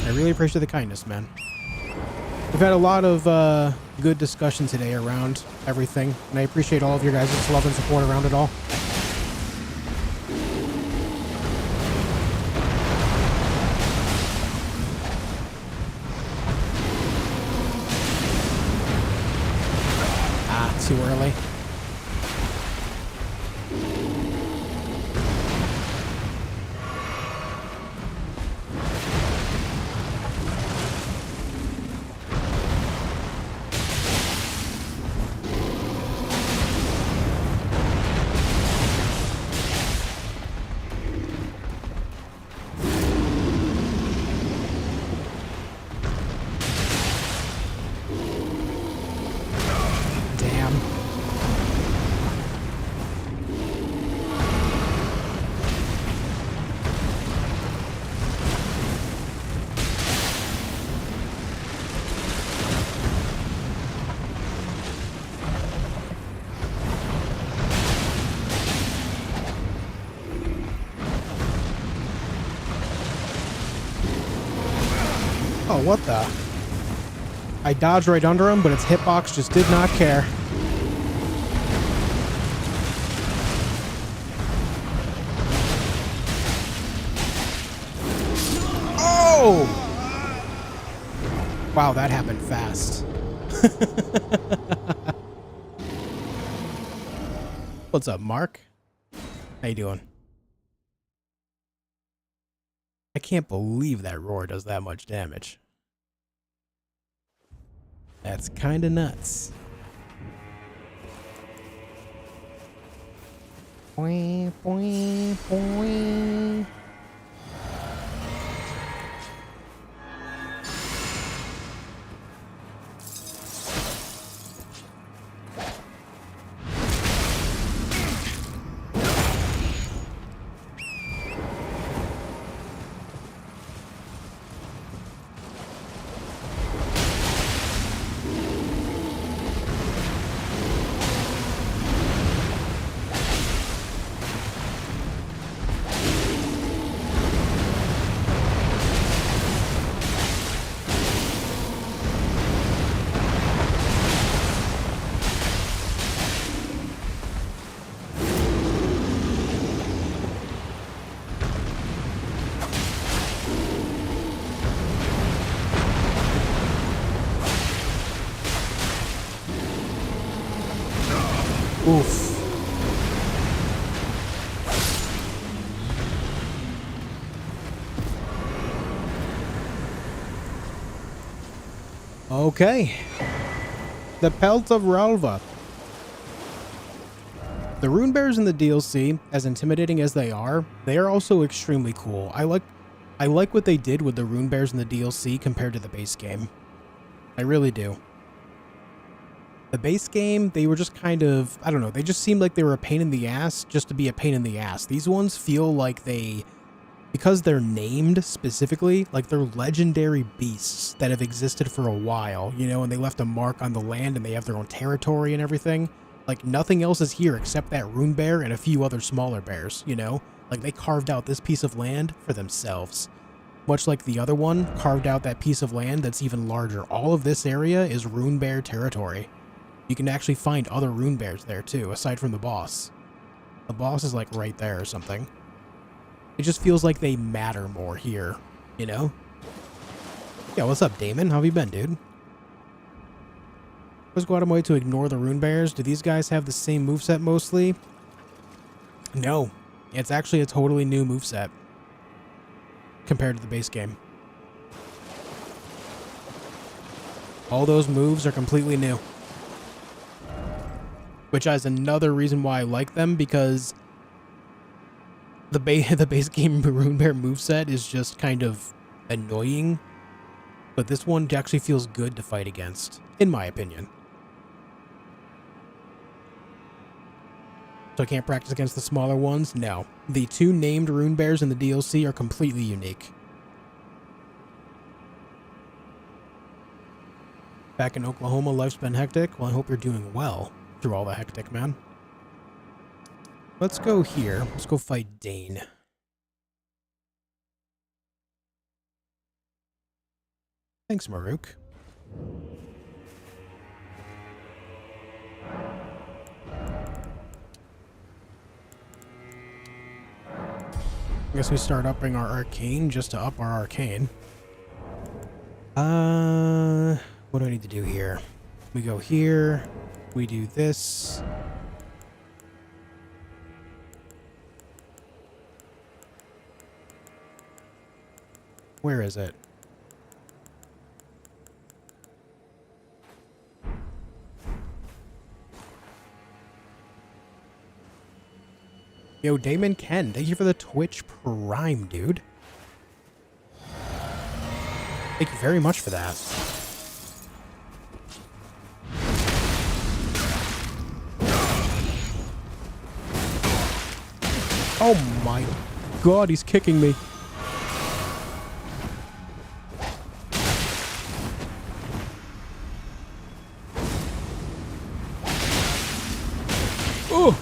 I really appreciate the kindness, man. We've had a lot of good discussion today around everything, and I appreciate all of your guys' love and support around it all. Too early. Oh, what the? I dodged right under him, but its hitbox just did not care. Oh! Wow, that happened fast. What's up, Mark? How you doing? I can't believe that roar does that much damage. That's kinda nuts. Boing, boing, boing. Oof. Okay. The Pelt of Ralva. The rune bears in the DLC, as intimidating as they are also extremely cool. I like what they did with the rune bears in the DLC compared to the base game. I really do. The base game, they were just kind of, I don't know, they just seemed like they were a pain in the ass just to be a pain in the ass. These ones feel like because they're named specifically, like they're legendary beasts that have existed for a while, you know, and they left a mark on the land and they have their own territory and everything. Like, nothing else is here except that rune bear and a few other smaller bears, you know? Like, they carved out this piece of land for themselves. Much like the other one carved out that piece of land that's even larger. All of this area is rune bear territory. You can actually find other rune bears there, too, aside from the boss. The boss is, like, right there or something. It just feels like they matter more here, you know? Yeah, what's up, Damon? How have you been, dude? Let's go out of my way to ignore the rune bears. Do these guys have the same moveset mostly? No. It's actually a totally new moveset compared to the base game. All those moves are completely new. Which is another reason why I like them, because the base game rune bear moveset is just kind of annoying. But this one actually feels good to fight against, in my opinion. So I can't practice against the smaller ones? No. The two named rune bears in the DLC are completely unique. Back in Oklahoma, life's been hectic. Well, I hope you're doing well through all the hectic, man. Let's go here. Let's go fight Dane. Thanks, Maruk. I guess we start upping our arcane just to up our arcane. What do I need to do here? We go here. We do this. Where is it? Yo, Damon Ken, thank you for the Twitch Prime, dude. Thank you very much for that. Oh my god, he's kicking me. Oh!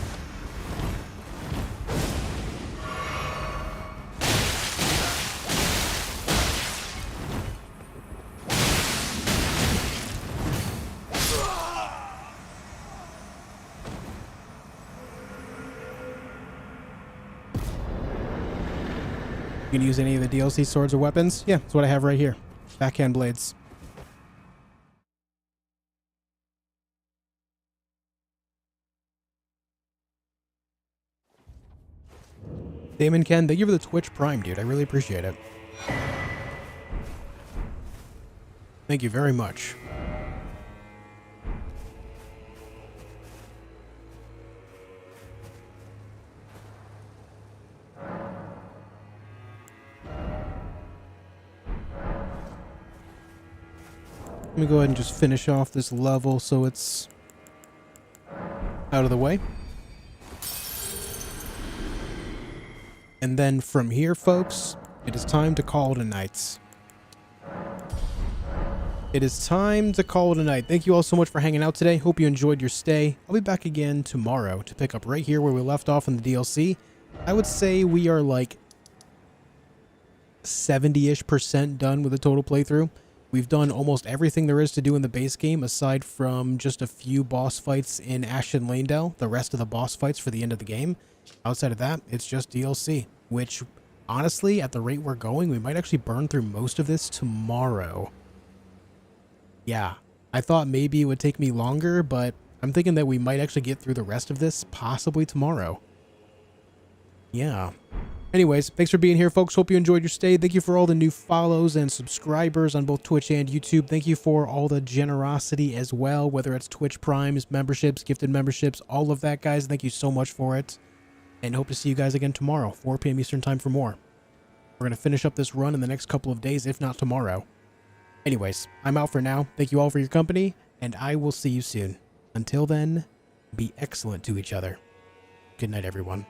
You can use any of the DLC swords or weapons? Yeah, that's what I have right here. Backhand blades. Damon Ken, thank you for the Twitch Prime, dude. I really appreciate it. Thank you very much. Let me go ahead and just finish off this level so it's out of the way. And then from here, folks, it is time to call it a night. It is time to call it a night. Thank you all so much for hanging out today. Hope you enjoyed your stay. I'll be back again tomorrow to pick up right here where we left off in the DLC. I would say we are like 70-ish% done with the total playthrough. We've done almost everything there is to do in the base game, aside from just a few boss fights in Ashen Lanedale, the rest of the boss fights for the end of the game. Outside of that, it's just DLC, which, honestly, at the rate we're going, we might actually burn through most of this tomorrow. Yeah, I thought maybe it would take me longer, but I'm thinking that we might actually get through the rest of this possibly tomorrow. Yeah. Anyways, thanks for being here, folks. Hope you enjoyed your stay. Thank you for all the new follows and subscribers on both Twitch and YouTube. Thank you for all the generosity as well, whether it's Twitch Primes, memberships, gifted memberships, all of that, guys. Thank you so much for it. And hope to see you guys again tomorrow, 4 p.m. Eastern Time for more. We're going to finish up this run in the next couple of days, if not tomorrow. Anyways, I'm out for now. Thank you all for your company, and I will see you soon. Until then, be excellent to each other. Good night, everyone.